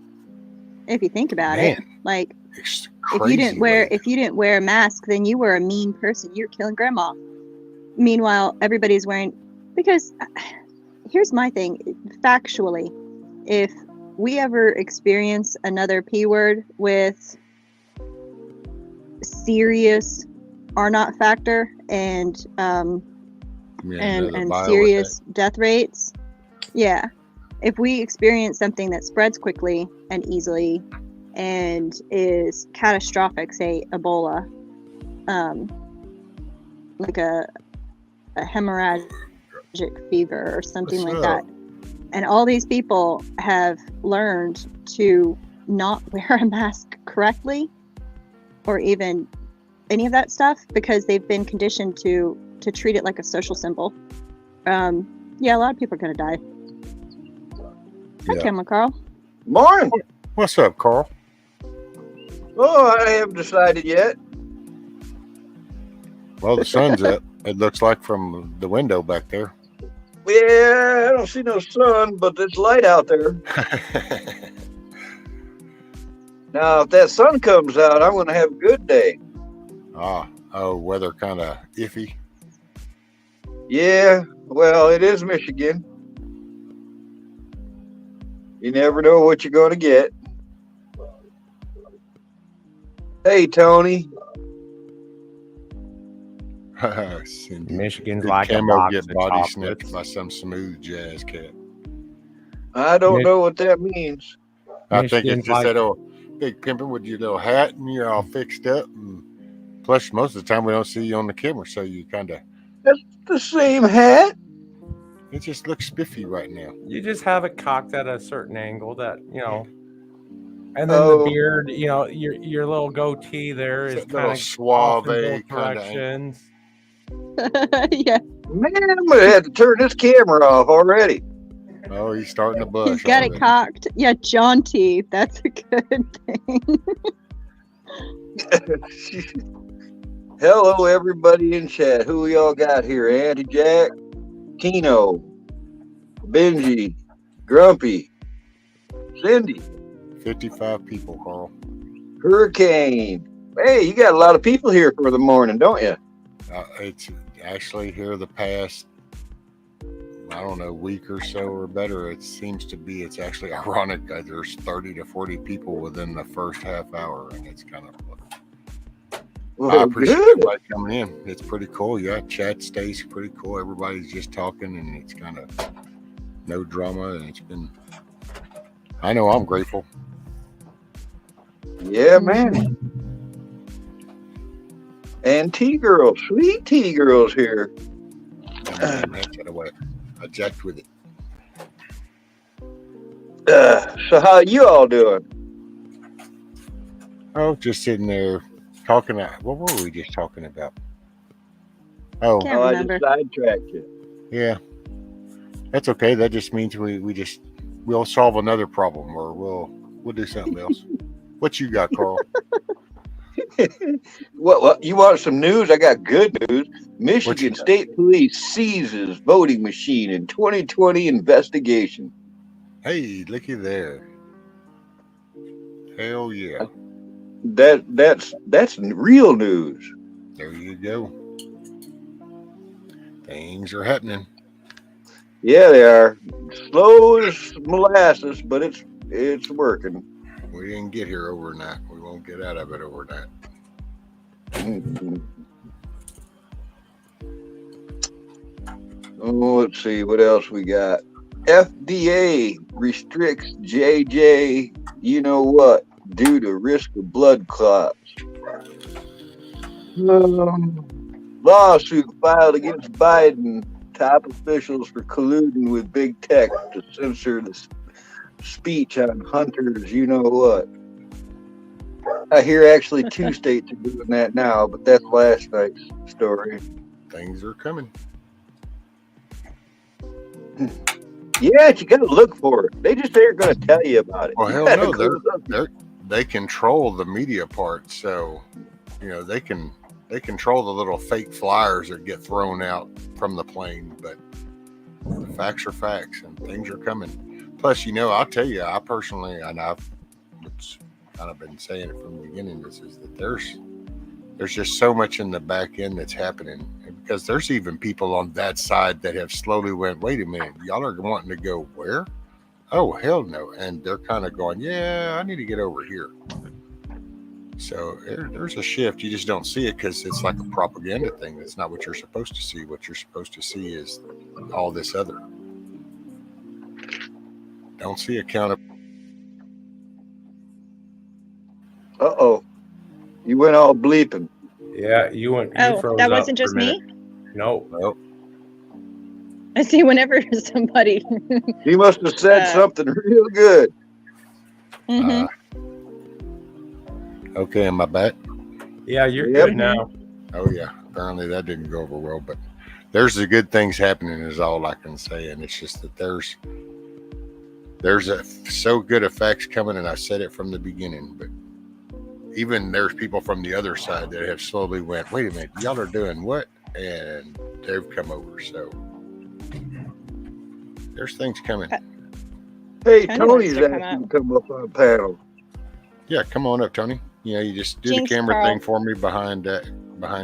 If you think about it, like It's If crazy. you didn't wear a mask, then you were a mean person. You're killing grandma. Meanwhile, everybody's wearing, because here's my thing, factually, if we ever experience another P word with serious R naught factor and serious death rates, yeah. If we experience something that spreads quickly and easily and is catastrophic, say Ebola, like a hemorrhagic fever or something like that, and all these people have learned to not wear a mask correctly or even any of that stuff because they've been conditioned to treat it like a social symbol. Yeah, a lot of people are going to die. Hi, Cameron Carl. Morning. What's up, Carl? Oh, I haven't decided yet. Well, the sun's up. It looks like from the window back there. Yeah, I don't see no sun, but there's light out there. Now, if that sun comes out, I'm going to have a good day. Weather kind of iffy. Yeah, well, it is Michigan. You never know what you're going to get. Hey, Tony. Michigan's Good like a camo box get of body chocolates. snipped by some smooth jazz cat. I don't know what that means. I think it's Michigan's just like- that old big pimping with your little hat and you're all fixed up. And plus, most of the time we don't see you on the camera, so you kind of. That's the same hat. It just looks spiffy right now. You just have it cocked at a certain angle that, you know. And then the beard, you know, your little goatee there is kind of suave off in both kind of directions. Yeah. Man, I'm going to have to turn this camera off already. Oh, he's starting to blush. He's got it cocked. Yeah, jaunty. That's a good thing. Hello, everybody in chat. Who we all got here? Auntie Jack, Keno, Benji, Grumpy, Cindy. 55 people, Carl. Hurricane. Hey, you got a lot of people here for the morning, don't you? It's actually here the past, I don't know, week or so or better. It seems to be, it's actually ironic that there's 30 to 40 people within the first half hour, and it's kind of, I appreciate everybody coming in. It's pretty cool. Yeah, chat stays pretty cool. Everybody's just talking, and it's kind of no drama, and it's been, I know I'm grateful. Yeah, man. And T-Girl, sweet T-Girl's here. I jacked with it. So how you all doing? Oh, just sitting there talking. What were we just talking about? Oh, I just sidetracked you. Yeah, that's okay. That just means we'll solve another problem, or we'll do something else. What you got, Carl? What? You want some news? I got good news. Michigan State Police seizes voting machine in 2020 investigation. Hey, looky there. Hell yeah. That's real news. There you go. Things are happening. Yeah, they are. Slow as molasses, but it's working. We didn't get here overnight. We won't get out of it overnight. Oh, let's see what else we got. FDA restricts JJ, you know what, due to risk of blood clots. Lawsuit filed against Biden top officials for colluding with big tech to censor the speech on Hunter's, you know what. I hear actually 2 states are doing that now, but that's last night's story. Things are coming. Yeah, you got to look for it. They just ain't going to tell you about it. Well, hell no, they control the media part, so you know they control the little fake flyers that get thrown out from the plane. But the facts are facts, and things are coming. Plus, you know, I'll tell you, I personally, and kind of been saying it from the beginning, is that there's just so much in the back end that's happening, because there's even people on that side that have slowly went, wait a minute, y'all are wanting to go where? Oh, hell no. And they're kind of going, yeah, I need to get over here. So there's a shift. You just don't see it because it's like a propaganda thing. That's not what you're supposed to see. What you're supposed to see is all this other. Don't see accountability. Uh-oh. You went all bleeping. Yeah, you went. Oh, froze that up wasn't for a just me? minute. Nope. I see whenever somebody. You must have said something real good. Mhm. Okay, am I back? Yeah, you're good now. Oh yeah. Apparently that didn't go over well, but there's the good things happening is all I can say, and it's just that there's so good effects coming, and I said it from the beginning, but even there's people from the other side that have slowly went, wait a minute, y'all are doing what? And they've come over. So there's things coming. Hey, Tony's asking to come up on a panel. Yeah, come on up, Tony. You know, you just do Jinx, the camera Carl. thing for me behind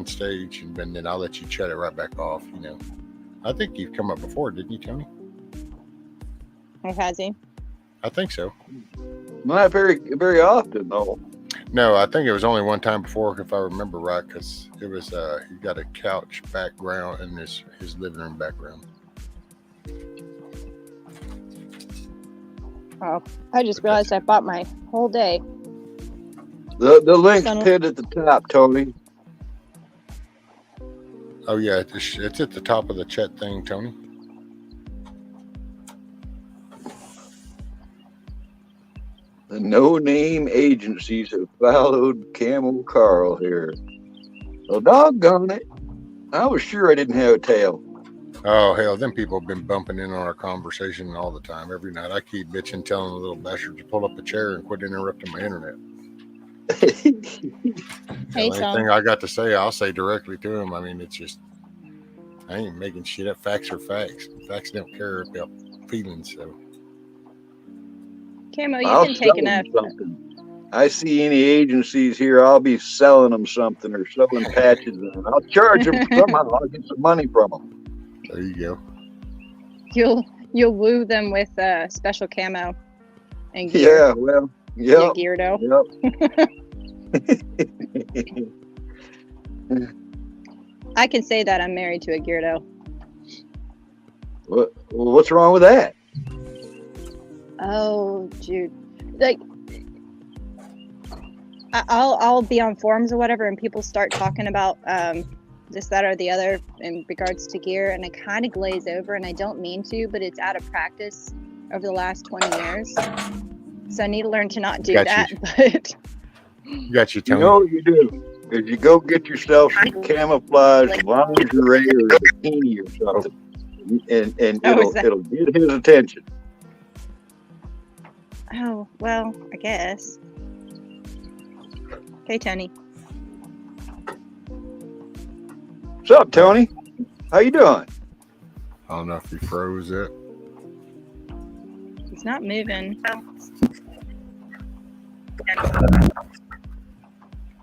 stage, and then I'll let you shut it right back off. You know, I think you've come up before, didn't you, Tony? Or has he? I think so. Not very, very often, though. No, I think it was only one time before, if I remember right, because it was he got a couch background in his living room background. Oh, I just realized I bought my whole day. The link's pinned at the top, Tony. Oh yeah, it's at the top of the chat thing, Tony. The no-name agencies have followed Camel Carl here. Well, doggone it. I was sure I didn't have a tail. Oh, hell, them people have been bumping in on our conversation all the time, every night. I keep bitching, telling the little bastard to pull up a chair and quit interrupting my internet. Anything I got to say, I'll say directly to him. I mean, it's just, I ain't making shit up. Facts are facts. Facts don't care about feelings, so. Camo, you've been taking up. I see any agencies here, I'll be selling them something or selling patches. And I'll charge them somehow. I'll get some money from them. There you go. You'll woo them with special camo and gear. Yeah, well, yeah. Geardo. Yep. I can say that I'm married to a Geardo. What's wrong with that? Oh, dude. Like, I'll be on forums or whatever, and people start talking about this, that, or the other in regards to gear, and I kind of glaze over, and I don't mean to, but it's out of practice over the last 20 years. So I need to learn to not do that. But got you, Tony. You know what you do is you go get yourself some camouflage lingerie or a bikini or something, and it'll get his attention. Oh, well, I guess. Hey, Tony. What's up, Tony? How you doing? I don't know if he froze it. He's not moving. Let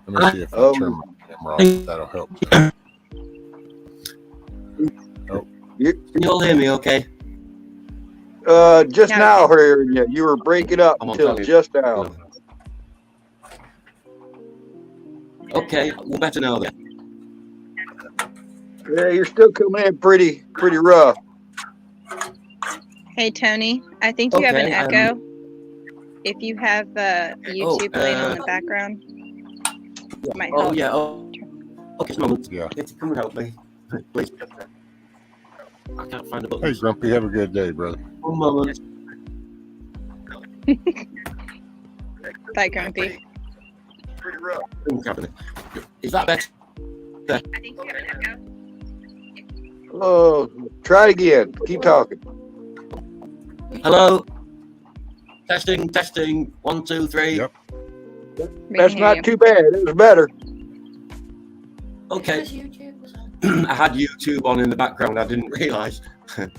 me see if I turn my camera off. That'll help. Oh. Can you all hear me okay? Just now hearing you. You were breaking up until just now. Okay, we're better now then. Yeah, you're still coming in pretty rough. Hey, Tony. I think you have an echo. If you have YouTube playing on the background, it might help. Yeah. Oh, okay, just a moment. Yeah. Come and help me, please. I can't find a button. Hey, Grumpy, have a good day, brother. One moment. Bye, Grumpy. Is that better? I think you have an echo. Oh, try it again. Keep talking. Hello. Testing. 1, 2, 3. Yep. That's not too bad. It was better. Okay. I had YouTube on in the background. I didn't realize. It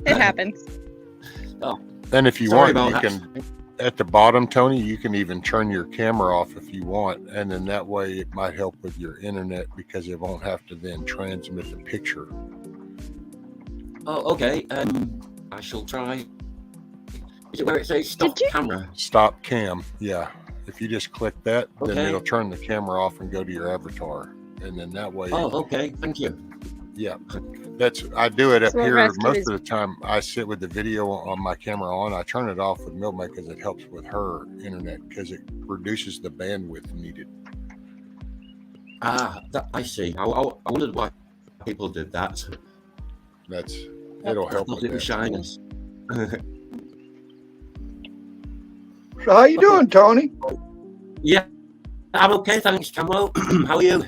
happens. Oh. And if you Sorry want, about you that. can at the bottom, Tony, you can even turn your camera off if you want, and then that way it might help with your internet because it won't have to then transmit the picture. Oh, okay. I shall try. Is it where it says stop camera? Stop cam, yeah. If you just click that, then Okay. it'll turn the camera off and go to your avatar, and then that way. Oh, okay. Thank you. Yeah, I do it up So what here Rescue most is- of the time. I sit with the video on my camera on. I turn it off with Milma because it helps with her internet because it reduces the bandwidth needed. Ah, I see. I wondered why people did that. It'll help I thought with it was that. shyness. So how you doing, Tony? Yeah, I'm okay, thanks, Camo. How are you?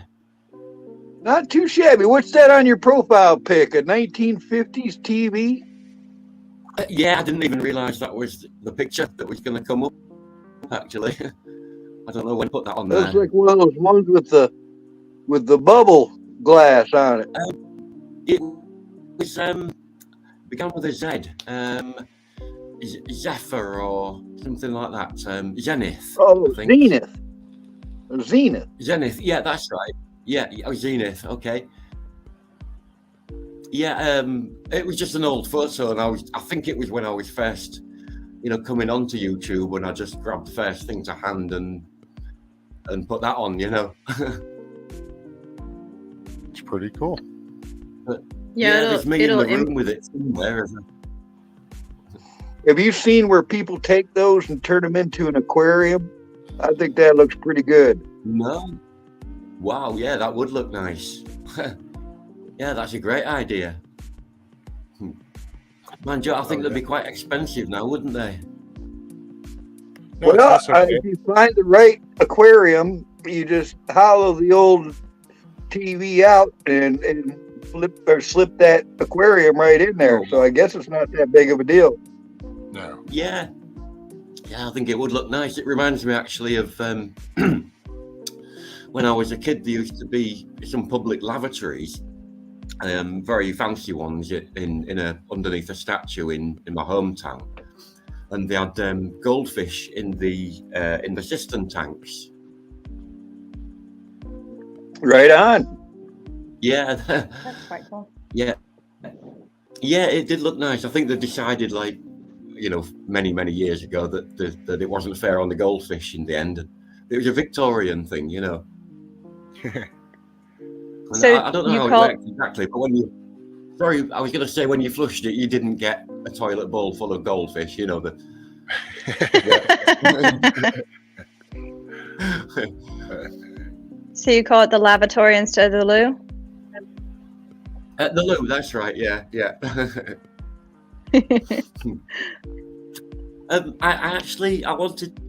Not too shabby. What's that on your profile pic? A 1950s TV? Yeah, I didn't even realise that was the picture that was going to come up, actually. I don't know when I put that on there. Looks like one of those ones with the bubble glass on it. It was began with a Z. Zephyr or something like that. Zenith. Oh, I think. Zenith. Zenith. Yeah, that's right. Yeah, Zenith. Okay. Yeah, it was just an old photo, and I think it was when I was first, coming onto YouTube, when I just grabbed the first thing to hand and put that on, It's pretty cool. But, Yeah, there's me in the room with it somewhere. Have you seen where people take those and turn them into an aquarium? I think that looks pretty good. No. Wow, yeah, that would look nice. Yeah, that's a great idea. Man, Joe, I think they'd be quite expensive now, wouldn't they? No, well, if you find the right aquarium, you just hollow the old TV out and slip that aquarium right in there. So I guess it's not that big of a deal. No. Yeah, I think it would look nice. It reminds me actually of when I was a kid. There used to be some public lavatories, very fancy ones, underneath a statue in my hometown, and they had goldfish in the cistern tanks. Right on. Yeah. That's quite cool. Yeah, it did look nice. I think they decided, many, many years ago that it wasn't fair on the goldfish in the end. It was a Victorian thing, So I don't know you how call- it worked exactly, but I was going to say, when you flushed it, you didn't get a toilet bowl full of goldfish, So you call it the lavatory instead of the loo? The loo, that's right, yeah. I wanted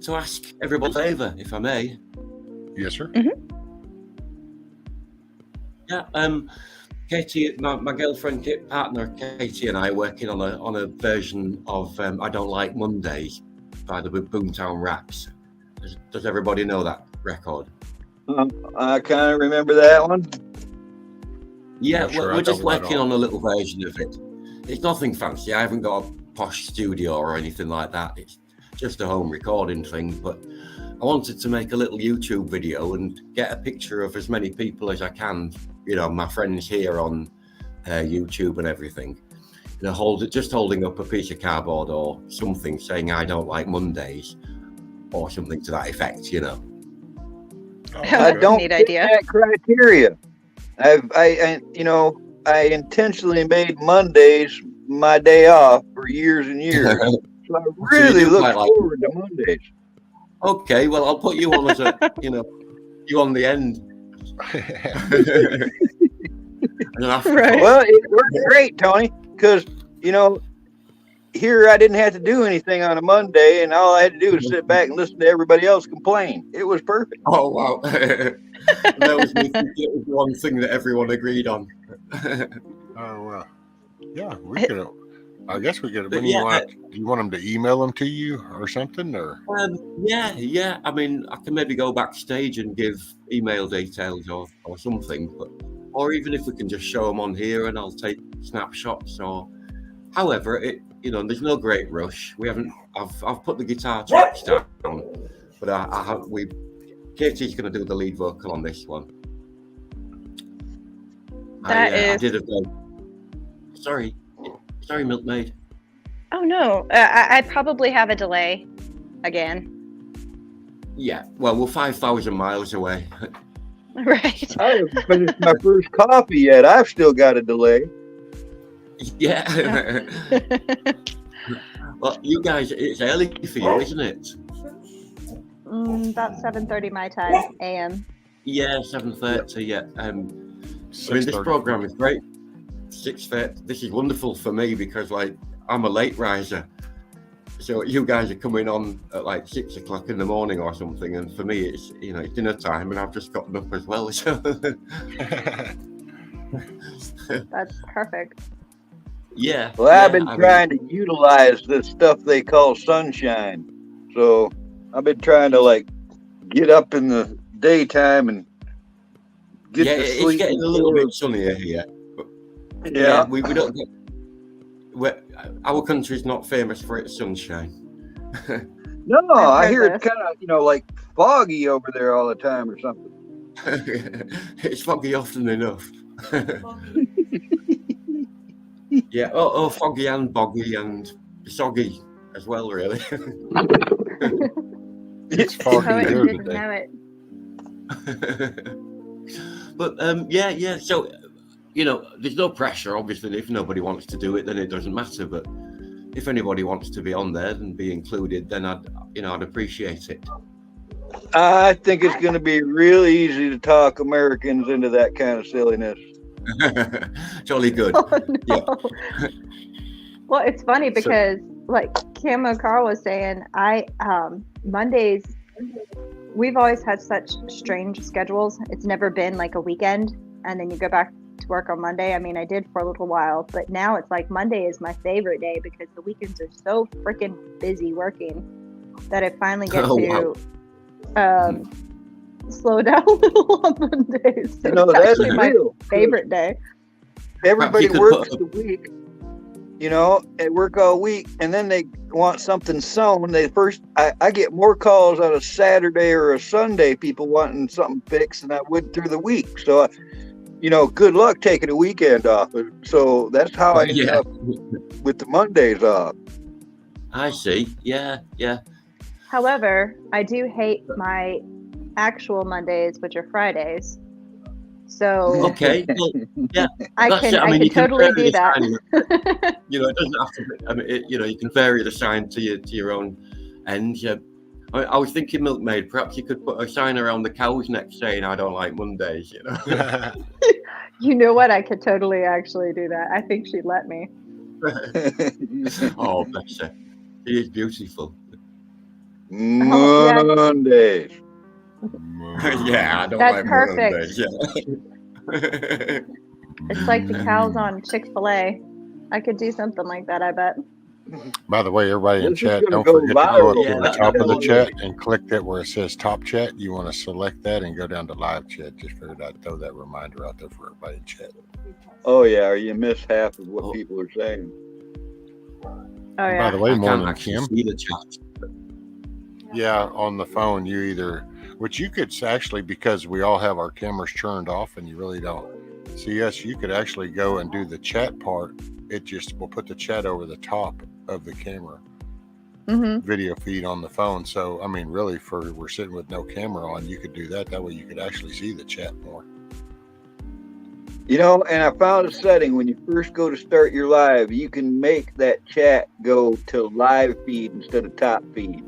to ask everybody a favour, if I may. Yes, sir. Mm-hmm. Yeah, Katie, my girlfriend, partner Katie, and I are working on a version of I Don't Like Mondays by the Boomtown Raps. Does everybody know that record? I kind of remember that one. Yeah, sure we're I just know that working on a little version of it. It's nothing fancy. I haven't got a posh studio or anything like that. It's just a home recording thing. But I wanted to make a little YouTube video and get a picture of as many people as I can. My friends here on YouTube and everything. Holding up a piece of cardboard or something saying I don't like Mondays or something to that effect. I don't Neat fit idea. that criteria. I intentionally made Mondays my day off for years and years. So I really do look quite like forward to Mondays. Okay, well, I'll put you on as you on the end. Right. Well, it worked great, Tony, because, here I didn't have to do anything on a Monday, and all I had to do was sit back and listen to everybody else complain. It was perfect. Oh, wow. That was me thinking it was one thing that everyone agreed on. Oh, wow. Yeah, we could. I guess we could. When Yeah, do you want them to email them to you or something, or? Yeah. I mean, I can maybe go backstage and give email details or something, or even if we can just show them on here and I'll take snapshots or however, you know, there's no great rush. We haven't. I've put the guitar tracks down, but I have. Katie's going to do the lead vocal on this one. I did a go. Sorry, Milkmaid. Oh no, I probably have a delay again. Yeah, well, we're 5,000 miles away. Right. I haven't finished my first coffee yet. I've still got a delay. Yeah. Well, you guys, it's early for you, isn't it? About 7:30 my time, a.m. Yeah, 7:30. Yeah. I mean, this program is great. 6:30. This is wonderful for me because, like, I'm a late riser. So you guys are coming on at like 6 o'clock in the morning or something, and for me, it's it's dinner time, and I've just gotten up as well. So that's perfect. Yeah. Well, I've been trying to utilize this stuff they call sunshine. So I've been trying to like get up in the daytime and get to sleep. It's getting a little bit sunnier here. But yeah, we don't get. Our country's not famous for its sunshine. No, I hear it's kind of like foggy over there all the time or something. It's foggy often enough. Yeah. Oh, foggy and boggy and soggy as well, really. It's foggy here today. But yeah. So, there's no pressure. Obviously, if nobody wants to do it, then it doesn't matter. But if anybody wants to be on there and be included, then I'd appreciate it. I think it's going to be real easy to talk Americans into that kind of silliness. Jolly good. Oh, no. Yeah. Well, it's funny because, like Camo Carl was saying, Mondays, we've always had such strange schedules. It's never been like a weekend, and then you go back to work on Monday. I mean, I did for a little while, but now it's like Monday is my favorite day because the weekends are so freaking busy working that I finally get slow down a little on Mondays. So it's actually my favorite day. Everybody works the week, they work all week, and then they want something sewn. I get more calls on a Saturday or a Sunday, people wanting something fixed than I would through the week. So, good luck taking a weekend off. So that's how I ended up with the Mondays off. I see. Yeah. However, I do hate my actual Mondays, which are Fridays. So okay, well, yeah, I can totally do that. It doesn't have to. I mean, you can vary the sign to your own end. Yeah. I was thinking, Milkmaid, perhaps you could put a sign around the cow's neck saying "I don't like Mondays." You know what? I could totally actually do that. I think she'd let me. Oh, bless her. She is beautiful. Mondays. Yeah, I don't That's like perfect. Mondays. Yeah. It's like the cows on Chick-fil-A. I could do something like that, I bet. By the way, everybody in chat, don't forget to go up to the top of the chat and click that where it says top chat. You want to select that and go down to live chat. Just figured I'd throw that reminder out there for everybody in chat. Oh, yeah, or you miss half of what people are saying. Oh, yeah. By the way, morning, Kim. See the chat. Yeah, on the phone, you either, which you could actually, because we all have our cameras turned off and you really don't see us, you could actually go and do the chat part. It just will put the chat over the top of the camera video feed on the phone. So, I mean, really, we're sitting with no camera on, you could do that. That way you could actually see the chat more. And I found a setting when you first go to start your live, you can make that chat go to live feed instead of top feed.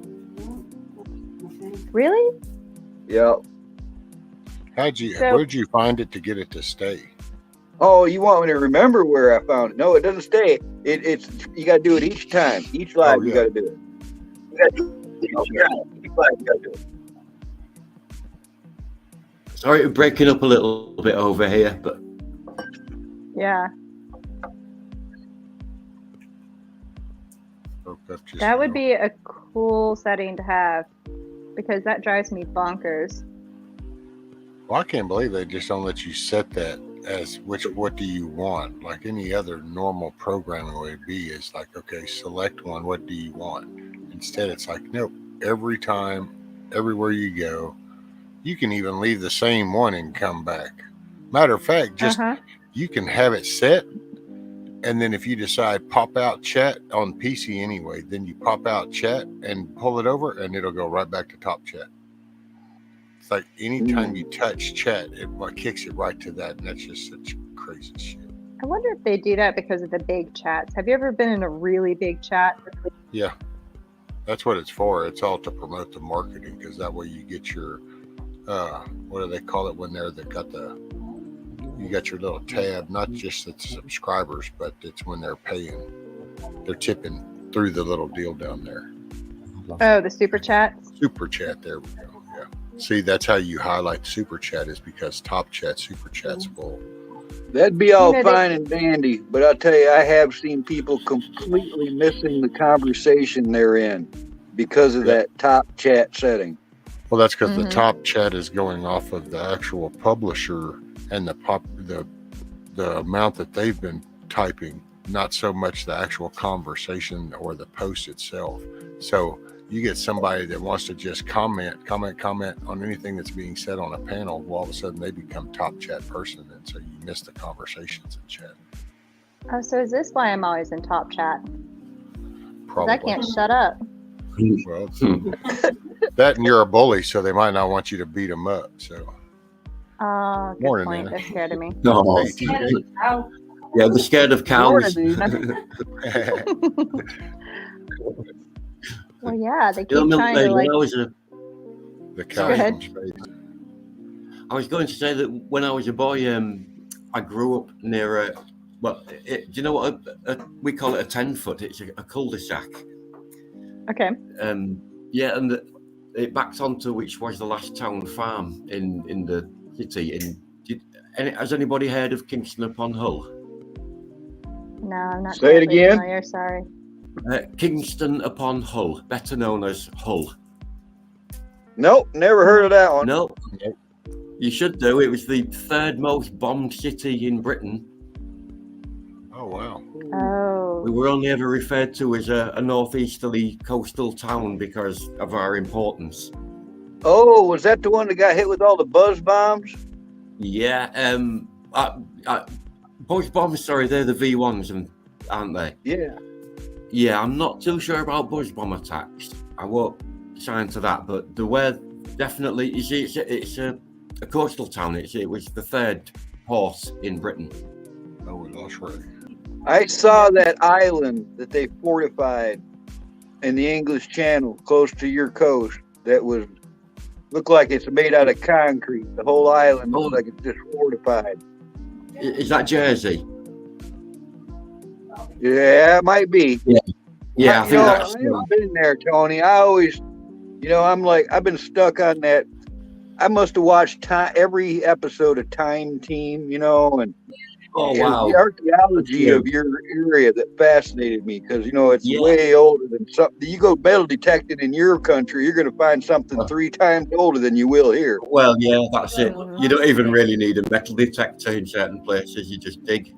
Really? Yep. Where'd you find it to get it to stay? Oh, you want me to remember where I found it? No, it doesn't stay. It's you got to do it each time. Each live, you got to do it. Sorry to breaking up a little bit over here, but yeah. That would be a cool setting to have because that drives me bonkers. Well, I can't believe they just don't let you set that as what do you want? Like any other normal programming would be, is like, okay, select one. What do you want? Instead, it's like, nope. Every time, everywhere you go, you can even leave the same one and come back. Matter of fact, just you can have it set, and then if you decide pop out chat on PC anyway, then you pop out chat and pull it over, and it'll go right back to top chat. It's like anytime you touch chat, it kicks it right to that, and that's just such crazy shit. I wonder if they do that because of the big chats. Have you ever been in a really big chat? Yeah, that's what it's for. It's all to promote the marketing, because that way you get your what do they call it when you got your little tab, not just the subscribers, but it's when they're paying. They're tipping through the little deal down there. Oh, the super chat? Super chat, there we go. Yeah. See, that's how you highlight super chat, is because top chat, super chat's full. That'd be all fine and dandy, but I'll tell you, I have seen people completely missing the conversation they're in because of that top chat setting. Well, that's because the top chat is going off of the actual publisher and the amount that they've been typing, not so much the actual conversation or the post itself. So you get somebody that wants to just comment on anything that's being said on a panel, well, all of a sudden they become top chat person, and so you miss the conversations in chat. Oh, so is this why I'm always in top chat? Probably. I can't shut up. Well, that, and you're a bully, so they might not want you to beat them up. So. Good Morning, point. Nina. They're scared of me. No. Yeah, they're scared of cows. Well, yeah, they keep You know, trying to like. The cow from space. I was going to say that when I was a boy, I grew up near do you know what we call it? A 10-foot. It's a cul-de-sac. Okay. Yeah, and it backed onto which was the last town farm in the city. Has anybody heard of Kingston upon Hull? No, I'm not. Say it again. Familiar, sorry. Kingston upon Hull, better known as Hull. Nope, never heard of that one. Nope. You should do. It was the third most bombed city in Britain. Oh, wow. Oh. We were only ever referred to as a northeasterly coastal town because of our importance. Oh, was that the one that got hit with all the buzz bombs? Yeah. Buzz bombs, sorry, they're the V1s, aren't they? Yeah. Yeah, I'm not too sure about buzz bomb attacks. I won't sign to that, but there were definitely. You see, it's a coastal town. It was the third port in Britain. Oh, that's right. I saw that island that they fortified in the English Channel close to your coast that looked like it's made out of concrete. The whole island looks like it's just fortified. Is that Jersey? Yeah, it might be. Yeah, I think that's. I've been there, Tony. I always, I'm like, I've been stuck on that. I must have watched every episode of Time Team, and wow. The archaeology of your area that fascinated me because, it's way older than something. You go metal detecting in your country, you're going to find something 3 times older than you will here. Well, yeah, that's it. You don't even really need a metal detector in certain places. You just dig.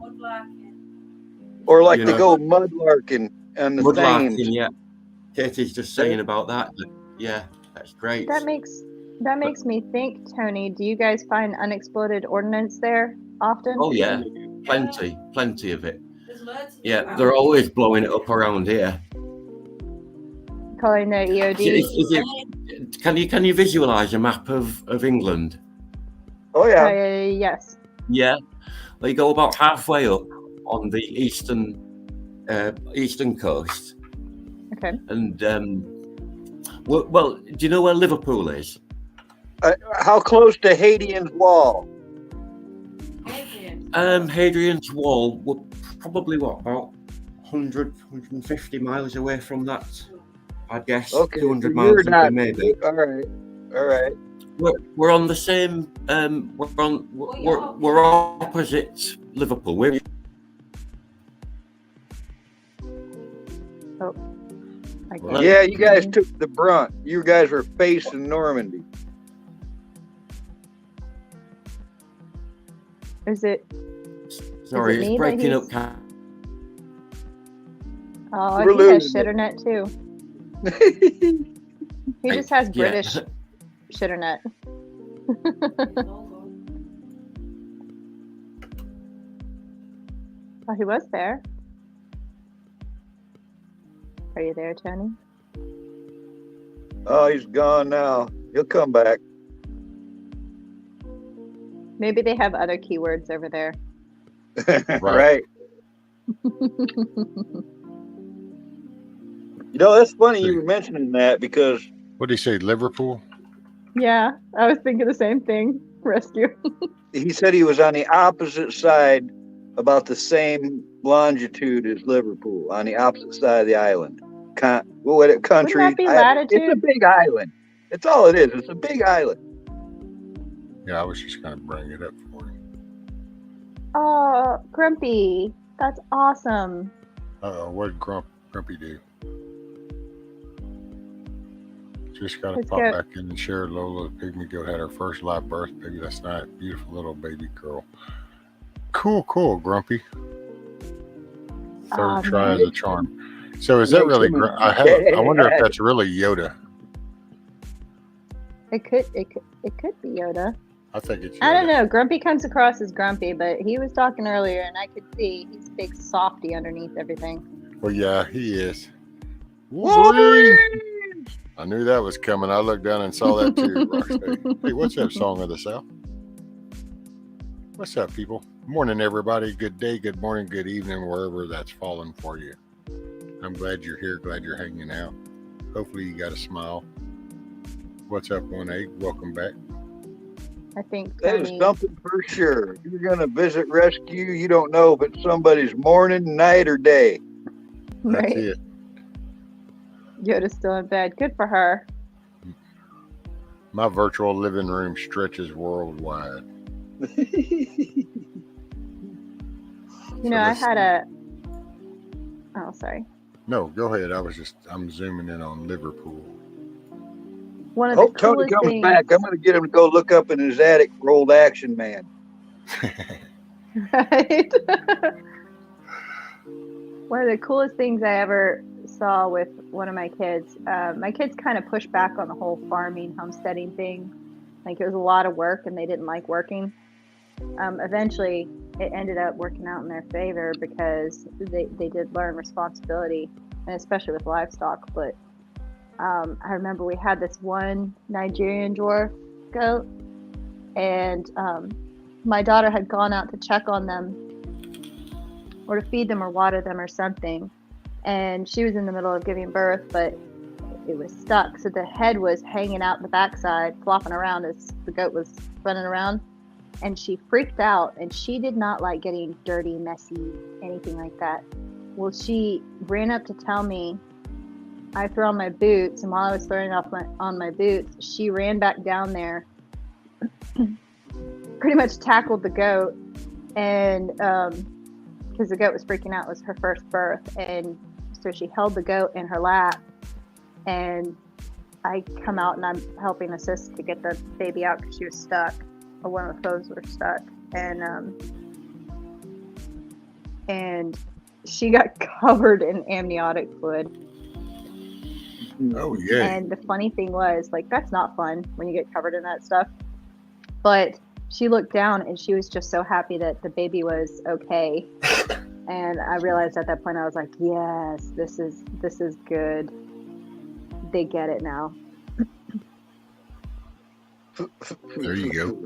Or like they go mudlarking and the Thames. Yeah. Katie's just saying about that. Yeah, that's great. That makes me think, Tony, do you guys find unexploded ordnance there often? Oh, yeah. Plenty of it. Yeah, they're always blowing it up around here. Calling their EOD. Can you visualize a map of England? Oh, yeah. Yes. Yeah. Well, you go about halfway up on the eastern coast. Okay. And well, do you know where Liverpool is? How close to Hadrian's Wall? Hadrian's Wall, we're probably about 150 miles away from that, I guess. Okay, 200 miles away, maybe. All right. We're on the same. We're opposite Liverpool. Yeah, you guys took the brunt. You guys were facing Normandy. Is it? Sorry, is it it's me breaking that up. Oh, We're he has losing shitternet too. He just has British shitternet. Oh, he was there. Are you there, Tony? Oh, he's gone now. He'll come back. Maybe they have other keywords over there. Right. You know, that's funny you were mentioning that because. What did he say, Liverpool? Yeah, I was thinking the same thing. Rescue. He said he was on the opposite side, about the same longitude as Liverpool, on the opposite side of the island. Country. Wouldn't that be latitude? It's a big island. It's all it is. It's a big island. Yeah, I was just going to bring it up for you. Oh, Grumpy. That's awesome. What did Grumpy do? Just got to Let's pop go. back in and share. Lola, the pygmy goat, had her first live birth baby. That's not beautiful little baby girl. Cool, Grumpy. Third try as a charm. So is that really? I wonder if that's really Yoda. It could be Yoda. I think it's Yoda. I don't know. Grumpy comes across as grumpy, but he was talking earlier, and I could see he's a big softy underneath everything. Well, yeah, he is. Wolverine! I knew that was coming. I looked down and saw that too. Rocksteady. Hey, what's up, Song of the South? What's up, people? Morning, everybody. Good day, good morning, good evening, wherever that's falling for you. I'm glad you're here. Glad you're hanging out. Hopefully you got a smile. What's up, 1-8? Welcome back. I think that is something for sure. If you're going to visit rescue, you don't know if it's somebody's morning, night, or day. Right. That's it. Yoda's still in bed. Good for her. My virtual living room stretches worldwide. You know, I had a. Oh, sorry. No, go ahead. I'm zooming in on Liverpool. One of the Tony coolest comes things. back. I'm going to get him to go look up in his attic for old Action Man. Right. One of the coolest things I ever saw with one of my kids. My kids kind of pushed back on the whole farming, homesteading thing. Like it was a lot of work, and they didn't like working. Eventually, it ended up working out in their favor because they did learn responsibility, and especially with livestock. But I remember we had this one Nigerian dwarf goat, and my daughter had gone out to check on them or to feed them or water them or something, and she was in the middle of giving birth, but it was stuck, so the head was hanging out the backside, flopping around as the goat was running around, and she freaked out, and she did not like getting dirty, messy, anything like that. Well, she ran up to tell me. I threw on my boots, and while I was throwing on my boots, she ran back down there, pretty much tackled the goat, and because the goat was freaking out, it was her first birth, and so she held the goat in her lap, and I come out and I'm helping assist to get the baby out because she was stuck, or one of the foes were stuck, and she got covered in amniotic fluid. Oh yeah. And the funny thing was, like, that's not fun when you get covered in that stuff. But she looked down and she was just so happy that the baby was okay. And I realized at that point, I was like, yes, this is good. They get it now. There you go.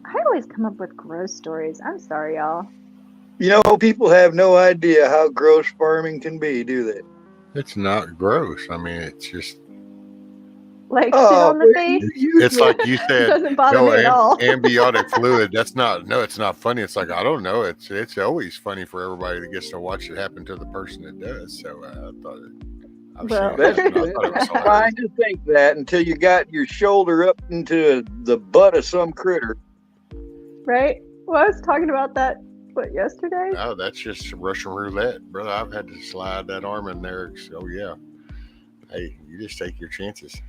I always come up with gross stories. I'm sorry, y'all. You know, people have no idea how gross farming can be, do they? It's not gross. I mean, it's just like shit on the face. It's like you said. Doesn't bother me at all. Amniotic fluid. That's not. No, it's not funny. It's like I don't know. It's always funny for everybody that gets to watch it happen to the person that does. So I thought it. That's fine to think that until you got your shoulder up into the butt of some critter. Right. Well, I was talking about that. What, yesterday? Oh, that's just Russian roulette, brother. I've had to slide that arm in there. So yeah. Hey, you just take your chances.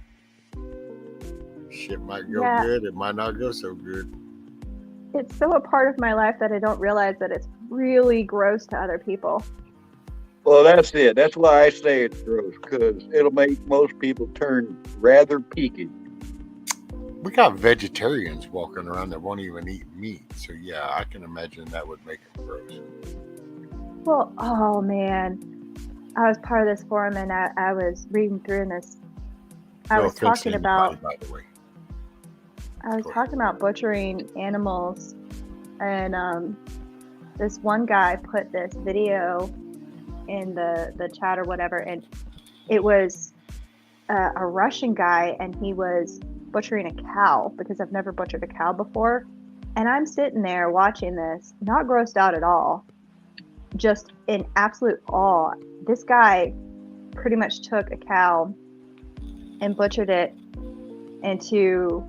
Shit might go good. It might not go so good. it's so a part of my life that I don't realize that it's really gross to other people. Well, that's it. That's why I say it's gross, because it'll make most people turn rather peaky. We got vegetarians walking around that won't even eat meat. So, yeah, I can imagine that would make it gross. Well, oh man, I was part of this forum and I was reading through this. I was talking about, by the way. I was talking about butchering animals, and this one guy put this video in the chat or whatever, and it was a Russian guy, and he was butchering a cow, because I've never butchered a cow before, and I'm sitting there watching this, not grossed out at all, just in absolute awe. This guy pretty much took a cow and butchered it into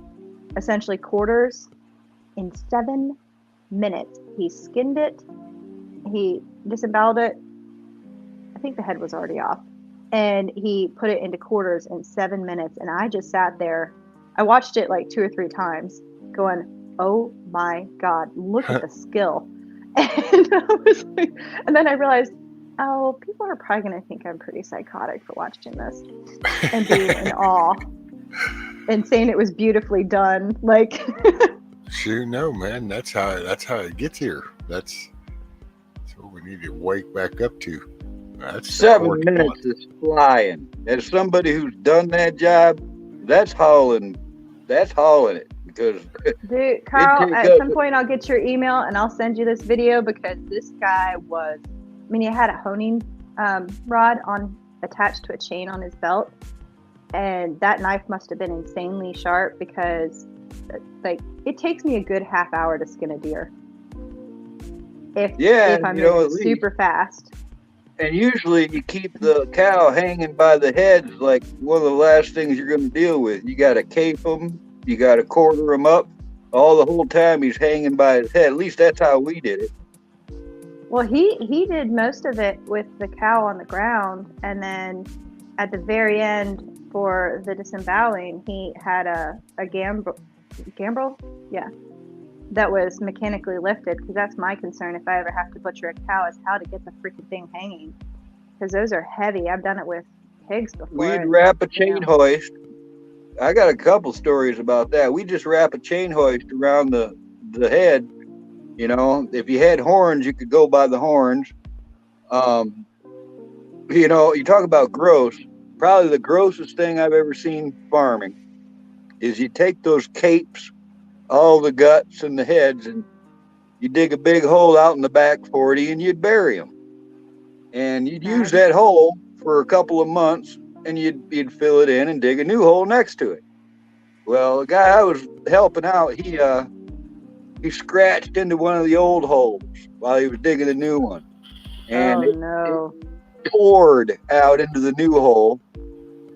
essentially quarters in 7 minutes. He skinned it, he disemboweled it, I think the head was already off, and he put it into quarters in 7 minutes. And I just sat there, I watched it like 2 or 3 times going, oh my God, look at the skill. And I was like, and then I realized, oh, people are probably going to think I'm pretty psychotic for watching this and being in awe and saying it was beautifully done. Like, Sure, no, man. That's how it gets here. That's what we need to wake back up to. That's 7 minutes is flying. As somebody who's done that job, that's hauling it. Because dude, Carl, at some point I'll get your email and I'll send you this video, because this guy was, I mean, he had a honing rod attached to a chain on his belt, and that knife must have been insanely sharp, because like it takes me a good half hour to skin a deer if I'm moving super fast. And usually you keep the cow hanging by the heads, like one of the last things you're going to deal with. You got to cape them, you got to quarter him up. All the whole time he's hanging by his head. At least that's how we did it. Well, he did most of it with the cow on the ground, and then at the very end for the disemboweling, he had a gambrel, yeah, that was mechanically lifted, because that's my concern if I ever have to butcher a cow, is how to get the freaking thing hanging, because those are heavy. I've done it with pigs before. We'd wrap a chain hoist. I got a couple stories about that. We just wrap a chain hoist around the head. You know, if you had horns, you could go by the horns. You know, you talk about gross. Probably the grossest thing I've ever seen farming is you take those capes, all the guts and the heads, and you dig a big hole out in the back 40 and you'd bury them. And you'd use that hole for a couple of months, and you'd fill it in and dig a new hole next to it. Well, the guy I was helping out, he scratched into one of the old holes while he was digging a new one. And it poured out into the new hole.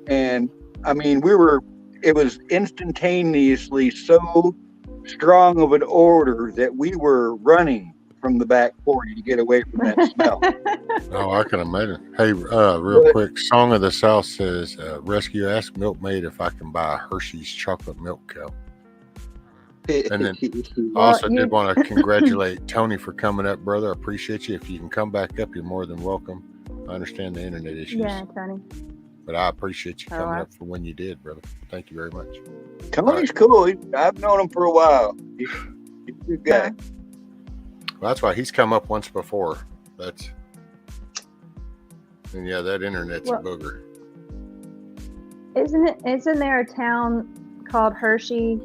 And I mean, it was instantaneously so strong of an odor that we were running from the back 40 to get away from that smell. Oh, I can imagine. Hey, real quick, Song of the South says, Rescue, ask Milkmaid if I can buy a Hershey's chocolate milk cow. And then also did want to congratulate Tony for coming up, brother. I appreciate you. If you can come back up, you're more than welcome. I understand the internet issues. Yeah, Tony. But I appreciate you coming up for when you did, brother. Thank you very much. Tony's cool. I've known him for a while. He's a good guy. Well, that's why he's come up once before. And yeah, that internet's a booger. Isn't there a town called Hershey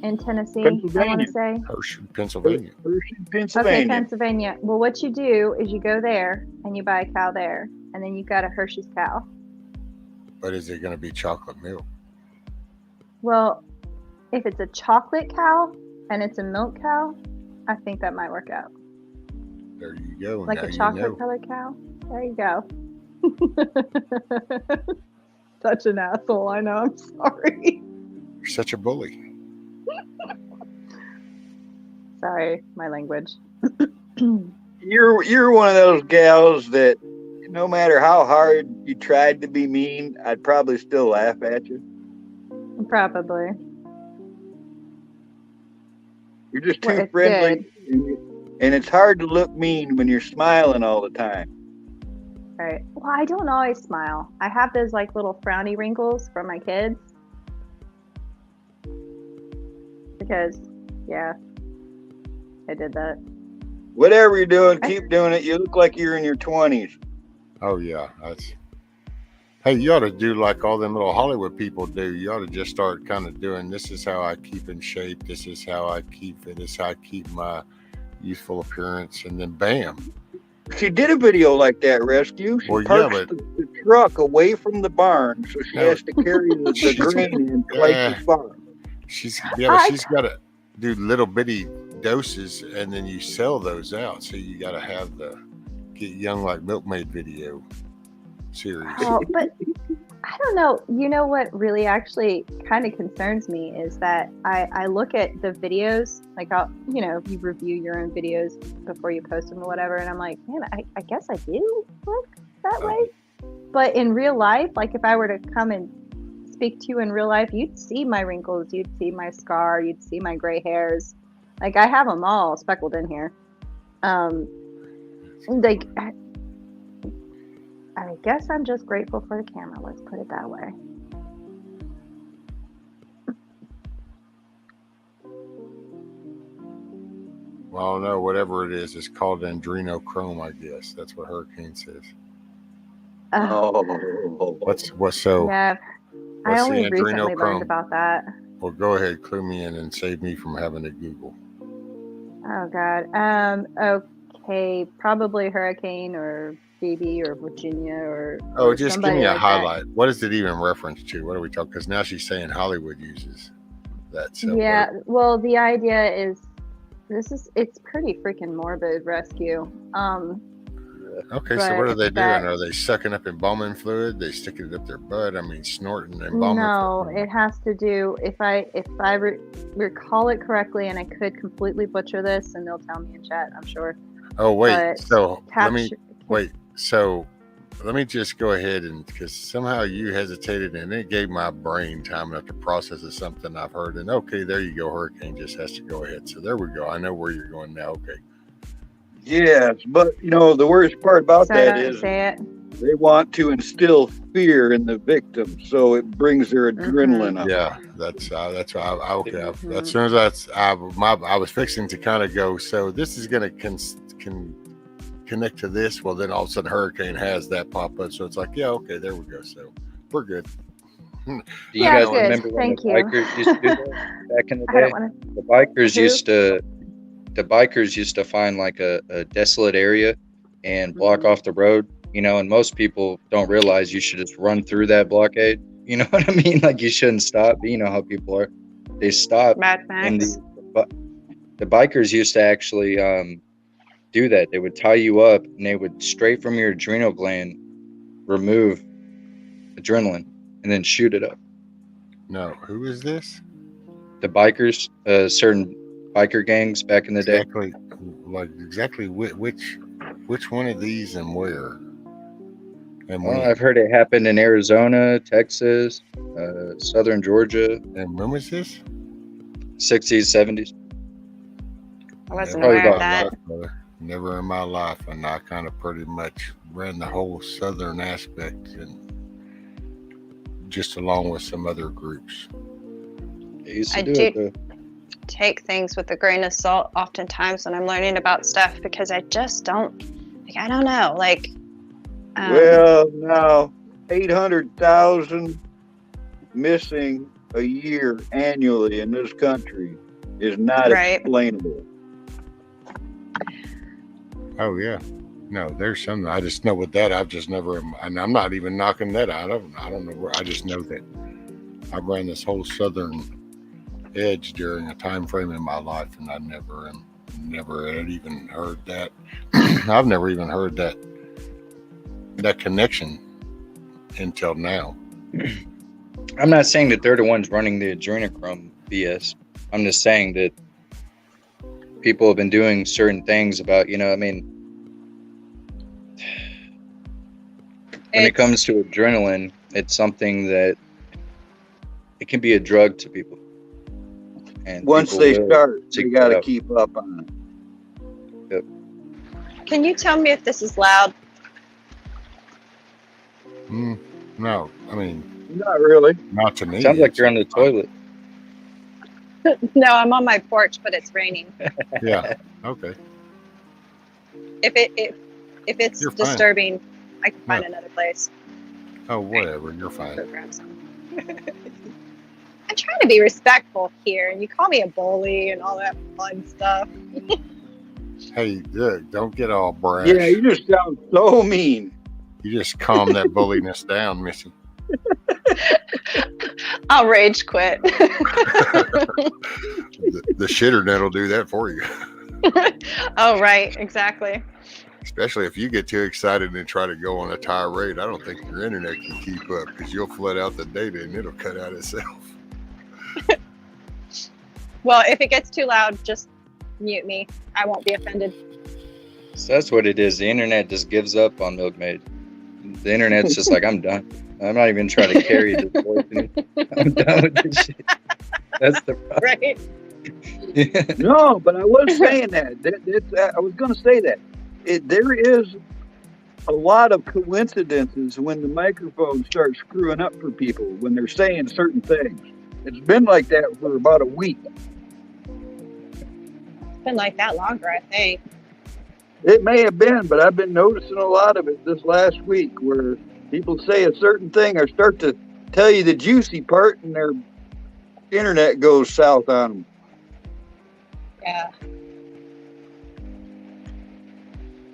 in Tennessee? I want to say Hershey, Pennsylvania. Okay, Pennsylvania. Well, what you do is you go there and you buy a cow there, and then you've got a Hershey's cow. But is it going to be chocolate milk? Well, if it's a chocolate cow and it's a milk cow, I think that might work out. There you go. Like a chocolate colored cow. There you go. Such an asshole. I know. I'm sorry. You're such a bully. Sorry, my language. You're one of those gals that no matter how hard you tried to be mean, I'd probably still laugh at you. Probably. You're just Well, too it's friendly, and it's hard to look mean when you're smiling all the time. Right. Well, I don't always smile. I have those like little frowny wrinkles from my kids. Because, yeah, I did that. Whatever you're doing, keep doing it. You look like you're in your 20s. Oh yeah, that's. Hey, you ought to do like all them little Hollywood people do. You ought to just start kind of doing. This is how I keep in shape. This is how I keep it. This is how I keep my youthful appearance. And then bam. She did a video like that, Rescue. She parks the truck away from the barn, so she has to carry the grain in twice as far. She's got to do little bitty doses, and then you sell those out. So you got to have the Get Young Like Milkmaid video series. Oh, but I don't know. You know what really actually kind of concerns me is that I look at the videos, like you review your own videos before you post them or whatever, and I'm like, man, I guess I do look that way. But in real life, like if I were to come and speak to you in real life, you'd see my wrinkles, you'd see my scar, you'd see my gray hairs. Like I have them all speckled in here. Like I guess I'm just grateful for the camera. Let's put it that way. Well, no, whatever it is, it's called adrenochrome, I guess. That's what Hurricane says. What's so? Yeah, I only recently learned about that. Well, go ahead, clue me in and save me from having to Google. Oh God. Okay, probably Hurricane or Phoebe or Virginia or. Oh, just give me a like highlight. What is it even reference to? What are we talking? Because now she's saying Hollywood uses that. So yeah. Well, the idea is it's pretty freaking morbid, Rescue. Okay, so what are they doing? Are they sucking up embalming fluid? They sticking it up their butt? I mean, snorting embalming fluid? No, it has to do, if I recall it correctly, and I could completely butcher this, and they'll tell me in chat, I'm sure. Oh, wait. But So let me just go ahead and, because somehow you hesitated and it gave my brain time enough to process of something I've heard. And okay, there you go. Hurricane just has to go ahead. So there we go. I know where you're going now. Okay. Yes, but the worst part about that is they want to instill fear in the victim, so it brings their adrenaline up. Yeah, that's why. Okay, as soon as I was fixing to kind of go. So this is going to connect to this. Well, then all of a sudden, Hurricane has that pop up. So it's like, yeah, okay, there we go. So we're good. Do you guys remember when the bikers used to do that back in the day? The bikers used to find like a desolate area and block off the road, and most people don't realize you should just run through that blockade. You know what I mean? Like you shouldn't stop. But you know how people are. They stop. Mad Max. And the bikers used to actually do that. They would tie you up and they would straight from your adrenal gland remove adrenaline and then shoot it up. No, who is this? The bikers, certain biker gangs back in the day. Exactly which one of these and where? And well, I've heard it happened in Arizona, Texas, southern Georgia. And when was this? 60s, 70s. I wasn't aware of that. Never in my life, and I kind of pretty much ran the whole southern aspect, and just along with some other groups. I do take things with a grain of salt oftentimes when I'm learning about stuff, because I just don't know. Well, now 800,000 missing a year annually in this country is not explainable. Oh yeah, no, there's some. I just know with that, I've just never, and I'm not even knocking that out. I don't know where. I just know that I ran this whole southern edge during a time frame in my life, and I never had even heard that. I've never even heard that connection until now. I'm not saying that they're the ones running the adrenochrome BS. I'm just saying that people have been doing certain things about, when it comes to adrenaline, it's something that it can be a drug to people. And once they will start, seek you got to out. keep up on it. Yep. Can you tell me if this is loud? No, I mean, not really. Not to me. Sounds like you're on the toilet. No, I'm on my porch, but it's raining. Yeah. Okay. If it's You're fine. disturbing, I can find another place. Oh, whatever. You're fine. Go grab some. I'm trying to be respectful here, and you call me a bully and all that fun stuff. Hey, look, don't get all brash. Yeah, you just sound so mean. You just calm that bulliness down, Missy. I'll rage quit. The shitter net will do that for you. Oh, right, exactly. Especially if you get too excited and try to go on a tirade. I don't think your internet can keep up because you'll flood out the data and it'll cut out itself. Well, if it gets too loud, just mute me. I won't be offended. So that's what it is. The internet just gives up on Milkmaid. The internet's just like, I'm done. I'm not even trying to carry this voice anymore. I'm done with this shit. That's the problem. Right. No, but I was saying that. I was going to say that. There is a lot of coincidences when the microphones start screwing up for people when they're saying certain things. It's been like that for about a week. It's been like that longer, I think. It may have been, but I've been noticing a lot of it this last week where people say a certain thing or start to tell you the juicy part and their internet goes south on them. Yeah.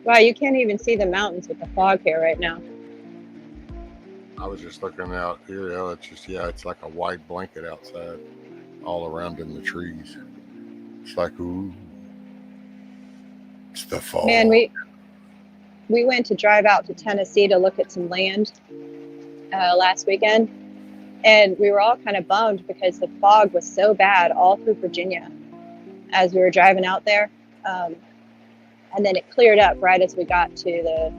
Wow, you can't even see the mountains with the fog here right now. I was just looking out here. It's like a white blanket outside all around in the trees. It's like, ooh, it's the fall. Man, we went to drive out to Tennessee to look at some land last weekend, and we were all kind of bummed because the fog was so bad all through Virginia as we were driving out there. And then it cleared up right as we got to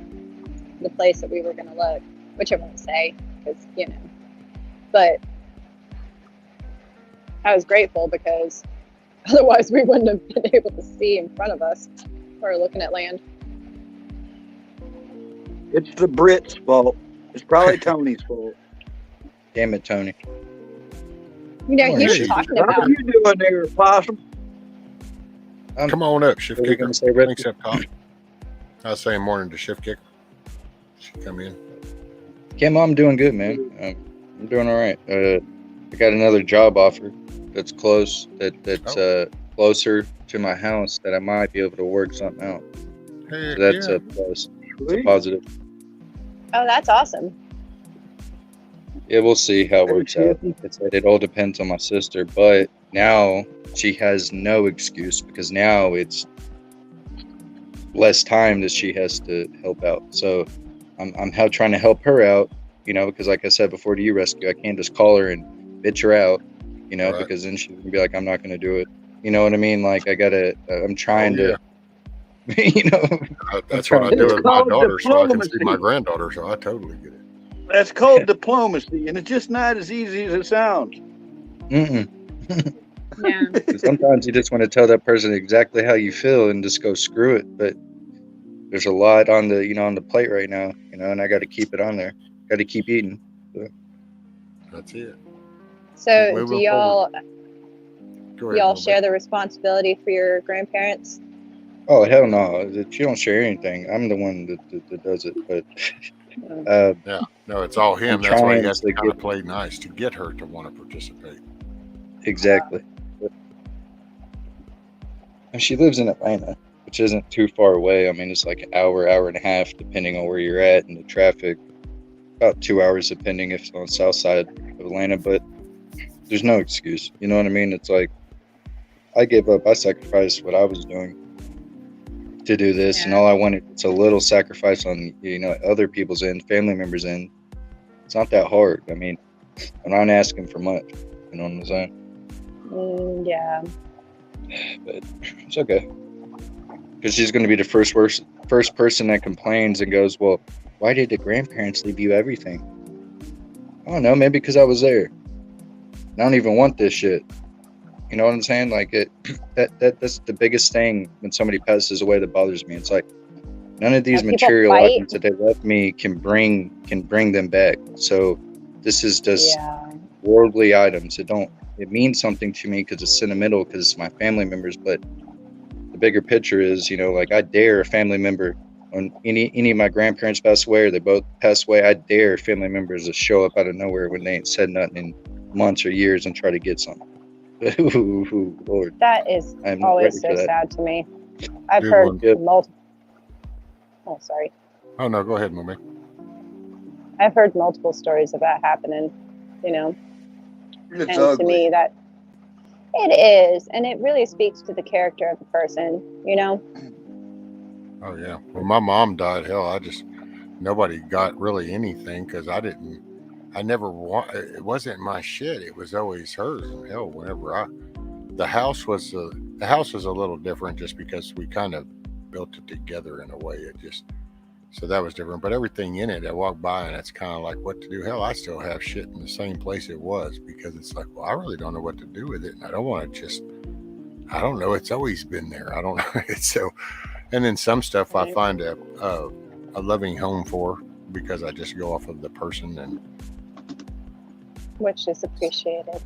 the place that we were going to look, which I won't say because, but I was grateful because otherwise we wouldn't have been able to see in front of us when we were looking at land. It's the Brits' fault. It's probably Tony's fault. Damn it, Tony. He was talking about. How are you doing there, Possum? Come on up, Shift Kicker. Thanks up top. I was saying morning to Shift Kicker. She come in. Kim, I'm doing good, man. I'm doing all right. I got another job offer that's close. That's closer to my house that I might be able to work something out. So that's a plus. It's a positive. Oh, that's awesome. Yeah, we'll see how it works out. It all depends on my sister, but now she has no excuse because now it's less time that she has to help out. So I'm trying to help her out, because like I said before to you, Rescue, I can't just call her and bitch her out, right. Because then she's gonna be like, I'm not gonna do it. You know what I mean? Like I'm trying to, That's what I do with my daughter so I can see my granddaughter, so I totally get it. That's called diplomacy, and it's just not as easy as it sounds. Mm-mm. Yeah. Sometimes you just want to tell that person exactly how you feel and just go screw it. But there's a lot on the on the plate right now, and I got to keep it on there. Got to keep eating. So. That's it. So do y'all share the responsibility for your grandparents? Oh hell no! She don't share anything. I'm the one that does it. But no, it's all him. That's why he has to kind of play nice to get her to want to participate. Exactly. And she lives in Atlanta, which isn't too far away. I mean, it's like an hour and a half, depending on where you're at and the traffic. About 2 hours, depending if it's on the south side of Atlanta. But there's no excuse. You know what I mean? It's like I gave up. I sacrificed what I was doing to do this, and all I wanted. It's a little sacrifice on other people's end, family members' end. It's not that hard. I mean, I'm not asking for much. You know what I'm saying? Yeah. But it's okay. Because she's going to be the first person that complains and goes, well, why did the grandparents leave you everything? I don't know, maybe because I was there. I don't even want this shit. You know what I'm saying? Like that's the biggest thing when somebody passes away that bothers me. It's like none of these When people material fight? items that they left me can bring them back. So this is just worldly items. It means something to me because it's sentimental, because it's my family members. But the bigger picture is, like I dare a family member, when any of my grandparents pass away or they both pass away, I dare family members to show up out of nowhere when they ain't said nothing in months or years and try to get something. Ooh, Lord. That is I'm not always ready so for that. sad to me. I've Good heard one. multiple. Oh, sorry. Oh no, go ahead, Mummy. I've heard multiple stories of that happening. And ugly. to me, that it is, and it really speaks to the character of the person. Oh yeah. When my mom died, hell, nobody got really anything because it wasn't my shit. It was always hers. And hell, the house was a little different just because we kind of built it together in a way. So that was different. But everything in it, I walked by and it's kind of like what to do. Hell, I still have shit in the same place it was because it's like, well, I really don't know what to do with it, and I don't want to I don't know. It's always been there. I don't know. And then some stuff I find a loving home for because I just go off of the person and. Which is appreciated.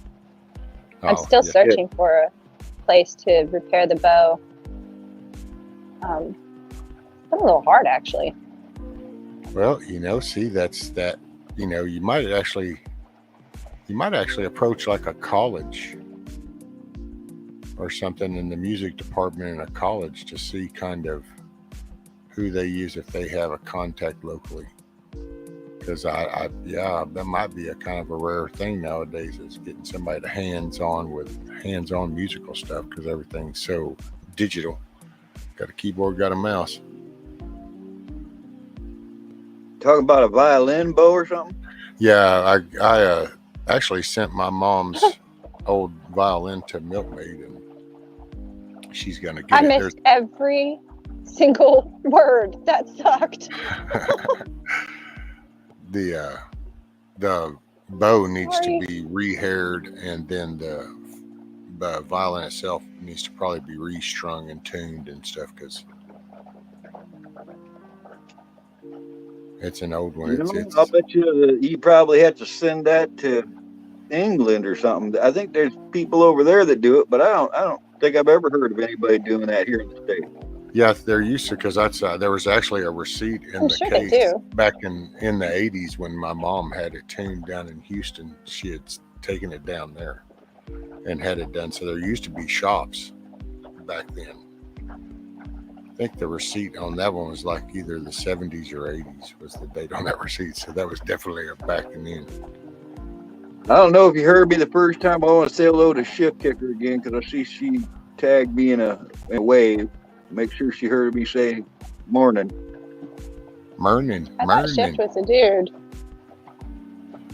I'm still searching for a place to repair the bow. It's been a little hard, actually. Well, see, that's that. You might actually approach like a college or something in the music department in a college to see kind of who they use if they have a contact locally. Because that might be a kind of a rare thing nowadays, is getting somebody to hands-on musical stuff because everything's so digital. Got a keyboard, got a mouse. Talking about a violin bow or something? Yeah, I actually sent my mom's old violin to Milkmaid, and she's gonna get I missed every single word. That sucked. The bow needs to be re-haired, and then the violin itself needs to probably be restrung and tuned and stuff because it's an old one. I'll bet you you probably have to send that to England or something. I think there's people over there that do it, but I don't think I've ever heard of anybody doing that here in the States. Yeah, they're used to, because there was actually a receipt in the case back in the 80s when my mom had it tuned down in Houston. She had taken it down there and had it done. So there used to be shops back then. I think the receipt on that one was like either the 70s or 80s was the date on that receipt. So that was definitely a back and in. I don't know if you heard me the first time. I want to say hello to Shift Kicker again because I see she tagged me in a wave. Make sure she heard me say morning. Morning. I thought Shift was a dude.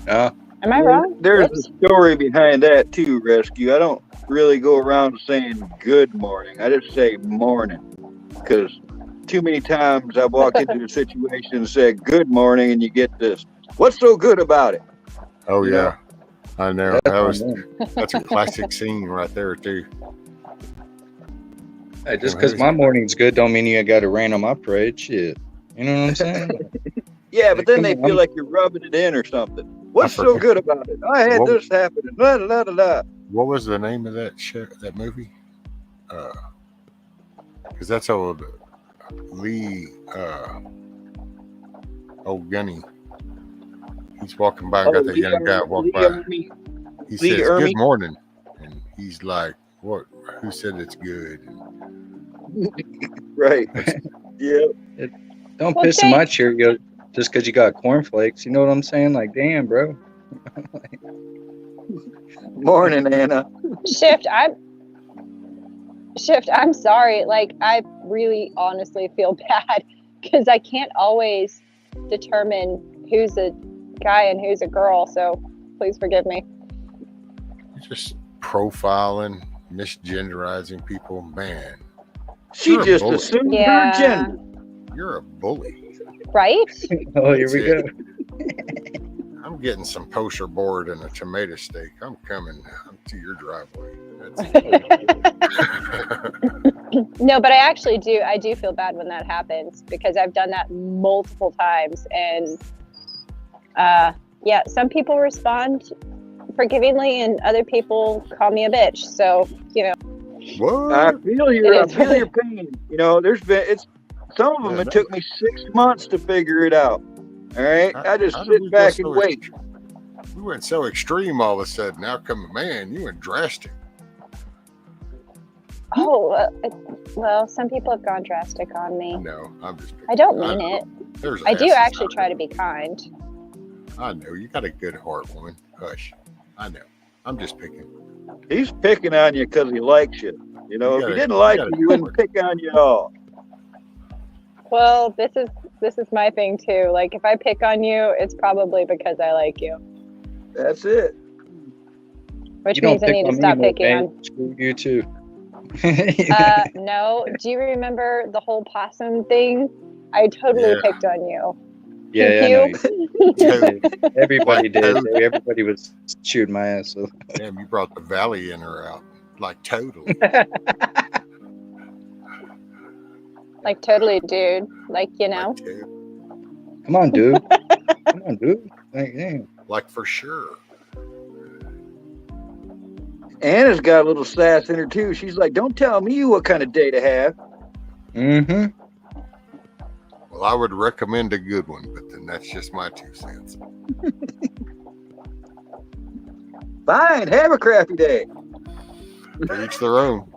Am I wrong? There's a story behind that too, Rescue. I don't really go around saying good morning. I just say morning because too many times I've walked into a situation and said good morning, and you get this. What's so good about it? Oh yeah, I know. That's a classic scene right there too. Hey, just because my morning's good don't mean you got to rain on my parade. Shit. You know what I'm saying? Yeah, but then they feel like you're rubbing it in or something. What's so good about it? I had this happen. La, la, la, la. What was the name of that movie? Because that's old Lee, old Gunny. He's walking by and got that young guy walk by. He says, good morning. And he's like, what? Who said it's good? Right. Yeah. Don't piss in my Cheerio just because you got cornflakes. You know what I'm saying? Like, damn, bro. Morning, Anna. Shift, I'm sorry. Like, I really honestly feel bad because I can't always determine who's a guy and who's a girl. So please forgive me. Just profiling, misgenderizing people, man. She just assumed her gender. You're a bully. Right? Oh, here we go. I'm I'm getting some kosher board and a tomato steak. I'm coming to your driveway. No, but I do feel bad when that happens because I've done that multiple times, and yeah, some people respond forgivingly and other people call me a bitch. So, you know. What? I feel your pain. You know, some of them, it took me 6 months to figure it out. All right. I just sit back and wait. We went so extreme all of a sudden. Now come, man, you went drastic. Oh, well, some people have gone drastic on me. No, I'm just. I don't mean it. I do actually try to be kind. I know. You got a good heart, woman. Hush. I know. I'm just picking. He's picking on you because he likes you. You know, if he didn't like you, he wouldn't pick on you at all. Well, this is my thing too. Like, if I pick on you, it's probably because I like you. That's it. Which means I need to stop picking on. Screw you too. No. Do you remember the whole possum thing? I totally picked on you. Yeah, I know. Everybody did. Everybody was shooting my ass. So. Damn, you brought the Valley Inner out. Like, totally. Like, totally, dude. Like, you know. Come on, dude. Come on, dude. Like, damn. Like, for sure. Anna's got a little sass in her, too. She's like, don't tell me what kind of day to have. Mm-hmm. Well, I would recommend a good one, but then that's just my 2 cents. Fine, have a crappy day. To each their own.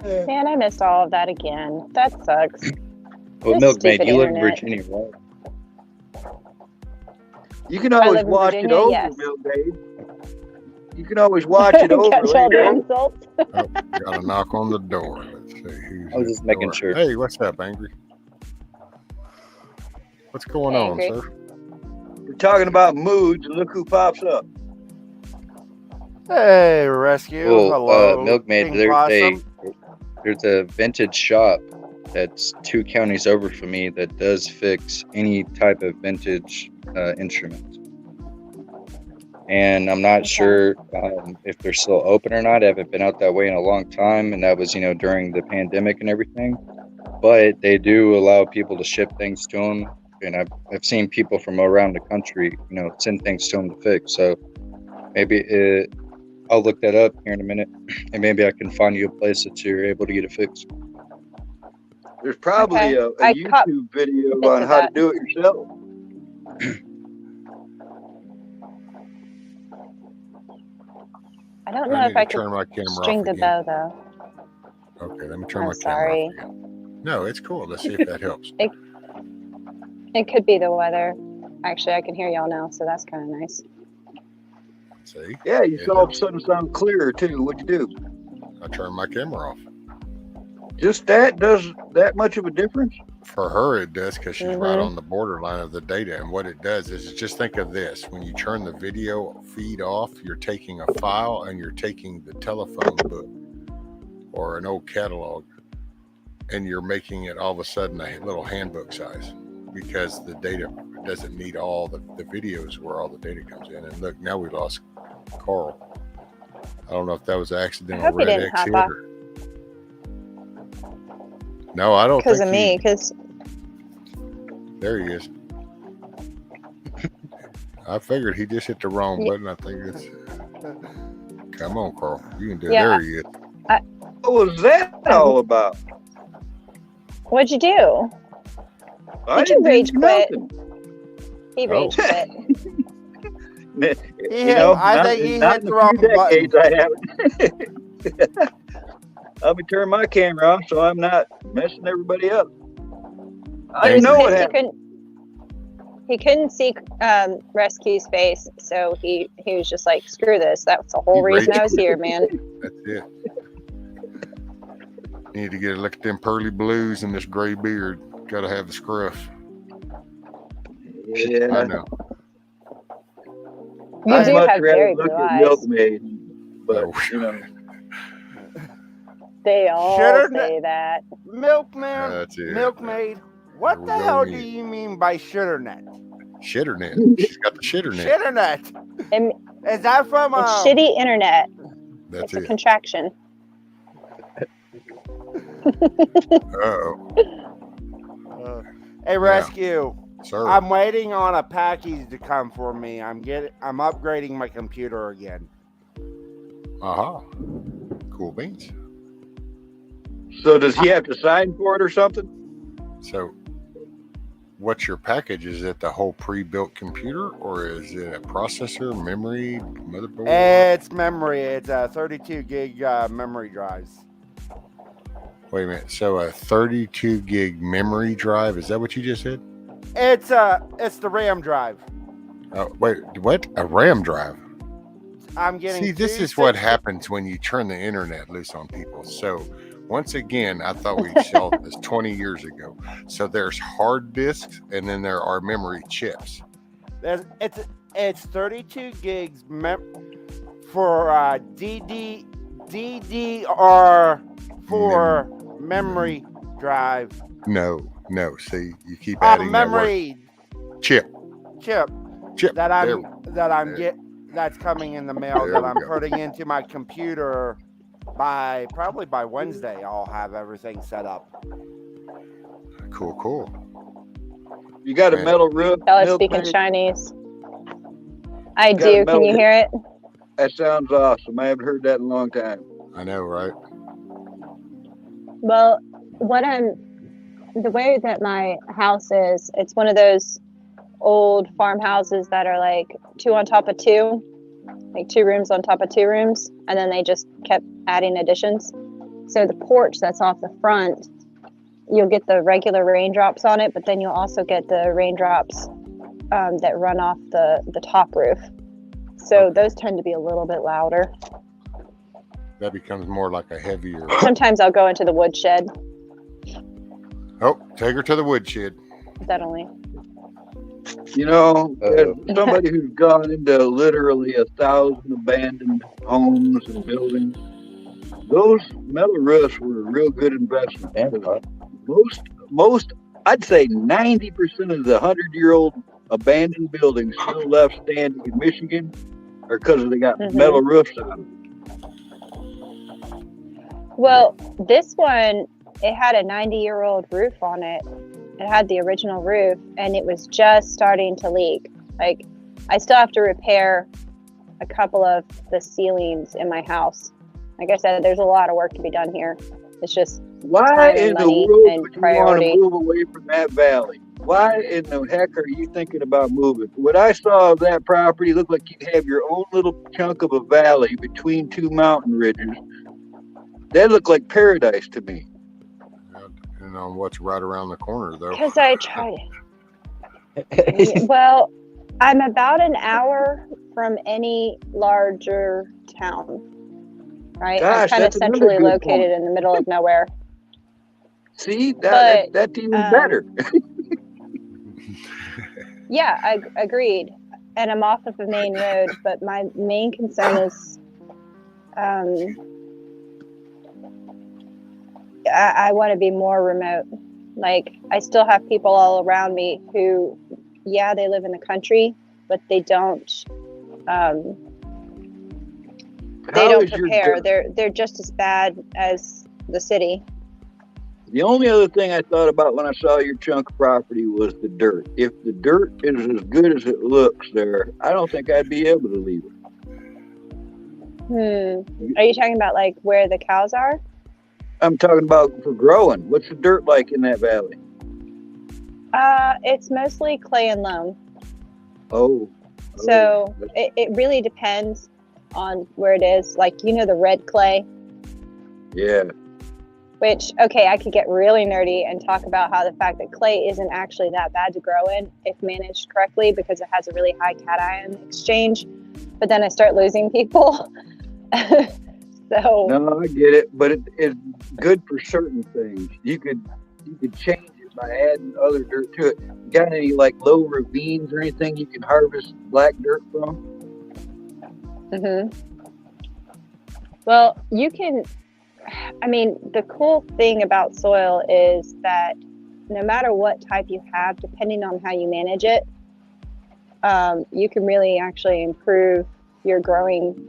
Man, I missed all of that again. That sucks. Well, Milkmaid, you live in Virginia, right? You can always watch it over, Milkmaid. You can always watch it over. Catch all the insults. Got a knock on the door. Let's see who's. I was just making sure. Hey, what's up, Angry? What's going on, sir? We're talking about moods, and look who pops up. Hey, Rescue. Hello. Milkmaid, there's a vintage shop that's 2 counties over from me that does fix any type of vintage instrument. And I'm not sure if they're still open or not. I haven't been out that way in a long time, and that was, during the pandemic and everything. But they do allow people to ship things to them, and I've seen people from around the country, send things to them to fix. So maybe I'll look that up here in a minute, and maybe I can find you a place that you're able to get it fixed. There's probably a YouTube video on how to do it yourself. I don't know if I can turn my camera string off the again. bow, though. Okay, let me turn my Sorry. camera off again. No, it's cool. Let's see if that helps. It could be the weather. Actually, I can hear y'all now, so that's kind of nice. See? Yeah, you all of a sudden sound clearer, too. What'd you do? I turned my camera off. Just that does that much of a difference? For her, it does, because she's right on the borderline of the data. And what it does is just think of this. When you turn the video feed off, you're taking a file and you're taking the telephone book or an old catalog, and you're making it all of a sudden a little handbook size, because the data doesn't need all the videos where all the data comes in. And look, now we lost Carl. I don't know if that was an accidental red X hit or... No, I don't think because of me. Because there he is. I figured he just hit the wrong button. I think it's. Come on, Carl. You can do it. There he is. What was that all about? What'd you do? Did you rage quit? He rage quit. I think he hit the wrong button. Let me turn my camera off so I'm not messing everybody up. I didn't know what happened. He couldn't see Rescue's face, so he was just like, screw this. That's the whole reason I was here, man. That's it. You need to get a look at them pearly blues and this gray beard. Got to have the scruff. Yeah. I know. You do have very blue eyes. Milkmaid, but, They all say that. Milkmaid. What the hell do you mean by shitternet? Shitternet. She's got the shitternet. Shitternet. Is that from It's shitty internet. That's It's a contraction. Hey, Rescue. Sir. I'm waiting on a package to come for me. I'm upgrading my computer again. Aha. Cool beans. So does he have to sign for it or something? So what's your package? Is it the whole pre-built computer, or is it a processor, memory, motherboard? It's memory. It's a 32 gig memory drives. Wait a minute. So a 32 gig memory drive, is that what you just said? It's the RAM drive. Oh, wait, what? A RAM drive? I'm getting. See, this is what happens when you turn the internet loose on people. So once again, I thought we solved this 20 years ago. So there's hard disks, and then there are memory chips. It's 32 gigs for DDR4 memory drive. No. See, you keep adding memory chip that's coming in the mail that I'm putting into my computer. Probably by Wednesday, I'll have everything set up. Cool. You got a metal roof? Fellas speaking Chinese. I do. Can you hear it? That sounds awesome. I haven't heard that in a long time. I know, right? Well, the way that my house is, it's one of those old farmhouses that are like 2 on top of 2, like 2 rooms on top of 2 rooms, and then they just kept adding additions. So the porch that's off the front, you'll get the regular raindrops on it, but then you'll also get the raindrops that run off the top roof. So those tend to be a little bit louder. That becomes more like a heavier. Sometimes I'll go into the woodshed. Oh, take her to the woodshed. That only. You know, as somebody who's gone into literally 1,000 abandoned homes and buildings, those metal roofs were a real good investment. Most, I'd say 90% of the 100-year-old abandoned buildings still left standing in Michigan are because they got metal roofs on them. Well, this one, it had a 90-year-old roof on it. It had the original roof, and it was just starting to leak. Like, I still have to repair a couple of the ceilings in my house. Like I said, there's a lot of work to be done here. It's just why time in and the money world and would you priority. want to move away from that valley? Why in the heck are you thinking about moving? What I saw of that property looked like you have your own little chunk of a valley between 2 mountain ridges. That looked like paradise to me. Depending on what's right around the corner, though. Because I tried it. Well, I'm about an hour from any larger town. Right? Gosh, I'm kind of that's another centrally good located point. in the middle of nowhere. See, that's even better. Yeah, I agreed. And I'm off of a main road, but my main concern is I want to be more remote. Like, I still have people all around me who, yeah, they live in the country, but they don't prepare. They're just as bad as the city. The only other thing I thought about when I saw your chunk of property was the dirt. If the dirt is as good as it looks there, I don't think I'd be able to leave it. Are you talking about like where the cows are? I'm talking about for growing. What's the dirt like in that valley? It's mostly clay and loam. Oh. So it really depends on where it is. Like, you know, the red clay? Yeah. Which, okay, I could get really nerdy and talk about how the fact that clay isn't actually that bad to grow in if managed correctly because it has a really high cation exchange. But then I start losing people. So no, I get it, but it's good for certain things. You could change it by adding other dirt to it. Got any like low ravines or anything you can harvest black dirt from? Well, you can. I mean, the cool thing about soil is that no matter what type you have, depending on how you manage it, you can really actually improve your growing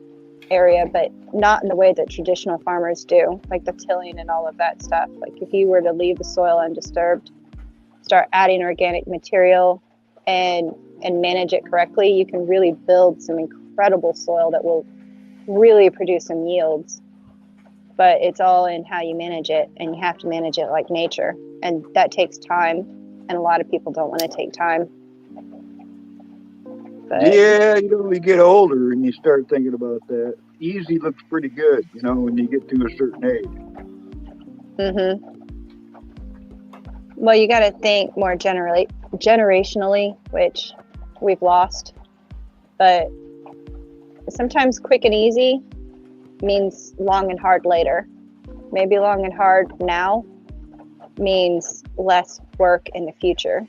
area, but not in the way that traditional farmers do, like the tilling and all of that stuff. Like if you were to leave the soil undisturbed, start adding organic material and manage it correctly, you can really build some incredible soil that will really produce some yields. But it's all in how you manage it, and you have to manage it like nature, and that takes time, and a lot of people don't want to take time. But yeah, you know, you get older and you start thinking about that. Easy looks pretty good, you know, when you get to a certain age. Well, you got to think more generationally, which we've lost. But sometimes quick and easy means long and hard later. Maybe long and hard now means less work in the future,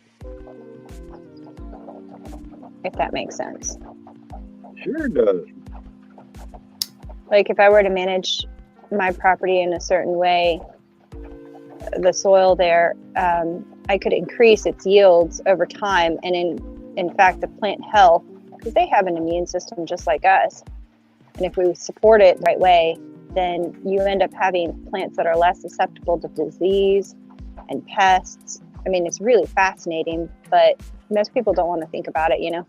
if that makes sense. Sure does. Like if I were to manage my property in a certain way, the soil there, I could increase its yields over time, and in fact the plant health, because they have an immune system just like us, and if we support it the right way, then you end up having plants that are less susceptible to disease and pests. I mean, it's really fascinating, but most people don't want to think about it, you know.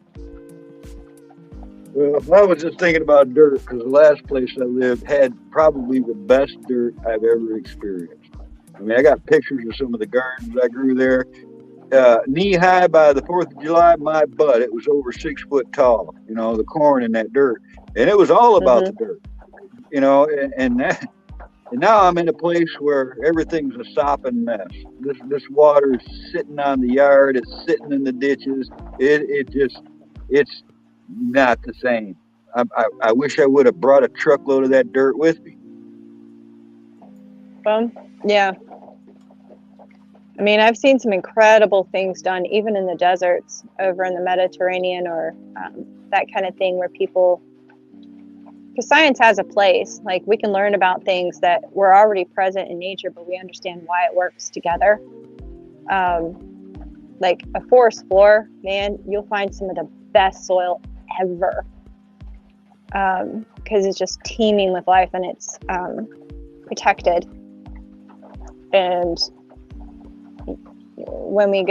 Well, I was just thinking about dirt, because the last place I lived had probably the best dirt I've ever experienced. I mean, I got pictures of some of the gardens I grew there. Knee high by the 4th of July, my butt, it was over 6 foot tall, you know, the corn in that dirt. And it was all about the dirt, you know, and now I'm in a place where everything's a sopping mess. This water is sitting on the yard, it's sitting in the ditches. It's not the same. I wish I would have brought a truckload of that dirt with me. Yeah. I mean, I've seen some incredible things done, even in the deserts over in the Mediterranean, or that kind of thing, where people, because science has a place, like we can learn about things that were already present in nature, but we understand why it works together. Like a forest floor, man, you'll find some of the best soil ever, because it's just teeming with life, and it's protected. And when we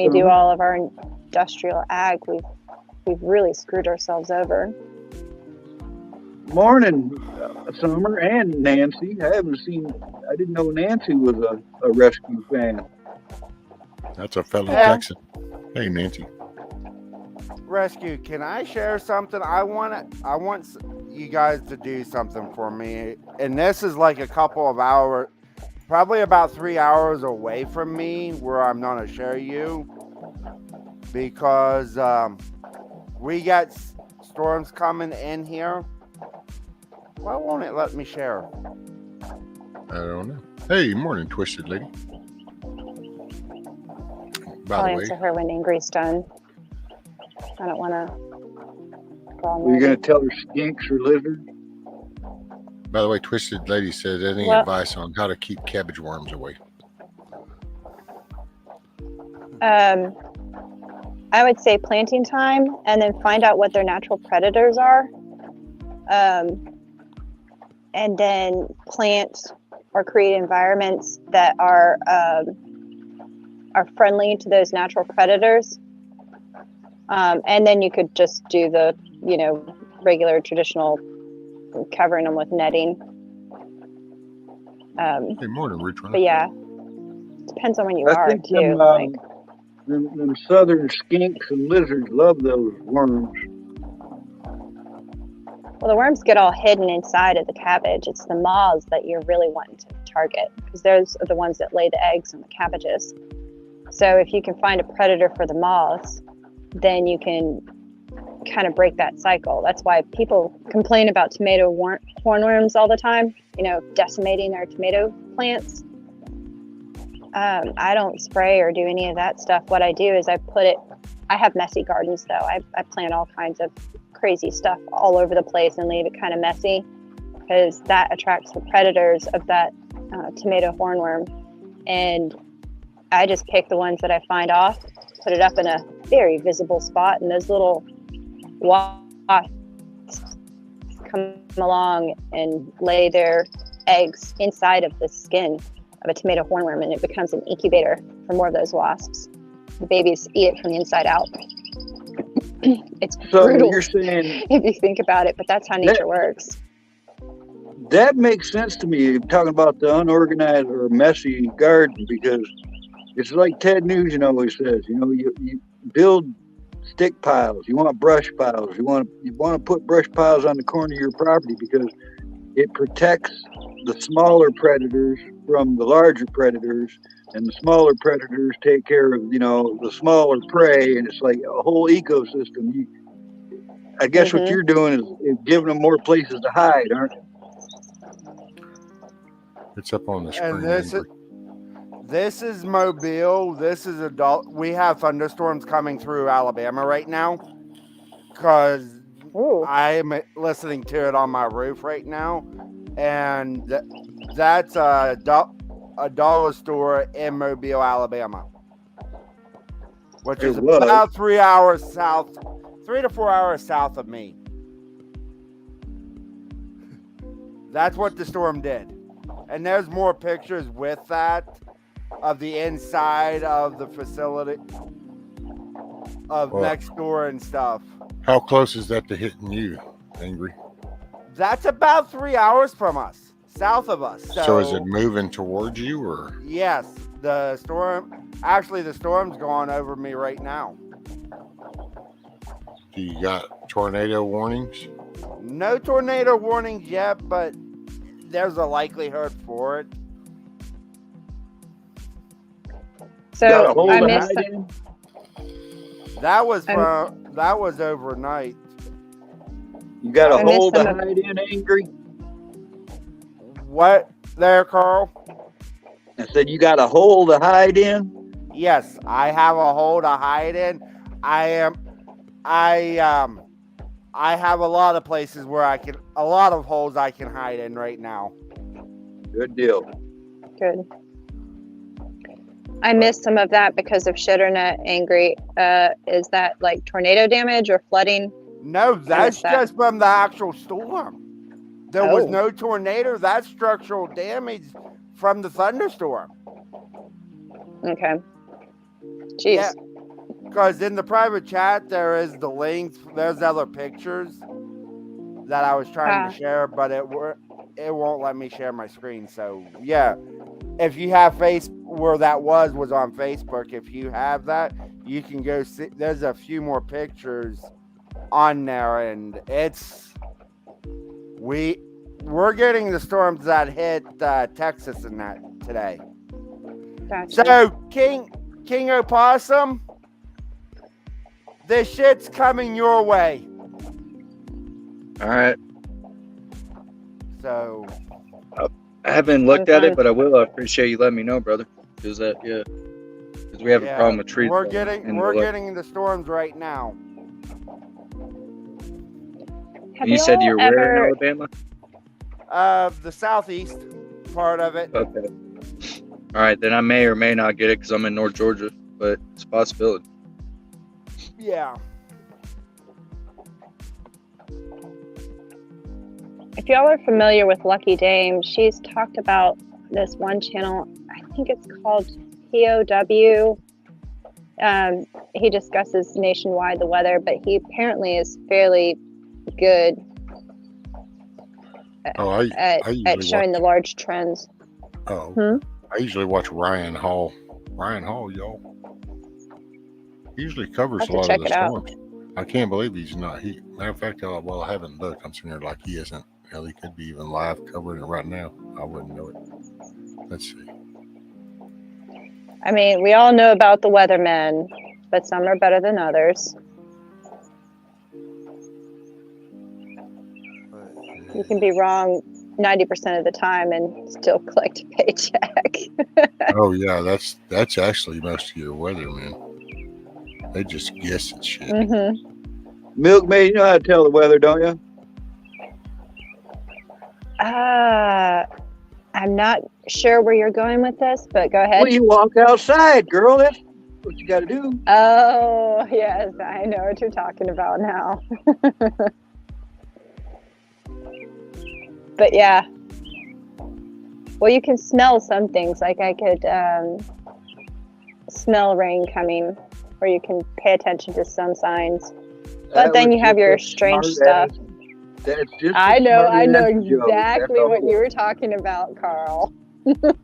do all of our industrial ag, we've really screwed ourselves over. Morning, Summer and Nancy. I didn't know Nancy was a rescue fan. That's a fellow Texan. Hey, Nancy. Rescue, can I share something? I want you guys to do something for me, and this is like a couple of hours, probably about 3 hours away from me, where I'm gonna share you, because we got storms coming in here. Why won't it let me share? I don't know. Hey, morning, Twisted Lady. I'll answer her when Ingrid's done. I don't want to. Are you going to tell her skinks or lizards? By the way, Twisted Lady says any advice on how to keep cabbage worms away? I would say planting time, and then find out what their natural predators are. And then plant or create environments that are friendly to those natural predators. And then you could just do the, regular traditional covering them with netting. Hey, morning, Rich. But yeah, depends on where you are think too. Them southern skinks and lizards love those worms. Well, the worms get all hidden inside of the cabbage. It's the moths that you're really wanting to target, because those are the ones that lay the eggs on the cabbages. So if you can find a predator for the moths, then you can kind of break that cycle. That's why people complain about tomato hornworms all the time, decimating their tomato plants. I don't spray or do any of that stuff. What I do is I have messy gardens though. I plant all kinds of crazy stuff all over the place and leave it kind of messy, because that attracts the predators of that tomato hornworm. And I just pick the ones that I find off, put it up in a very visible spot, and those little wasps come along and lay their eggs inside of the skin of a tomato hornworm, and it becomes an incubator for more of those wasps. The babies eat it from the inside out. It's So brutal you're saying if you think about it, but that's how nature works. that makes sense to me. Talking about the unorganized or messy garden, because it's like Ted Nugent always says. You know, you build stick piles. You want brush piles. You want to put brush piles on the corner of your property because it protects the smaller predators from the larger predators, and the smaller predators take care of, you know, the smaller prey, and it's like a whole ecosystem. I guess what you're doing is giving them more places to hide, aren't you? It's up on the screen. And this is Mobile. This is adult. We have thunderstorms coming through Alabama right now because I'm listening to it on my roof right now, and that's a dollar store in Mobile, Alabama, which is about 3 hours south, 3 to 4 hours south of me. That's what the storm did. And there's more pictures with that of the inside of the facility of next door and stuff. How close is that to hitting you, Angry? That's about 3 hours from us, south of us. So is it moving towards you, or? Yes, the storm's going over me right now. Do you got tornado warnings? No tornado warnings yet, but there's a likelihood for it. So I missed that was overnight. You got a hole to hide in, Angry? What there, Carl? I said you got a hole to hide in? Yes, I have a hole to hide in. I have a lot of places where a lot of holes I can hide in right now. Good deal. Good. I missed some of that because of ShitterNet. Angry. Is that like tornado damage or flooding? No, that's just from the actual storm. There was no tornado. That's structural damage from the thunderstorm. Okay. Jeez. Yeah, because in the private chat there is the links. There's other pictures that I was trying to share, but it won't let me share my screen. So yeah, if you have where that was on Facebook. If you have that, you can go see. There's a few more pictures on there, and we're getting the storms that hit Texas and that today. Gotcha. So King Opossum, this shit's coming your way. All right. So I haven't looked at it, but I will. I appreciate you letting me know, brother. Because we have a problem with trees. We're getting the storms right now. You said you were where in Alabama? The southeast part of it. Okay. All right, then I may or may not get it because I'm in North Georgia, but it's a possibility. Yeah. If y'all are familiar with Lucky Dame, she's talked about this one channel. I think it's called POW. He discusses nationwide the weather, but he apparently is fairly good at showing the large trends. I usually watch Ryan Hall. Ryan Hall, y'all. He usually covers a lot of the storms. I can't believe he's not. Matter of fact, I haven't looked. I'm sitting there like he isn't. Hell, he could be even live covering it right now. I wouldn't know it. Let's see. I mean, we all know about the weathermen, but some are better than others. You can be wrong 90% of the time and still collect a paycheck. Oh yeah, that's actually most of your weathermen. They just guess at shit. Milkmaid, you know how to tell the weather, don't you? I'm not sure where you're going with this, but go ahead. Well, you walk outside, girl. That's what you got to do. Oh, yes, I know what you're talking about now. But yeah. Well, you can smell some things. Like I could smell rain coming, or you can pay attention to some signs. But then you have your strange stuff. That's just I know joke. exactly what you were talking about, Carl. Because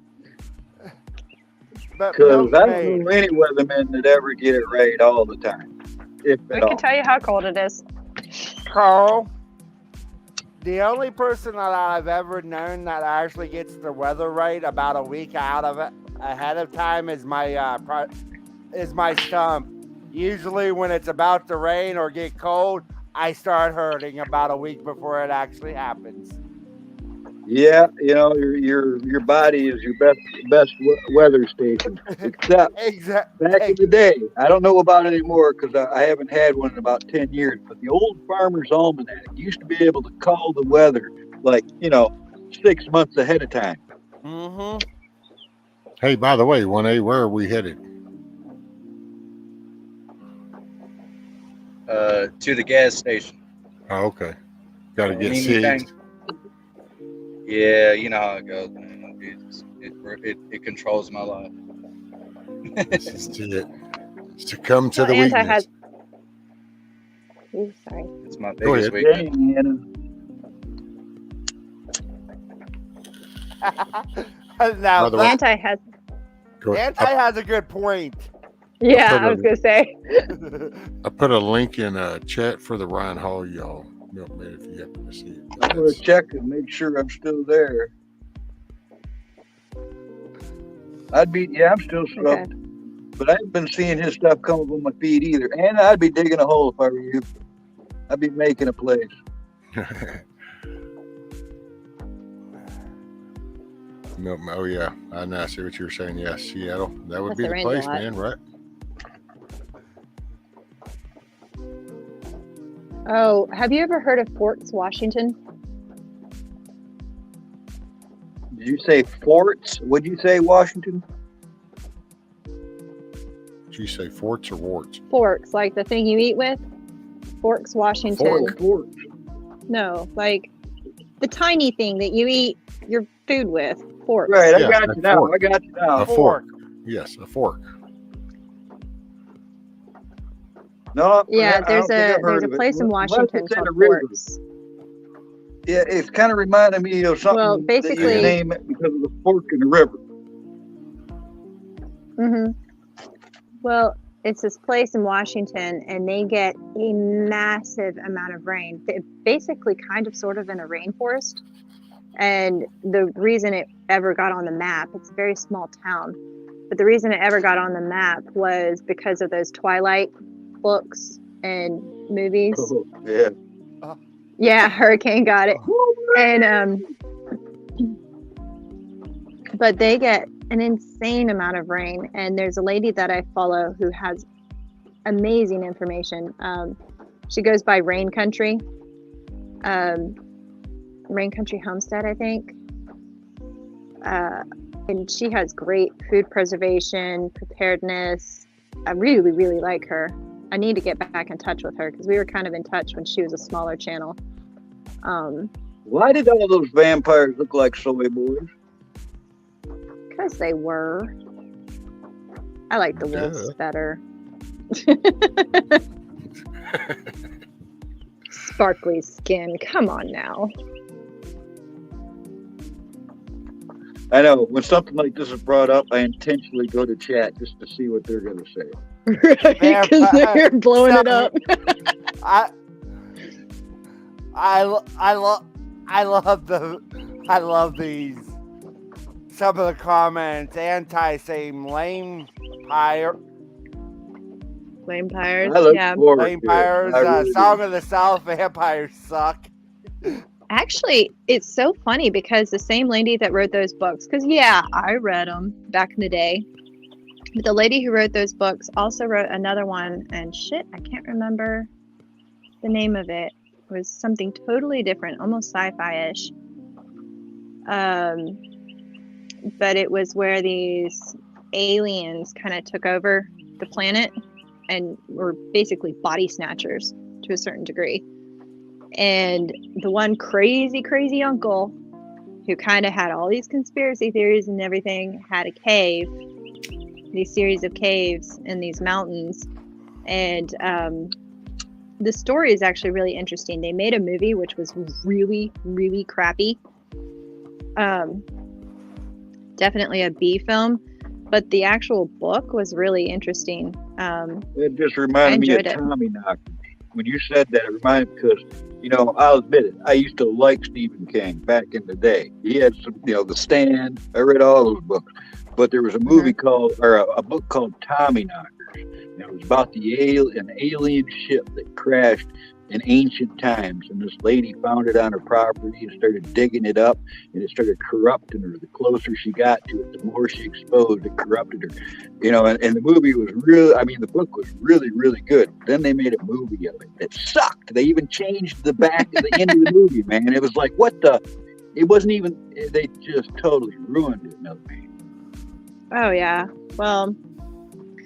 I don't know any weathermen that ever get it right all the time. If I at can all. tell you how cold it is. Carl, the only person that I've ever known that actually gets the weather right about a week out of it ahead of time is my stump. Usually when it's about to rain or get cold, I start hurting about a week before it actually happens. Yeah, you know, your body is your best weather station. Except back in the day, I don't know about it anymore because I haven't had one in about 10 years. But the old Farmer's Almanac used to be able to call the weather 6 months ahead of time. Mm-hmm. Hey, by the way, 1A, where are we headed? To the gas station. Oh, okay. Got to get Anything? seized. Yeah, you know how it goes, man. It controls my life. This is it. It's to come to the weakness. Ooh, sorry. It's my Go biggest ahead. weakness. Now, Anti has. Anti has a good point. Yeah, I was gonna say. I put a link in a chat for the Ryan Hall, y'all. Milkman, if you happen to see it. I'm going to check and make sure I'm still there. I'm still scrubbed. But I haven't been seeing his stuff come up on my feed either. And I'd be digging a hole if I were you. I'd be making a place. Oh, yeah. I now see what you were saying. Yeah, Seattle. That would That's be the the range place, a lot. man, right? Oh, have you ever heard of Forks, Washington? Did you say forts? Would you say Washington? Did you say forts or warts? Forks, like the thing you eat with? Forks, Washington. Forks. No, like the tiny thing that you eat your food with. Forks. Right, I got you now. I got you now. A fork. Yes, a fork. No. Yeah, there's a place in Washington called Forks. Yeah, it's kind of reminding me of something Well, basically, that you name it because of the fork in the river. Mm-hmm. Well, it's this place in Washington, and they get a massive amount of rain. They're basically kind of sort of in a rainforest. And the reason it ever got on the map, it's a very small town, but the reason it ever got on the map was because of those Twilight books and movies. Oh, yeah. Yeah, Hurricane got it. And but they get an insane amount of rain, and there's a lady that I follow who has amazing information. She goes by Rain Country Homestead, I think. And she has great food preservation, preparedness. I really, really like her. I need to get back in touch with her because we were kind of in touch when she was a smaller channel. Why did all those vampires look like soy boys? Because they were. I like the wolves better. Sparkly skin. Come on now. I know. When something like this is brought up, I intentionally go to chat just to see what they're going to say. Right, because they're blowing it up. I love these. Some of the comments. Anti-same lame pyre. Lame pyres, yeah. Lame pyres. Song of the South. Vampires suck. Actually, it's so funny because the same lady that wrote those books, because yeah, I read them back in the day. But the lady who wrote those books also wrote another one, and shit, I can't remember the name of it. It was something totally different, almost sci-fi-ish. but it was where these aliens kind of took over the planet and were basically body snatchers to a certain degree. And the one crazy uncle who kind of had all these conspiracy theories and everything had a cave, these series of caves in these mountains. And the story is actually really interesting. They made a movie which was really crappy. Definitely a B film, but the actual book was really interesting. It just reminded me of Tommy Knockers. When you said that, it reminded me because, you know, I'll admit it, I used to like Stephen King back in the day. He had some, you know, The Stand. I read all those books. But there was a movie called, or a book called Tommy Knockers. And it was about an alien ship that crashed in ancient times. And this lady found it on her property and started digging it up. And it started corrupting her. The closer she got to it, the more she exposed, it corrupted her. You know, and the movie was really, I mean, the book was really good. Then they made a movie of it. It sucked. They even changed the back of the end of the movie, man. It was like, what the? It wasn't even, they just totally ruined it. No, man. Oh yeah. Well,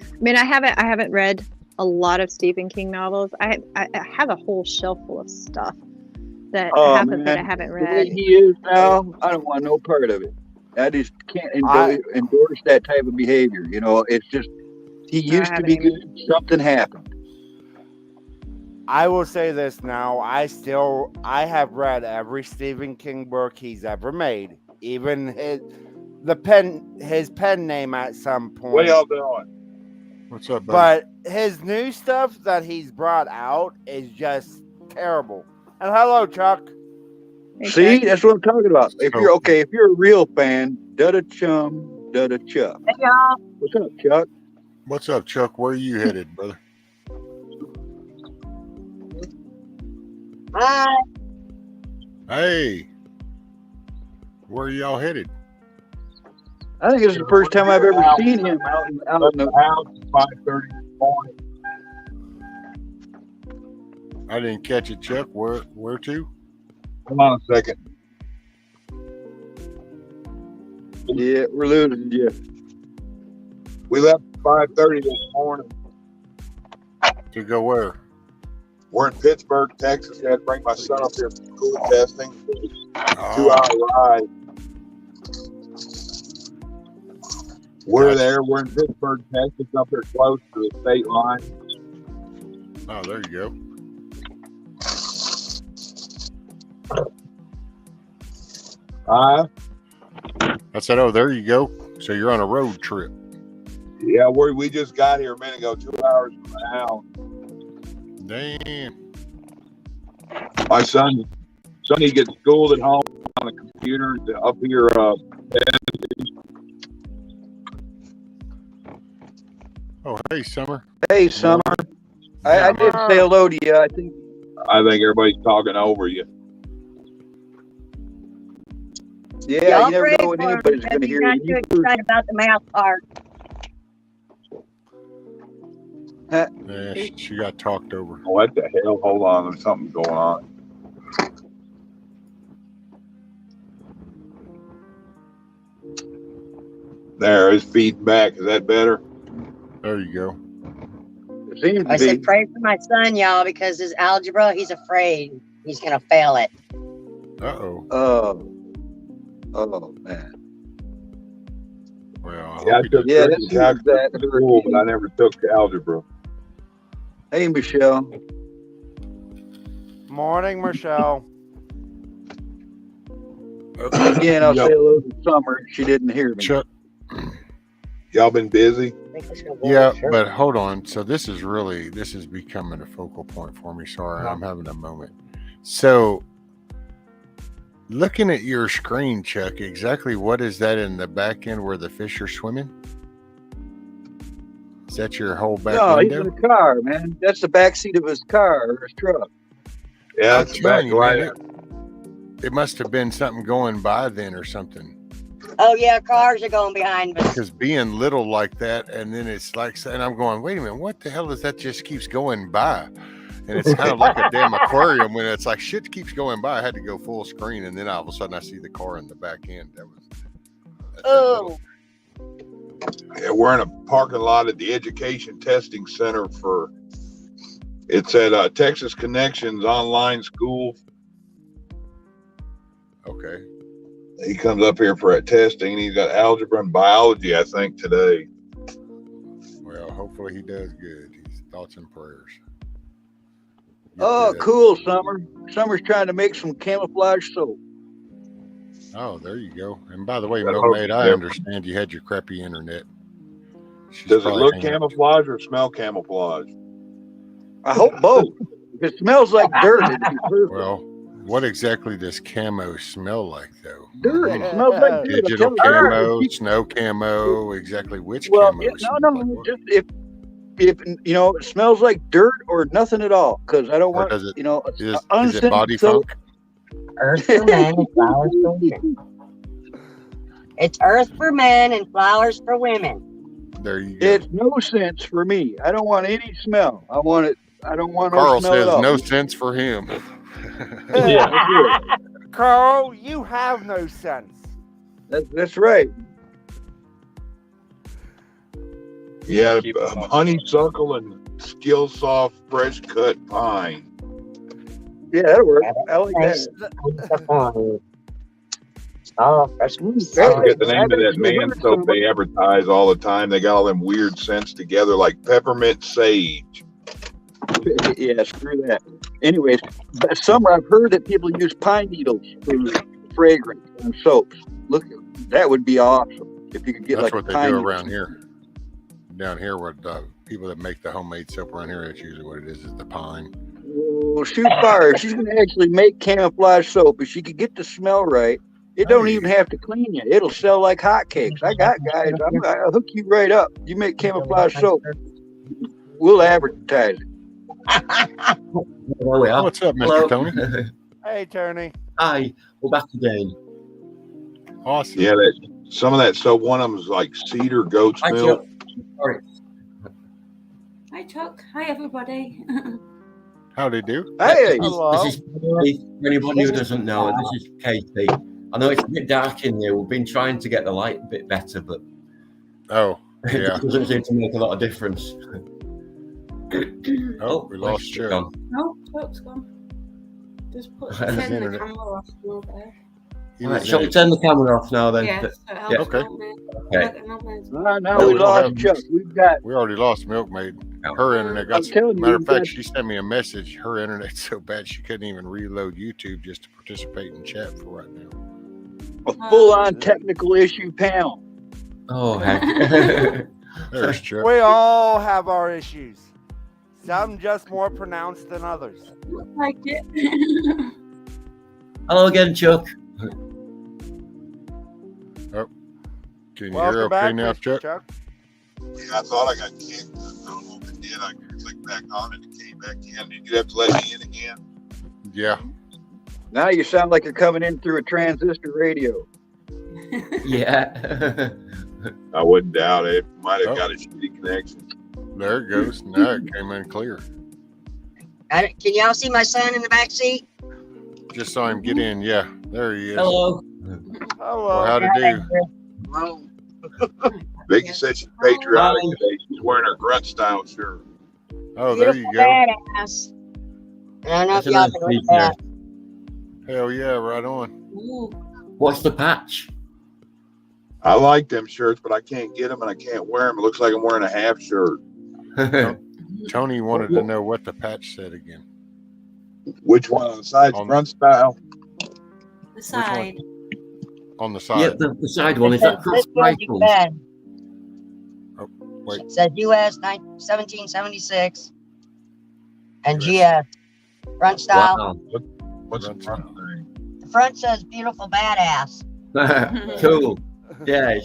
I mean, I haven't read a lot of Stephen King novels. I have a whole shelf full of stuff that half of it I haven't read. The way he is now, I don't want no part of it. I just can't endorse that type of behavior. You know, it's just, he used to be good. Something happened. I will say this now. I have read every Stephen King book he's ever made. Even his pen name at some point. What y'all doing? What's up, buddy? But his new stuff that he's brought out is just terrible. And hello, Chuck. See, that's what I'm talking about. If you're if you're a real fan, Dutta Chum, Dutta Chuck. Hey, y'all. What's up, Chuck? What's up, Chuck? Where are you headed, brother? Hi. Hey. Where are y'all headed? I think it's the first time I've ever seen him out in the house at 5:30 in the morning. I didn't catch it, Chuck. Where to? Hold on a second. Yeah, we're losing you. We left at 5:30 this morning. To go where? We're in Pittsburgh, Texas. I had to bring my son up here for school testing. 2-hour ride. We're there. We're in Pittsburgh, Texas, up there close to the state line. Oh, there you go. I said, oh, there you go. So you're on a road trip. Yeah, we just got here a minute ago, 2 hours from the house. Damn. My son, he gets schooled at home on the computer up here. Oh, hey, Summer. Hey, Summer. I did say hello to you. I think everybody's talking over you. Yeah, Y'all you never pray know when for him anybody's going to because hear he's you. not too excited about the mouth part. Yeah, she got talked over. What the hell? Hold on. There's something going on. There, it's feedback. Is that better? There you go. I said pray for my son, y'all, because his algebra, he's afraid he's going to fail it. Uh-oh. Oh, man. Well, I took calculus in school, but I never took algebra. Hey, Michelle. Morning, Michelle. Again, I'll say hello to Summer. She didn't hear me. Chuck. Y'all been busy? Yeah, but hold on. So this is becoming a focal point for me. Sorry, I'm having a moment. So looking at your screen, Chuck, exactly what is that in the back end where the fish are swimming? Is that your whole back window? He's in the car, man. That's the back seat of his car or his truck. Yeah, it's back right. It must have been something going by then or something. Oh, yeah, cars are going behind us. Because being little like that, and then it's like, and I'm going, wait a minute, what the hell is that just keeps going by? And it's kind of like a damn aquarium when it's like shit keeps going by. I had to go full screen, and then all of a sudden I see the car in the back end. That was Oh. Yeah, we're in a parking lot at the Education Testing Center for. It's at Texas Connections Online School. Okay. He comes up here for a testing. He's got algebra and biology, I think, today. Well, hopefully he does good. He's thoughts and prayers. Oh, cool, Summer. Summer's trying to make some camouflage soap. Oh, there you go. And by the way, Milkmaid, I understand you had your crappy internet. Does it look camouflage or smell camouflage? I hope both. If it smells like dirt, it'd be perfect. Well, what exactly does camo smell like, though? Dirt. It smells like dirt. Digital camo, snow camo, exactly which camo? No. Just if you know, it smells like dirt or nothing at all, because I don't want, is it unscented body soap. funk? Earth for men and flowers for women. It's earth for men and flowers for women. There you go. It's no sense for me. I don't want any smell. I want it. I don't want Carl no smell says at all. no sense for him. Carl, you have no sense. That's right. Yeah, honeysuckle and Skillsoft fresh cut pine. Yeah, that'll work. I like that. Oh, fresh I forget the name of that man soap they advertise all the time. They got all them weird scents together, like peppermint sage. Yeah, screw that. Anyways, Summer, I've heard that people use pine needles for fragrance on soaps. Look, that would be awesome if you could get That's like what they pine do needles. around here. Down here, what people that make the homemade soap around here, that's usually what it is the pine. Oh, shoot fire. She's going to actually make camouflage soap. If she could get the smell right, it don't even have to clean you. It'll sell like hotcakes. I got guys. I'll hook you right up. You make camouflage soap, we'll advertise it. There we are. What's up, Mr. Hello. Tony? Hey, Tony. Hi, we're back again. Awesome. Yeah, some of that soap. One of them is like cedar goat's Hi, milk. Chuck. Sorry. Hi, Chuck. Hi, everybody. How they do? Hey. This is Katie. For anybody who doesn't know, this is Katie. I know it's a bit dark in here. We've been trying to get the light a bit better, but yeah, it doesn't seem to make a lot of difference. Oh, we lost Chuck. No, Chuck's gone. Just turn the camera off a little bit. Right, shall we turn the camera off now then? Yeah, Okay. Now we lost Chuck. We already lost Milkmaid. Her internet got. Matter of fact, she sent me a message. Her internet's so bad she couldn't even reload YouTube just to participate in chat for right now. A full-on technical issue panel. Oh, heck. There's Chuck. We all have our issues. Some just more pronounced than others. Like it. Hello again, Chuck. Oh, can you Welcome hear okay back, now, Mr. Chuck? Yeah, I thought I got kicked. I don't know if it did. I clicked back on it and it came back in. Did you have to let me in again? Yeah. Now you sound like you're coming in through a transistor radio. Yeah. I wouldn't doubt it. Might have got a shitty connection. There it goes. Now it came in clear. Can y'all see my son in the back seat? Just saw him get in. Yeah, there he is. Hello. Hello. Well, how'd it do? Vicky said she's patriotic today. She's wearing her grunt style shirt. Oh, there you go. Badass. I don't know if y'all can look at that. Hell yeah, right on. What's the patch? I like them shirts, but I can't get them and I can't wear them. It looks like I'm wearing a half shirt. Tony wanted to know what the patch said again. Which one on the side? Front style? The side. On the side. Yeah, the side one. Is that cross rifles? Oh, wait. It says US 1776 and GS. Front style. Wow. What's the front thing? The front says beautiful badass. Cool. Yeah.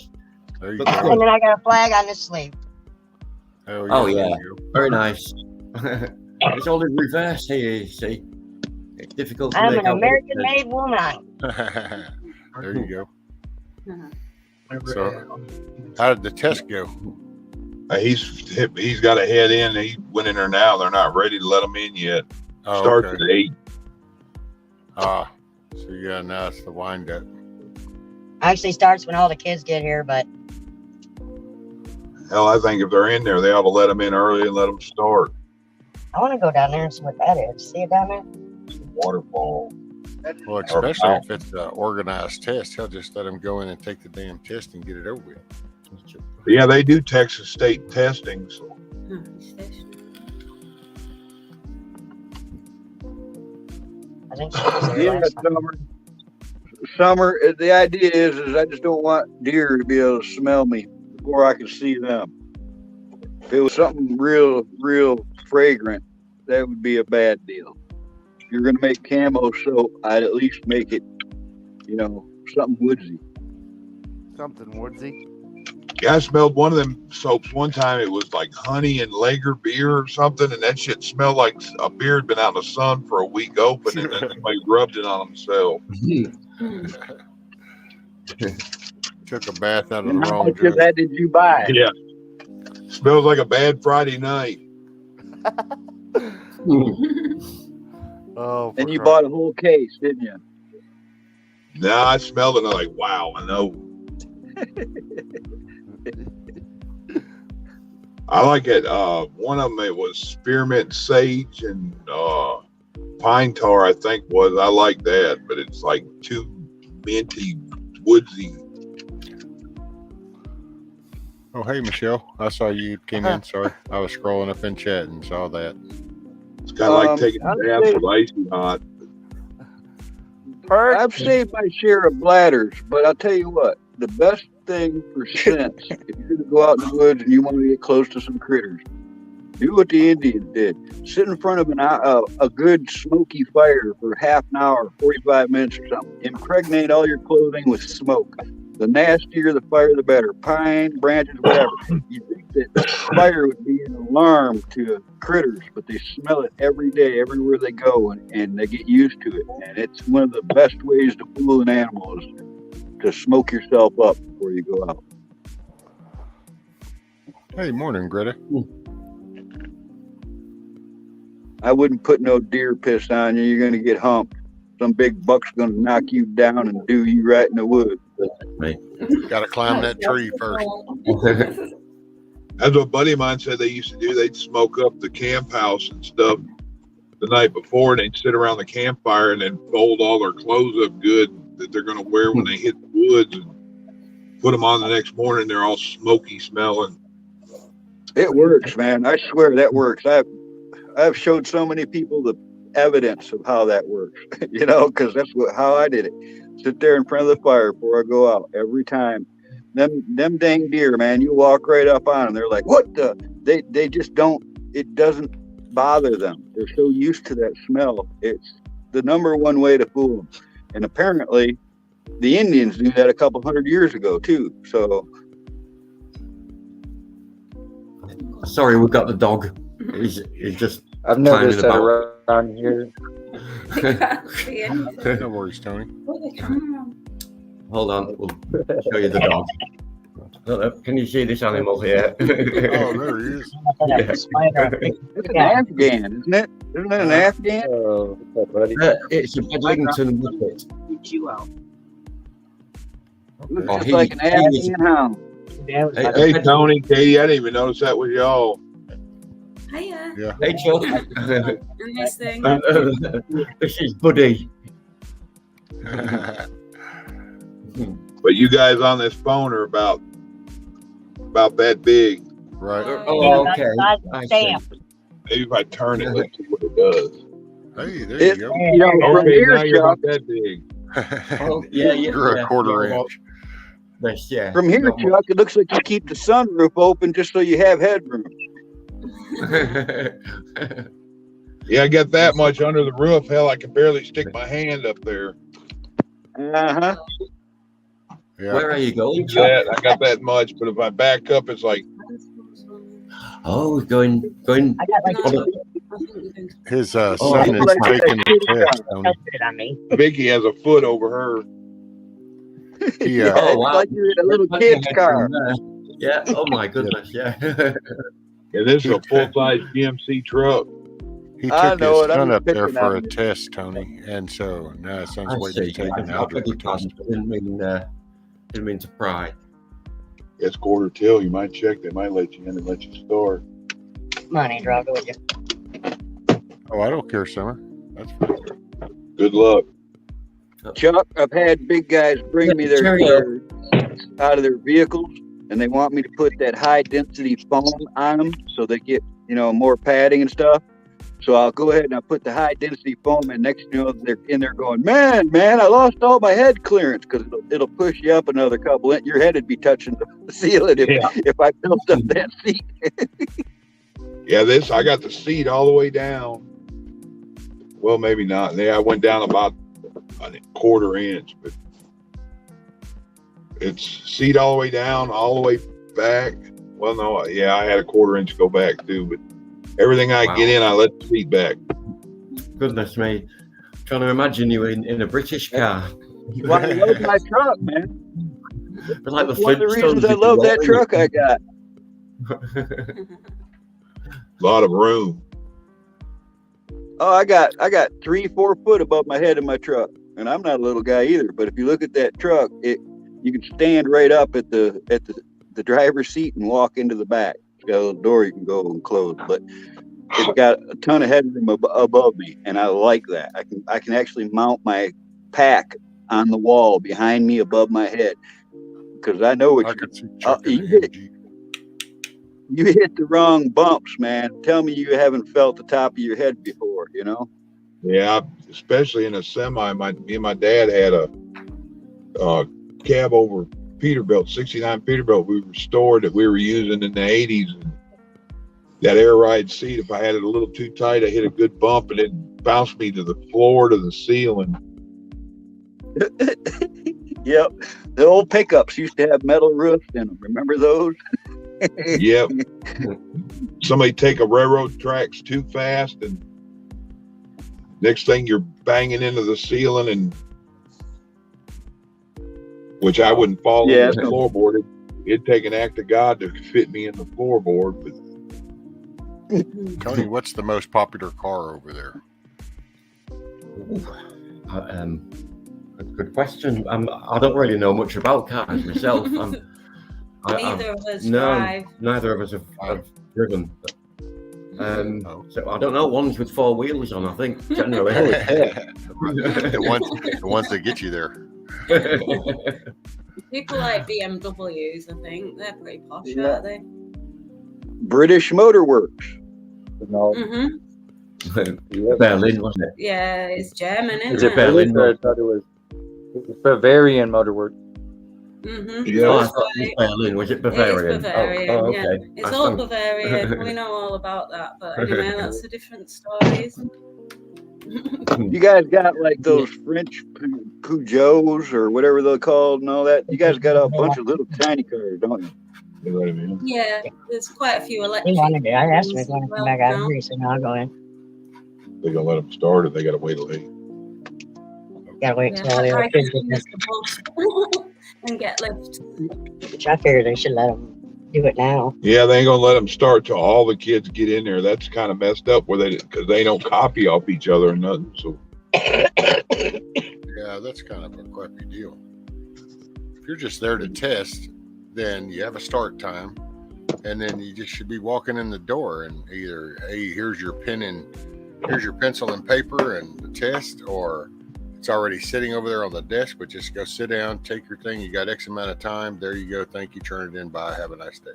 There you And go. then I got a flag on the sleeve. Hell yeah. Oh there yeah. you go. Very nice. It's all in reverse here, you see. It's difficult to I'm make an out what it American-made woman. There you go. So, how did the test go? He's got a head in. He went in there now. They're not ready to let him in yet. Oh, Starts okay. at 8. So yeah, now it's the wind up. Actually starts when all the kids get here, but Hell, I think if they're in there, they ought to let them in early and let them start. I want to go down there and see what that is. See it down there? Waterfall. Well, especially if it's an organized test, he'll just let them go in and take the damn test and get it over with. Yeah, they do Texas State testing. So. I think she was there Yeah, last time. Summer. The idea is I just don't want deer to be able to smell me before I can see them. If it was something real fragrant, that would be a bad deal. If you're gonna make camo soap, I'd at least make it, something woodsy. Something woodsy. Yeah, I smelled one of them soaps one time. It was like honey and Lager beer or something, and that shit smelled like a beer had been out in the sun for a week open, and then somebody rubbed it on themselves. Took a bath out of the And how wrong much of jug. that did you buy? Yeah. Smells like a bad Friday night. Oh. And you bought a whole case, didn't you? Nah, I smelled it and I'm like, wow, I know. I like it. One of them, it was spearmint sage and pine tar, I think was. I like that, but it's like too minty, woodsy. Oh, hey, Michelle. I saw you came in. Sorry. I was scrolling up in chat and saw that. It's kind of like taking a bath with icy hot. I've saved my share of bladders, but I'll tell you what, the best thing for scents, if you're going to go out in the woods and you want to get close to some critters, do what the Indians did. Sit in front of a good smoky fire for half an hour, 45 minutes or something. Impregnate all your clothing with smoke. The nastier the fire, the better. Pine, branches, whatever. You think that fire would be an alarm to critters, but they smell it every day, everywhere they go, and they get used to it. And it's one of the best ways to fool an animal is to smoke yourself up before you go out. Hey, morning, Greta. I wouldn't put no deer piss on you. You're going to get humped. Some big buck's going to knock you down and do you right in the woods. Got to climb that tree first. That's what a buddy of mine said they used to do. They'd smoke up the camp house and stuff the night before, and they'd sit around the campfire and then fold all their clothes up good that they're going to wear when they hit the woods and put them on the next morning. They're all smoky smelling. It works, man. I swear that works. I've showed so many people the evidence of how that works, because that's how I did it. Sit there in front of the fire before I go out every time. Them dang deer, man, you walk right up on them. They're like, what the? They just don't, it doesn't bother them. They're so used to that smell. It's the number one way to fool them. And apparently the Indians knew that a couple hundred years ago too. So. Sorry, we've got the dog. He's just. I've noticed that around here. No worries, Tony. Hold on, we'll show you the dog. Can you see this animal here? Oh, there he is. It's an Afghan, isn't it? Isn't it an Afghan? It's a Bedlington Whippet. You out. Looks just like an Afghan hound. Hey, Tony, Katie, I didn't even notice that was y'all. Hiya. Yeah. Hey, Chuck. Nice thing. This is Buddy. But you guys on this phone are about that big. Right. Oh, okay. I see. Maybe if I turn it, let's see what it does. Hey, there you go. From Okay, here, now you're Chuck. about that big. Oh, yeah. You're a quarter inch. Yeah. From here, Chuck, it looks like you keep the sunroof open just so you have headroom. Yeah, I got that much under the roof. Hell, I can barely stick my hand up there. Uh-huh. Yeah. Where are you going, Chuck? That, I got that much, but if I back up, it's like. Oh, going. I got like His son is taking the test, Tony. Vicky has a foot over her. He, Yeah, it's like you're in a little kid's car. Yeah. Oh my goodness. Yeah. Yeah, this is a full-size GMC truck. He I took know his it. I'm son just up there picking for on a you. test, Tony, and so now his son's I waiting see. to take an I algebra beg your test. pardon. I didn't mean Didn't mean to pry. It's quarter till. You might check. They might let you in and let you store. Money, draw, go with you. Oh, I don't care, Summer. That's fine. Good luck. Chuck, I've had big guys bring me their out of their vehicles, and they want me to put that high density foam on them so they get, more padding and stuff. So I'll go ahead and I'll put the high density foam, and next they're in there going, man, I lost all my head clearance, because it'll push you up another couple inches. Your head would be touching the ceiling if I built up that seat. Yeah, I got the seat all the way down. Well, maybe not. Yeah, I went down about a quarter inch, but it's seat all the way down, all the way back. Well, no, yeah, I had a quarter inch go back too, but everything I get in, I let the seat back. Goodness me. Trying to imagine you in a British car. Well, I love my truck, man. Like That's one of the reasons I love that truck I got. A lot of room. Oh, I got 3-4 foot above my head in my truck, and I'm not a little guy either. But if you look at that truck, you can stand right up at the driver's seat and walk into the back. It's got a little door you can go and close, but it's got a ton of headroom above me, and I like that. I can actually mount my pack on the wall behind me above my head, because I know what you hit the wrong bumps, man. Tell me you haven't felt the top of your head before, Yeah, especially in a semi. Me and my dad had a cab over Peterbilt, 69 Peterbilt we restored that we were using in the 80s. And that air ride seat, if I had it a little too tight, I hit a good bump and it bounced me to the floor, to the ceiling. Yep. The old pickups used to have metal roofs in them. Remember those? Yep. Somebody take a railroad tracks too fast, and next thing you're banging into the ceiling, and which I wouldn't fall into the floorboard. It'd take an act of God to fit me in the floorboard. But Tony, what's the most popular car over there? Good question. I don't really know much about cars myself. Neither of us drive. Neither of us have driven. So I don't know. Ones with 4 wheels on, I think, generally. the ones that get you there. People like BMWs, I think. They're pretty posh, aren't they? British Motor Works. No. Berlin, wasn't it? Yeah, it's German, isn't Is it Berlin? I thought it was Bavarian Motor Works. Yeah, I thought it was Berlin. Was it Bavarian? It's Bavarian, okay. yeah. It's all Bavarian. We know all about that, but anyway, that's a different story, isn't it? You guys got like those French Peugeots or whatever they're called and all that. You guys got a bunch of little tiny cars, don't you? You know what I mean? Yeah, there's quite a few electric. He wanted to. I asked him if he wanted to come back out here. He said, "No, I'll go in." They're gonna let them start, or they gotta wait till 8. Gotta wait till all the other kids get there. And get left. Which I figured they should let them do it now. Yeah, they ain't gonna let them start till all the kids get in there. That's kind of messed up, because they don't copy off each other or nothing. So yeah, that's kind of a crappy deal. If you're just there to test, then you have a start time, and then you just should be walking in the door and either, hey, here's your pen and here's your pencil and paper and the test, or it's already sitting over there on the desk, but just go sit down, take your thing. You got X amount of time. There you go. Thank you. Turn it in. Bye. Have a nice day.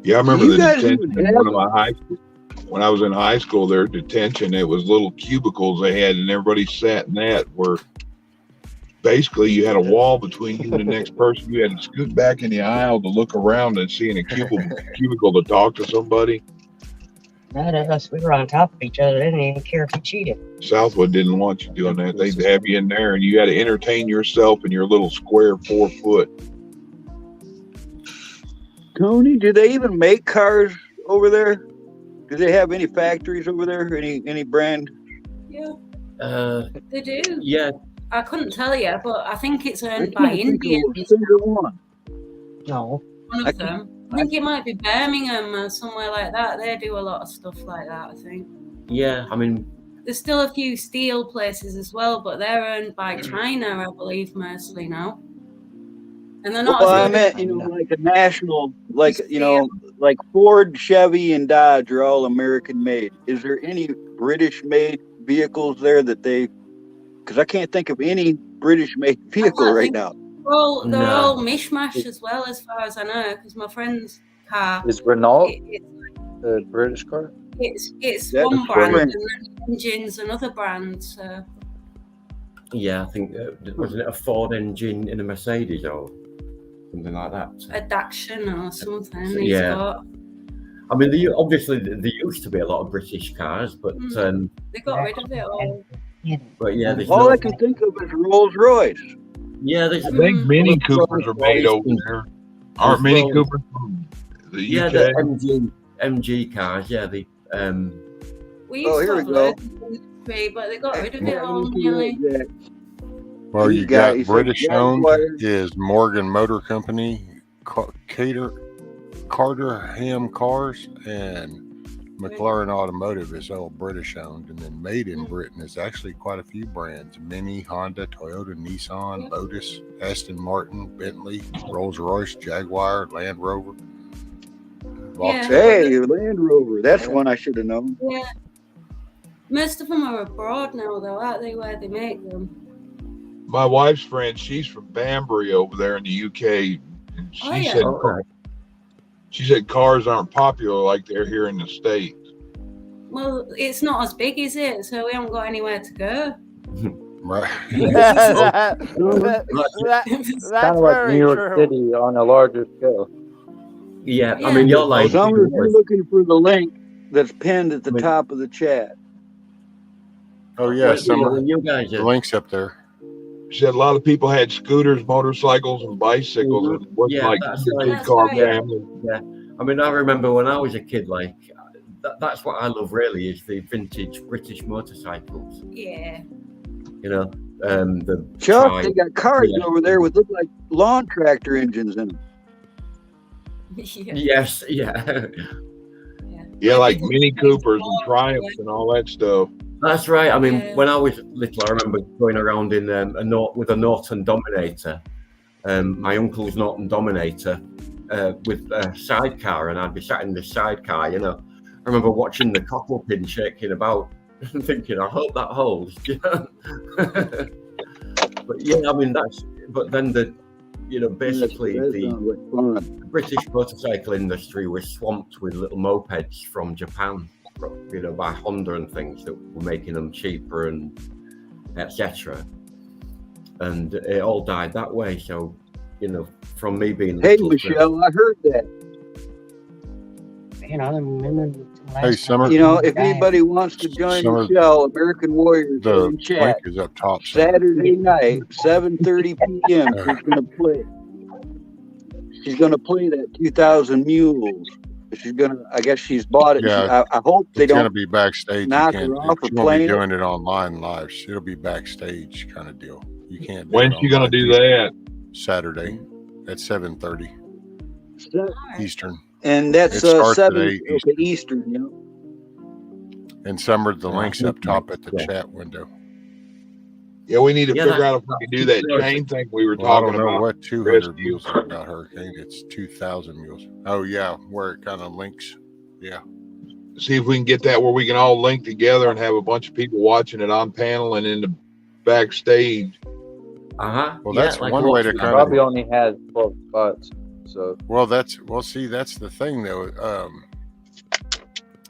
yeah, I remember the detention in one of my high school. When I was in high school, their detention, it was little cubicles they had, and everybody sat in that, where basically you had a wall between you and the next person. You had to scoot back in the aisle to look around and see in a cubicle to talk to somebody. None of us, we were on top of each other. They didn't even care if you cheated. Southwood didn't want you doing that. They'd have you in there, and you had to entertain yourself in your little square 4 foot. Tony, do they even make cars over there? Do they have any factories over there? Any brand? Yeah. They do. Yeah. I couldn't tell you, but I think it's owned by Indians. No. One of them. I think it might be Birmingham or somewhere like that. They do a lot of stuff like that, I think. Yeah, I mean... There's still a few steel places as well, but they're owned by China, I believe, mostly now. And they're not Well, as I good meant, as like a national, like, like Ford, Chevy, and Dodge are all American made. Is there any British made vehicles there that they, because I can't think of any British made vehicle right now. Well, they're all mishmash as well, as far as I know, because my friend's car. Is Renault the British car? It's That's one brand, French. and then the engine's another brand. So. Yeah, I think wasn't it a Ford engine in a Mercedes or something like that? A Daction or something. He's Yeah. got. I mean, obviously there used to be a lot of British cars, but They got rid of it all. but yeah, there's All no, I can think of is Rolls Royce. yeah, there's. I think Mini Coopers are made over there. Aren't Mini Rolls- Coopers from the Yeah, UK? the MG cars. Yeah, the We used to have loads of industry, but they got rid of it all nearly. Well, He's you got- got he said British owned Jaguar. is Morgan Motor Company, Carterham Cars, and McLaren Automotive is all British owned. And then made in Britain is actually quite a few brands: Mini, Honda, Toyota, Nissan, Lotus, Aston Martin, Bentley, Rolls Royce, Jaguar, Land Rover. Yeah. Hey, Land Rover. That's one I should have known. Yeah. Most of them are abroad now, though, aren't they, where they make them? My wife's friend, she's from Banbury over there in the UK. And she said cars aren't popular like they're here in the States. Well, it's not as big, is it? So we haven't got anywhere to go. Right. That's Kind of like very New York true. City on a larger scale. Yeah, I mean, you're like. Summer, if you're looking for the link that's pinned at the top of the chat. Oh yeah, Well, Summer. you guys The are- link's up there. She said a lot of people had scooters, motorcycles, and bicycles, and it wasn't Yeah, like that's a right. two-car Yeah. family. Yeah, I mean, I remember when I was a kid, like that's what I love really is the vintage British motorcycles. Yeah. You know, the Chuck, Tri- they got cars yeah. over there with look like lawn tractor engines in them. Yes, yeah. Yeah, like Mini Coopers and Triumphs and all that stuff. That's right. I mean, when I was little, I remember going around in with a Norton Dominator. My uncle's Norton Dominator with a sidecar, and I'd be sat in the sidecar. You know, I remember watching the cockle pin shaking about and thinking, I hope that holds. You know? But yeah, I mean But then basically the British motorcycle industry was swamped with little mopeds from Japan, by Honda and things that were making them cheaper and etc. And it all died that way. So, from me being Hey, little Michelle, I heard that. Man, I don't remember. Hey, Summer. If anybody wants to join Summer, Michelle, American Warriors the in chat, link is up top. Summer. Saturday night, 7:30 p.m. She's gonna play. She's gonna play that 2,000 Mules. I guess she's bought it. Yeah, I hope they it's gonna don't be backstage. knock You her can't, off for she won't be playing doing it online live. It'll be backstage kind of deal. You can't. Do When's it she gonna online. do that? Saturday at 7:30 Eastern. And that's It starts at 7 8 Eastern. And Summer, the link's up top at the chat window. Yeah, we need to Yeah, figure that- out if we can do that chain thing we were Well, talking I don't know about. what 200 mules is about hurricane. It's 2,000 mules. Oh yeah, where it kind of links. Yeah. See if we can get that where we can all link together and have a bunch of people watching it on panel and in the backstage. Well, that's one way to kind probably of. only has 12 spots. So See, that's the thing though.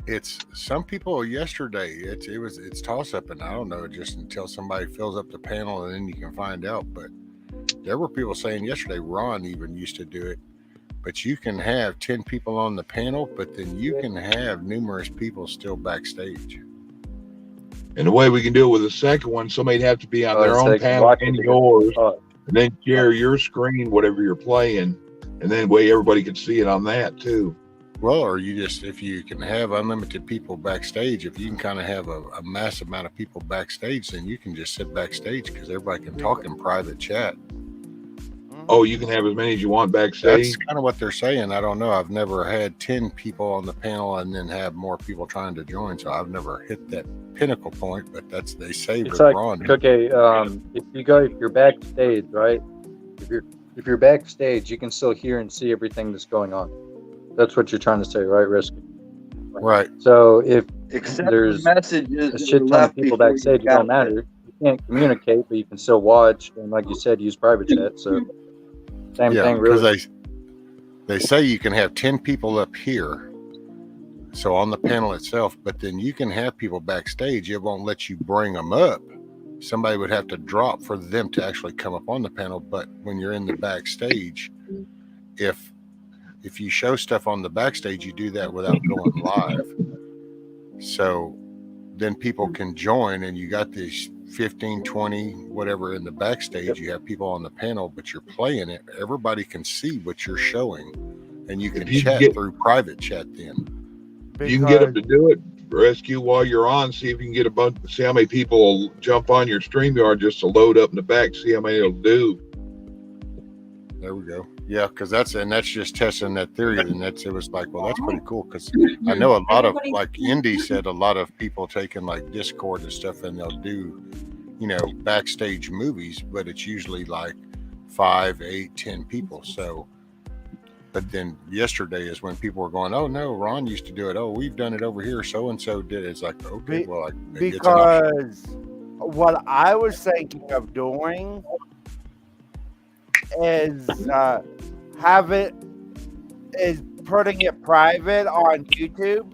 It's some people yesterday. It's toss up, and I don't know just until somebody fills up the panel, and then you can find out. But there were people saying yesterday. Ron even used to do it. But you can have 10 people on the panel, but then you can have numerous people still backstage. And the way we can do it with the second one, somebody'd have to be on Oh, their so own they can panel watch and it yours, and then share your screen, whatever you're playing, and then way everybody can see it on that too. Well, or if you can have unlimited people backstage, if you can kind of have a massive amount of people backstage, then you can just sit backstage because everybody can talk in private chat. Oh, you can have as many as you want backstage. That's kind of what they're saying. I don't know. I've never had 10 people on the panel and then have more people trying to join. So I've never hit that pinnacle point, but they say it's with like, Ron. okay, if you're backstage, right? If you're if you're backstage, you can still hear and see everything that's going on. That's what you're trying to say, right, Risky? Right. So if Except there's for messages a that shit are ton of left people before you backstage, it got don't matter. You can't communicate, but you can still watch, and like you said, use private chat. So same thing, because really. they say you can have 10 people up here, so on the panel itself, but then you can have people backstage. It won't let you bring them up. Somebody would have to drop for them to actually come up on the panel. But when you're in the backstage, if you show stuff on the backstage, you do that without going live. So then people can join, and you got these 15, 20, whatever in the backstage. You have people on the panel, but you're playing it. Everybody can see what you're showing, and you can chat through private chat then. You can get them to do it. Rescue while you're on. See if you can get a bunch. See how many people will jump on your StreamYard just to load up in the back. See how many it'll do. There we go. Yeah, because that's just testing that theory, and it was like, well, that's pretty cool, because I know a lot of, like Indy said, a lot of people taking like Discord and stuff, and they'll do, backstage movies, but it's usually like 5, 8, 10 people. So, but then yesterday is when people were going, oh no, Ron used to do it. Oh, we've done it over here. So and so did it. It's like, okay, well, like, maybe it's an option. Because what I was thinking of doing is putting it private on YouTube.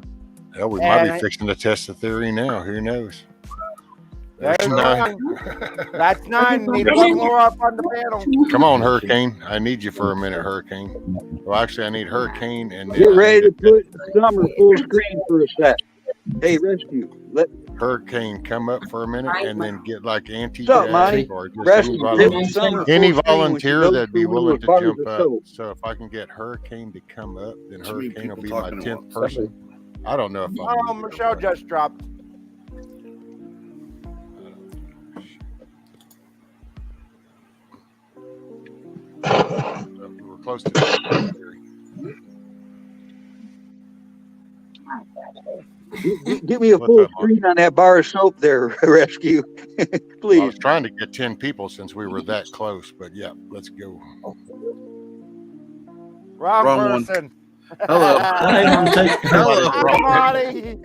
Hell, we might be fixing to test the theory now. Who knows? There's 9. That's 9. Need one more up on the panel. Come on, Hurricane. I need you for a minute, Hurricane. Well, actually, I need Hurricane and then get ready to put Summer full screen for a sec. Hey, Rescue, let Hurricane come up for a minute and then get like What's up, Monty? or just Rescue, any volunteer that'd be willing to jump up. So if I can get Hurricane to come up, then Hurricane will be my 10th person. I don't know if Oh, Michelle just dropped. we're close to that theory. Give me a full screen on that bar of soap there, Rescue. Please. I was trying to get 10 people since we were that close, but yeah, let's go. Wrong person. Hello. Somebody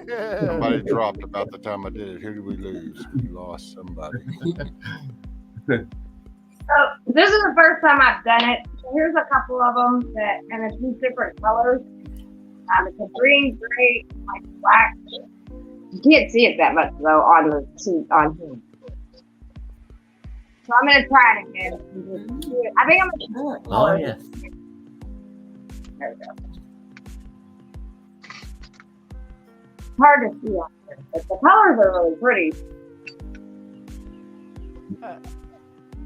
Somebody dropped about the time I did it. Who did we lose? We lost somebody. So this is the first time I've done it. So here's a couple of them and it's in different colors. It's a green, gray, like black. You can't see it that much though on here. So I'm gonna try it again. I think I'm gonna. Oh yeah. There we go. It's hard to see on here, but the colors are really pretty.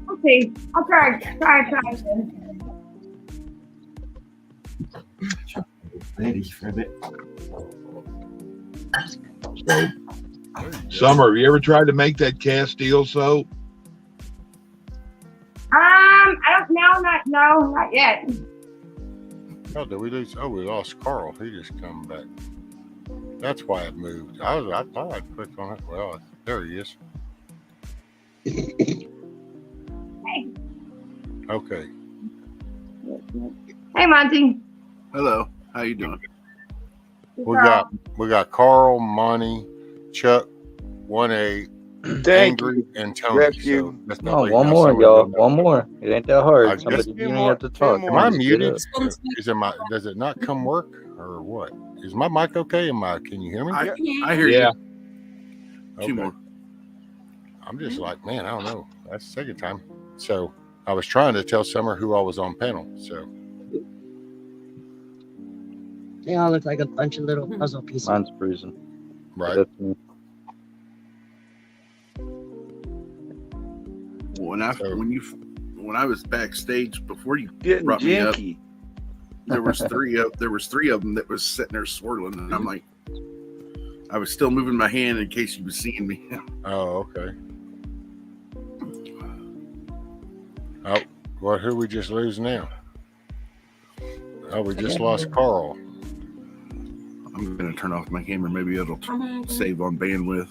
We'll see. I'll try again. Ladies for a bit. Summer, have you ever tried to make that Castile soap? I don't know. Not yet. Oh, did we lose? Oh, we lost Carl. He just come back. That's why it moved. I thought I'd click on it. Well, there he is. Hey. Okay. Hey, Monty. Hello. How you doing? We got Carl, Monty, Chuck, 1A, Angry, and Tony. Rescue. So No, one more, y'all. One more. It ain't that hard. Somebody, you don't have to talk. Am I muted? Does it not come work or what? Is my mic okay? Can you hear me? I hear you. Okay. 2 more. I'm just like, man, I don't know. That's the second time. So I was trying to tell Summer who I was on panel. So They all look like a bunch of little puzzle pieces. Mine's freezing. Right. That's me. When I was backstage before you Getting brought me up, janky. there was three of them that was sitting there swirling, and I'm like, I was still moving my hand in case you was seeing me. Oh, okay. Oh, well, who we just lose now? Oh, we just lost Carl. I'm going to turn off my camera. Maybe it'll save on bandwidth.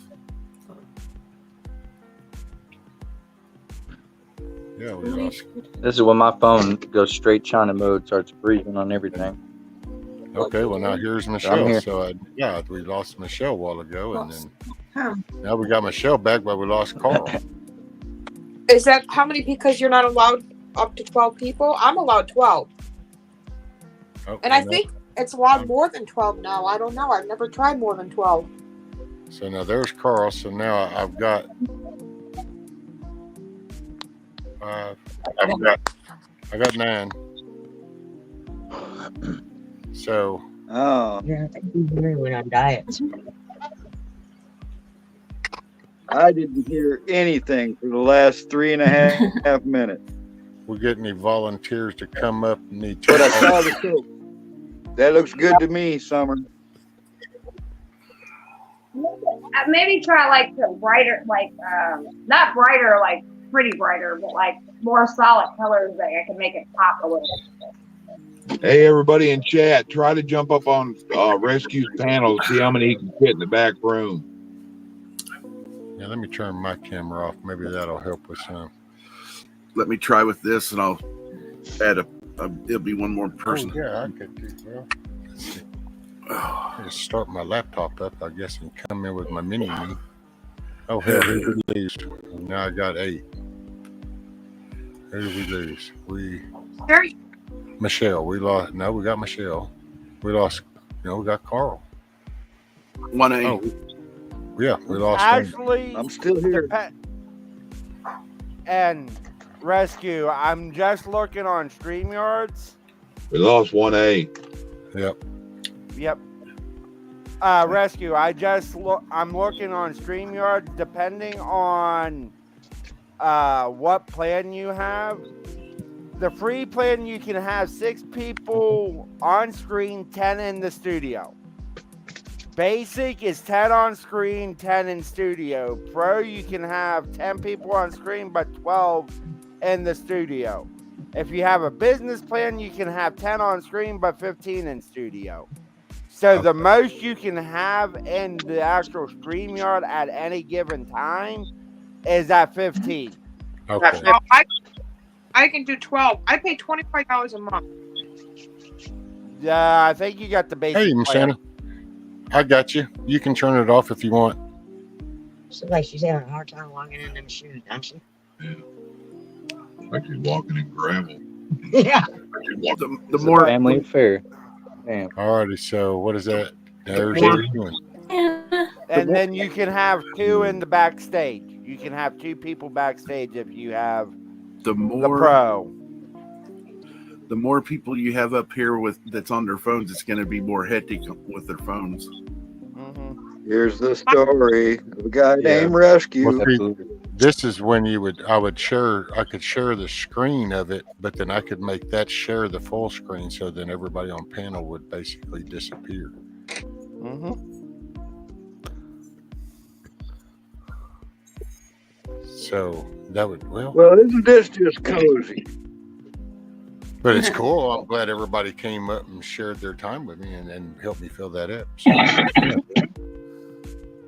Yeah, we lost. This is when my phone goes straight China mode, starts freezing on everything. Okay, well now here's I'm Michelle. here. So we lost Michelle a while ago, and then now we got Michelle back, but we lost Carl. Is that how many? Because you're not allowed up to 12 people. I'm allowed 12, and I think it's allowed more than 12 now. I don't know. I've never tried more than 12. So now there's Carl. So now I've got 5. I got 9. So. Oh. Yeah, I think we went on diets. I didn't hear anything for the last 3.5 minutes. We get any volunteers to come up and need But I saw the show. That looks good to me, Summer. Maybe try like the brighter, like not brighter, like pretty brighter, but like more solid colors that I can make it pop a little. Hey, everybody in chat, try to jump up on Rescue's panel to see how many he can fit in the back room. Yeah, let me turn my camera off. Maybe that'll help with some. Let me try with this, and I'll add it'll be one more person. Oh, yeah, I could do well. Let's see. I just start my laptop up, I guess, and come in with my mini me. Oh, hell, who did we lose? Now I got 8. Who did we lose? Michelle. We lost. No, we got Michelle. We lost. No, we got Carl. 1A. Oh, yeah, we lost. Actually, I'm still here. And Rescue, I'm just looking on StreamYards. We lost 1A. Yep. Rescue, I'm looking on StreamYards. Depending on what plan you have, the free plan you can have 6 people on screen, 10 in the studio. Basic is 10 on screen, 10 in studio. Pro, you can have 10 people on screen, but 12 in the studio. If you have a business plan, you can have 10 on screen, but 15 in studio. So the most you can have in the actual StreamYard at any given time is at 15. Okay. Well, I can do 12. I pay $25 a month. Yeah, I think you got the basic Hey, plan. Santa. I got you. You can turn it off if you want. Looks like she's having a hard time logging in them shoes, don't she? Like she's walking in gravel. Yeah. The more family affair. Damn. Alrighty, so what is that? There's And then you can have 2 in the backstage. You can have 2 people backstage if you have the the pro. The more people you have up here with that's on their phones, it's going to be more hectic with their phones. Here's the story of a guy named Rescue. Well, see, this is when I could share the screen of it, but then I could make that share the full screen, so then everybody on panel would basically disappear. So that would Well, isn't this just cozy? But it's cool. I'm glad everybody came up and shared their time with me and helped me fill that up. So,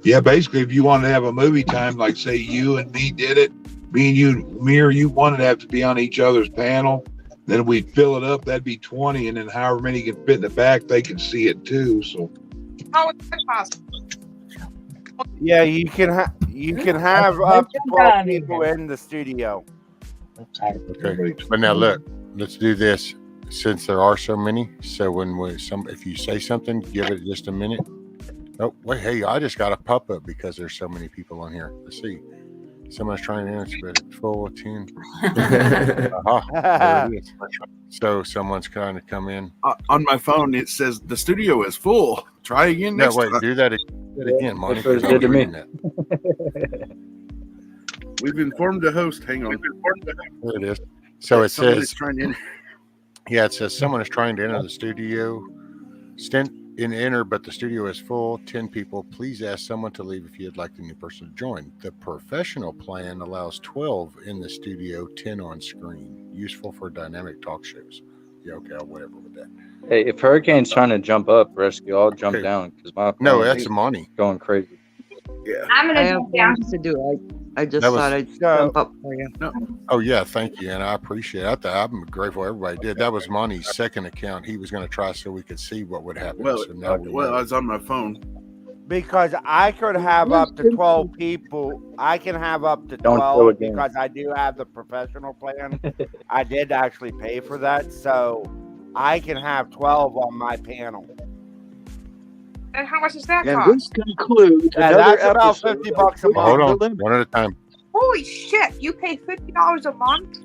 Yeah, basically, if you want to have a movie time, like say you and me did it, me or you wanted to have to be on each other's panel, then we'd fill it up. That'd be 20, and then however many can fit in the back, they can see it too. So How is that possible? Yeah, you can have up to 12 people in the studio. okay, but now look, let's do this. Since there are so many, so if you say something, give it just a minute. Oh wait, hey, I just got a pop up because there's so many people on here. Let's see. Someone's trying to answer, but it's full of 10. There it is. So someone's trying to come in. On my phone, it says the studio is full. Try again No, next wait, time. do that again, Monty. That's what it did to me. We've informed the host. Hang on. There it is. So it Someone says, is trying to yeah, it says someone is trying to enter the studio. Enter, but the studio is full. 10 people. Please ask someone to leave if you'd like the new person to join. The professional plan allows 12 in the studio, 10 on screen. Useful for dynamic talk shows. Yeah, okay, whatever with that. Hey, if Hurricane's trying to jump up, Rescue, I'll jump down because my No, phone that's is money. going crazy. Yeah. I'm gonna jump down. To do. I just thought I'd jump up for you. No. Oh yeah, thank you, and I appreciate it. I'm grateful everybody did. That was Monty's second account. He was going to try so we could see what would happen. Well, so now I was on my phone. Because I could have up to 12 people. I can have up to Don't show 12 again. because I do have the professional plan. I did actually pay for that, so I can have 12 on my panel. And how much does that And cost? this concludes Yeah, another that's about episode $50 a of month. Hold on, one at a time. Holy shit! You pay $50 a month?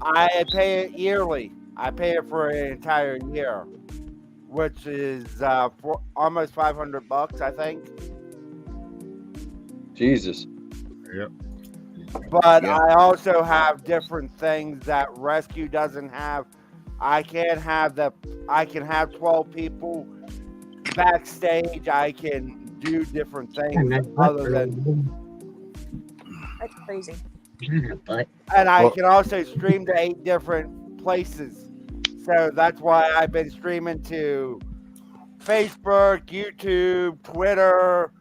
I pay it yearly. I pay it for an entire year, which is for almost $500, I think. Jesus. Yep. But Yeah. I also have different things that Rescue doesn't have. I can have 12 people backstage. I can do different things other than. That's crazy. And I can also stream to 8 different places. So that's why I've been streaming to Facebook, YouTube, Twitter,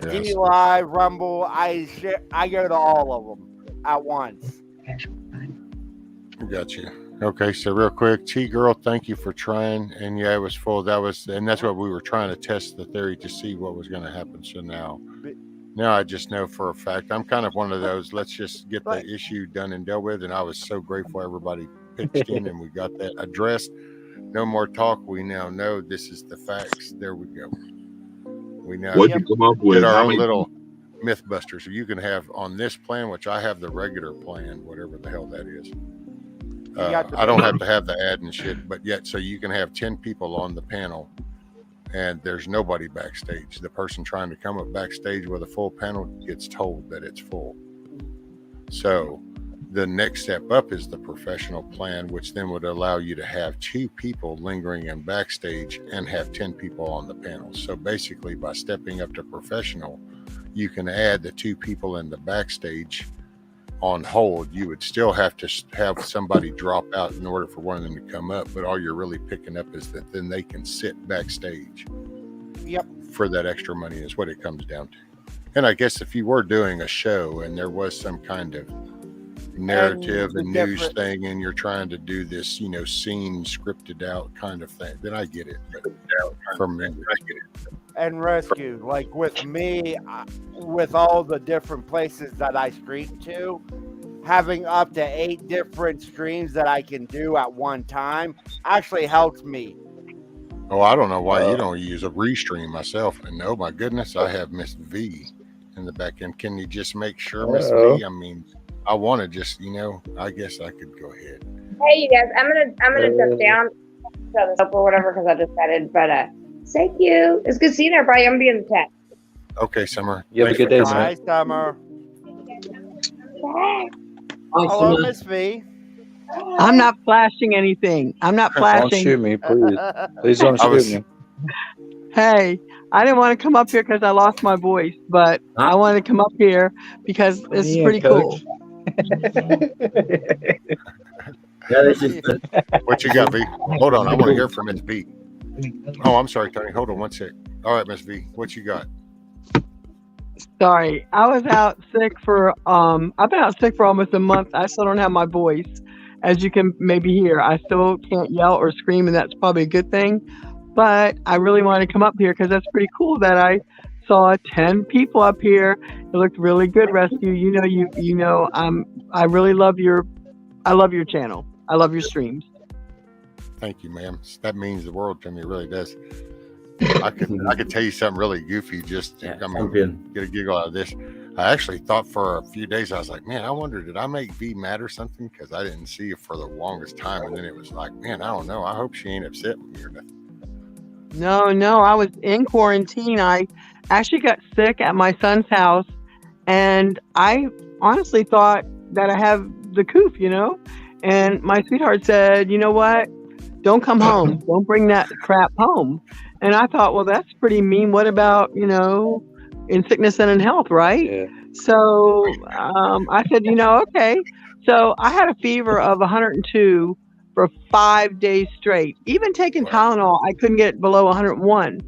D Live, Rumble. I go to all of them at once. Got you. Okay, so real quick, T Girl, thank you for trying. And yeah, it was full. And that's what we were trying to test the theory to see what was going to happen. So now I just know for a fact. I'm kind of one of those. Let's just get the issue done and dealt with. And I was so grateful everybody pitched in and we got that addressed. No more talk. We now know this is the facts. There we go. We now What'd you come up with? did our How own many- little Mythbusters. So you can have on this plan, which I have the regular plan, whatever the hell that is. I don't have to have the ad and shit, but yet, so you can have 10 people on the panel and there's nobody backstage. The person trying to come up backstage with a full panel gets told that it's full. So the next step up is the professional plan, which then would allow you to have 2 people lingering in backstage and have 10 people on the panel. So basically by stepping up to professional, you can add the 2 people in the backstage on hold. You would still have to have somebody drop out in order for one of them to come up, but all you're really picking up is that then they can sit backstage. Yep. For that extra money is what it comes down to. And I guess if you were doing a show and there was some kind of narrative and news thing and you're trying to do this, scene scripted out kind of thing, then I get it. But from me, I get it. And Rescue, like with me, with all the different places that I stream to, having up to 8 different streams that I can do at one time actually helps me. Oh, I don't know why you don't use a restream myself. And no, my goodness, I have Miss V in the back end. Can you just make sure, Miss V? I mean, I want to just, I guess I could go ahead. Hey, you guys, I'm gonna jump down or whatever because I just started, but thank you. It's good seeing everybody. I'm gonna be in the chat. Okay, Summer. You have a good day, Bye, Summer. Hello, Miss V. I'm not flashing anything. I'm not flashing. Don't shoot me, please. Please don't shoot me. Hey, I didn't want to come up here because I lost my voice, but I wanted to come up here because this is pretty cool. What you got, V? Hold on, I want to hear from Miss V. Oh, I'm sorry, Tony. Hold on one sec. All right, Miss V, what you got? Sorry, I was out sick for I've been out sick for almost a month. I still don't have my voice, as you can maybe hear. I still can't yell or scream, and that's probably a good thing. But I really wanted to come up here because that's pretty cool that I saw 10 people up here. It looked really good, Rescue. I really love your channel. I love your streams. Thank you, ma'am. That means the world to me. It really does. I could tell you something really goofy just to get a giggle out of this. I actually thought for a few days, I was like, man, I wonder, did I make V mad or something? Because I didn't see it for the longest time. And then it was like, man, I don't know. I hope she ain't upset with me or nothing. No, I was in quarantine. I actually got sick at my son's house, and I honestly thought that I have the coof, and my sweetheart said, you know what? Don't come home. Don't bring that crap home. And I thought, well, that's pretty mean. What about, in sickness and in health, right? Yeah. So I said, okay. So I had a fever of 102 for 5 days straight. Even taking Tylenol, I couldn't get below 101.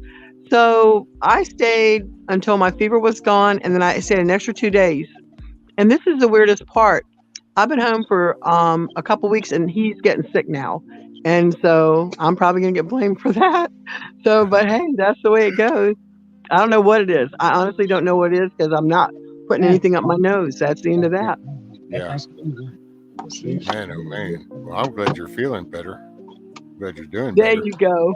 So I stayed until my fever was gone, and then I stayed an extra 2 days. And this is the weirdest part. I've been home for a couple weeks, and he's getting sick now, and so I'm probably gonna get blamed for that. So, but hey, that's the way it goes. I don't know what it is. I honestly don't know what it is because I'm not putting anything up my nose. That's the end of that. Yeah. Man, oh man. Well, I'm glad you're feeling better. Glad you're doing There better. you go.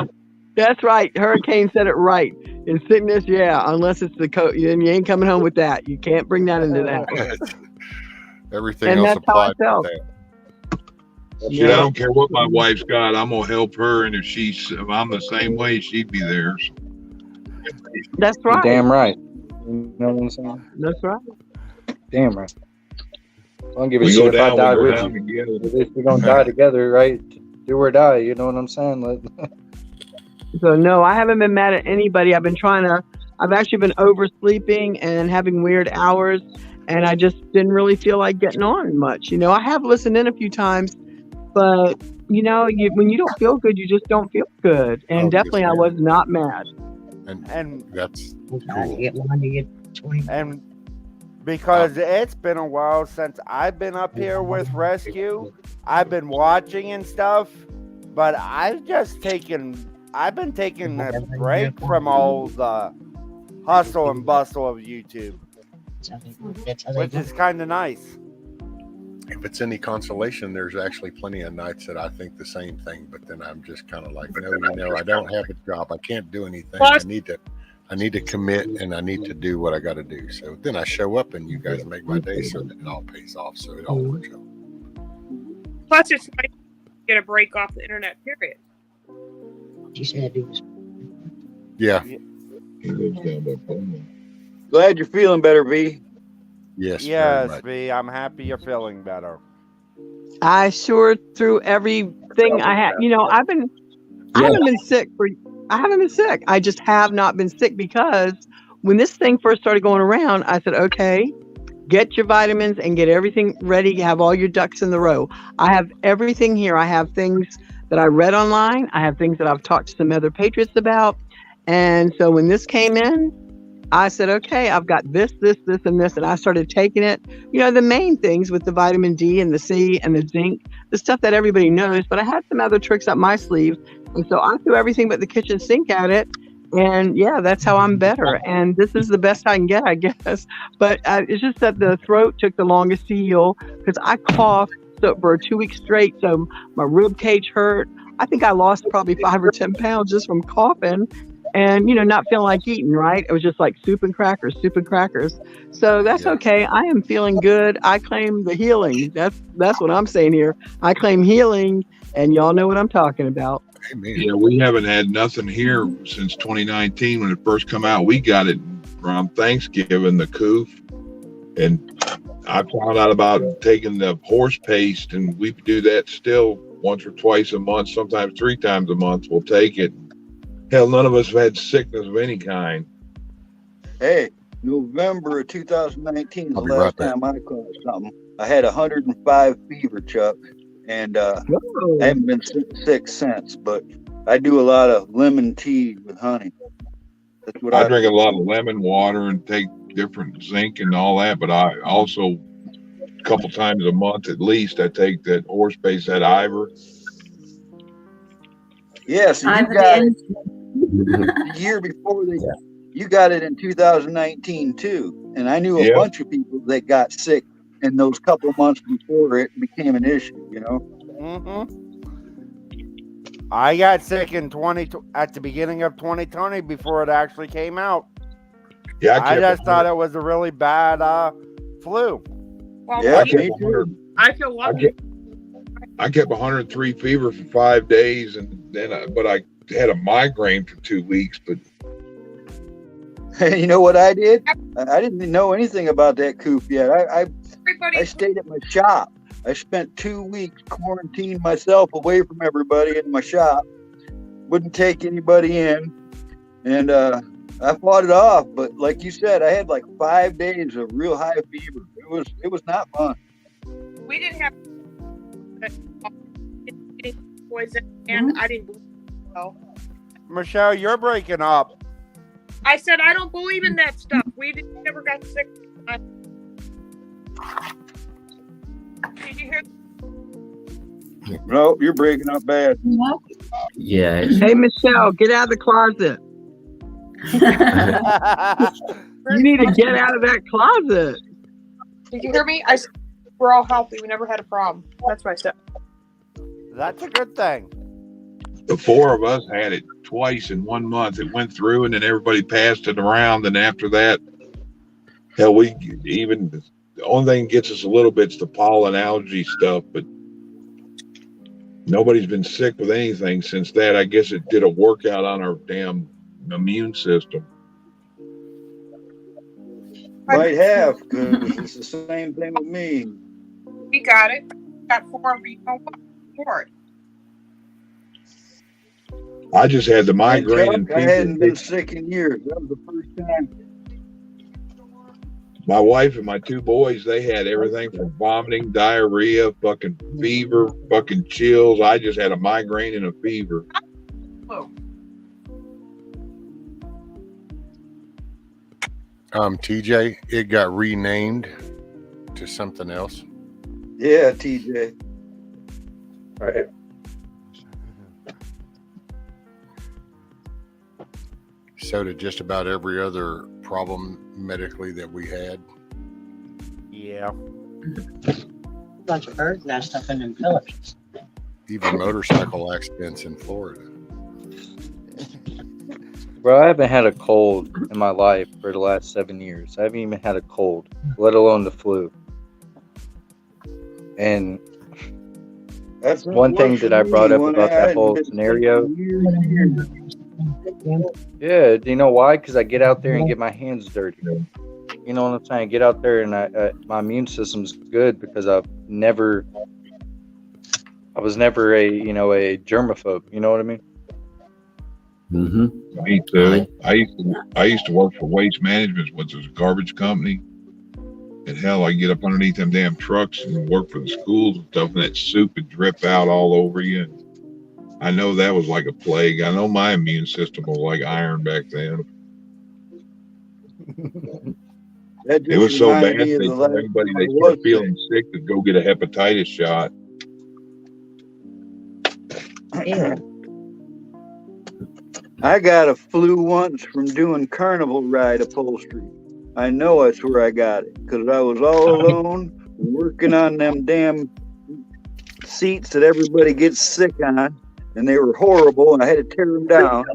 That's right. Hurricane said it right. In sickness, yeah, unless it's the coat, then you ain't coming home with that. You can't bring that into the house. Everything And else that's how I applies to felt. that. Shit, I don't care what my wife's got. I'm gonna help her, and if I'm the same way, she'd be there. So. That's You're right. damn right. You know what I'm saying? That's right. Damn right. I don't give a We shit go if I down, die we go with down you. together. At least we're gonna die together, right? Do or die. You know what I'm saying? So no, I haven't been mad at anybody. I've actually been oversleeping and having weird hours, and I just didn't really feel like getting on much. I have listened in a few times, but when you don't feel good, you just don't feel good. And definitely, I was not mad. And that's cool. And because it's been a while since I've been up here with Rescue, I've been watching and stuff, but I've been taking a break from all the hustle and bustle of YouTube, which is kind of nice. If it's any consolation, there's actually plenty of nights that I think the same thing, but then I'm just kind of like, no, I don't have a job. I can't do anything. I need to commit, and I need to do what I got to do. So then I show up, and you guys make my day, so that it all pays off. So it all works out. Plus, it's nice to get a break off the internet. Period. She said it was. Yeah. Glad you're feeling better, V. Yes. Yes, V. I'm happy you're feeling better. I sure through everything I had. I haven't been sick I haven't been sick. I just have not been sick because when this thing first started going around, I said, okay, get your vitamins and get everything ready. Have all your ducks in the row. I have everything here. I have things that I read online. I have things that I've talked to some other patriots about. And so when this came in, I said, okay, I've got this, and this. And I started taking it. The main things with the vitamin D and the C and the zinc, the stuff that everybody knows. But I had some other tricks up my sleeve. And so I threw everything but the kitchen sink at it. And yeah, that's how I'm better. And this is the best I can get, I guess. But it's just that the throat took the longest to heal because I coughed for 2 weeks straight. So my rib cage hurt. I think I lost probably 5 or 10 pounds just from coughing and, not feeling like eating, right? It was just like soup and crackers. So that's okay. I am feeling good. I claim the healing. That's what I'm saying here. I claim healing, and y'all know what I'm talking about. Amen. Yeah, we haven't had nothing here since 2019 when it first come out. We got it around Thanksgiving, the coof, and I found out about taking the horse paste, and we do that still once or twice a month, sometimes 3 times a month. We'll take it. Hell, none of us have had sickness of any kind. Hey, November of 2019 is the last time I caught something. I had 105 fever, Chuck, and I haven't been sick since. But I do a lot of lemon tea with honey. That's what I drink a lot of lemon water and take different zinc and all that. But I also, a couple times a month at least, I take that horse paste, that Ivor. Yes, you got it the year before you got it in 2019 too, and I knew a bunch of people that got sick in those couple months before it became an issue. I got sick at the beginning of 2020 before it actually came out. Yeah, I just thought it was a really bad flu. Well, Yeah, I feel lucky. I kept 103 fever for 5 days, and then I had a migraine for 2 weeks. But you know what I did? I didn't know anything about that coop yet. I stayed at my shop. I spent 2 weeks quarantined myself away from everybody in my shop. Wouldn't take anybody in, and I fought it off. But like you said, I had like 5 days of real high fever. It was not fun. We didn't have poison, and I didn't believe so. Michelle, you're breaking up. I said I don't believe in that stuff. We never got sick. Did you hear? Nope, you're breaking up bad. Yeah. Hey, Michelle, get out of the closet. You need to get out of that closet. Did you hear me? I said we're all healthy. We never had a problem. That's what I said. That's a good thing. The four of us had it twice in 1 month. It went through, and then everybody passed it around. And after that, hell, the only thing that gets us a little bit is the pollen allergy stuff, but nobody's been sick with anything since that. I guess it did a workout on our damn immune system. Might have, because it's the same thing with me. We got it. Got 4 people for it. I just had the migraine and fever. I hadn't been sick in years. That was the first time. My wife and my 2 boys, they had everything from vomiting, diarrhea, fucking fever, fucking chills. I just had a migraine and a fever. TJ, it got renamed to something else. Yeah, TJ. Right. So did just about every other problem medically that we had. Yeah. Bunch of birds nest up in them pillars. Even motorcycle accidents in Florida. Bro, I haven't had a cold in my life for the last 7 years. I haven't even had a cold, let alone the flu. And that's one thing that I brought up about that whole scenario. Yeah, do you know why? Because I get out there and get my hands dirty. You know what I'm saying? Get out there and my immune system's good because I was never a a germaphobe. You know what I mean? Mm-hmm. Me too. I used to work for Waste Management, which is a garbage company. And hell, I get up underneath them damn trucks and work for the schools and stuff, and that soup would drip out all over you. And I know that was like a plague. I know my immune system was like iron back then. It was so bad they told everybody they start feeling sick to go get a hepatitis shot. I got a flu once from doing carnival ride upholstery. I know that's where I got it because I was all alone working on them damn seats that everybody gets sick on, and they were horrible, and I had to tear them down.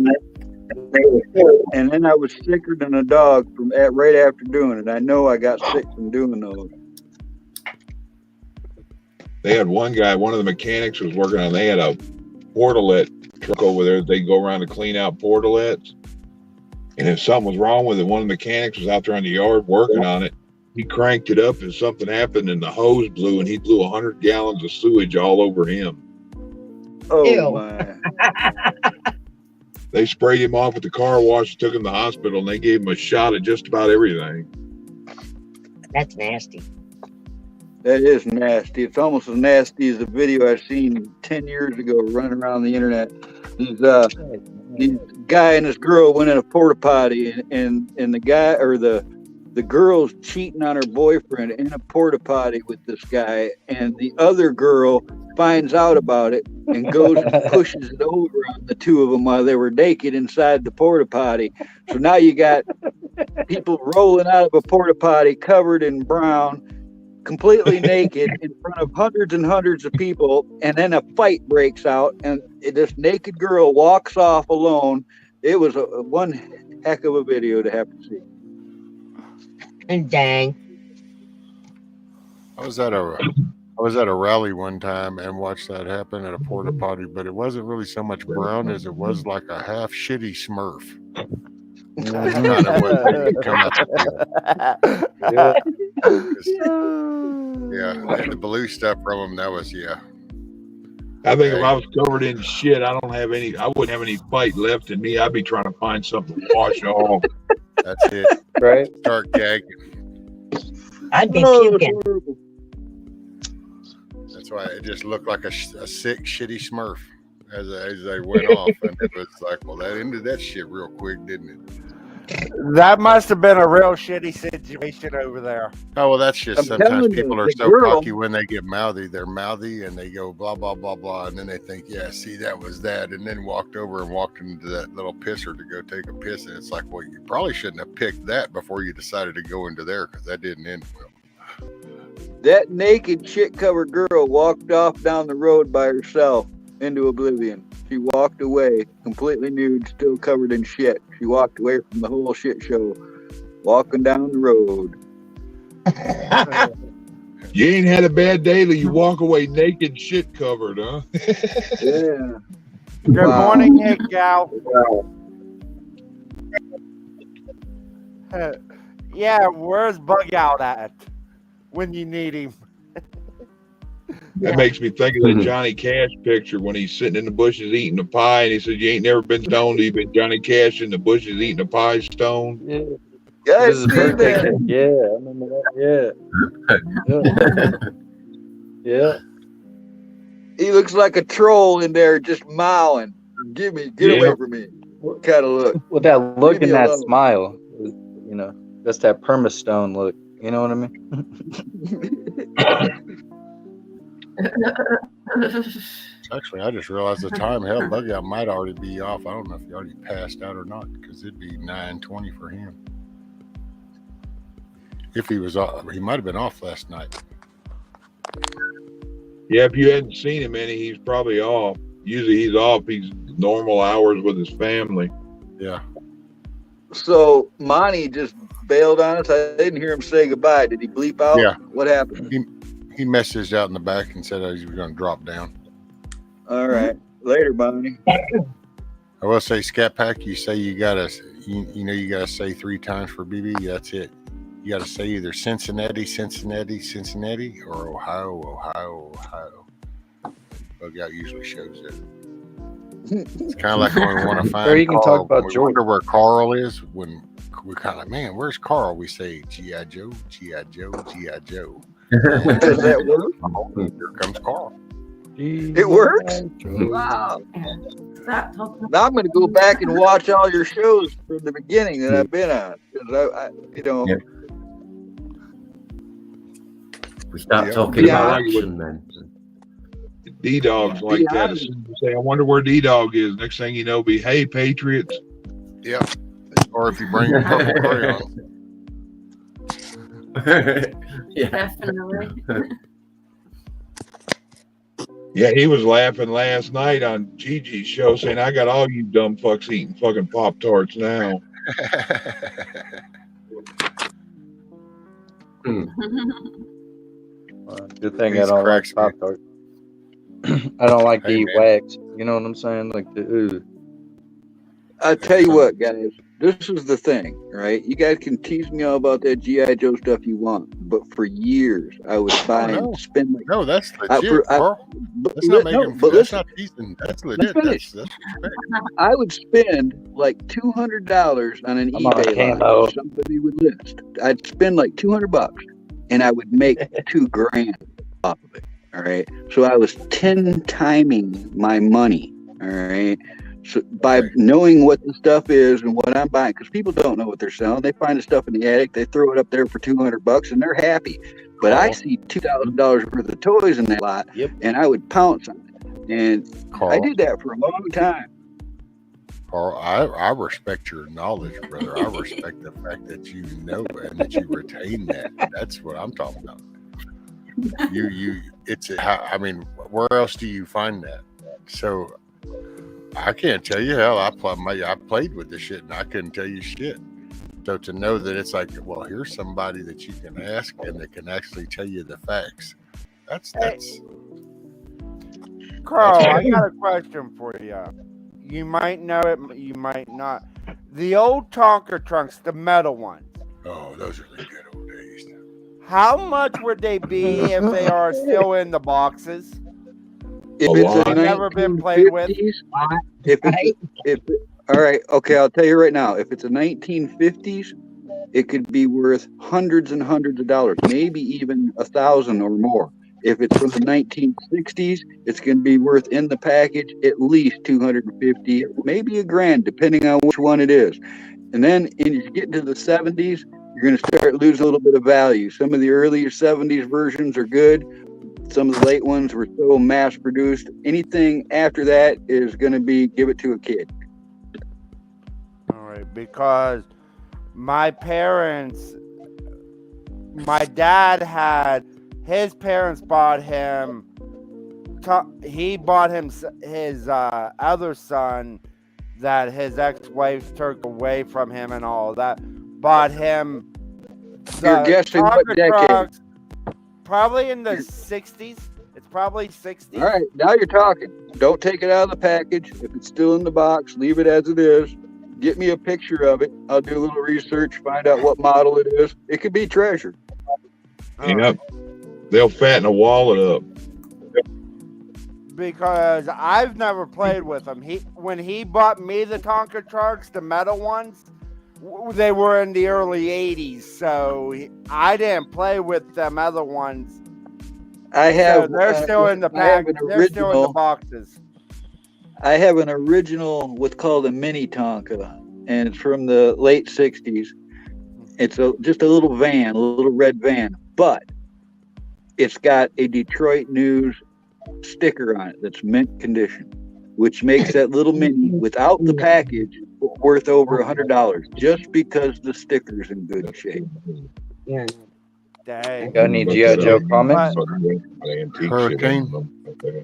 And then I was sicker than a dog right after doing it. I know I got sick from doing those. They had one guy, one of the mechanics was working on, they had a portalet truck over there. They go around to clean out portalets. And if something was wrong with it, one of the mechanics was out there in the yard working on it. He cranked it up and something happened and the hose blew and he blew 100 gallons of sewage all over him. Oh, my. They sprayed him off at the car wash, took him to the hospital, and they gave him a shot at just about everything. That's nasty. That is nasty. It's almost as nasty as the video I seen 10 years ago running around the internet. These guy and this girl went in a porta potty, and the guy or the girl's cheating on her boyfriend in a porta potty with this guy, and the other girl finds out about it and goes and pushes it over on the two of them while they were naked inside the porta potty. So now you got people rolling out of a porta potty covered in brown, completely naked in front of hundreds and hundreds of people, and then a fight breaks out and this naked girl walks off alone. It was one heck of a video to have to see. And dang. I was at a rally one time and watched that happen at a porta potty, but it wasn't really so much brown as it was like a half shitty Smurf. That's kind of what made it come out to yeah, and the blue stuff from them, that was, yeah. I think if I was covered in shit, I wouldn't have any fight left in me. I'd be trying to find something to wash off. That's it. Right? Start gagging. I'd be puking. That's why it just looked like a sick, shitty Smurf as they went off. And it was like, well, that ended that shit real quick, didn't it? That must have been a real shitty situation over there. Oh, well, that's just I'm sometimes telling people you, are the so girl. cocky when they get mouthy. They're mouthy and they go blah, blah, blah, blah. And then they think, yeah, see, that was that. And then walked over and walked into that little pisser to go take a piss. And it's like, well, you probably shouldn't have picked that before you decided to go into there because that didn't end well. That naked shit-covered girl walked off down the road by herself into oblivion. She walked away completely nude, still covered in shit. She walked away from the whole shit show, walking down the road. You ain't had a bad day till you walk away naked, shit covered, huh? Yeah. Good morning, hey gal. Yeah, where's Bug Out at when you need him? That makes me think of the Johnny Cash picture when he's sitting in the bushes eating a pie, and he says, "You ain't never been stoned. You've been Johnny Cash in the bushes eating a pie stone." Yeah. Yeah, This is birthday cake. Yeah, I remember that. Yeah. Yeah. He looks like a troll in there just mowing. Get away from me. Kind of look. With that look Leave me and that alone. smile, you know, that's that permastone look. You know what I mean? Actually, I just realized the time. Hell, Bug Out might already be off. I don't know if he already passed out or not because it'd be 9:20 for him. If he was off, he might have been off last night. Yeah, if you hadn't seen him any, he's probably off. Usually he's off. He's normal hours with his family. Yeah. So Monty just bailed on us. I didn't hear him say goodbye. Did he bleep out? Yeah. What happened? He messaged out in the back and said he was going to drop down. All right. Later, Monty. I will say, Scat Pack, you say you gotta say 3 times for BB. That's it. You gotta say either Cincinnati, Cincinnati, Cincinnati, or Ohio, Ohio, Ohio. Bug Out usually shows it. It's kind of like when we want to find. Or you can Carl, talk about we George. wonder where Carl is. When we're kind of like, man, where's Carl? We say G.I. Joe, G.I. Joe, G.I. Joe. Does that work? Here comes Carl. It works? Wow. Now I'm going to go back and watch all your shows from the beginning that I've been on. Because I you know. Yeah. We start talking about action then. D-Dog's like that. As soon as you say, I wonder where D-Dog is. Next thing you know, be, hey, Patriots. Yep. Or if you bring your purple crayons. Yeah. Definitely. Yeah, he was laughing last night on Gigi's show saying, I got all you dumb fucks eating fucking Pop-Tarts now. Good thing I don't like Pop-Tarts. I don't like to eat wax. You know what I'm saying? Like the I tell you what, guys, this is the thing, right? You guys can tease me all about that G.I. Joe stuff you want, but for years I would buy and spend like that's legit, Carl. That's not making. That's not teasing. That's legit. That's I would spend like $200 on an eBay lot. Somebody would list. I'd spend like $200, and I would make $2,000 off of it. All right. So I was 10 timing my money. All right. So by knowing what the stuff is and what I'm buying, because people don't know what they're selling. They find the stuff in the attic, they throw it up there for $200 and they're happy. But I see $2,000 worth of toys in that lot, and I would pounce on it. And I did that for a long time. Carl, I respect your knowledge, brother. I respect the fact that you know and that you retain that. That's what I'm talking about. I mean, where else do you find that? So I can't tell you. Hell, I played with this shit and I couldn't tell you shit. So to know that it's like, well, here's somebody that you can ask and that can actually tell you the facts. That's. Carl, I got a question for you. You might know it, you might not. The old Tonka trunks, the metal ones. Oh, those are the good old days. How much would they be if they are still in the boxes? If it's never been played with. All right, okay, I'll tell you right now. If it's a 1950s, it could be worth hundreds and hundreds of dollars, maybe even $1,000 or more. If it's from the 1960s, it's going to be worth in the package at least $250, maybe $1,000, depending on which one it is. And then as you get into the 70s, you're going to start losing a little bit of value. Some of the earlier 70s versions are good. Some of the late ones were so mass produced. Anything after that is going to be give it to a kid. All right, because my dad had, his parents bought him, he bought him his other son that his ex-wife took away from him and all that, bought him You're guessing what decade? trucks, probably in the 60s. It's probably 60s. All right, now you're talking. Don't take it out of the package. If it's still in the box, leave it as it is. Get me a picture of it. I'll do a little research, find out what model it is. It could be treasure. Yep. They'll fatten a wallet up. Because I've never played with him. When he bought me the Tonka trucks, the metal ones, they were in the early 80s, so I didn't play with them other ones. I have. So they're still in the pack. They're still in the boxes. I have an original, what's called a mini Tonka, and it's from the late 60s. It's just a little van, a little red van, but it's got a Detroit News sticker on it that's mint condition, which makes that little mini without the package worth over $100 just because the sticker's in good shape. Yeah. Dang. Got any G.I. Joe comments? Hurricane.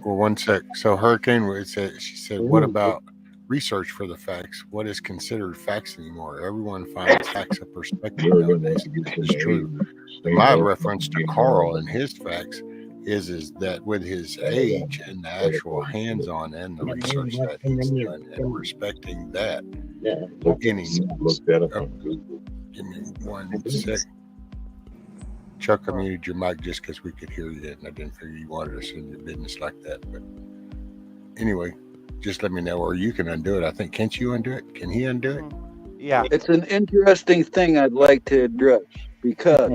Well, one sec. So Hurricane, she said, what about research for the facts? What is considered facts anymore? Everyone finds facts a perspective nowadays. This is true. My reference to Carl and his facts is that with his age and the actual hands-on and the research that he's done and respecting that. Give me one sec. Chuck, I muted your mic just because we could hear you, and I didn't figure you wanted us in your business like that. But anyway, just let me know, or you can undo it. I think, can't you undo it? Can he undo it? Yeah. It's an interesting thing I'd like to address because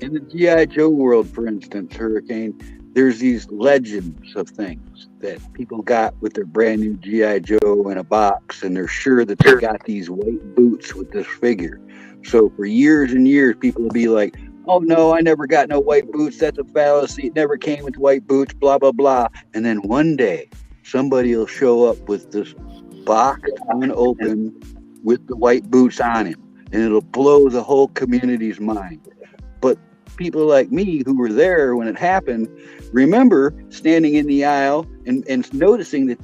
in the G.I. Joe world, for instance, Hurricane, there's these legends of things that people got with their brand new G.I. Joe in a box, and they're sure that they got these white boots with this figure. So for years and years, people will be like, oh no, I never got no white boots. That's a fallacy. It never came with white boots, blah, blah, blah. And then one day, somebody will show up with this box unopened with the white boots on him, and it'll blow the whole community's mind. But people like me who were there when it happened remember standing in the aisle and noticing that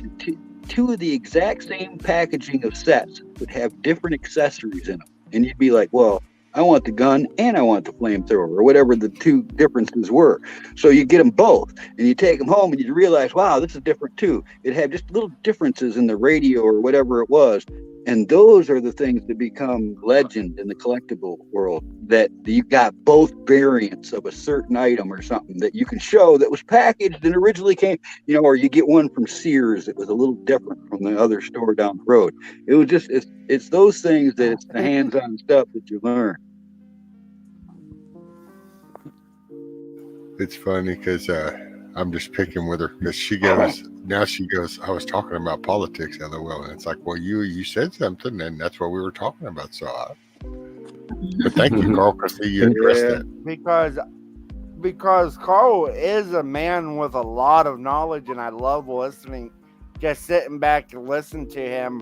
two of the exact same packaging of sets would have different accessories in them. And you'd be like, well, I want the gun and I want the flamethrower, or whatever the two differences were. So you get them both and you take them home and you realize, wow, this is different too. It had just little differences in the radio or whatever it was. And those are the things that become legend in the collectible world, that you got both variants of a certain item or something that you can show that was packaged and originally came, or you get one from Sears that was a little different from the other store down the road. It was just, it's those things that it's the hands-on stuff that you learn. It's funny because I'm just picking with her because she goes, I was talking about politics, LOL. And it's like, well, you said something and that's what we were talking about. So, but thank you, Carl, because you addressed that. Because Carl is a man with a lot of knowledge, and I love listening, just sitting back and listening to him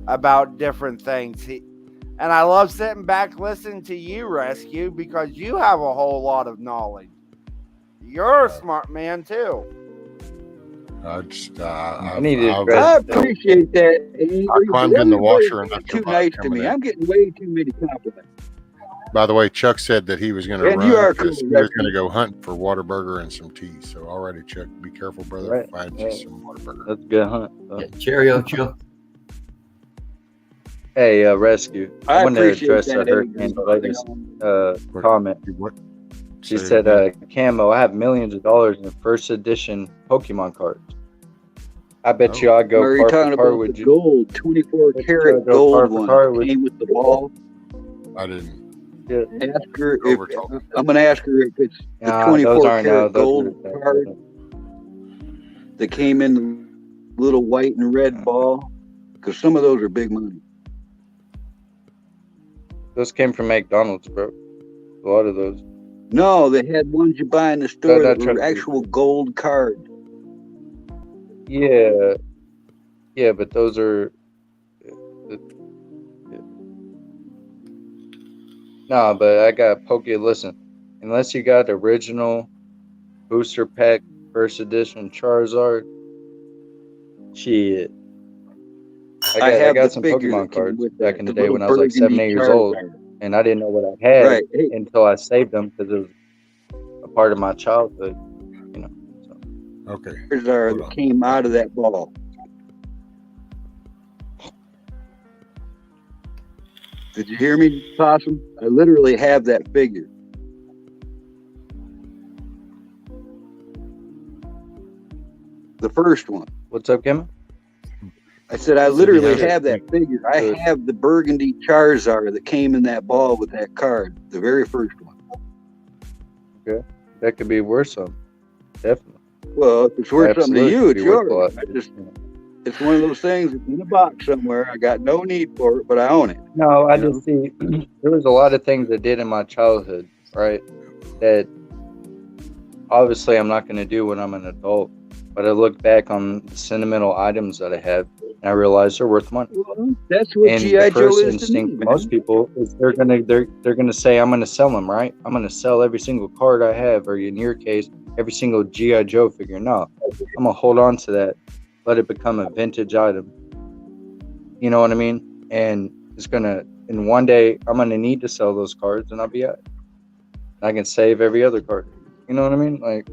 about different things. And I love sitting back listening to you, Rescue, because you have a whole lot of knowledge. You're a smart man too. I appreciate that. I climbed in the washer and too nice to me. I'm getting way too many compliments. By the way, Chuck said that he was going to run because he was going to go hunt for Whataburger and some tea. So already, Chuck, be careful, brother. Right. Find you some Whataburger. That's a good hunt. Cheerio, Chuck. Hey, Rescue. I want to address that, Hurricane's latest comment. She said, Camo, I have millions of dollars in first edition Pokemon cards. I bet you I'd go Are you talking about the gold, 24 karat gold one that came with the ball? I didn't. Yeah. Ask her if, I'm going to ask her if it's the 24 karat gold card that came in the little white and red ball, because some of those are big money. Those came from McDonald's, bro. A lot of those. No, they had ones you buy in the store that were trying to be actual gold cards. Yeah, yeah, but those are. Nah, but I got Listen, unless you got original booster pack first edition Charizard, shit. I got some Pokemon cards back in the day when I was like 7, 8 years old, and I didn't know what I had Right. Hey. until I saved them because it was a part of my childhood, you know. So. Okay. Charizard that came out of that ball. Did you hear me, Possum? I literally have that figure. The first one. What's up, Kim? I said I literally have that figure. I have the burgundy Charizard that came in that ball with that card, the very first one. Okay, that could be worth something. Definitely. Well, if it's worth something to you, it's yours. Worth it's one of those things that's in a box somewhere. I got no need for it, but I own it. No, I just see there was a lot of things I did in my childhood, right? That obviously I'm not going to do when I'm an adult. But I look back on the sentimental items that I have, and I realize they're worth money. Well, that's what G.I. Joe is instinct to me, for most people is they're gonna say I'm gonna sell them, right? I'm gonna sell every single card I have, or in your case, every single G.I. Joe figure. No, I'm gonna hold on to that, let it become a vintage item. You know what I mean? And it's gonna, and one day I'm gonna need to sell those cards, and I'll be out. I can save every other card. You know what I mean? Like.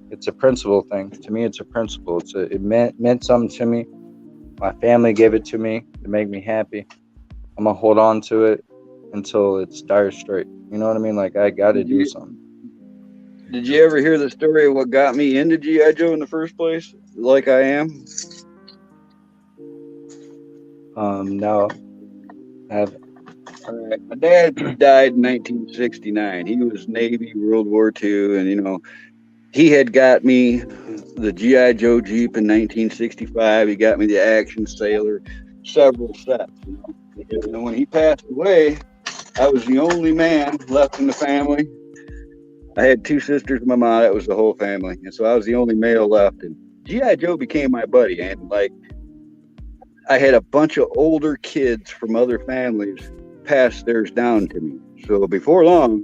It's a principle thing. To me, it's a principle. It meant something to me. My family gave it to me to make me happy. I'm gonna hold on to it until it's dire straight. You know what I mean? Like I gotta do something. Did you ever hear the story of what got me into G.I. Joe in the first place? Like I am? No. I haven't. All right. My dad died in 1969. He was Navy, World War II, and he had got me the G.I. Joe Jeep in 1965. He got me the Action Sailor, several sets. And when he passed away, I was the only man left in the family. I had 2 sisters and my mom. That was the whole family. And so I was the only male left. And G.I. Joe became my buddy. And I had a bunch of older kids from other families pass theirs down to me. So before long,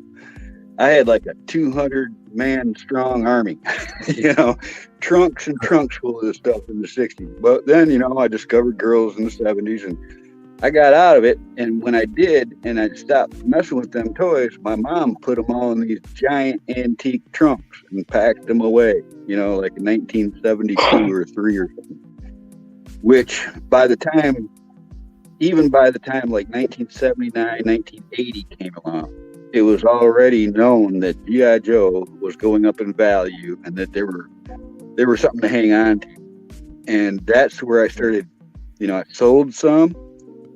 I had like a 200-man strong army, trunks and trunks full of this stuff in the 60s. But then, I discovered girls in the 70s and I got out of it. And when I did, and I stopped messing with them toys, my mom put them all in these giant antique trunks and packed them away, like in 1972 or 3 or something. Which by the time like 1979, 1980 came along, it was already known that G.I. Joe was going up in value and that they were something to hang on to. And that's where I started, I sold some,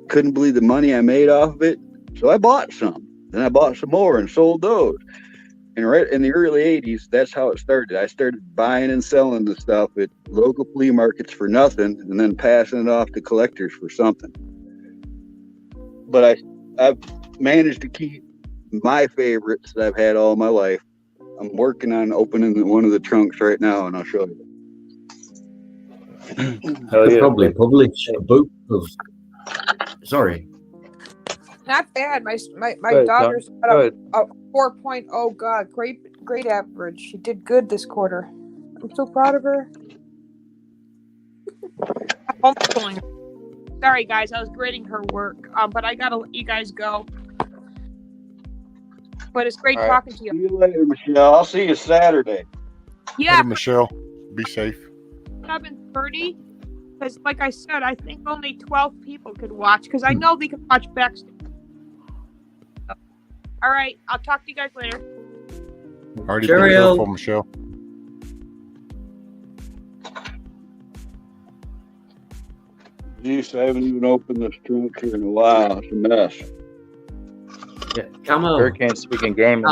couldn't believe the money I made off of it. So I bought some. Then I bought some more and sold those. And right in the early 80s, that's how it started. I started buying and selling the stuff at local flea markets for nothing and then passing it off to collectors for something. But I've managed to keep my favorites that I've had all my life. I'm working on opening one of the trunks right now, and I'll show you. Could probably publish a book of. Sorry. Not bad. My Good, daughter's John. got a Good. 4.0. God, great average. She did good this quarter. I'm so proud of her. Homeschooling. Sorry, guys. I was grading her work, but I gotta let you guys go. But it's great talking to you. See you later, Michelle. I'll see you Saturday. Yeah, Hey, Michelle. Be safe. 7:30. Because, like I said, I think only 12 people could watch. Because I know they can watch backstage. All right, I'll talk to you guys later. Already be careful, Michelle. Jeez, I haven't even opened this trunk here in a while. It's a mess. Yeah, come on. Hurricane speaking game.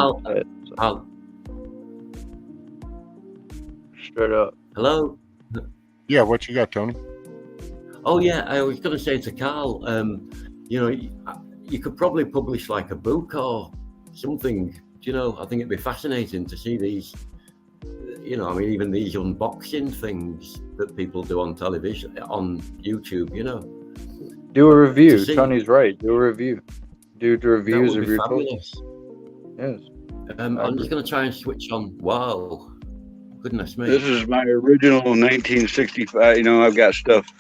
Straight up. Hello. Yeah, what you got, Tony? Oh yeah, I was going to say to Carl. you know, you could probably publish like a book or something. You know, I think it'd be fascinating to see these. You know, I mean, even these unboxing things that people do on television, on YouTube. You know, do a review. Tony's right. Do a review. Do the reviews of your fabulous. toys. Yes. I'm just going to try and switch on. Wow. Goodness me. This is my original 1965. You know, I've got stuff.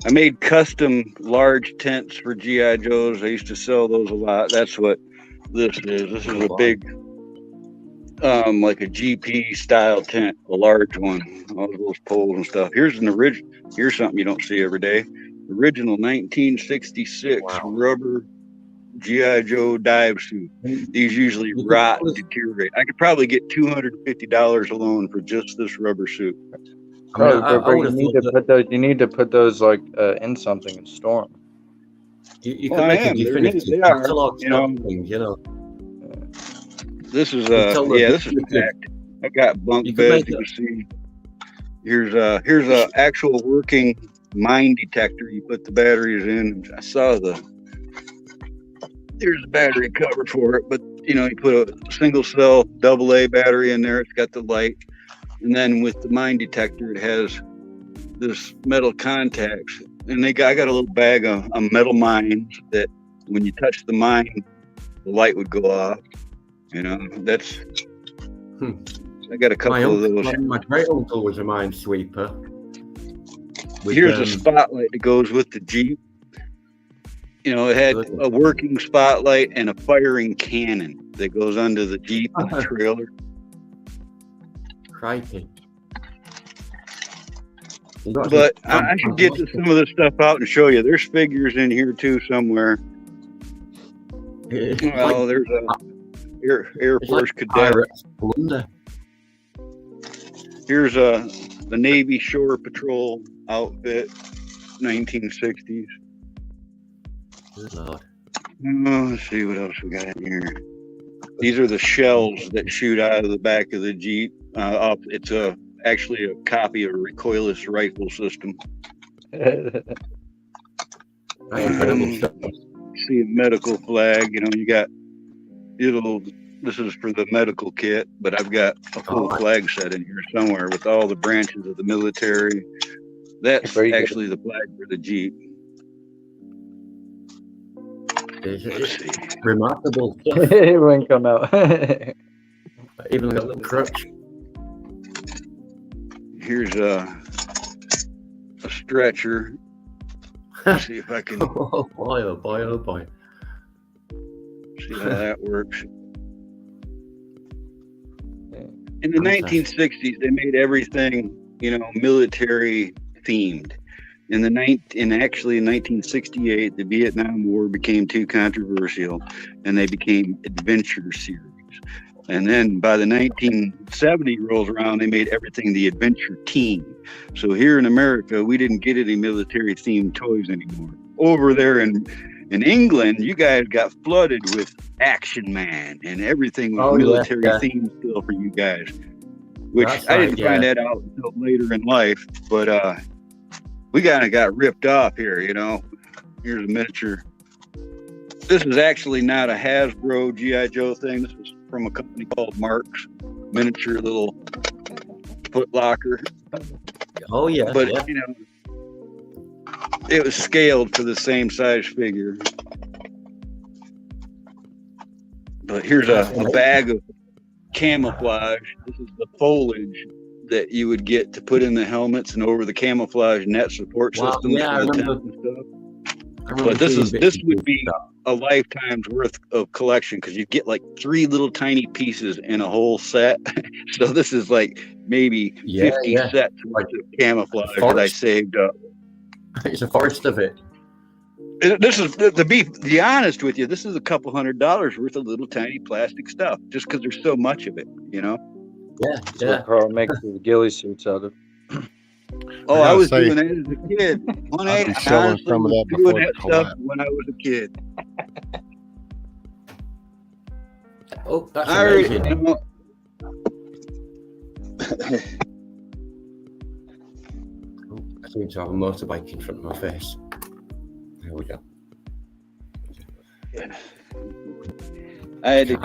I made custom large tents for G.I. Joes. I used to sell those a lot. That's what this is. This is a big, like a GP style tent, a large one. All those poles and stuff. Here's an original. Here's something you don't see every day. Original 1966 rubber G.I. Joe dive suit. These usually rot and deteriorate. I could probably get $250 alone for just this rubber suit. You need to put those like in something and store them. You can make a definitive catalog, you know. This is this is packed. I got bunk beds. You can see. Here's a actual working mine detector. You put the batteries in. I saw there's a battery cover for it, but you know, you put a single cell AA battery in there. It's got the light, and then with the mine detector, it has this metal contacts. And I got a little bag of metal mines that when you touch the mine, the light would go off. You know, that's. I got a couple of those. My great uncle was a mine sweeper. Here's a spotlight that goes with the Jeep. You know, it had a working spotlight and a firing cannon that goes under the Jeep and the trailer. Crikey. But I should get some of this stuff out and show you. There's figures in here too somewhere. Well, there's a Air Force cadet. Here's the Navy Shore Patrol outfit, 1960s. Good Lord. Let's see what else we got in here. These are the shells that shoot out of the back of the Jeep. It's actually a copy of a recoilless rifle system. See a medical flag. You know, you got this is for the medical kit, but I've got a full flag set in here somewhere with all the branches of the military. That's actually the flag for the Jeep. Remarkable. It wouldn't come out. Even got a little crutch. Here's a stretcher. Let's see if I can. Oh boy! Oh boy! Oh boy! See how that works. In the 1960s, they made everything, you know, military themed. Actually in 1968, the Vietnam War became too controversial, and they became adventure series. And then by the 1970 rolls around, they made everything the adventure team. So here in America, we didn't get any military themed toys anymore. Over there in England, you guys got flooded with Action Man, and everything was military themed still for you guys. Which I didn't find that out until later in life, but we kind of got ripped off here, you know. Here's a miniature. This is actually not a Hasbro G.I. Joe thing. This was from a company called Marks. Miniature little foot locker. Oh, yeah. But, you know, it was scaled for the same size figure. But here's a bag of camouflage. This is the foliage that you would get to put in the helmets and over the camouflage net support systems. Yeah, I remember. But this would be a lifetime's worth of collection, because you get like 3 little tiny pieces in a whole set. So this is like maybe 50 sets worth of camouflage that I saved up. It's a forest of it. This is, to be honest with you, this is a couple $100 worth of little tiny plastic stuff, just because there's so much of it, you know? That's what Carl makes the ghillie suits out of. Oh, I was doing that as a kid. I'd be selling some of that before the collapse. When I was a kid. Oh, that's I amazing. I seem to have a motorbike in front of my face. There we go. I had to.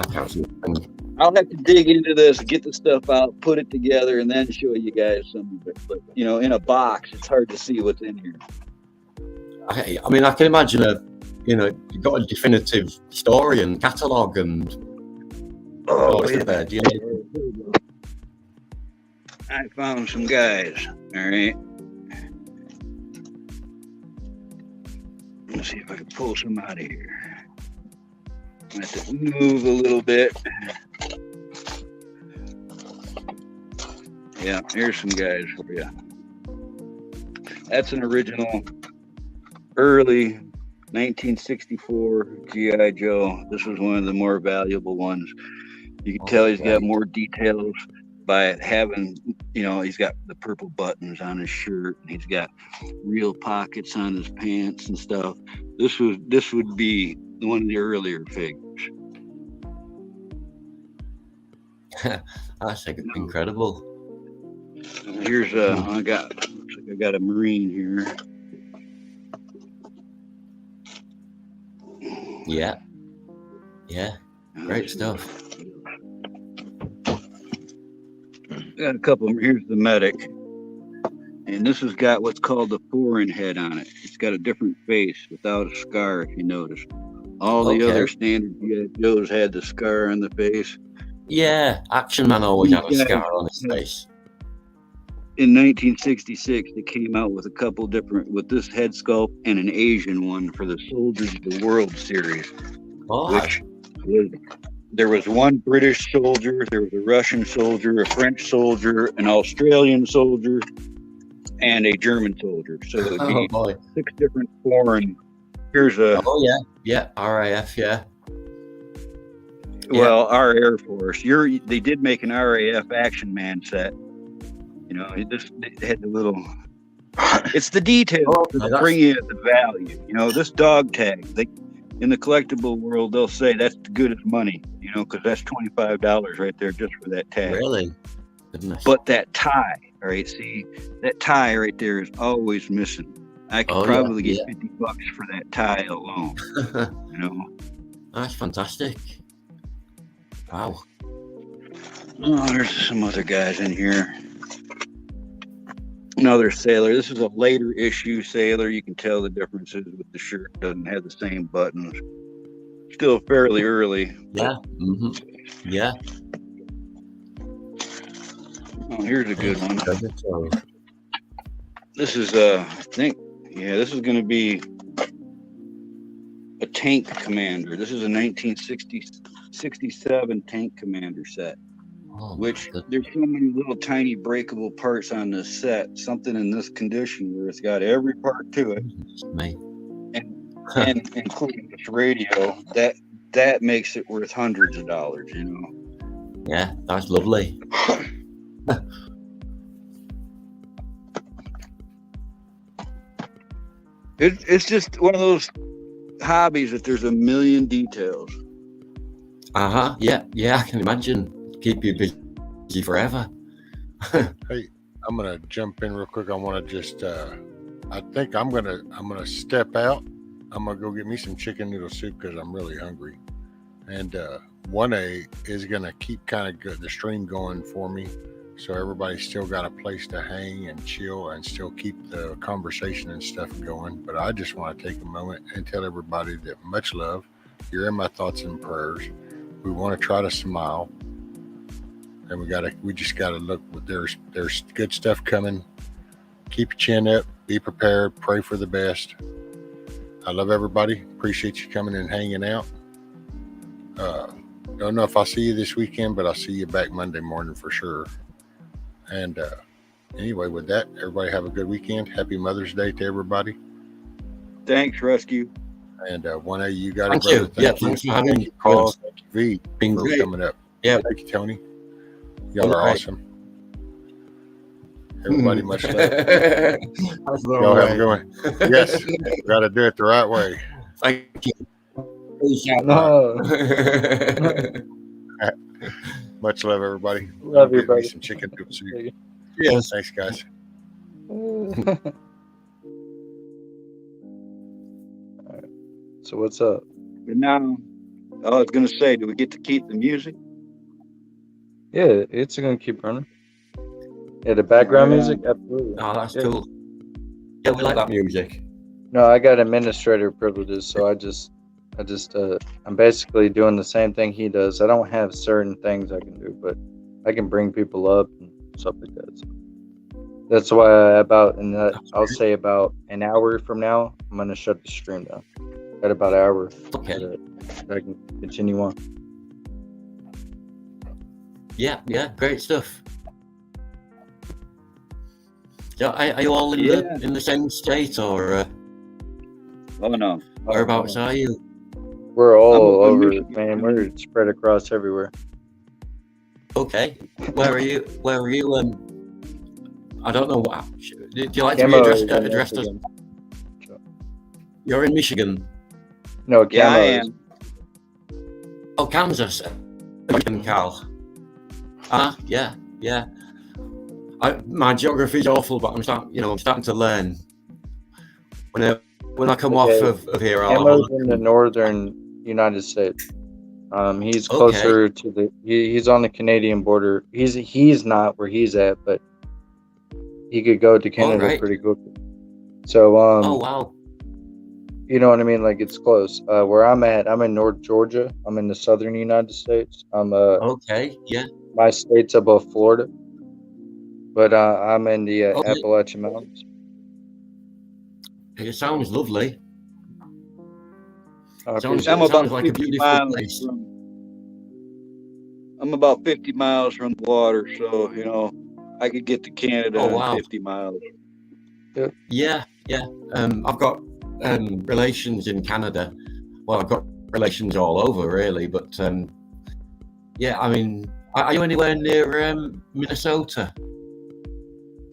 I'll have to dig into this, get the stuff out, put it together, and then show you guys some of it. But in a box, it's hard to see what's in here. I mean, I can imagine you've got a definitive story and catalogue and. There, do you know? I found some guys. All right. Let's see if I can pull some out of here. I have to move a little bit. Yeah, here's some guys for you. That's an original early 1964 G.I. Joe. This was one of the more valuable ones. You can tell he's got more details by having, he's got the purple buttons on his shirt, and he's got real pockets on his pants and stuff. This would be one of the earlier figures. That's incredible. Here's I got a Marine here. Yeah, great stuff. Got a couple. Here's the medic, and this has got what's called the foreign head on it. It's got a different face without a scar, if you notice. All the other standard G.I. Joes had the scar on the face. Yeah, Action Man always had a scar on his face. In 1966, they came out with a couple different, with this head sculpt and an Asian one for the Soldiers of the World series, which was, there was one British soldier, there was a Russian soldier, a French soldier, an Australian soldier, and a German soldier. So it would be 6 different foreign. Here's a. Oh yeah, RAF, yeah. Well, our Air Force. They did make an RAF Action Man set. It had the little. It's the details that bring you the value. This dog tag. In the collectible world, they'll say that's as good as money. Because that's $25 right there just for that tag. Really? Goodness. But that tie, all right. See, that tie right there is always missing. I could probably get $50 for that tie alone. That's fantastic. Wow. Oh, there's some other guys in here. Another sailor. This is a later issue sailor. You can tell the differences with the shirt. Doesn't have the same buttons. Still fairly early. Yeah. Yeah. Oh, here's a good one. This is I think, this is going to be a tank commander. This is a 1967 tank commander set. Which there's so many little tiny breakable parts on this set, something in this condition where it's got every part to it, and including this radio, that makes it worth hundreds of dollars, Yeah, that's lovely. It's just one of those hobbies that there's a million details. Yeah, I can imagine. Keep you busy forever. Hey, I'm gonna jump in real quick. I want to just I think I'm gonna step out. I'm gonna go get me some chicken noodle soup because I'm really hungry, and 1A is gonna keep kind of the stream going for me, so everybody's still got a place to hang and chill and still keep the conversation and stuff going. But I just want to take a moment and tell everybody that much love. You're in my thoughts and prayers. We want to try to smile. And we just gotta look. There's good stuff coming. Keep your chin up. Be prepared. Pray for the best. I love everybody. Appreciate you coming and hanging out. Don't know if I'll see you this weekend, but I'll see you back Monday morning for sure. And anyway, with that, everybody have a good weekend. Happy Mother's Day to everybody. Thanks, Rescue. And 1A, you got it, Thank brother. you. Thanks for having me. Carl. Thank you, V, Been for great. coming up. Yeah. Thank you, Tony. Y'all are awesome. Everybody, much love. Y'all have a good one. Yes, got to do it the right way. Thank you. No. Much love, everybody. Love you, Get me buddy. some chicken noodle soup. Yes. Thanks, guys. So what's up? But now, I was gonna say, do we get to keep the music? Yeah, it's gonna keep running. Yeah, the background Right music, on. absolutely. Oh, that's Yeah. cool. Yeah, we like that music. No, I got administrator privileges, so I'm basically doing the same thing he does. I don't have certain things I can do, but I can bring people up and stuff like that. So that's why I'll say about an hour from now, I'm gonna shut the stream down. At about an hour, Okay. so that I can continue on. Yeah, great stuff. So, are you all in the same state, or? Oh no. Whereabouts are you? We're all I'm up in over, Michigan. man. We're spread across everywhere. Okay. Where are you? I don't know what. Do you like Camo to is be in addressed as? Michigan. You're in Michigan. No, Yeah, I Camo am. is. Oh, Kansas. Cal. Yeah. My geography's awful, but I'm starting to learn. When I come off of here, Camo's in the northern United States. He's closer to he's on the Canadian border. He's not where he's at, but he could go to Canada pretty quickly. So oh wow. You know what I mean? Like it's close. Where I'm at, I'm in North Georgia. I'm in the southern United States. I'm okay, yeah. My state's above Florida, but I'm in the Appalachian Mountains. It sounds lovely. Sounds like a beautiful place. I'm about 50 miles from the water, so I could get to Canada in 50 miles. Yeah. I've got relations in Canada. Well, I've got relations all over, really. But yeah, I mean, are you anywhere near Minnesota?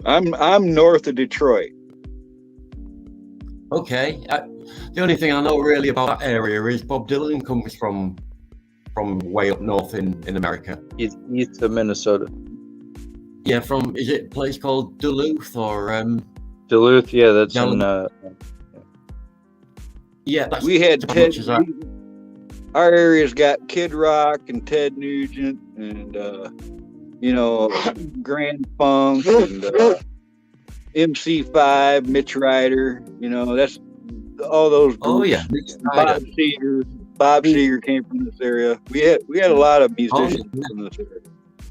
I'm north of Detroit. Okay. The only thing I know really about that area is Bob Dylan comes from way up north in America. He's east of Minnesota. Yeah, is it a place called Duluth or Duluth? Yeah, that's in. Yeah, that's we had Ted. Our area's got Kid Rock and Ted Nugent and Grand Funk and MC5, Mitch Ryder. That's all those groups. Oh yeah, Bob Seger came from this area. We had a lot of musicians from this area.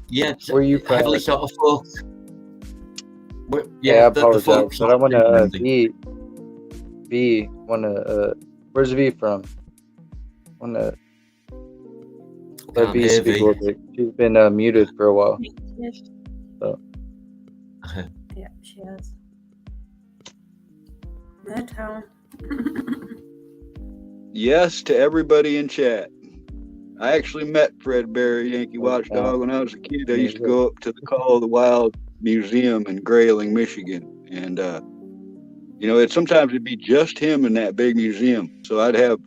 Yeah, where you from? Heavily sort of folk. Yeah, I apologize, but I want to V. Where's V from? Want to let V speak a little bit. She's been muted for a while. So. Yeah, she has. That town. Yes to everybody in chat. I actually met Fred Berry, Yankee Watchdog, when I was a kid. I used to go up to the Call of the Wild Museum in Grayling, Michigan. And, sometimes it'd be just him in that big museum. So I'd have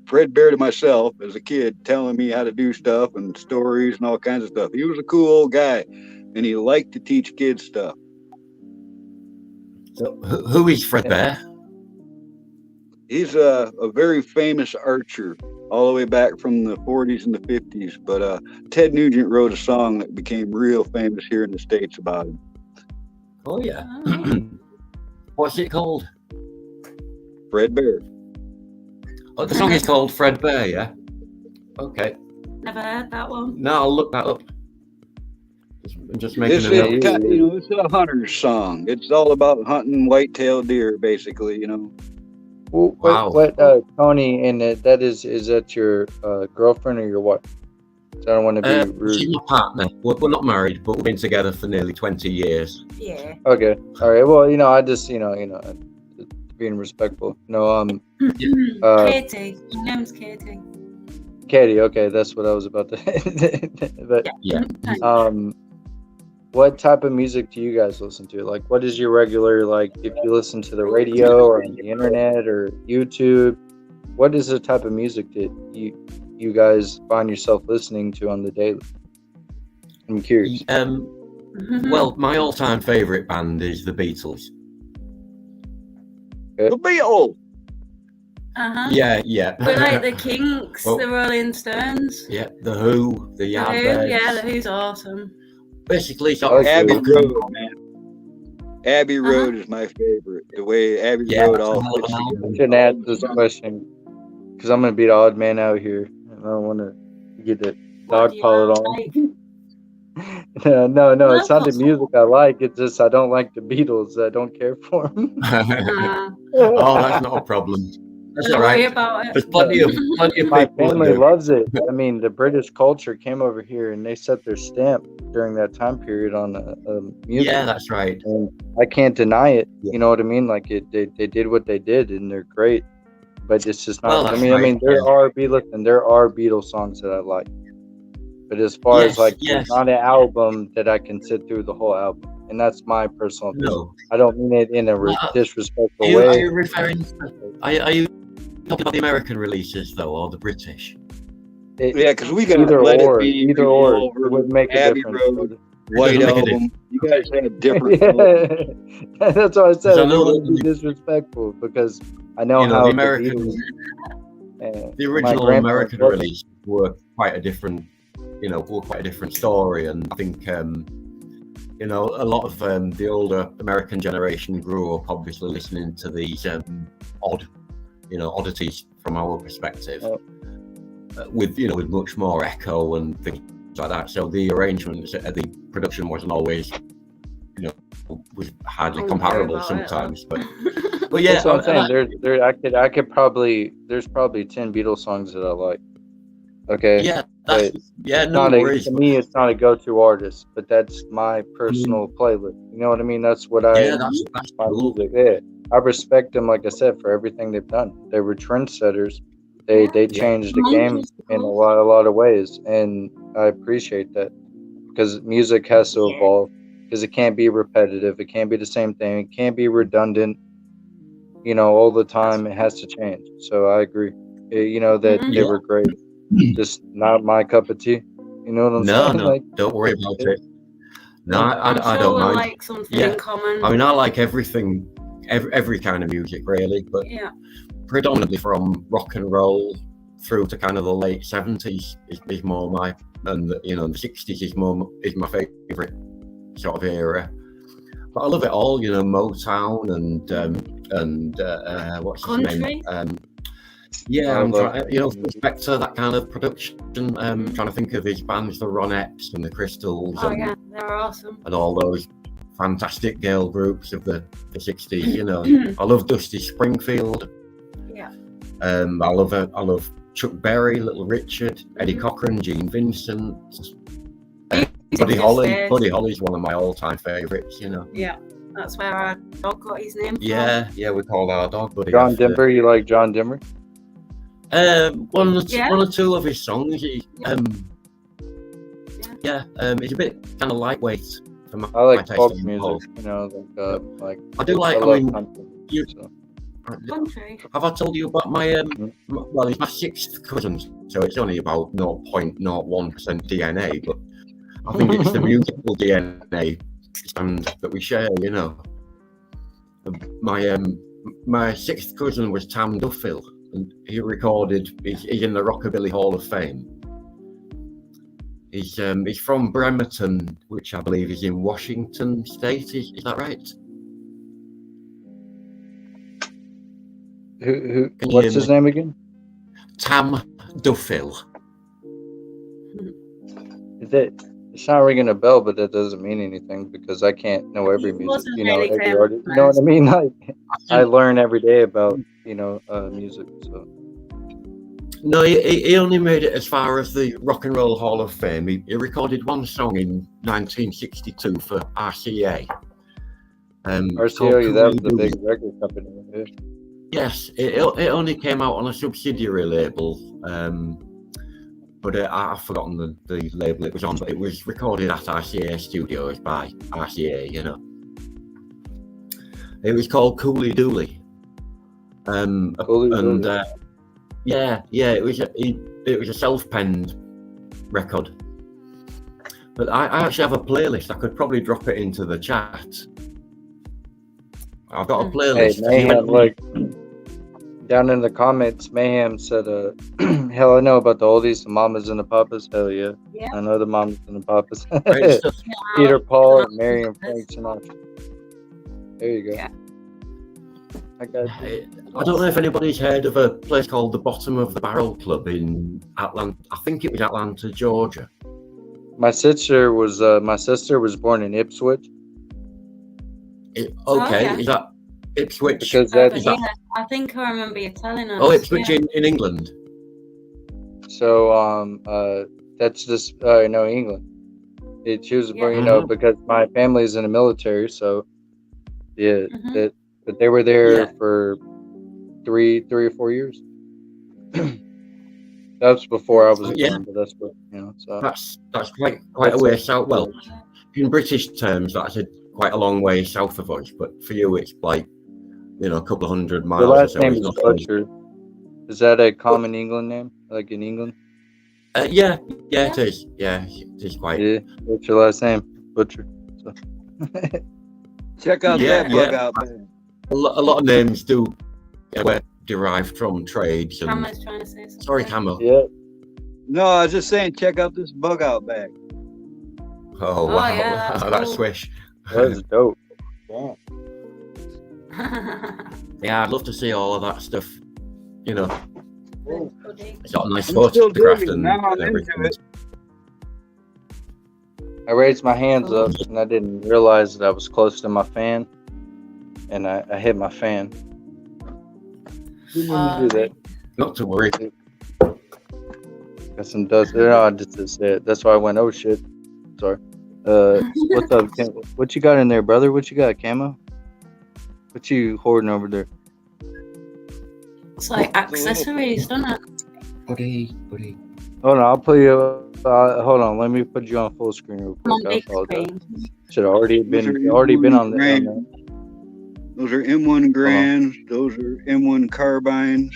Fred Berry to myself as a kid telling me how to do stuff and stories and all kinds of stuff. He was a cool old guy, and he liked to teach kids stuff. So, who is Fred Bear? He's a very famous archer all the way back from the 40s and the 50s. But Ted Nugent wrote a song that became real famous here in the States about him. Oh, yeah. What's it called? Fred Bear. Oh, the song is called Fred Bear, yeah? Okay. Never heard that one. No, I'll look that up. Just making it's a hunter's song. It's all about hunting white-tailed deer, basically, Wow. What Tony, and that is that your girlfriend or your wife? I don't want to be rude. She's my partner. We're not married, but we've been together for nearly 20 years. Yeah. Okay. All right. Well, I just, being respectful. Katie. Her name's Katie. Katie. Okay, that's what I was about to. But yeah. What type of music do you guys listen to? Like, what is your regular, if you listen to the radio or on the internet or YouTube, what is the type of music that you guys find yourself listening to on the daily? I'm curious. Well, my all-time favorite band is the Beatles. The Beatles. Yeah, yeah. But like the Kinks, Well, the Rolling Stones. Yeah, the Who, the The Who, Yardbirds. yeah, the Who's awesome. Basically, sort of Abbey rock and Road, roll. man. Abbey Road is my favorite. The way Abbey Yeah, Road that's a all hell of fits an together. album. I shouldn't ask this question because I'm gonna be the odd man out here. I don't want to get the What dog do you followed on. like? No, Well, it's not the music I like. It's just I don't like the Beatles. I don't care for them. Oh, that's not a problem. That's Don't all worry right. about it. There's plenty of My people that family do. loves it. I mean, the British culture came over here and they set their stamp during that time period on music. Yeah, that's right. And I can't deny it. You know what I mean? Like they did what they did, and they're great. But it's just not. Well, I that's mean, right. there are Beatles songs that I like. But as far as like, there's not an album that I can sit through the whole album, and that's my personal opinion. No. I don't mean it in a disrespectful Are you way. referring? Are you talking about the American releases though, or the British? Yeah, because we got Either Let or, It Be, either or, Revolver, it would make a Abbey difference. Road, White Make a Album. You guys have different albums. Yeah, that's what I said. I I know don't want to be disrespectful because I know You know, how the the American, Beatles. the My original grandparents American loved it. release were quite a different, were quite a different story, and I think, a lot of the older American generation grew up obviously listening to these oddities from our perspective, with much more echo and things like that. So the arrangements, the production wasn't always, was hardly comparable sometimes. But yeah, That's what I'm saying. There's probably 10 Beatles songs that I like. Okay. Yeah, but no not worries. to me, it's not a go-to artist, but that's my personal playlist. You know what I mean? That's what that's my cool. music. Yeah, I respect them, like I said, for everything they've done. They were trendsetters. They changed the game in a lot of ways, and I appreciate that because music has to evolve. Because it can't be repetitive. It can't be the same thing. It can't be redundant. All the time. It has to change. So I agree. That they were great. Just not my cup of tea. You know what I'm saying? No, don't worry about it. No, I don't we'll mind. like something in common. I mean, I like everything, every kind of music really, but predominantly from rock and roll through to kind of the late 70s is more my, and the 60s is my favorite sort of era. But I love it all, Motown and what's his name? I'm trying, with respect to that kind of production, trying to think of his bands, the Ronettes and the Crystals. Oh yeah, they're awesome. And all those fantastic girl groups of the 60s, I love Dusty Springfield. Yeah. I love Chuck Berry, Little Richard, Eddie Cochran, Gene Vincent, Buddy Holly. Buddy Holly's one of my all-time favorites, Yeah, that's where our dog got his name from. Yeah, we call our dog Buddy. John Denver, you like John Denver? One or two of his songs. He's a bit kind of lightweight for my I like taste folk in music. folk. I do like. I mean, have I told you about my well, he's my sixth cousin, so it's only about 0.01% DNA, but I think it's the musical DNA stand that we share. My sixth cousin was Tam Duffield, and he recorded. He's in the Rockabilly Hall of Fame. He's from Bremerton, which I believe is in Washington State. Is that right? Who? What's his name again? Tam Duffield. It's not ringing a bell, but that doesn't mean anything because I can't know every music. Really every artist. You know what I mean? Like I learn every day about music. So. No, he only made it as far as the Rock and Roll Hall of Fame. He recorded one song in 1962 for RCA. RCA, that was the big record company. Yeah. Yes, it only came out on a subsidiary label, but I've forgotten the label it was on. But it was recorded at RCA Studios by RCA. It was called Cooley Dooley. It was a self-penned record. But I actually have a playlist. I could probably drop it into the chat. I've got a playlist. Hey, Down in the comments, Mayhem said, hell, I know about the oldies, the mamas and the papas. Hell yeah. Yeah. I know the mamas and the papas. Great stuff. Peter, Paul, and Mary and Frank Sinatra. There you go. Yeah. I got you. I don't know if anybody's heard of a place called the Bottom of the Barrel Club in Atlanta. I think it was Atlanta, Georgia. My sister was born in Ipswich. Okay, is that Ipswich? Because that's Yeah, I think I remember you telling us. Oh, Ipswich yeah. in England. so. That's just no England. She was born, because my family's in the military. So yeah, but they were there for three or 4 years. That's before I was born, but that's what So That's quite a way south. Well, in British terms, that's quite a long way south of us. But for you, it's like a couple of 100 miles. the last or so. name is Butcher. Is that a common England name, like in England? Yeah, it is. Yeah, it is quite. Yeah. What's your last name? Butcher. So. Check out that bug out. A lot of names do were derived from trades. And... Camo's trying to say something. Sorry, Camo. Yeah. No, I was just saying, check out this bug out bag. Oh wow, yeah, that's cool. swish. That's dope. Yeah, I'd love to see all of that stuff. It's got a nice I'm photograph still and now I'm everything. into it. I raised my hands up and I didn't realize that I was close to my fan, and I hit my fan. Didn't mean to do that. Not to worry. Got some dust. No, I just said. That's why I went. Oh shit. Sorry. What's up? What you got in there, brother? What you got, Camo? What you hoarding over there? It's like accessories, doesn't it? Buddy. Hold on, I'll put you. Hold on, let me put you on full screen real quick. I apologize. Should have already been on the. Those are M1 Grands. Those are M1 carbines.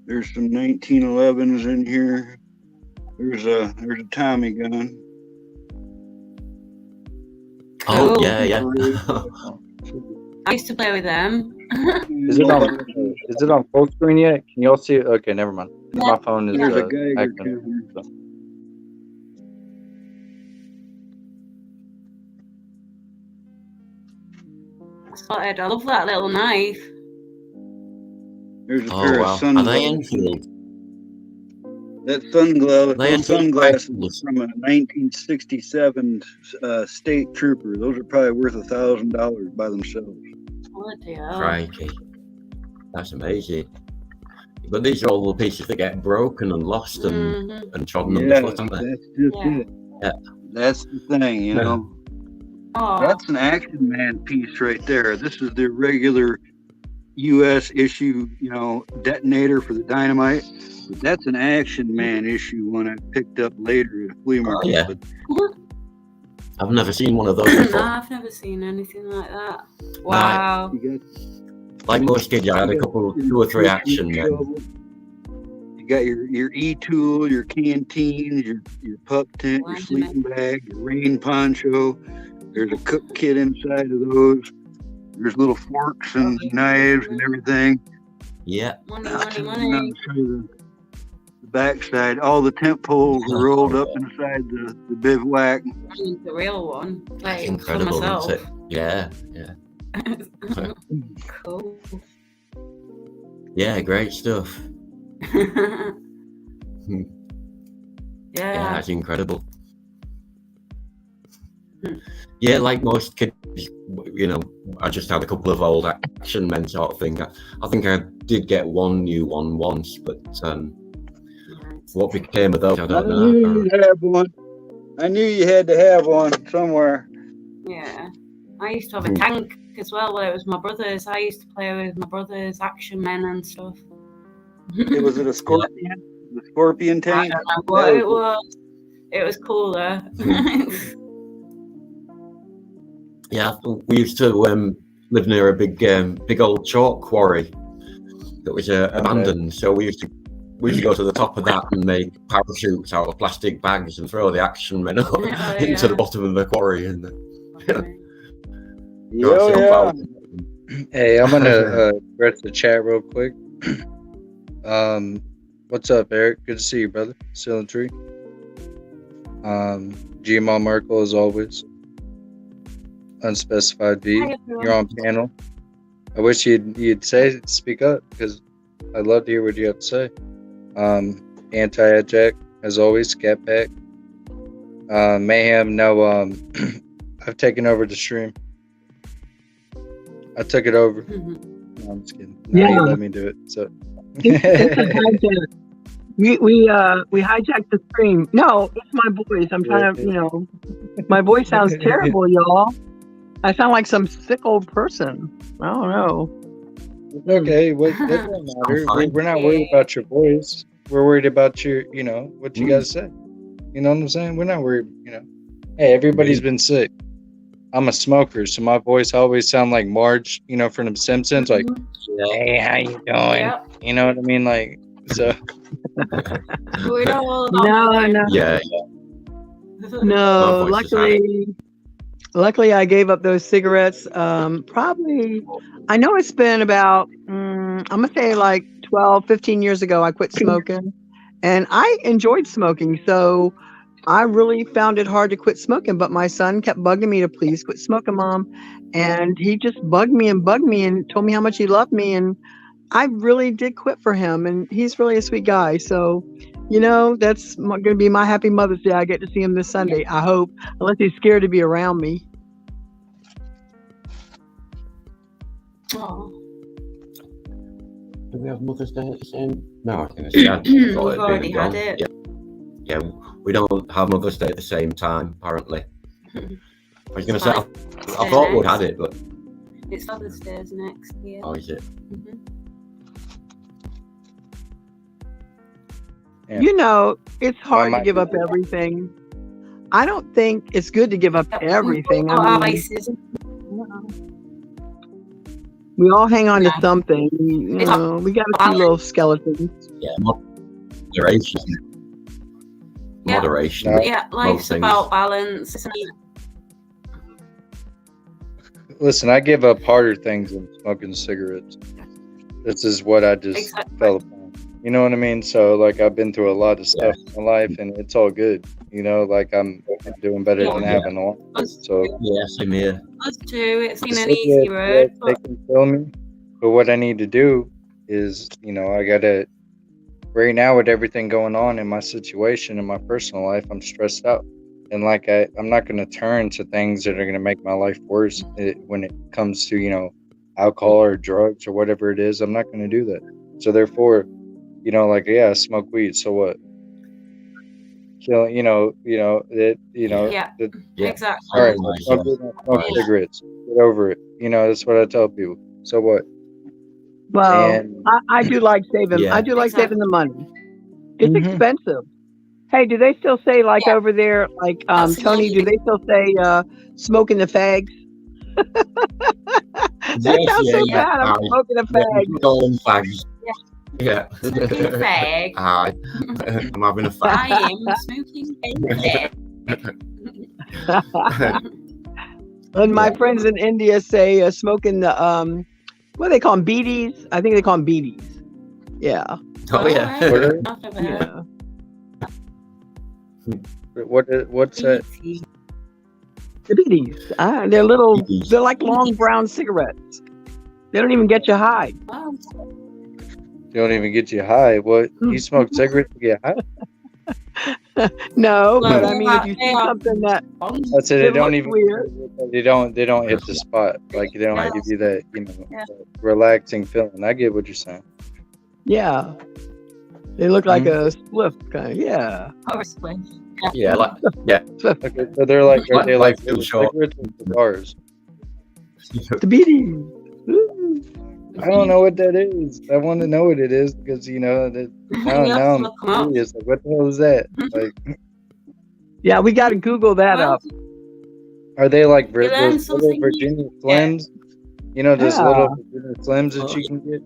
There's some 1911s in here. There's a Tommy gun. Oh Cool. yeah. I used to play with them. Is it on full screen yet? Can you all see it? Okay, never mind. Yeah. My phone is. There's a Geiger acting, so. Spotted. I love that little knife. There's a pair of Are they Enfield? That sunglasses was from a 1967 state trooper. Those are probably worth $1,000 by themselves. Crikey. That's amazing. But these are all the pieces that get broken and lost and trodden underfoot, aren't they? That's just it. Yeah. That's the thing, That's an Action Man piece right there. This is the regular U.S. issue, detonator for the dynamite. But that's an Action Man issue one I picked up later at a flea market. Yeah. I've never seen one of those before. No, I've never seen anything like that. Wow. Like most kids, I had a couple, 2 or 3 Action Men. You got your e-tool, your canteen, your pup tent, your sleeping bag, your rain poncho. There's a cook kit inside of those. There's little forks and knives and everything. Yeah. Money. The backside, all the tent poles are rolled up inside the bivouac. The real one. Like, Incredible, for myself. isn't it? Yeah. Cool. Yeah, great stuff. Yeah, that's incredible. Yeah, like most kids, I just had a couple of old Action Men sort of thing. I think I did get one new one once, but what became of those, I don't know. I knew you had one. I knew you had to have one somewhere. Yeah. I used to have a tank as well where it was my brother's. I used to play with my brother's Action Men and stuff. Was it a Scorpion? The Scorpion tank? I don't know what it was. It was cooler. Yeah, we used to live near a big old chalk quarry that was abandoned. So we used to go to the top of that and make parachutes out of plastic bags and throw the Action Men into the bottom of the quarry. And Hey, I'm gonna address the chat real quick. What's up, Eric? Good to see you, brother. Still in tree. GMO Merkel, as always. Unspecified V. Hi, everyone. You're on panel. I wish you'd speak up, because I'd love to hear what you have to say. Anti-Jack, as always. Scat Pack. Mayhem. No. I've taken over the stream. I took it over. No, I'm just kidding. No, Yeah. you let me do it. So. It's a hijack. We hijacked the stream. No, it's my voice. I'm trying to, my voice sounds terrible, y'all. I sound like some sick old person. I don't know. Okay, that doesn't matter. We're not worried about your voice. We're worried about your, what you guys say. You know what I'm saying? We're not worried, Hey, everybody's been sick. I'm a smoker, so my voice always sound like Marge, from The Simpsons, like, hey, how you doing? Yep. You know what I mean? Like, so. We don't No. Yeah. No, My voice is luckily I gave up those cigarettes. Probably, I know it's been about, I'm gonna say like 12, 15 years ago, I quit smoking, and I enjoyed smoking. So I really found it hard to quit smoking, but my son kept bugging me to please quit smoking, Mom. And he just bugged me and told me how much he loved me. And I really did quit for him. And he's really a sweet guy. So, that's going to be my happy Mother's Day. I get to see him this Sunday, I hope, unless he's scared to be around me. Oh. Do we have Mother's Day at the same? No, I think it's We've already had it. Yeah, we don't have Mother's Day at the same time, apparently. I was going to say, I thought we'd had it, but... It's Father's Day next year. Oh, is it? It's hard to give up everything. I don't think it's good to give up everything. I mean, we all hang on to something. We got a few little skeletons. Yeah, moderation. Moderation. Yeah, life's about balance, isn't it? Listen, I give up harder things than smoking cigarettes. This is what I just fell upon. You know what I mean? So, like, I've been through a lot of stuff in my life, and it's all good. Like, I'm doing better than having a lot. So, yeah, same here. Us too. It's been an easy road. They can kill me. But what I need to do is, I gotta. Right now, with everything going on in my situation in my personal life, I'm stressed out. And like I'm not going to turn to things that are going to make my life worse when it comes to, alcohol or drugs or whatever it is. I'm not going to do that. So therefore, I smoke weed. So what? Exactly. All right, smoke cigarettes. Get over it. That's what I tell people. So what? Well, I do like saving. Yeah. I do like saving the money. It's expensive. Hey, do they still say over there, Tony? Do they still say smoking the fags? That sounds so bad. I'm smoking a fag. Fags. Yeah. Smoking a fag. Hi. I'm having a fag. I am smoking a fag. And my friends in India say smoking the what do they call them? Beaties? I think they call them beaties. Yeah. Oh yeah. Yeah. What's that? The beaties. They're little. They're like long brown cigarettes. They don't even get you high. They don't even get you high. What? You smoke cigarettes to get high? No, but I mean, if you see something that I said they don't even. Weird. They don't hit the spot. Like they don't give you that, that relaxing feeling. I get what you're saying. Yeah. They look like a spliff kind of, yeah. Or spliff. Yeah, Okay, so they're like, are they like cigarettes or cigars? The beating. I don't know what that is. I want to know what it is because now I'm curious. Like, what the hell is that? Like, yeah, we got to Google that up. Are they like those little Virginia Slims? Those little Virginia Slims that you can get.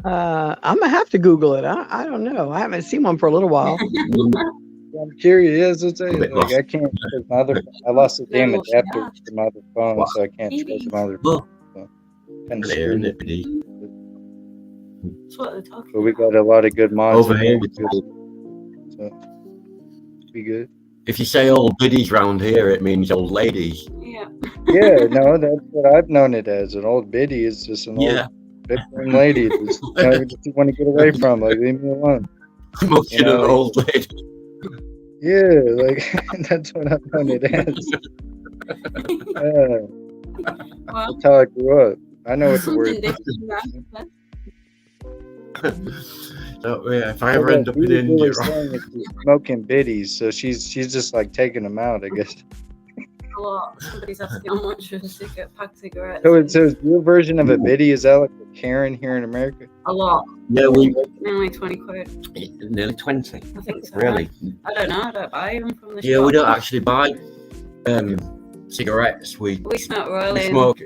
I'm gonna have to Google it. I don't know. I haven't seen one for a little while. I'm curious. Like I can't. I lost the damn adapter to my other phone, so I can't charge my other phone. So been There, isn't it, screwed. Biddy? That's what they're talking But we got a lot of good mods Over in here, here, so be good. if you say old biddies round here, it means old ladies. Yeah. Yeah, no, that's what I've known it as. An old biddy is just an Yeah. old bickering lady that you want to get away from. Like, leave me alone. Mucking an old lady. Yeah, like that's what I've known it as. That's how I grew up. I know what the word. So, yeah, if I ever end up in India, she's smoking biddies, so she's just like taking them out, I guess. A lot. Somebody's asking how much for a pack of cigarettes. So is your version of a biddy, is that like a Karen here in America? A lot. Yeah, we nearly 20 quid. nearly 20. I think so. Really? I don't know. I don't buy them from the Yeah, shop. we don't actually buy cigarettes. We smoke rolling. We smoke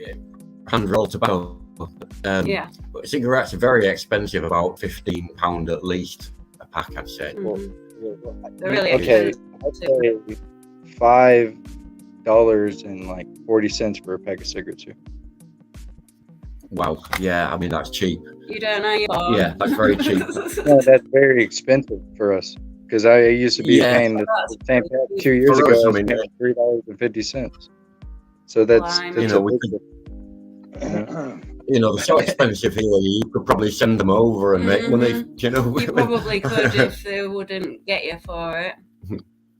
hand-rolled tobacco. Yeah. But cigarettes are very expensive, about £15 at least a pack, I'd say. They're really Okay, expensive. I'd say $5.40 for a pack of cigarettes here. Wow, yeah, I mean that's cheap. You don't know your bar. Yeah, that's very cheap. No, that's very expensive for us because I used to be paying the same pack 2 years For ago. us, I I was mean, paying $3.50. So that's you know, we could, you know, they're so expensive here. You could probably send them over and make money. You know, You probably could if they wouldn't get you for it.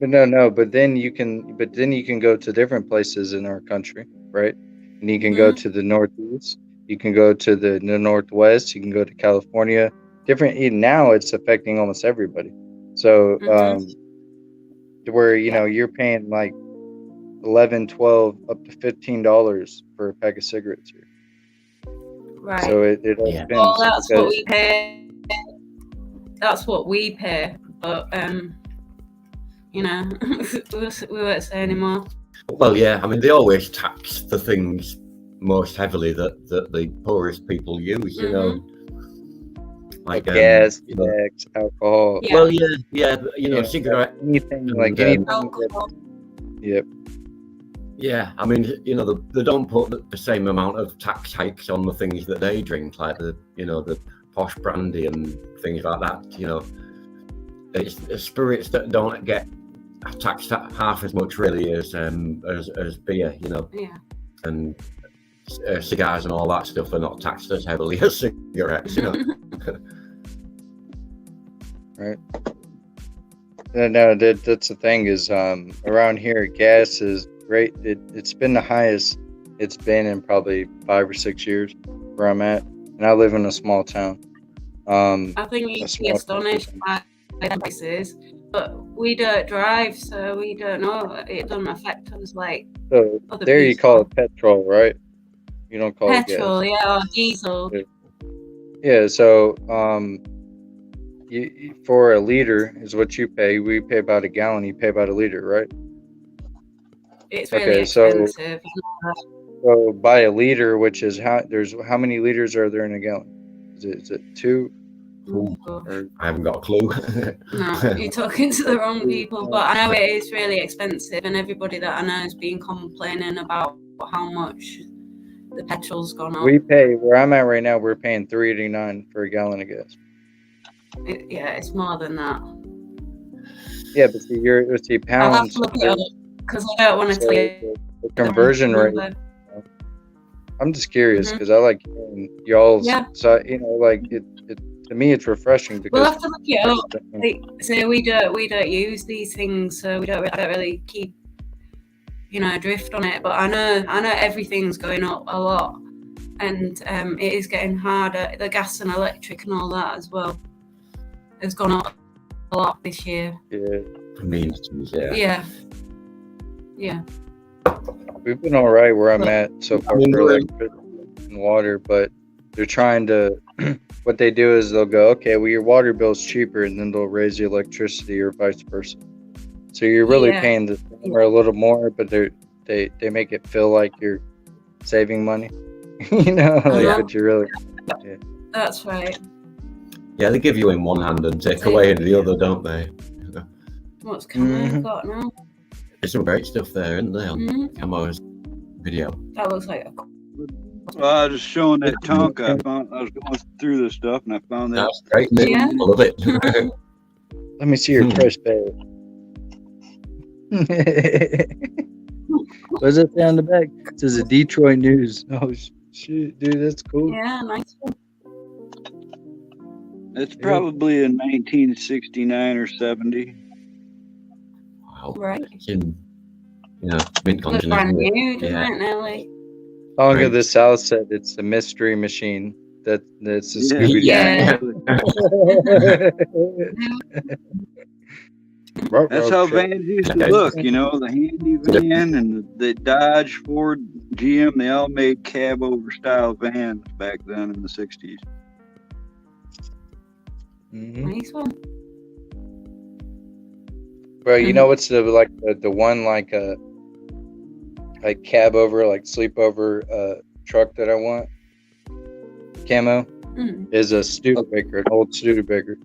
But no. But then you can go to different places in our country, right? And you can go to the Northeast. You can go to the Northwest. You can go to California. Even now, it's affecting almost everybody. So, where you're paying like $11, $12, up to $15 for a pack of cigarettes here. Right. So it all depends. Well, that's what we pay. That's what we pay. But we won't say anymore. Well, yeah, I mean they always tax the things most heavily that the poorest people use. You know, like gas, tax, alcohol. Yeah. Well, yeah, you know, cigarette, anything like anything. Yep. Yeah, I mean, you know, they don't put the same amount of tax hikes on the things that they drink, like the posh brandy and things like that. You know, it's spirits that don't get taxed half as much really as beer. You know, and cigars and all that stuff are not taxed as heavily as cigarettes. You know, right. No, that's the thing is around here gas is great. It's been the highest it's been in probably 5 or 6 years where I'm at, and I live in a small town. I think you'd be astonished by the prices, but we don't drive, so we don't know. It doesn't affect us like So other there you people. call it petrol, right? You don't call Petrol, it gas. yeah, or diesel. Yeah. So for a liter is what you pay. We pay about a gallon. You pay about a liter, right? It's really expensive. So by a liter, which is how many liters are there in a gallon? Is it 2? I haven't got a clue. No, you're talking to the wrong people, but I know it is really expensive, and everybody that I know has been complaining about how much the petrol's gone up. We pay where I'm at right now. We're paying $3.89 for a gallon of gas. It's more than that. Yeah, but see I'll have pounds. to look it up because I don't want to tell you The conversion rate. I'm just curious because I like hearing y'all's. Yeah. So like it to me it's refreshing because We'll have to look it up. So we don't use these things, so I don't really keep drift on it. But I know everything's going up a lot, and it is getting harder. The gas and electric and all that as well has gone up a lot this year. Yeah. Communities, Yeah. We've been all right where I'm at so far for electricity and water, but they're trying to. What they do is they'll go, okay, well your water bill's cheaper, and then they'll raise the electricity or vice versa. So you're really paying the same or a little more, but they make it feel like you're saving money, but you're really. Yeah. That's right. Yeah, they give you in one hand and take away in the other, don't they? What's Camo's got now? There's some great stuff there, isn't there, on Camo's video? That looks like a Well, I was just showing that Tonka. I was going through this stuff and I found that. That's great. Yeah. I love it. Let me see your press badge. What's that down the back? It says the Detroit News. Oh shit, dude, that's cool. Yeah, nice one. It's probably in 1969 or 70. Wow. Right. Mint Looks content. brand new, doesn't Yeah. it, Nelly? Song of the South said it's a mystery machine. That's a Scooby-Doo. Yeah. That's how vans used to look, you know, the handy van and the Dodge, Ford, GM, they all made cab over style vans back then in the 60s. Nice one. Bro, you know what's the one like cab over, like sleepover truck that I want? Camo is a Studebaker, an old Studebaker.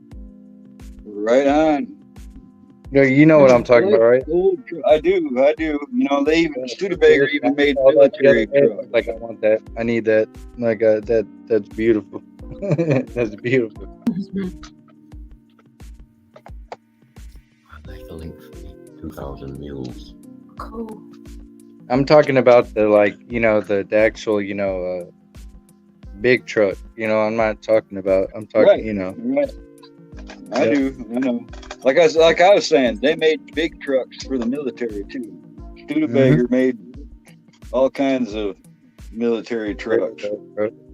Right on. You know what I'm talking about, right? I do. You know, they even Studebaker even made military trucks. Like, I want that. I need that. Like, that's beautiful. That's beautiful. I'd like the link for me. 2,000 mules. Cool. I'm talking about the actual, big truck. I'm not talking about. I'm talking, Right. I do. I know. Like I was saying, they made big trucks for the military too. Studebaker made all kinds of military trucks.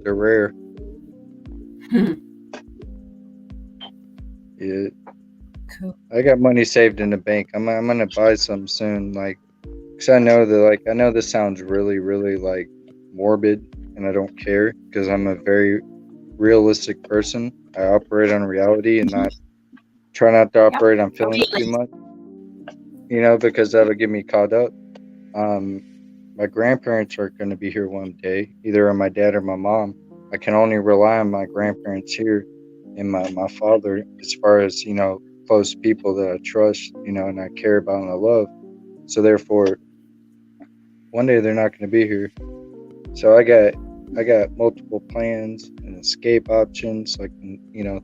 They're rare. Yeah. Cool. I got money saved in the bank. I'm gonna buy some soon, because I know that I know this sounds really, really morbid, and I don't care because I'm a very realistic person. I operate on reality and try not to operate on feelings too much. Because that'll get me caught up. My grandparents are going to be here one day, either my dad or my mom. I can only rely on my grandparents here and my father as far as, close people that I trust, and I care about and I love. So therefore, one day they're not going to be here. So I got multiple plans and escape options.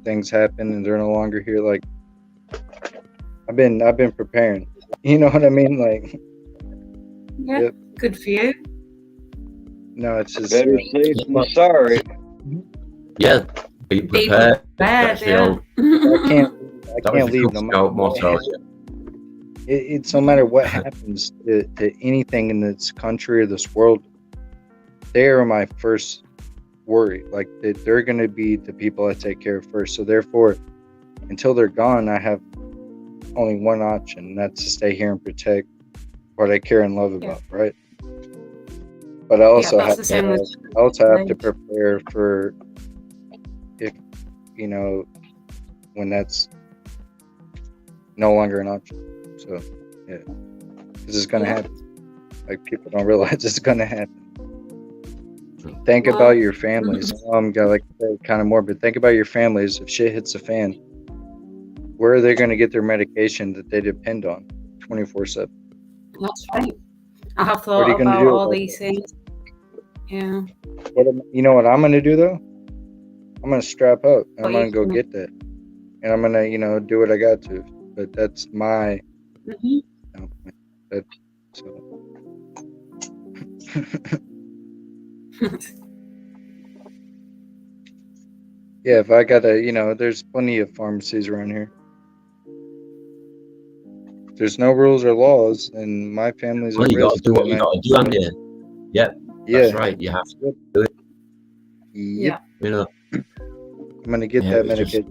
Things happen and they're no longer here. I've been preparing. You know what I mean? Yeah. Good for you. No, it's just better safe than sorry. Yeah. Be prepared. Bad, I can't leave no matter what. It's no matter what happens to anything in this country or this world. They are my first worry. They're going to be the people I take care of first. So therefore, until they're gone, I have only one option, and that's to stay here and protect what I care and love about, right? But I also have to prepare for if when that's no longer an option. So yeah, this is gonna happen. People don't realize it's gonna happen. Think about your families. I'm kind of morbid. Think about your families. If shit hits the fan, where are they going to get their medication that they depend on 24/7? That's right. I have thought about all these things. Yeah. You know what I'm going to do though? I'm going to strap up and I'm going to go get that, and I'm going to do what I got to. But that's my. Yeah, if I gotta, there's plenty of pharmacies around here. There's no rules or laws, and my family's at you got to risk. do what you got to do, haven't you? Yeah, that's right. You have to do it. Yep. I'm gonna get that medication.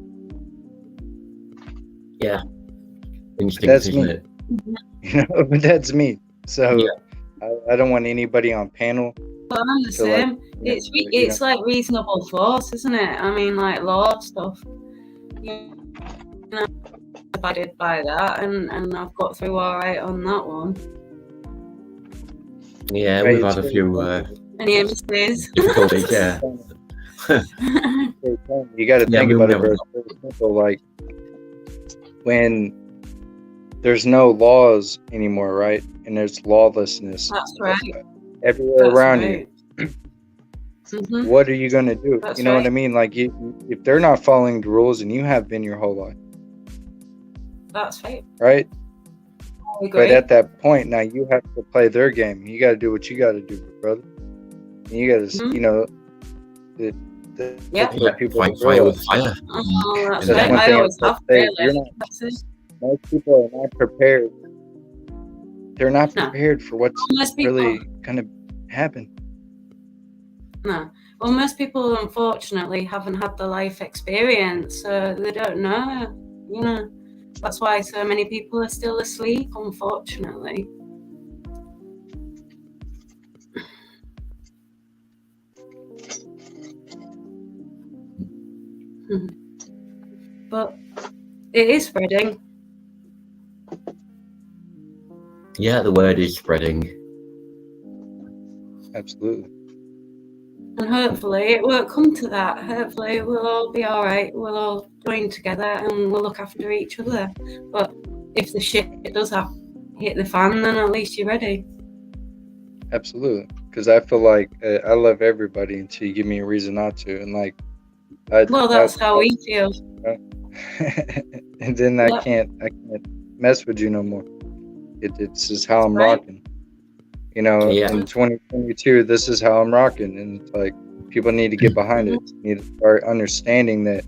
Instinct, that's isn't me. it? But that's me. So I don't want anybody on panel. But I'm the same. It's like reasonable force, isn't it? I mean, law stuff. Abided by that, and I've got through all right on that one. Yeah, we've had a few Any mistakes? difficulties. Yeah. You got to think about it, bro. Simple, when there's no laws anymore, right? And there's lawlessness. That's right. Everywhere around you. what are you going to do? That's You know right. what I mean? Like, if they're not following the rules, and you have been your whole life, That's right. right? I agree. But at that point, now you have to play their game. You got to do what you got to do, brother. And you got to, you know, that's what people fight don't fire with realize. fire. Oh, that's That's right. one I thing always I'll have, say. really. You're not, That's it. most people are not prepared. They're not No. prepared for what's Most people, really going to happen. no. Well, most people, unfortunately, haven't had the life experience, so they don't know. You know, that's why so many people are still asleep, unfortunately. But it is spreading. Yeah, the word is spreading. Absolutely. And hopefully it won't come to that. Hopefully we'll all be all right. We'll all join together and we'll look after each other. But if the shit does hit the fan, then at least you're ready. Absolutely. Because I feel like I love everybody until you give me a reason not to. And like, Well, that's how we feel. And then I can't mess with you no more. It's just how I'm rocking. You know, in 2022, this is how I'm rocking. And it's like, people need to get behind it. Need to start understanding that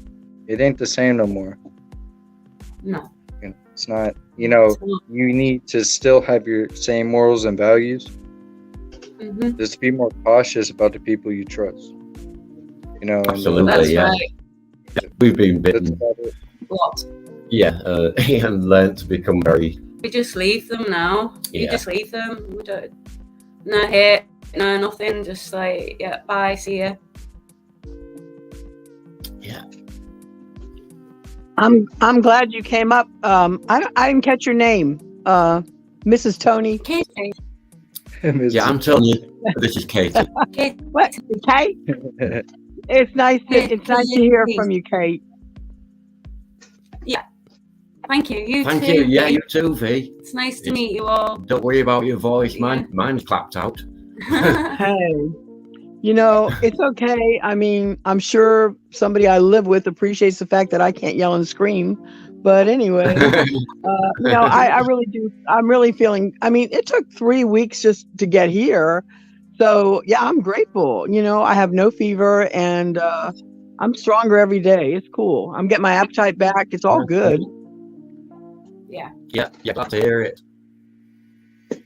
it ain't the same no more. No. It's not, you know, you need to still have your same morals and values. Just be more cautious about the people you trust. You know, Absolutely, yeah. Right. We've been bitten. What? Yeah, and learned to become very. We just leave them now. Yeah. You just leave them. We don't. No hate, no nothing. Just like, yeah, bye, see ya. Yeah. I'm glad you came up. I didn't catch your name, Mrs. Tony. Katie. Yeah, I'm telling you, this is Katie. What, Kate? It's nice to hear from you, Kate. Yeah. Thank you. You Thank too. you. Yeah, you too, V. It's nice to meet you all. Don't worry about your voice, man. Mine's clapped out. Hey, you know, it's okay. I mean, I'm sure somebody I live with appreciates the fact that I can't yell and scream. But anyway, you know, I really do. I'm really feeling, I mean, it took 3 weeks just to get here. So yeah, I'm grateful. You know, I have no fever and I'm stronger every day. It's cool. I'm getting my appetite back. It's all good. Yeah. Yeah, glad to hear it.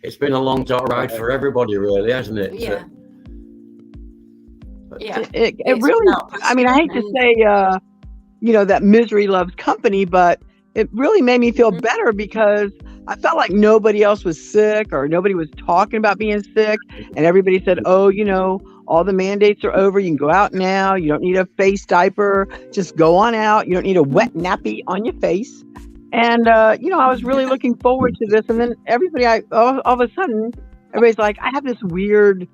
It's been a long dark ride for everybody, really, hasn't it? Yeah. Yeah. It really, I mean, I hate to say, you know, that misery loves company, but it really made me feel better because I felt like nobody else was sick or nobody was talking about being sick. And everybody said, oh, you know, all the mandates are over. You can go out now. You don't need a face diaper. Just go on out. You don't need a wet nappy on your face. And, you know, I was really looking forward to this. And then everybody, all of a sudden, everybody's like, I have this weird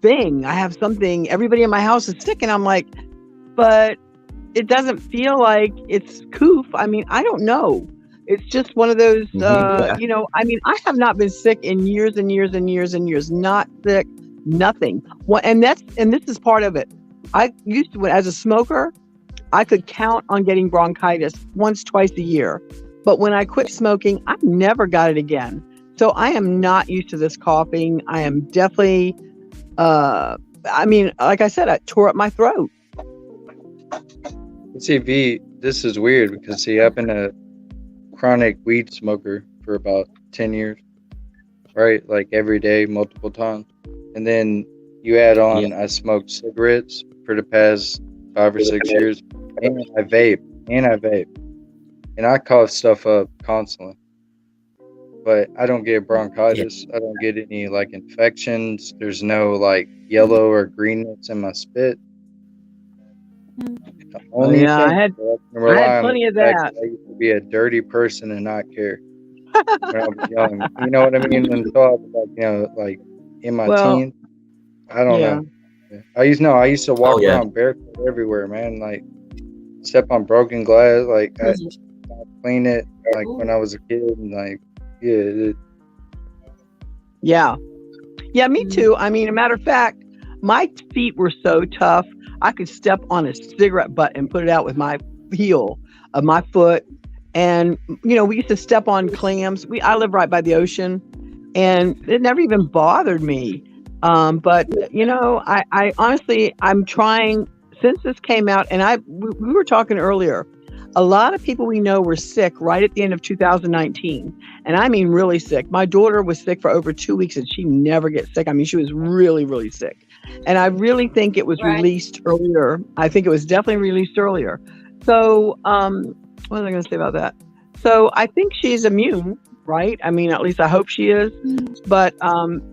thing. I have something. Everybody in my house is sick. And I'm like, but it doesn't feel like it's coof. I mean, I don't know. It's just one of those, you know, I mean, I have not been sick in years and years and years and years. Not sick, nothing. Well, and this is part of it. I used to, as a smoker, I could count on getting bronchitis once, twice a year. But when I quit smoking, I never got it again. So I am not used to this coughing. I am definitely, I mean, like I said, I tore up my throat. See, V, this is weird because, see, I've been a chronic weed smoker for about 10 years, right? Like every day, multiple times. And then you add on, I smoked cigarettes for the past 5 or 6 years, and I vape. And I cough stuff up constantly. But I don't get bronchitis. I don't get any, like, infections. There's no, like, yellow or greenness in my spit. Only I had plenty of that. I used to be a dirty person and not care when I was young. You know what I mean? Until I was like, you know, like in my teens. I don't know. I used to walk around barefoot everywhere, man. Like step on broken glass. Like I clean it like when I was a kid, and like yeah, me too. I mean, a matter of fact, my feet were so tough. I could step on a cigarette butt and put it out with my heel of my foot. And, we used to step on clams. I live right by the ocean, and it never even bothered me. But, I honestly, I'm trying, since this came out, and we were talking earlier, a lot of people we know were sick right at the end of 2019. And I mean, really sick. My daughter was sick for over 2 weeks and she never gets sick. I mean, she was really, really sick. And I really think it was released earlier. I think it was definitely released earlier. So, what was I going to say about that? So I think she's immune, right? I mean, at least I hope she is. But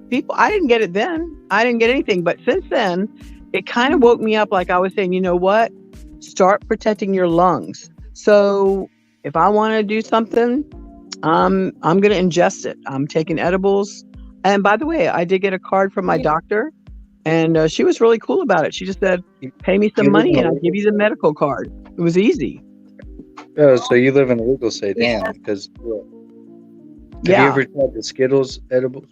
people, I didn't get it then. I didn't get anything. But since then, it kind of woke me up. Like I was saying, you know what? Start protecting your lungs. So if I want to do something, I'm going to ingest it. I'm taking edibles. And by the way, I did get a card from my doctor, and she was really cool about it. She just said, pay me some money and I'll give you the medical card. It was easy. Oh, so you live in a legal state, damn. Because have you ever tried the Skittles edibles?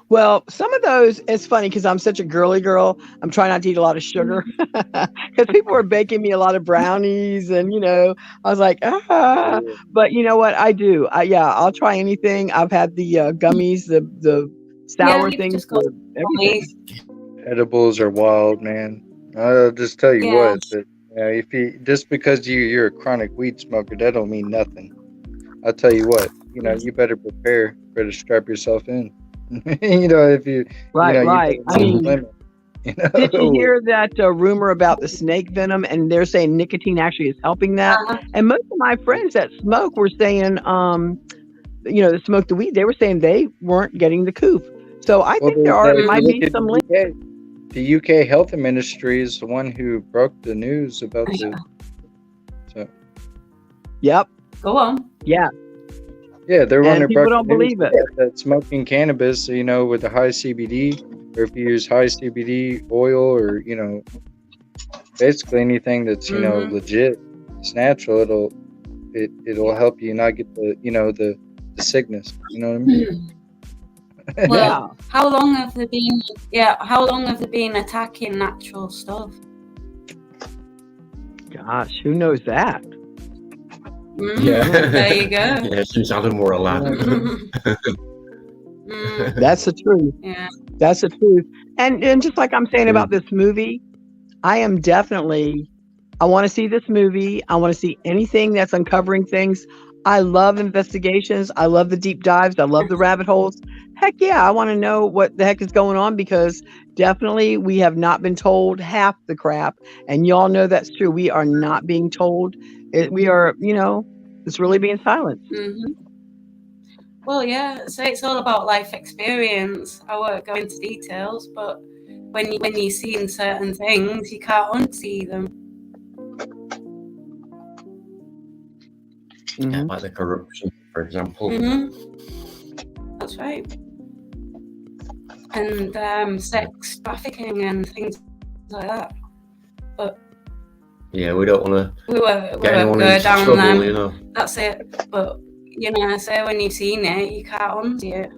Well, some of those, it's funny because I'm such a girly girl. I'm trying not to eat a lot of sugar because people were baking me a lot of brownies, and I was like, But you know what? I do. I'll try anything. I've had the gummies, the sour things, everything. Edibles are wild, man. I'll just tell you what. That, if you just because you're a chronic weed smoker, that don't mean nothing. I'll tell you what. You better prepare to strap yourself in. If you right. I mean, did you know. hear that rumor about the snake venom? And they're saying nicotine actually is helping that. And most of my friends that smoke were saying, that smoke the weed, they were saying they weren't getting the coof. So I think there might be some link. The UK Health Ministry is the one who broke the news about the. So. Yep. Go on. Yeah. Yeah, they're one who people broke don't the news believe it. that smoking cannabis, with the high CBD, or if you use high CBD oil, or basically anything that's legit, it's natural. It'll help you not get the sickness. You know what I mean? Well, how long have they been? Yeah, how long have they been attacking natural stuff? Gosh, who knows that? There you go. Yeah, since Adam were allowed. That's the truth. Yeah. That's the truth. And just like I'm saying about this movie, I want to see this movie. I want to see anything that's uncovering things. I love investigations. I love the deep dives. I love the rabbit holes. Heck yeah, I want to know what the heck is going on, because definitely we have not been told half the crap. And y'all know that's true. We are not being told. We are, it's really being silenced. Mm-hmm. Well, yeah, so it's all about life experience. I won't go into details, but when you're seeing certain things, you can't unsee them. Yeah, like the corruption, for example. That's right. And sex trafficking and things like that. But yeah, we don't want to get anyone go into down trouble, them. That's it. But I say when you've seen it, you can't unsee it.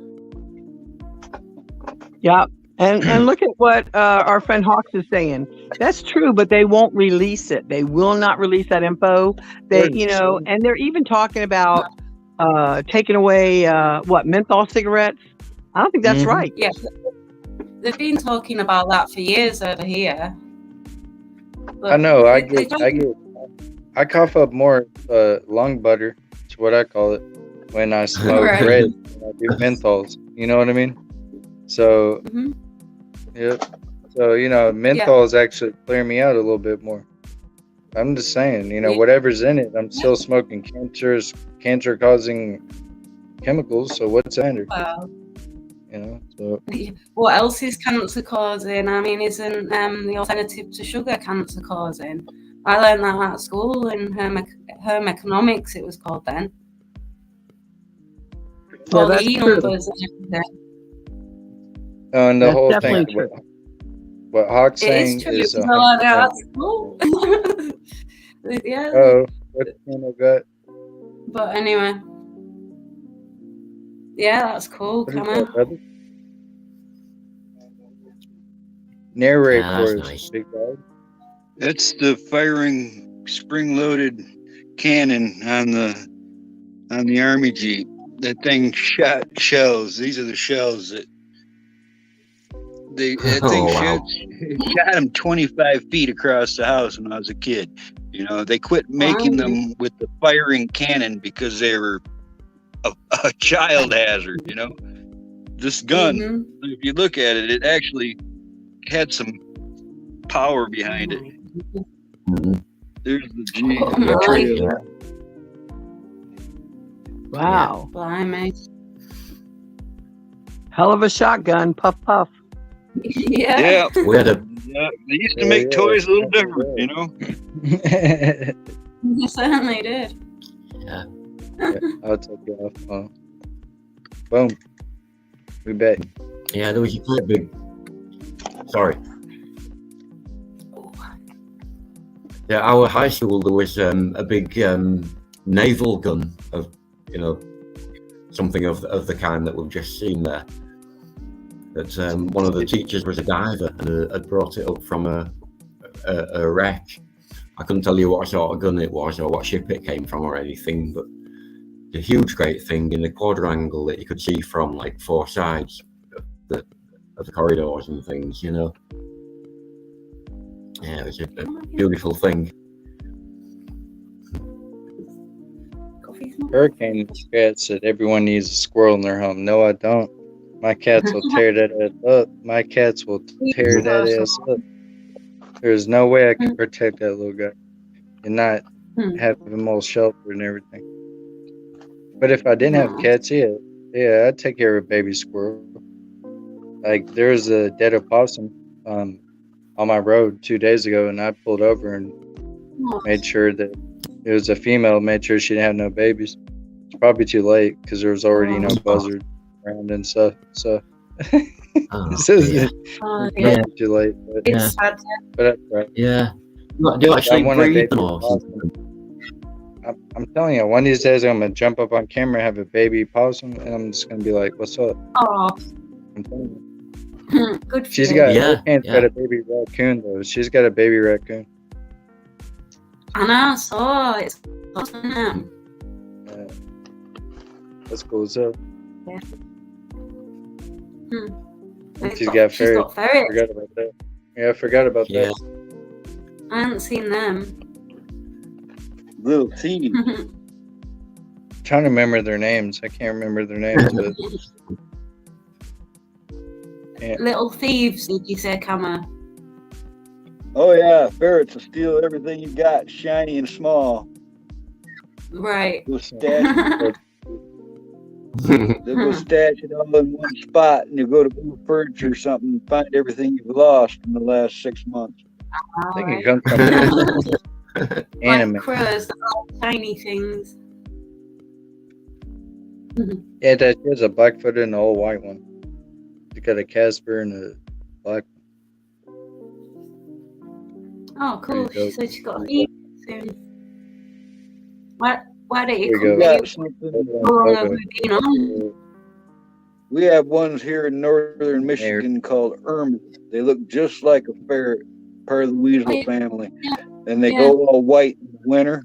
Yeah. And look at what our friend Hawks is saying. That's true, but they won't release it. They will not release that info. They, and they're even talking about taking away menthol cigarettes. I don't think that's right. Yeah, they've been talking about that for years over here. But I know. I cough up more lung butter. It's what I call it when I smoke red. I do menthols. You know what I mean? So. Yep. So, menthols actually clear me out a little bit more. I'm just saying, whatever's in it, I'm still smoking cancer-causing chemicals. So what's under? Well, so. What else is cancer causing? I mean, isn't the alternative to sugar cancer causing? I learned that at school in home economics, it was called then. All the E numbers and everything. And the whole thing, what Hawk's saying is, that's cool. Yeah. Oh, what kind of gut? But anyway, yeah, that's cool. Come on. Narrate Ah, for that's us, nice. big dog. That's the firing spring-loaded cannon on the Army Jeep. That thing shot shells. These are the shells that that thing Oh, wow. shot them 25 feet across the house when I was a kid. You know, they quit making them with the firing cannon because they were a child hazard. You know, this gun, if you look at it, it actually had some power behind it. There's the G. Oh, trailer. Wow. Blimey. Hell of a shotgun. Puff, puff. Yeah. We had a They used to make toys a little different, you know. You certainly did. Yeah. I'll take you off. Boom. We bet. Yeah, there was a quite big. Sorry. Yeah, our high school there was a big naval gun of, you know, something of the kind that we've just seen there. That one of the teachers was a diver and had brought it up from a wreck. I couldn't tell you what sort of gun it was or what ship it came from or anything, but a huge, great thing in the quadrangle that you could see from like four sides of the corridors and things, you know. Yeah, it was a beautiful thing. Hurricane Cat said everyone needs a squirrel in their home. No, I don't. My cats will tear that ass up. My cats will tear that ass up. There's no way I can protect that little guy and not have him all sheltered and everything. But if I didn't have cats, yeah, I'd take care of a baby squirrel. Like there was a dead opossum on my road 2 days ago, and I pulled over and made sure that it was a female. Made sure she didn't have no babies. It's probably too late because there was already buzzards around and stuff. So too late. But, It's sad. But that's right. Yeah. Do you actually breed them or something? I'm telling you, one of these days I'm gonna jump up on camera, have a baby possum, and I'm just gonna be like, "What's up?" Oh, I'm telling you. Good. She's got got a baby raccoon though. She's got a baby raccoon. I know. So it's awesome. Yeah. That's cool as hell. Yeah. She's got ferrets. ferrets. Forgot about that. Yeah, I forgot about that. I haven't seen them. Little teeny. Trying to remember their names. I can't remember their names, but yeah. Little thieves, did you say, Kama? Oh yeah, ferrets will steal everything you got, shiny and small. Right. They'll go stash it all in one spot, and you go to move furniture or something and find everything you've lost in the last 6 months. I think it comes from anime. Like crows, the little tiny things. Yeah, there's a black-footed and an old white one. You got a Casper and a black. Oh, cool. She said she's got a baby soon. Why don't you We come got here? How long have we been on? We have ones here in northern Michigan called ermines. They look just like a ferret, part of the weasel family, and they go all white in the winter.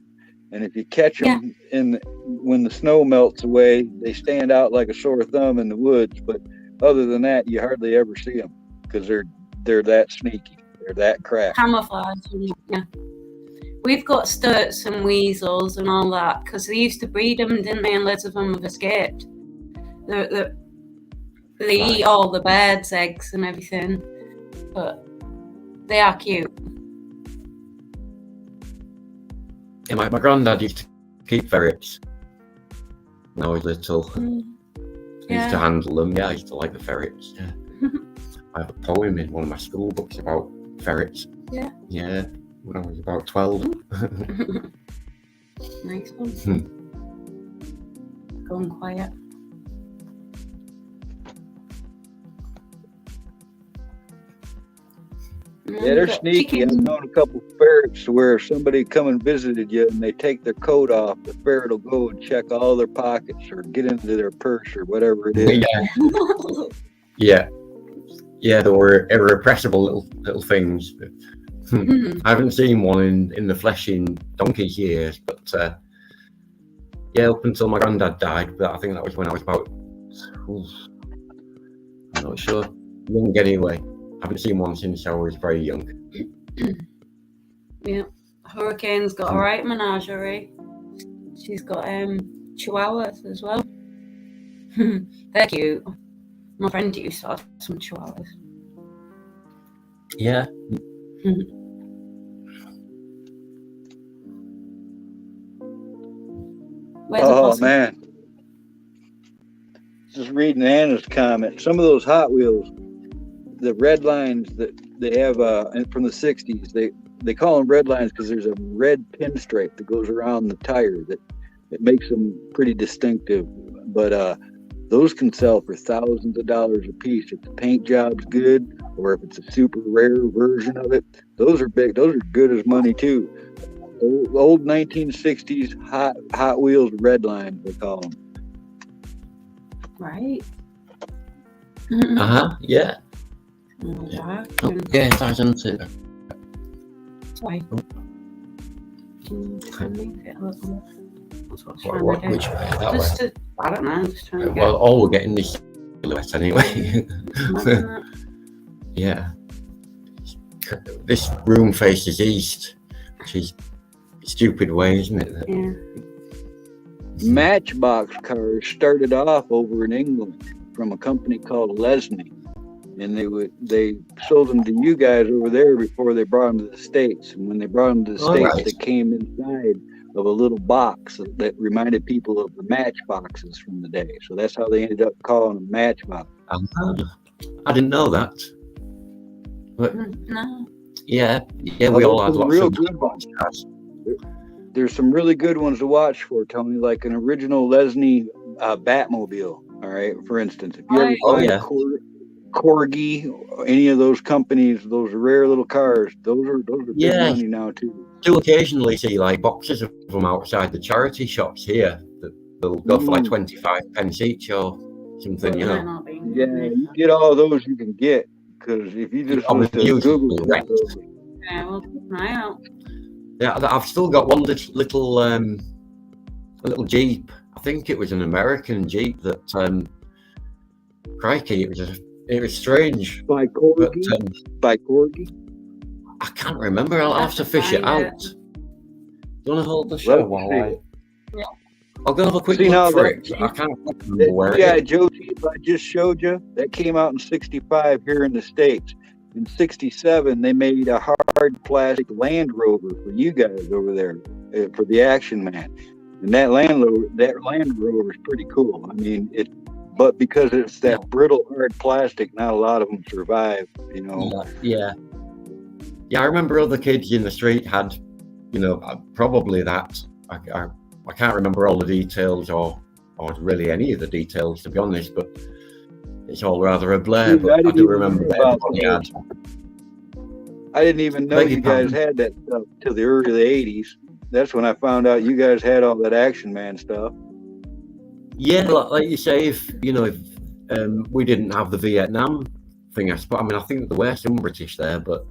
And if you catch them when the snow melts away, they stand out like a sore thumb in the woods. But other than that, you hardly ever see them because they're that sneaky. They're that crap. Camouflage. Yeah. We've got stoats and weasels and all that because they used to breed them, didn't they? And loads of them have escaped. They eat all the birds' eggs and everything, but they are cute. Yeah, my granddad used to keep ferrets when I was little. He used to handle them. Yeah, I used to like the ferrets. Yeah. I have a poem in one of my school books about ferrets. Yeah. Yeah, when I was about 12. Nice one. Going quiet. Yeah, they're sneaky. I've known a couple ferrets where if somebody come and visited you and they take their coat off, the ferret will go and check all their pockets or get into their purse or whatever it is. Yeah. Yeah, they were irrepressible little things. I haven't seen one in the flesh in donkey's years, but yeah, up until my granddad died, but I think that was when I was about, I'm not sure, young anyway. I haven't seen one since I was very young. Yeah, Hurricane's got a right menagerie. She's got chihuahuas as well. They're cute. My friend used to have some chihuahuas. Yeah. Oh man, just reading Anna's comment. Some of those Hot Wheels, the red lines that they have from the 60s, they call them red lines because there's a red pinstripe that goes around the tire that it makes them pretty distinctive. But those can sell for thousands of dollars a piece if the paint job's good, or if it's a super rare version of it. Those are big. Those are good as money too. Old 1960s Hot Wheels red lines, they call them. Right. Yeah. Yeah. Yeah, it does, isn't it? Why? Which way? That way? I don't know. Just trying to Well, all we're getting is silhouette anyway. Yeah. This room faces east, which is a stupid way, isn't it? Yeah. Matchbox cars started off over in England from a company called Lesney, and they sold them to you guys over there before they brought them to the States. And when they brought them to the States, they came inside of a little box that reminded people of the matchboxes from the day. So that's how they ended up calling them matchbox. I didn't know that. But no. Yeah, we all had lots of good ones. There's some really good ones to watch for, Tony, like an original Lesney Batmobile. All right, for instance, if you ever find Corgi, or any of those companies, those rare little cars, those are big money now too. Do occasionally see like boxes of them outside the charity shops here that they'll go for like 25 pence each or something, you know. Yeah, you get all those you can get, because if you just Google those. Yeah, well, keep an eye out. Yeah, I've still got one little Jeep. I think it was an American Jeep that, crikey, it was strange. By Corgi? I can't remember. I'll have to fish it out. Do you want to hold the show while I'll go have a quick look for it. I can't remember where it is. Joe Jeep I just showed you, that came out in '65 here in the States. In '67, they made a hard plastic Land Rover for you guys over there for the Action Man, and that Land Rover is pretty cool. I mean, but because it's that brittle hard plastic, not a lot of them survive. You know. Yeah. I remember other kids in the street had, probably that. I can't remember all the details or really any of the details, to be honest, but it's all rather a blur. But I do remember that. I didn't even know you guys had that stuff till the early 80s. That's when I found out you guys had all that Action Man stuff. Yeah, like you say, if we didn't have the Vietnam thing, I think there were some British there, but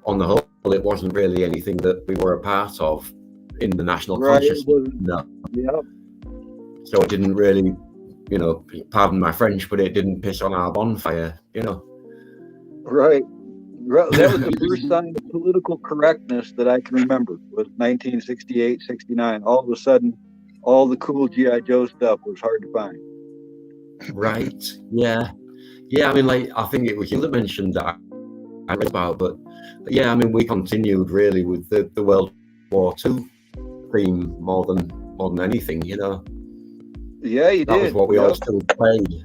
on the whole, it wasn't really anything that we were a part of in the national consciousness. No. Yep. So it didn't really, pardon my French, but it didn't piss on our bonfire, Right. That was the first sign of political correctness that I can remember. Was 1968, 69. All of a sudden, all the cool G.I. Joe stuff was hard to find. Right. Yeah. I mean, I think it was you that mentioned that I read about, but yeah, I mean, we continued really with the World War II theme more than anything, Yeah, you did. That was what we all still played.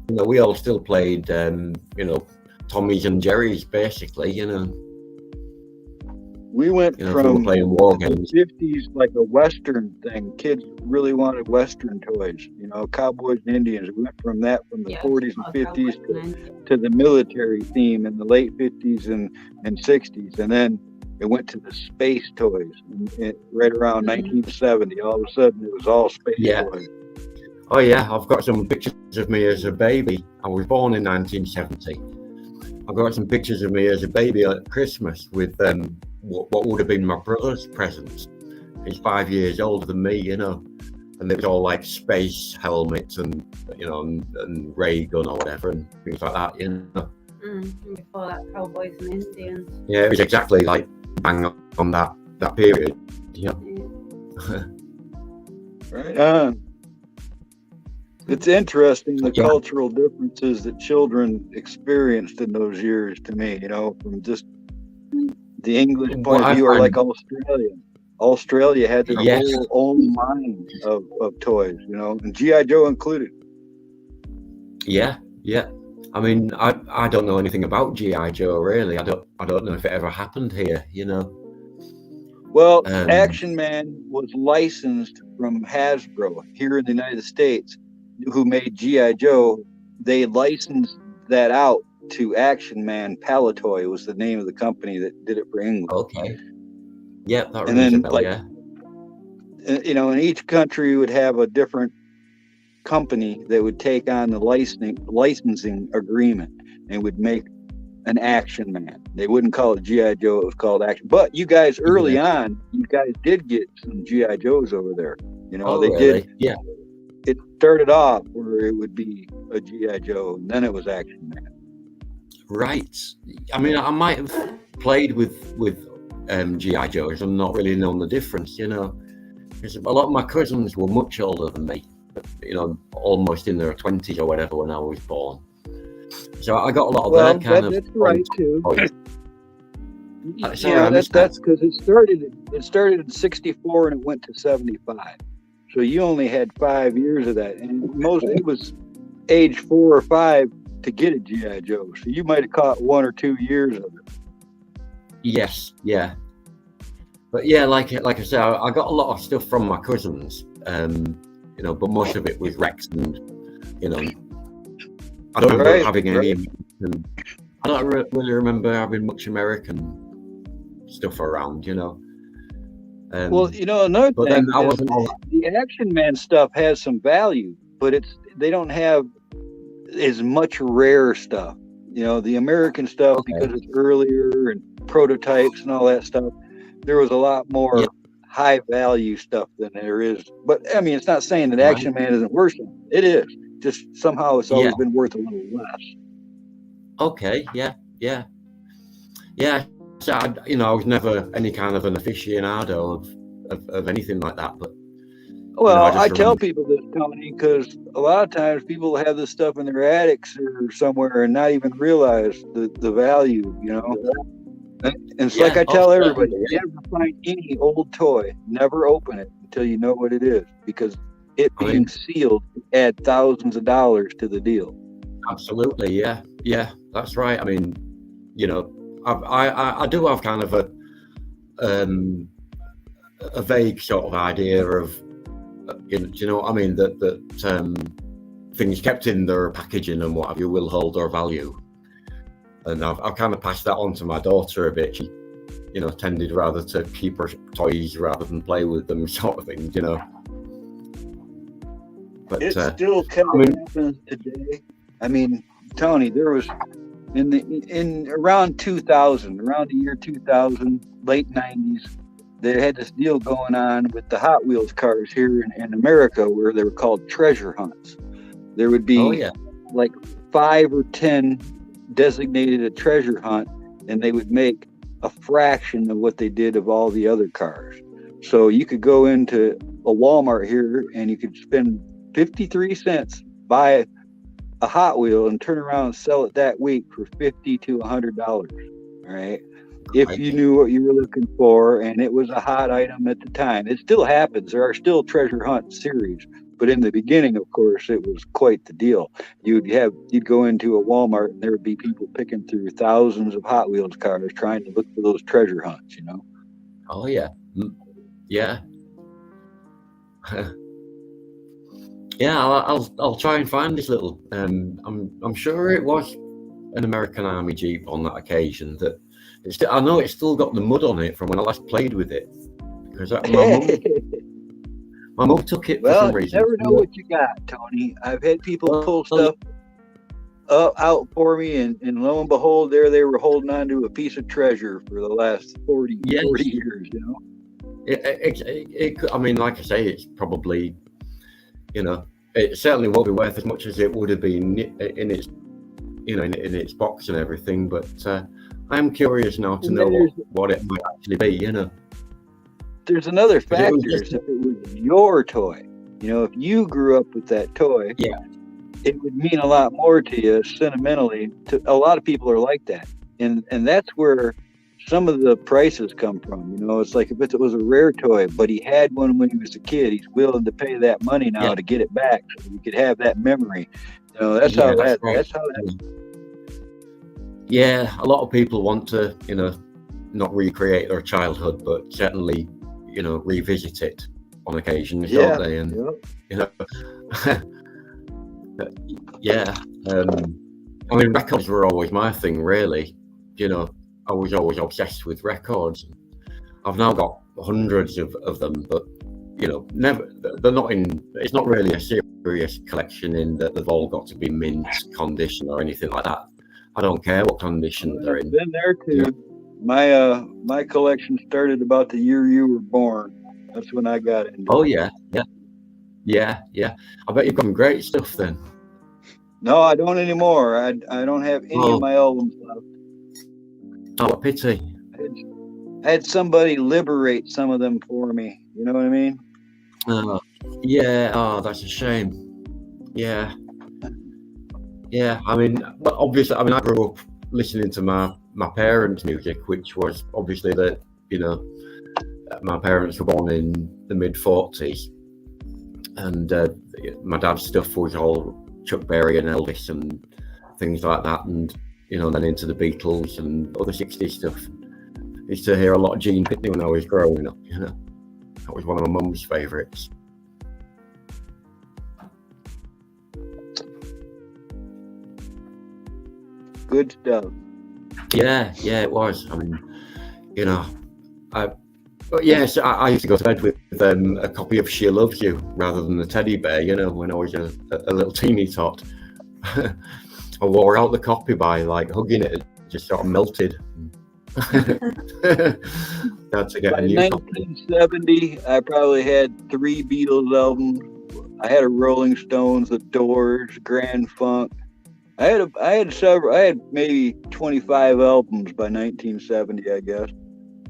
We all still played, Tommy's and Jerry's, basically, We went from playing war games. The 50s, like a Western thing. Kids really wanted Western toys, cowboys and Indians. We went from the 40s and 50s to the military theme in the late 50s and 60s. And then it went to the space toys right around 1970. All of a sudden, it was all space toys. Oh, yeah, I've got some pictures of me as a baby. I was born in 1970. I've got some pictures of me as a baby at Christmas with what would have been my brother's presents. He's 5 years older than me, you know, and it was all like space helmets and, you know, and ray gun or whatever and things like that, you know. Before that, cowboys and Indians. Yeah, it was exactly like bang on that period, you know. Right on. It's interesting the cultural differences that children experienced in those years to me, you know, from just the English point of view, or like Australia. Australia had their whole own line of toys, you know, and G.I. Joe included. Yeah. I mean, I don't know anything about G.I. Joe, really. I don't know if it ever happened here, you know. Well, Action Man was licensed from Hasbro here in the United States, who made G.I. Joe. They licensed that out to Action Man. Palitoy was the name of the company that did it for England. Okay. Yeah, that and then, bell, yeah. You know, in each country would have a different company that would take on the licensing agreement and would make an Action Man. They wouldn't call it G.I. Joe, it was called Action. But you guys early on, you guys did get some G.I. Joes over there. You know, they really? did. Yeah. It started off where it would be a G.I. Joe, and then it was Action Man. Right. I mean, I might have played with G.I. Joes and not really known the difference, you know. Because a lot of my cousins were much older than me, you know, almost in their 20s or whatever when I was born. So I got a lot of their kind of. That's right too. Sorry, yeah, that's because it started in 64 and it went to 75. So you only had 5 years of that, and it was age 4 or 5 to get a G.I. Joe. So you might have caught 1 or 2 years of it. Yes, yeah. But yeah, like I said, I got a lot of stuff from my cousins, you know, but most of it was Rex, and you know, I don't remember having any. I don't really remember having much American stuff around, you know. Well, you know, another thing, then I wasn't the Action Man stuff has some value, but they don't have as much rare stuff. You know, the American stuff, because it's earlier and prototypes and all that stuff, there was a lot more high value stuff than there is. But I mean, it's not saying that Action Man isn't worth it. It is. Just somehow it's always been worth a little less. Okay, yeah. So I was never any kind of an aficionado of anything like that. But well, I tell people this, Tony, because a lot of times people have this stuff in their attics or somewhere and not even realize the value, you know. And it's like I tell everybody, if you ever find any old toy, never open it until you know what it is, because it being sealed add thousands of dollars to the deal. Absolutely, yeah, that's right. I mean, you know, I do have kind of a vague sort of idea of, do you know what I mean, that things kept in their packaging and what have you will hold their value. And I've kind of passed that on to my daughter a bit. She, you know, tended rather to keep her toys rather than play with them, sort of thing, you know. But it still happens today. I mean, Tony, there was in around 2000, around the year 2000, late 90s, they had this deal going on with the Hot Wheels cars here in America, where they were called treasure hunts. There would be like 5 or 10 designated a treasure hunt, and they would make a fraction of what they did of all the other cars. So you could go into a Walmart here and you could spend 53 cents, buy a Hot Wheel, and turn around and sell it that week for $50 to $100. All right, if you knew what you were looking for and it was a hot item at the time. It still happens. There are still treasure hunt series, but in the beginning, of course, it was quite the deal. You'd go into a Walmart and there would be people picking through thousands of Hot Wheels cars trying to look for those treasure hunts, you know. Oh yeah. Yeah. Yeah, I'll try and find this little. I'm sure it was an American Army Jeep on that occasion. That I know it's still got the mud on it from when I last played with it, because my mum took it for some reason. You never know what you got, Tony. I've had people pull stuff. out for me, and lo and behold, there they were holding on to a piece of treasure for the last 40 years, you know. I mean, like I say, it's probably, you know, it certainly won't be worth as much as it would have been in its, you know, in its box and everything. But I'm curious now to know what it might actually be, you know. There's another factor. If it was your toy, you know, if you grew up with that toy, it would mean a lot more to you sentimentally. A lot of people are like that, and that's where some of the prices come from. You know, it's like if it was a rare toy, but he had one when he was a kid, he's willing to pay that money now to get it back, so you could have that memory. You know, that's how that. Right. That's how that. Yeah, a lot of people want to, you know, not recreate their childhood, but certainly, you know, revisit it on occasions, don't they? And you know, I mean, records were always my thing, really. You know, I was always obsessed with records. I've now got hundreds of them, but you know, they're not in. It's not really a serious collection in that they've all got to be mint condition or anything like that. I don't care what condition they're in. Been there too. My collection started about the year you were born. That's when I got into Oh it. yeah. I bet you've got some great stuff then. No, I don't anymore. I don't have any of my albums left. Oh, a pity. I had somebody liberate some of them for me. You know what I mean? Yeah. Oh, that's a shame. Yeah. I mean, but obviously, I mean, I grew up listening to my parents' music, which was obviously that, you know, my parents were born in the mid-40s, and my dad's stuff was all Chuck Berry and Elvis and things like that, and you know, then into the Beatles and other 60s stuff. I used to hear a lot of Gene Pitney when I was growing up, you know. That was one of my mum's favourites. Good stuff. Yeah, it was. I mean, you know, I used to go to bed with a copy of She Loves You rather than the teddy bear, you know, when I was a little teeny tot. I wore out the copy by like hugging it, it just sort of melted. Had to get By a new 1970, I probably had 3 Beatles albums. I had a Rolling Stones, The Doors, Grand Funk. I had maybe 25 albums by 1970, I guess.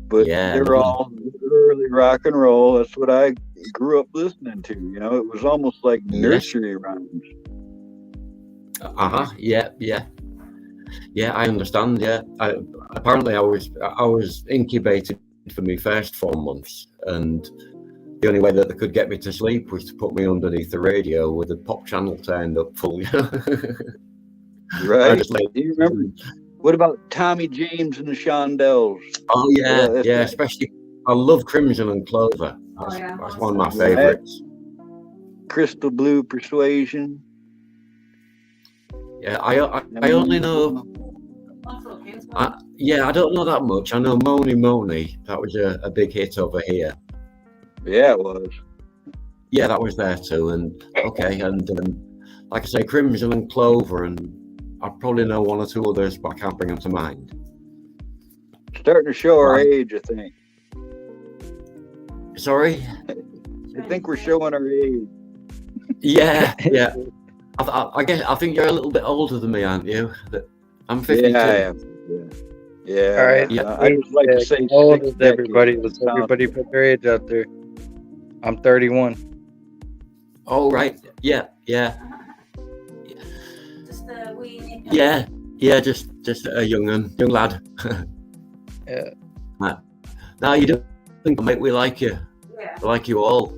But they're all early rock and roll. That's what I grew up listening to. You know, it was almost like nursery rhymes. Yeah, I understand. Yeah, apparently I was incubated for my first 4 months, and the only way that they could get me to sleep was to put me underneath the radio with the pop channel turned up full. Right. Do you remember? What about Tommy James and the Shondells? Oh yeah. Especially, I love Crimson and Clover. That's one of my favorites. Crystal Blue Persuasion. Yeah, I only know. I don't know that much. I know Moni Moni. That was a big hit over here. Yeah, it was. Yeah, that was there too. And like I say, Crimson and Clover, and I probably know 1 or 2 others, but I can't bring them to mind. Starting to show our age, I think. Sorry? I think we're showing our age. Yeah. I guess I think you're a little bit older than me, aren't you? I'm 52. Yeah, I am. Yeah. All right. I just like to say, how old is everybody? Let's everybody put their age out there. I'm 31. Oh right. Yeah. Just a young lad. Yeah. Now you don't think, mate, we like you. Yeah. We like you all.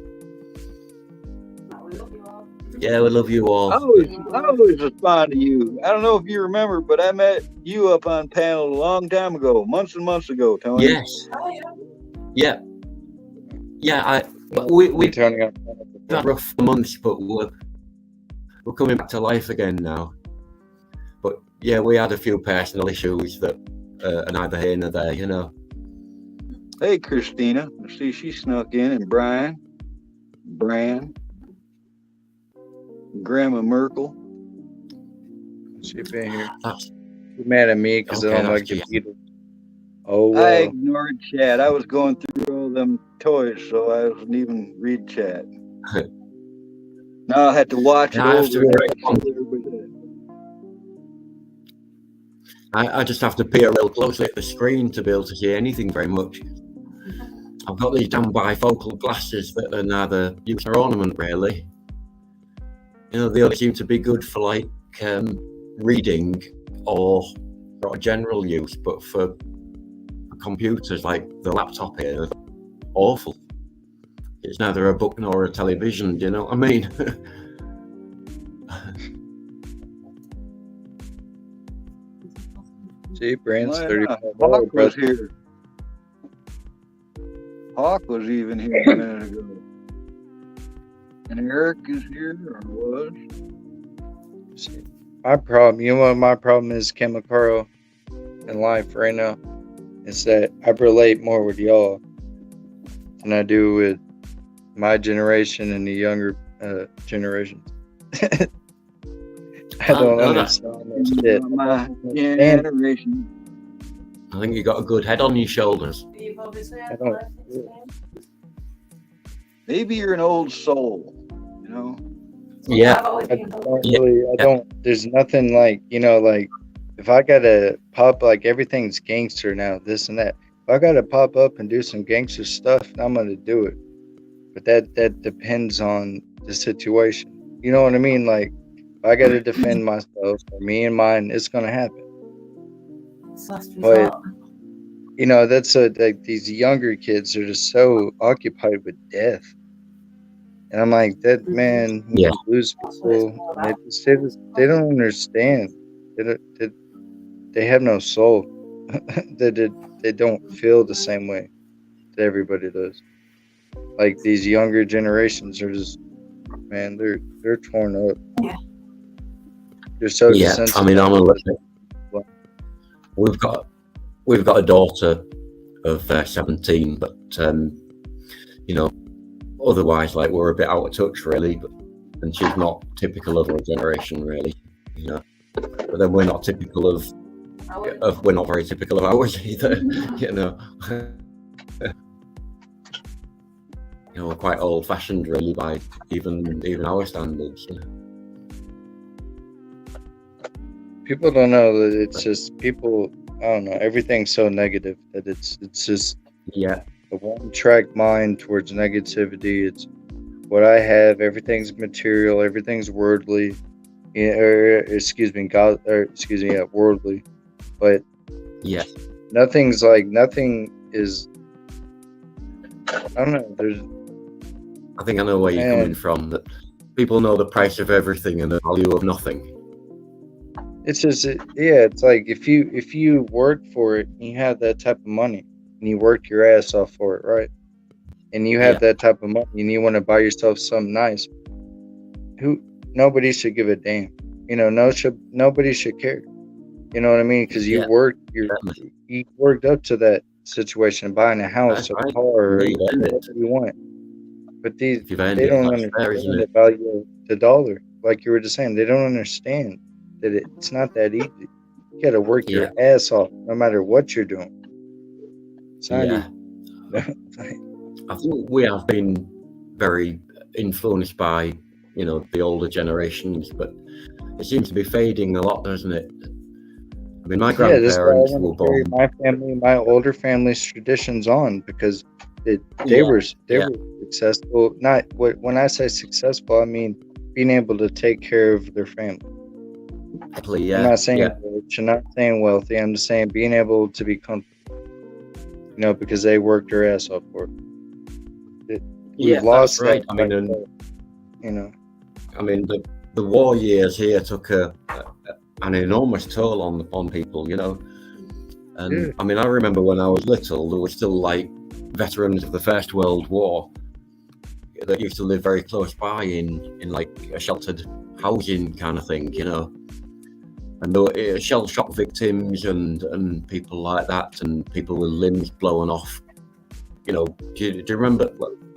Yeah, we love you all. I always respond to you. I don't know if you remember, but I met you up on panel a long time ago, months and months ago, Tony. Yes. Yeah. We Tony got that rough months, but we're coming back to life again now. But yeah, we had a few personal issues that are neither here nor there, you know. Hey, Christina. I see she snuck in, and Brian, Grandma Merkel. She been here. That's She mad at me because I okay. don't That's like the Gia. Beatles. Oh I well. ignored chat. I was going through all them toys, so I wasn't even read chat. Now I had to watch it Yeah, I have to over. agree. I just have to peer real closely at the screen to be able to see anything very much. I've got these damn bifocal glasses that are neither use or ornament, really. You know, they only seem to be good for like reading or sort of general use, but for computers like the laptop here, are awful. It's neither a book nor a television, do you know what I mean? See, Brand's Why 35. not? Hawk was here. Hawk was even here a minute ago. And Eric is here, or was. See, my problem, you know what my problem is, Chemicaro, in life right now? Is that I relate more with y'all than I do with my generation and the younger generations. I don't understand that shit. My generation. I think you got a good head on your shoulders. I don't. Maybe you're an old soul, you know? Yeah. I don't really, I don't, there's nothing like, you know, like if I gotta pop, like everything's gangster now, this and that. If I gotta pop up and do some gangster stuff, I'm gonna do it. But that depends on the situation. You know what I mean? Like if I gotta defend myself or me and mine, it's gonna happen. But you know, that's like these younger kids are just so occupied with death. And I'm like, that man, when you lose people, they don't understand. They have no soul. They don't feel the same way that everybody does. Like these younger generations are just, man, they're torn up. They're so Yeah, I mean, I'm a little bit. We've got a daughter of 17, but you know, otherwise, like we're a bit out of touch, really. And she's not typical of our generation, really. You know, but then we're not typical of we're not very typical of ours either. You know, you know, we're quite old-fashioned, really, by even our standards. You know? People don't know that it's just people. I don't know. Everything's so negative that it's just a one-track mind towards negativity. It's what I have. Everything's material. Everything's worldly. Worldly. But nothing is. I don't know. I think I know where you're coming from. That people know the price of everything and the value of nothing. It's just, it's like if you work for it and you have that type of money and you work your ass off for it, right? And you have that type of money and you want to buy yourself something nice, nobody should give a damn. You know, nobody should care. You know what I mean? Because you worked up to that situation, buying a house, a car, or whatever you want. But they don't understand the value of the dollar. Like you were just saying, they don't understand that it's not that easy. You got to work your ass off, no matter what you're doing. It's not easy. I think we have been very influenced by, you know, the older generations, but it seems to be fading a lot, doesn't it? I mean, my grandparents were born. My older family's traditions on because they were successful. When I say successful, I mean being able to take care of their family. I'm not saying rich, I'm not saying wealthy. I'm just saying being able to be comfortable. You know, because they worked their ass off for it. We've lost that's right. that. I mean, you know, I mean the war years here took an enormous toll on people. You know, and I mean, I remember when I was little, there were still like veterans of the First World War that used to live very close by in like a sheltered housing kind of thing. You know. And there were shell shock victims and people like that, and people with limbs blown off. You know, do you remember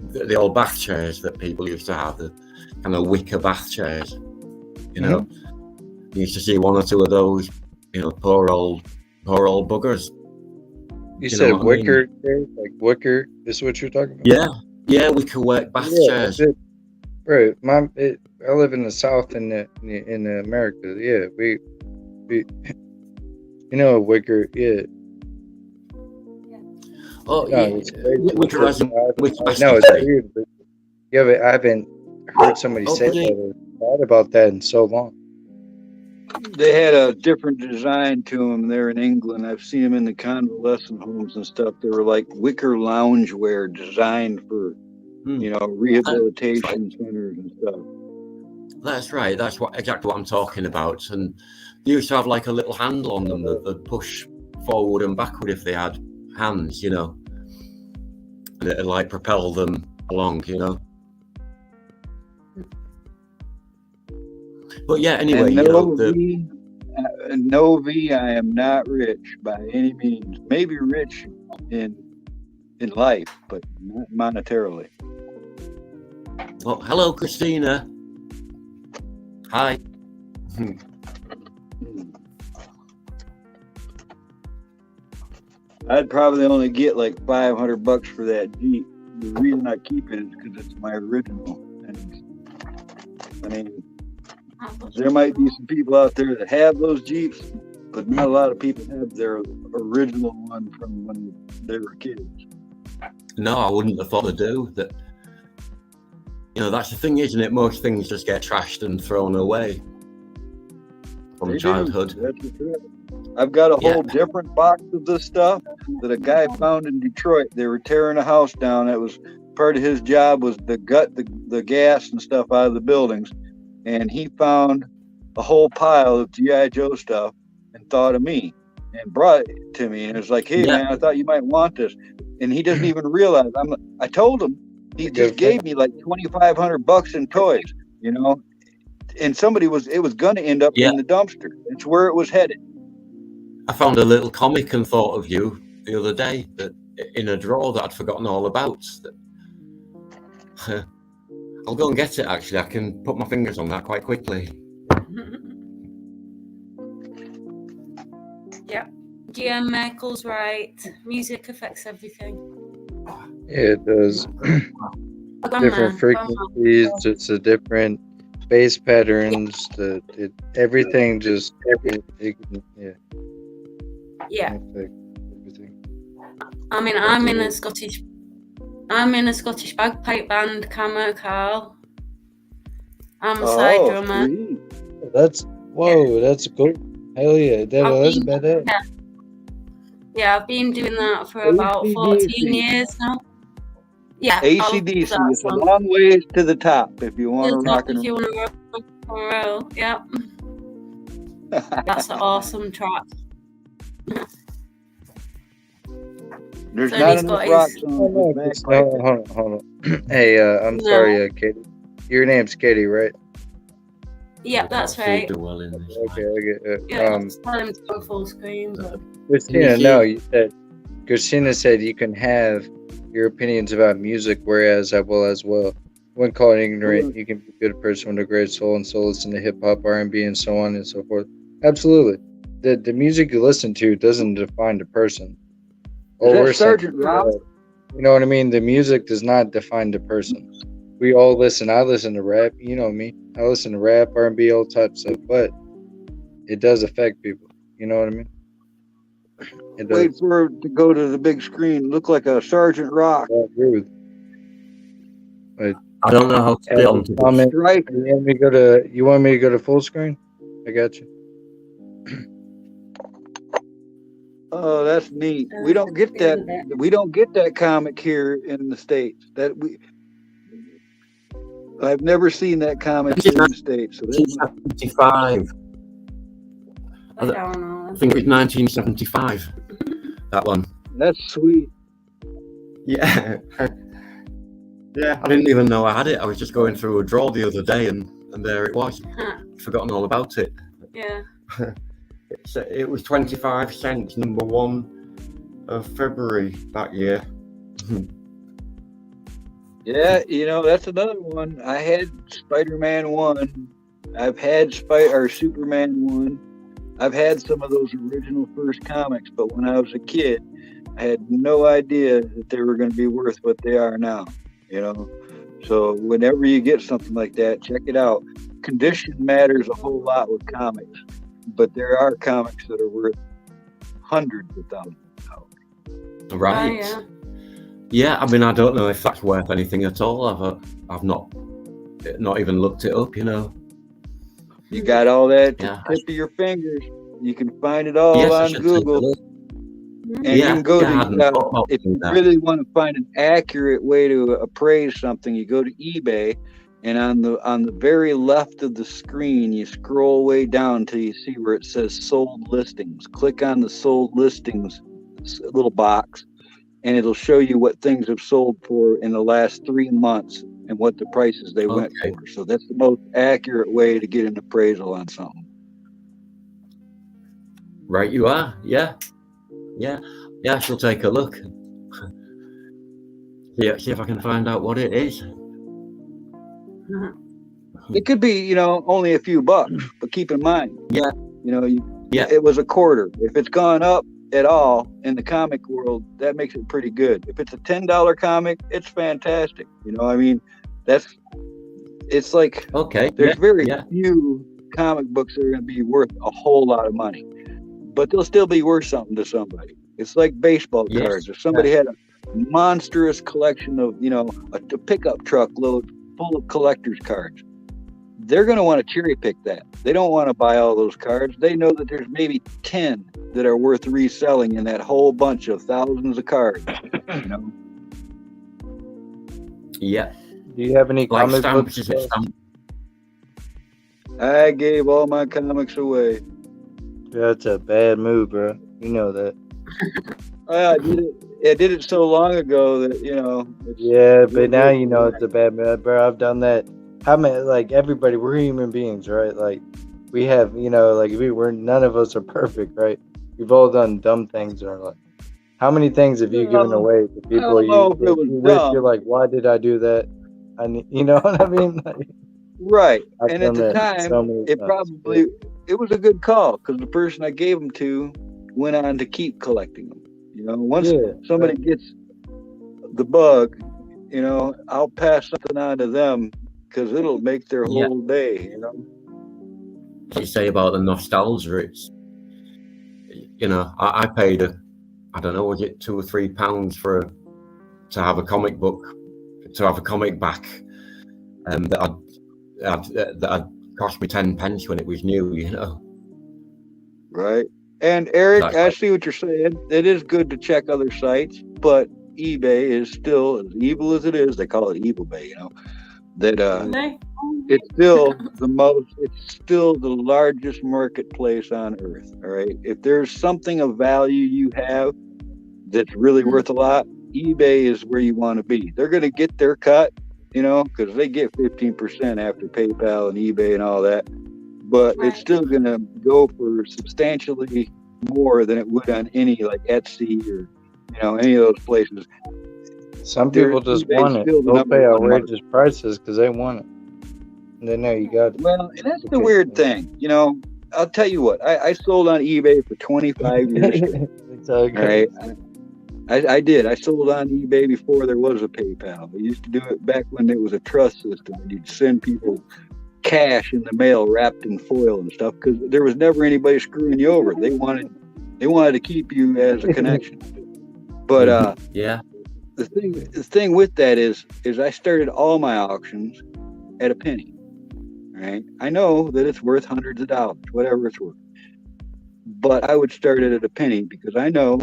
the old bath chairs that people used to have, the kind of wicker bath chairs? You know, You used to see one or two of those, you know, poor old buggers. You said wicker chairs, like wicker is what you're talking about? Yeah, wicker work bath chairs. Right. I live in the South in America. Yeah, we you know a wicker, yeah. Oh, No, yeah. it's crazy. Wicker as in No, it's weird. But I haven't heard somebody say that or thought about that in so long. They had a different design to them there in England. I've seen them in the convalescent homes and stuff. They were like wicker loungewear designed for, you know, rehabilitation centers and stuff. That's right. That's exactly what I'm talking about. And they used to have like a little handle on them that they'd push forward and backward if they had hands, you know. And it'd like propel them along, you know. But yeah, anyway, and no, no V, I am not rich by any means. Maybe rich in life, but not monetarily. Well, hello, Christina. Hi. I'd probably only get like $500 for that Jeep. The reason I keep it is because it's my original. And I mean, there might be some people out there that have those Jeeps, but not a lot of people have their original one from when they were kids. No, I wouldn't have thought to do that. You know, that's the thing, isn't it? Most things just get trashed and thrown away from childhood. That's true. I've got a whole different box of this stuff that a guy found in Detroit. They were tearing a house down. That was part of his job, was to gut the gas and stuff out of the buildings. And he found a whole pile of G.I. Joe stuff and thought of me and brought it to me. And it was like, hey, man, I thought you might want this. And he doesn't even realize. I told him. He just gave me like $2,500 in toys, you know. And it was going to end up in the dumpster. It's where it was headed. I found a little comic and thought of you the other day that in a drawer that I'd forgotten all about. I'll go and get it, actually. I can put my fingers on that quite quickly. Yeah. GM Merkel's right. Music affects everything. Yeah, it does. Different frequencies, just the different bass patterns, everything just, Yeah. I mean, I'm in a Scottish bagpipe band, Camera Carl. I'm a side drummer. That's cool. Hell yeah, that's a badass. Yeah, I've been doing that for about 14 years now. Yeah. AC/DC, it's a long ways to the top if you want to rock and roll. If you want to roll, yeah. That's an awesome track. There's not enough rock songs. Hold on. Hey, I'm sorry, Katie. Your name's Katie, right? Yeah, that's right. Okay. Yeah, just tell him to go full screen. Christina said you can have your opinions about music, whereas I will as well. When called ignorant, you can be a good person with a great soul and still listen to hip hop, R&B, and so on and so forth. Absolutely. The music you listen to doesn't define the person. Sergeant Rob? You know what I mean? The music does not define the person. We all listen. I listen to rap. You know me. I listen to rap, R&B, all types of stuff. But it does affect people. You know what I mean? Wait for it to go to the big screen. Look like a Sergeant Rock. I agree with. But I don't know how to get on to Strike. You want me to go to full screen? I got you. Oh, that's neat. We don't get that. We don't get that comic here in the States. I've never seen that comic here in the States. So 1975. I think it's 1975. That one. That's sweet. Yeah. Yeah, I didn't even know I had it. I was just going through a drawer the other day and there it was. Forgotten all about it. Yeah. It was 25 cents, number 1 of February that year. Yeah, you know, that's another one. I had Spider-Man 1 I've had Superman one. I've had some of those original first comics, but when I was a kid, I had no idea that they were going to be worth what they are now, you know? So whenever you get something like that, check it out. Condition matters a whole lot with comics, but there are comics that are worth hundreds of thousands of dollars. Right. Oh, Yeah, I mean, I don't know if that's worth anything at all. I've not even looked it up, you know. You got all that at the tip of your fingers. You can find it all Yes, I on should Google. take a look. And you can go to, if you that. really want to find an accurate way to appraise something, you go to eBay, and on the very left of the screen, you scroll way down till you see where it says sold listings. Click on the sold listings little box, and it'll show you what things have sold for in the last 3 months and what the prices they went for. So that's the most accurate way to get an appraisal on something. Right, you are. Yeah. I shall take a look. Yeah, see if I can find out what it is. It could be, only a few bucks, but keep in mind, Yeah. it was a quarter. If it's gone up at all in the comic world, that makes it pretty good. If it's a $10 comic, it's fantastic. It's like, there's very few comic books that are going to be worth a whole lot of money, but they'll still be worth something to somebody. It's like baseball cards. If somebody had a monstrous collection of, a pickup truck load full of collector's cards, they're going to want to cherry pick that. They don't want to buy all those cards. They know that there's maybe 10 that are worth reselling in that whole bunch of thousands of cards. Yeah. Do you have any comic books? I gave all my comics away. That's a bad move, bro. You know that. I did it so long ago that Yeah, but now you know it's a bad move, bro. I've done that. How many? Like everybody, we're human beings, right? Like we have, we're none of us are perfect, right? We've all done dumb things in our life. How many things have you given away to people you wish you're like, why did I do that? You know what I mean? Right. I've And at done the that time, so many times. it was a good call because the person I gave them to went on to keep collecting them. Once somebody gets the bug, I'll pass something on to them because it'll make their whole day. You say about the nostalgia, it's, I paid I don't know, was it £2 or £3 to have a comic book, to have a comic back, that had cost me 10 pence when it was new, Right. And Eric, I see what you're saying. It is good to check other sites, but eBay is still, as evil as it is, they call it Evil Bay, it's still the largest marketplace on earth. All right. If there's something of value you have that's really worth a lot, eBay is where you want to be. They're going to get their cut, because they get 15% after PayPal and eBay and all that. But it's still going to go for substantially more than it would on any like Etsy or, any of those places. Some people just want it. They'll pay outrageous prices because they want it. And they know you got it. Well, and that's the weird thing. I'll tell you what. I sold on eBay for 25 years. It's okay. Right? I did. I sold on eBay before there was a PayPal. We used to do it back when it was a trust system. And you'd send people cash in the mail wrapped in foil and stuff because there was never anybody screwing you over. They wanted to keep you as a connection. But the thing with that is I started all my auctions at a penny. Right? I know that it's worth hundreds of dollars, whatever it's worth. But I would start it at a penny because I know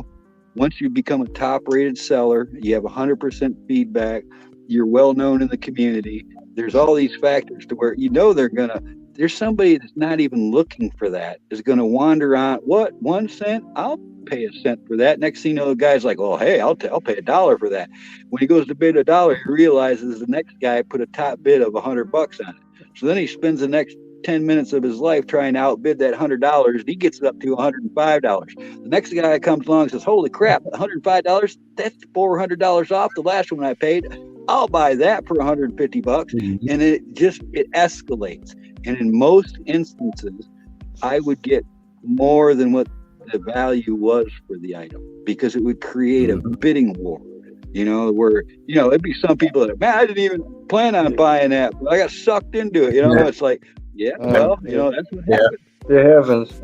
once you become a top-rated seller, you have 100% feedback, you're well known in the community. There's all these factors to where there's somebody that's not even looking for that is going to wander on. What, 1 cent? I'll pay a cent for that. Next thing you know, the guy's like, oh, hey, I'll pay $1 for that. When he goes to bid $1, he realizes the next guy put a top bid of $100 on it. So then he spends the next 10 minutes of his life trying to outbid that $100. He gets it up to $105. The next guy comes along and says, holy crap, $105? That's $400 off the last one I paid. I'll buy that for $150. And it escalates. And in most instances, I would get more than what the value was for the item, because it would create a bidding war, where, it'd be some people that, man, I didn't even plan on buying that, but I got sucked into it. It's like, well, that's what happened. It happens,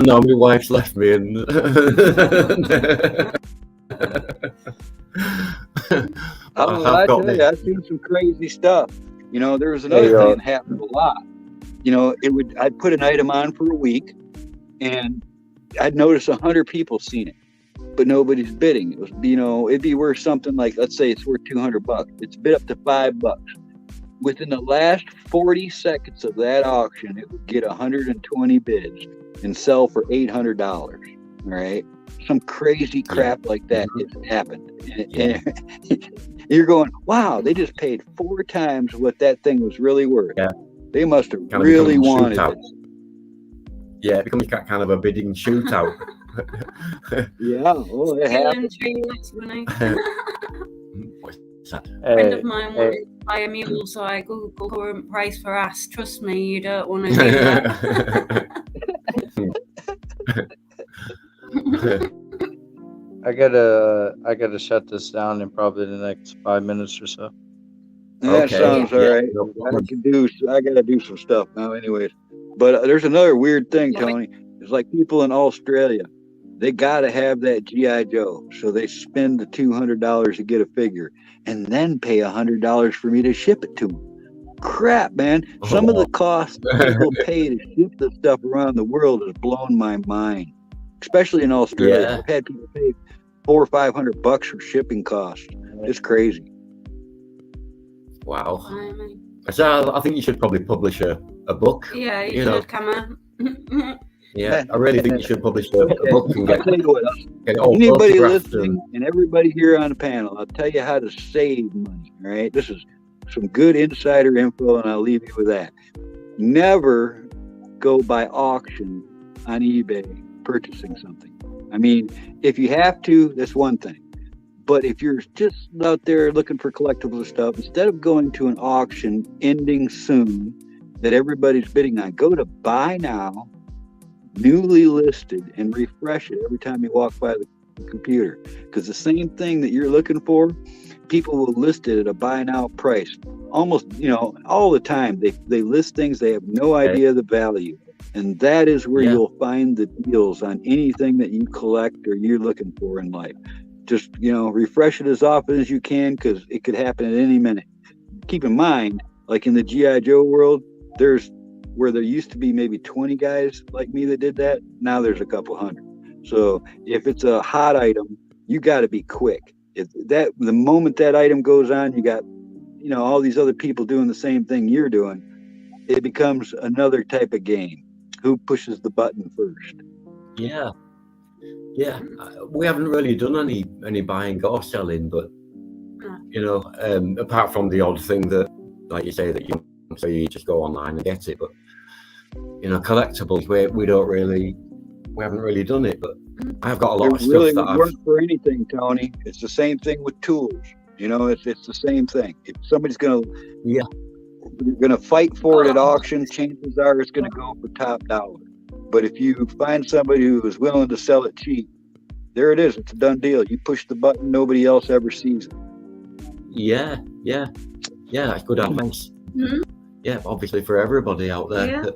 No, my wife's left me, and I tell you, I've seen some crazy stuff. There was another thing that happened a lot. I'd put an item on for a week, and I'd notice 100 people seen it, but nobody's bidding. It was, it'd be worth something like, let's say it's worth $200. It's bid up to $5. Within the last 40 seconds of that auction, it would get 120 bids and sell for $800. All right, some crazy crap like that has happened, and you're going, wow, they just paid 4 times what that thing was really worth. Yeah. They must have really wanted it. Yeah, it becomes kind of a bidding shootout. Yeah, well, it happens. A friend of mine wanted to buy a mule, so I Googled current price for ass. Trust me, you don't want to do that. I gotta shut this down in probably the next 5 minutes or so. That sounds all right. I gotta do some stuff now, anyways. But there's another weird thing, Tony. It's like people in Australia, they gotta have that GI Joe, so they spend the $200 to get a figure, and then pay $100 for me to ship it to them. Crap, man! Some of the costs people pay to ship this stuff around the world has blown my mind, especially in Australia. Yeah. I've had people pay $400 or $500 for shipping costs. It's crazy. Wow. So I think you should probably publish a book. Yeah, you should come on. Yeah, I really think you should publish a book and get it all Anybody photographed listening and everybody here on the panel, I'll tell you how to save money. All right, this is some good insider info, and I'll leave you with that. Never go by auction on eBay purchasing something. I mean, if you have to, that's one thing. But if you're just out there looking for collectible stuff, instead of going to an auction ending soon that everybody's bidding on, go to buy now, newly listed, and refresh it every time you walk by the computer. Because the same thing that you're looking for, people will list it at a buy now price. Almost, all the time. They list things, they have no idea the value. And that is where you'll find the deals on anything that you collect or you're looking for in life. Just, refresh it as often as you can, because it could happen at any minute. Keep in mind, like in the G.I. Joe world, there's where there used to be maybe 20 guys like me that did that. Now there's a couple hundred. So if it's a hot item, you got to be quick. The moment that item goes on, you got, all these other people doing the same thing you're doing. It becomes another type of game. Who pushes the button first? Yeah. Yeah, we haven't really done any buying or selling, but apart from the odd thing that, like you say, that you just go online and get it. But collectibles, we haven't really done it. But I've got a lot of stuff really that I've work for anything, Tony. It's the same thing with tools. It's the same thing. If somebody's gonna fight for it at auction, chances are it's gonna go for top dollar. But if you find somebody who is willing to sell it cheap, there it is. It's a done deal. You push the button, nobody else ever sees it. Yeah, that's good advice. Mm-hmm. Yeah, obviously for everybody out there. Yeah.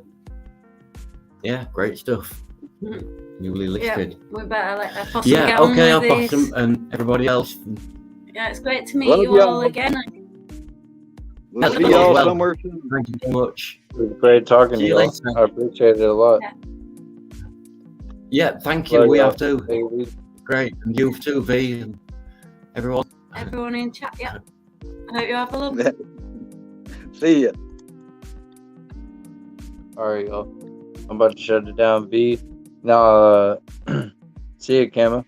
Yeah, great stuff. Newly listed. Yeah, we better let our possum get on okay, with I'll this. possum and everybody else. Yeah, it's great to meet Love you all y'all. again. We'll see y'all somewhere soon. Thank you so much. It was great talking See to you you. later. I appreciate it a lot. Yeah, thank you. Love We y'all. have to. Great. And you too, V, and everyone. Everyone in chat, yeah. I hope you have a lovely. See ya. All right, y'all. I'm about to shut it down, B. Now, see you, Kama.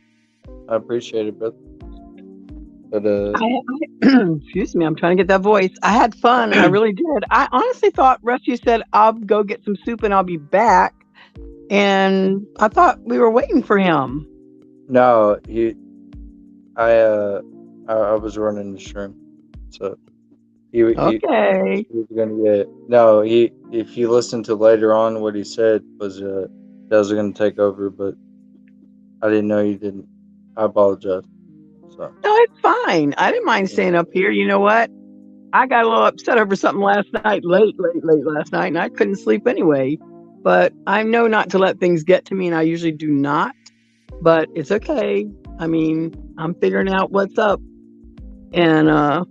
I appreciate it, brother. But Excuse me, I'm trying to get that voice. I had fun. I really did. I honestly thought Rusty said, I'll go get some soup and I'll be back. And I thought we were waiting for him. no, I was running this room, so Okay. He was gonna get no. If you listen to later on, what he said was that was gonna take over, but I didn't know you didn't. I apologize. So No, it's fine. I didn't mind staying up here. You know what? I got a little upset over something last night, late last night, and I couldn't sleep anyway. But I know not to let things get to me, and I usually do not. But it's okay. I mean, I'm figuring out what's up. And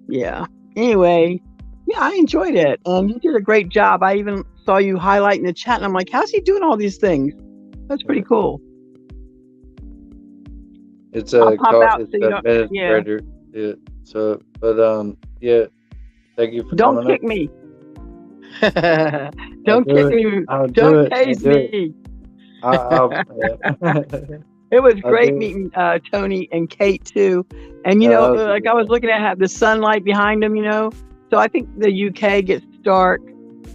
yeah. Anyway, yeah, I enjoyed it. And you did a great job. I even saw you highlight in the chat, and I'm like, how's he doing all these things? That's pretty cool. it's I'll a pop out it's so you a don't. Yeah. administrator. Yeah. So, but yeah. Thank you for Don't coming kick up. me. Don't do kick it. me. I'll do Don't it. tase I'll do it. me. Yeah. It was I'll great do it. meeting Tony and Kate too. And you That know, was a like good I was looking at the sunlight behind them, you know. So I think the UK gets dark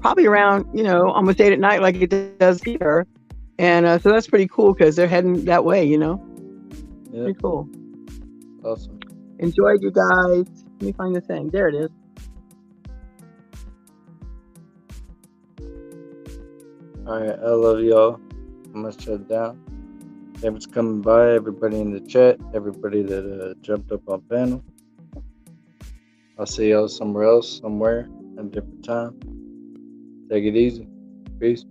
probably around, you know, almost 8 at night like it does here. And so that's pretty cool because they're heading that way, you know. Yeah. Pretty cool. Awesome. Enjoyed you guys. Let me find the thing. There it is. All right. I love y'all. I'm gonna shut it down. Thanks for coming by, everybody in the chat, everybody that jumped up on panel. I'll see y'all somewhere else, somewhere, at a different time. Take it easy. Peace.